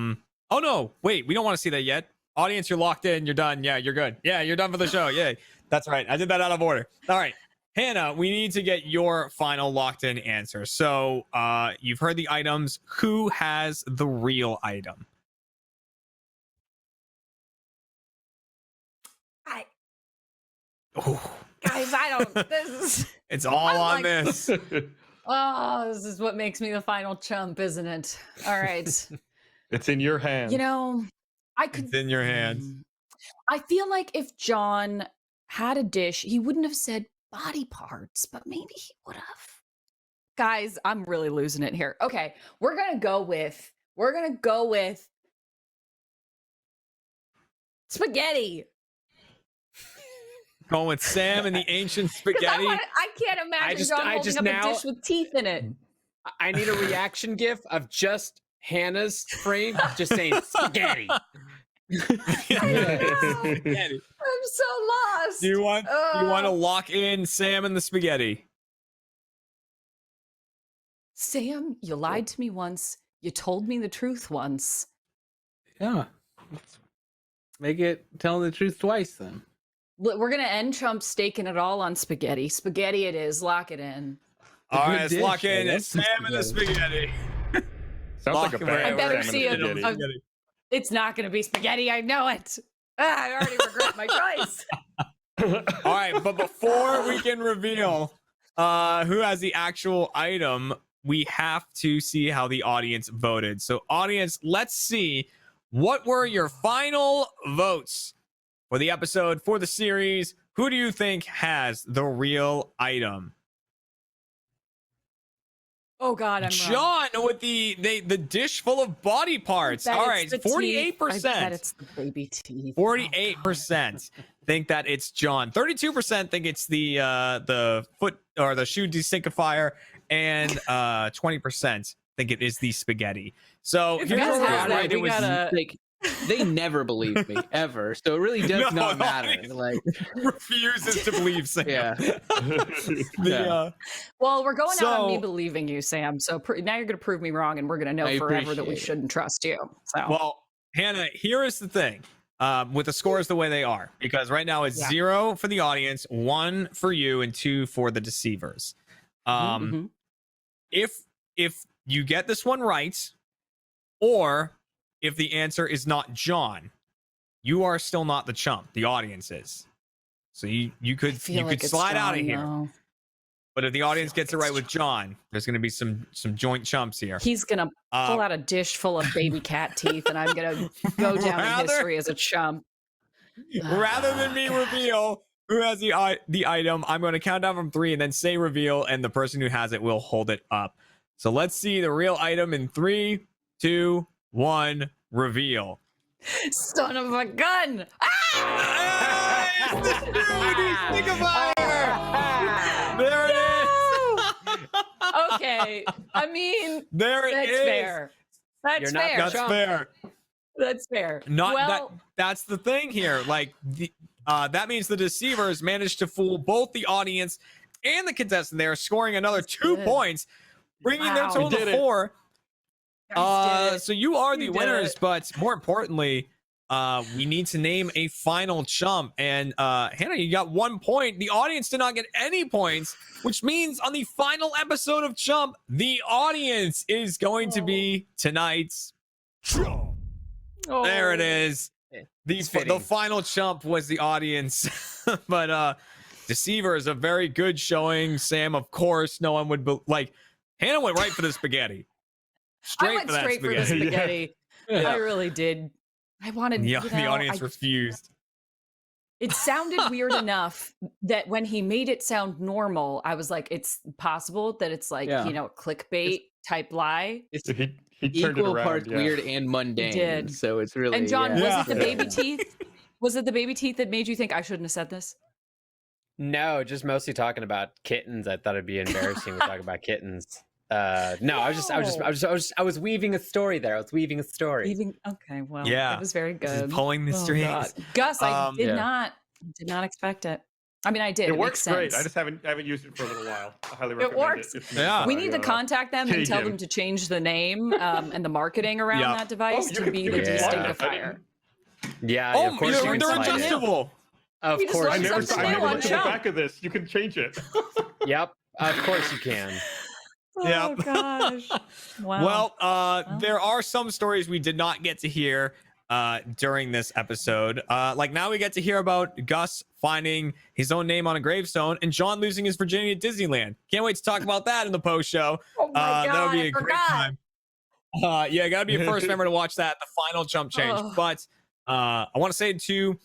no, wait, we don't want to see that yet. Audience, you're locked in. You're done. Yeah, you're good. Yeah, you're done for the show. Yay. That's right. I did that out of order. All right. Hannah, we need to get your final locked in answer. So, you've heard the items. Who has the real item? Guys, I don't. This is. It's all I'm on like- this. Oh, this is what makes me the final chump, isn't it? All right. It's in your hands. You know, I could. It's in your hands. I feel like if John had a dish, he wouldn't have said body parts, but maybe he would have. Guys, I'm really losing it here. Okay, we're gonna go with spaghetti. Going with Sam and the ancient 'Cause spaghetti. I can't imagine John holding up a dish with teeth in it. I need a reaction gif of just Hannah's frame just saying spaghetti. Spaghetti. I'm so lost. Do you want to lock in Sam and the spaghetti? Sam, you lied to me once. You told me the truth once. Yeah. Make it telling the truth twice then. We're gonna end Chump staking it all on spaghetti. Spaghetti it is. Lock it in. All right, let's lock in. It's Sam and the spaghetti. Sounds like a bad I better Sam see and it. spaghetti. It's not gonna be spaghetti. I know it. I already regret my choice. All right, but before we can reveal who has the actual item, we have to see how the audience voted. So, audience, let's see what were your final votes for the episode, for the series. Who do you think has the real item? Oh God, I'm John wrong. with the dish full of body parts. All right, 48%. I bet it's the baby teeth. 48% think that it's John. 32% think it's the foot or the shoe destinkifier, and 20% think it is the spaghetti. So If here's Gus what has we're that, doing. we gotta. Like, they never believe me ever, so it really does No, not matter. Like, refuses to believe Sam. yeah. Well, we're going out on me So- believing you, Sam. So now you're gonna prove me wrong, and we're gonna know I forever that we appreciate it. shouldn't trust you. So Well, Hannah, here is the thing. With the scores the way they are, because right now it's 0 for the audience, 1 for you, and 2 for the deceivers. If you get this one right, or if the answer is not John, you are still not the chump. The audience is. So you could slide out of here. Though. But if the audience gets it right with John, there's going to be some joint chumps here. He's gonna pull out a dish full of baby cat teeth, and I'm gonna go down in history as a chump. Rather than me reveal who has the item, I'm going to count down from 3 and then say reveal, and the person who has it will hold it up. So let's see the real item in 3, 2, 1, reveal. Son of a gun! There it Okay, I mean, There it that's is. fair. That's fair. That's Chump. fair. That's fair. Not well, that's the thing here. Like that means the deceivers managed to fool both the audience and the contestant there, scoring another 2 points, bringing their Wow. total You to did it. 4. did it. So you are the You did winners, it. but more importantly, we need to name a final chump. And Hannah, you got 1 point. The audience did not get any points, which means on the final episode of Chump, the audience is going to be tonight's Chump. There it is. The final chump was the audience. But Deceiver is a very good showing. Sam, of course, no one would Hannah went right for the spaghetti. I went straight for the spaghetti. Yeah. I really did. I wanted The audience I- refused. It sounded weird enough that when he made it sound normal, I was like, it's possible that it's like, Yeah. a clickbait type lie. It's He turned it equal around, parts yeah. weird and mundane. did. So it's really. And John, yeah. was it the baby teeth? Was it the baby teeth that made you think I shouldn't have said this? No, just mostly talking about kittens. I thought it'd be embarrassing to talk about kittens. No, I was weaving a story there. I was weaving a story. Okay, well, Yeah. that was very This is good. pulling the Oh, strings. God. Gus, I did Yeah. not expect it. I mean, I did. It It works makes great. sense. I just haven't used it for a little while. I highly It recommend works. it. We need to contact them and tell them to change the name and the marketing around Yeah. that device to be the destinkifier. Yeah, Oh, of course they're you can slide it. adjustable. Of We just course, learned you can something I slide new never on looked at Chump. the back of this. You can change it. it. Yep, of course you can. Oh Yep. gosh. Wow. Well, there are some stories we did not get to hear during this episode. Like now we get to hear about Gus finding his own name on a gravestone and John losing his virginity at Disneyland. Can't wait to talk about that in the post show. Oh my That'll God, be I a great forgot. time. Yeah, gotta be a first member to watch that, the final jump change. Oh. But I want to say to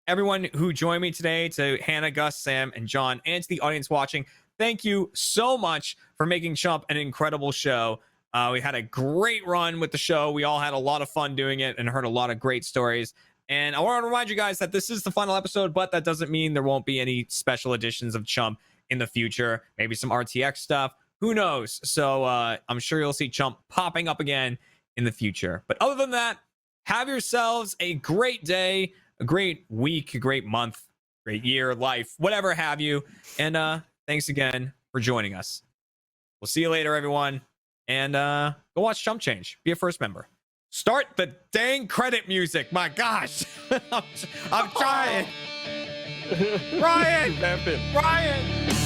everyone who joined me today, to Hannah, Gus, Sam, and John, and to the audience watching, thank you so much for making Chump an incredible show. We had a great run with the show. We all had a lot of fun doing it and heard a lot of great stories. And I want to remind you guys that this is the final episode, but that doesn't mean there won't be any special editions of Chump in the future. Maybe some RTX stuff. who knows? So I'm sure you'll see Chump popping up again in the future. But other than that, have yourselves a great day, a great week, a great month, great year, life, whatever have you. And thanks again for joining us. We'll see you later, everyone. And go watch Chump Change. Be a first member. Start the dang credit music. My gosh. I'm trying. Ryan! Ryan!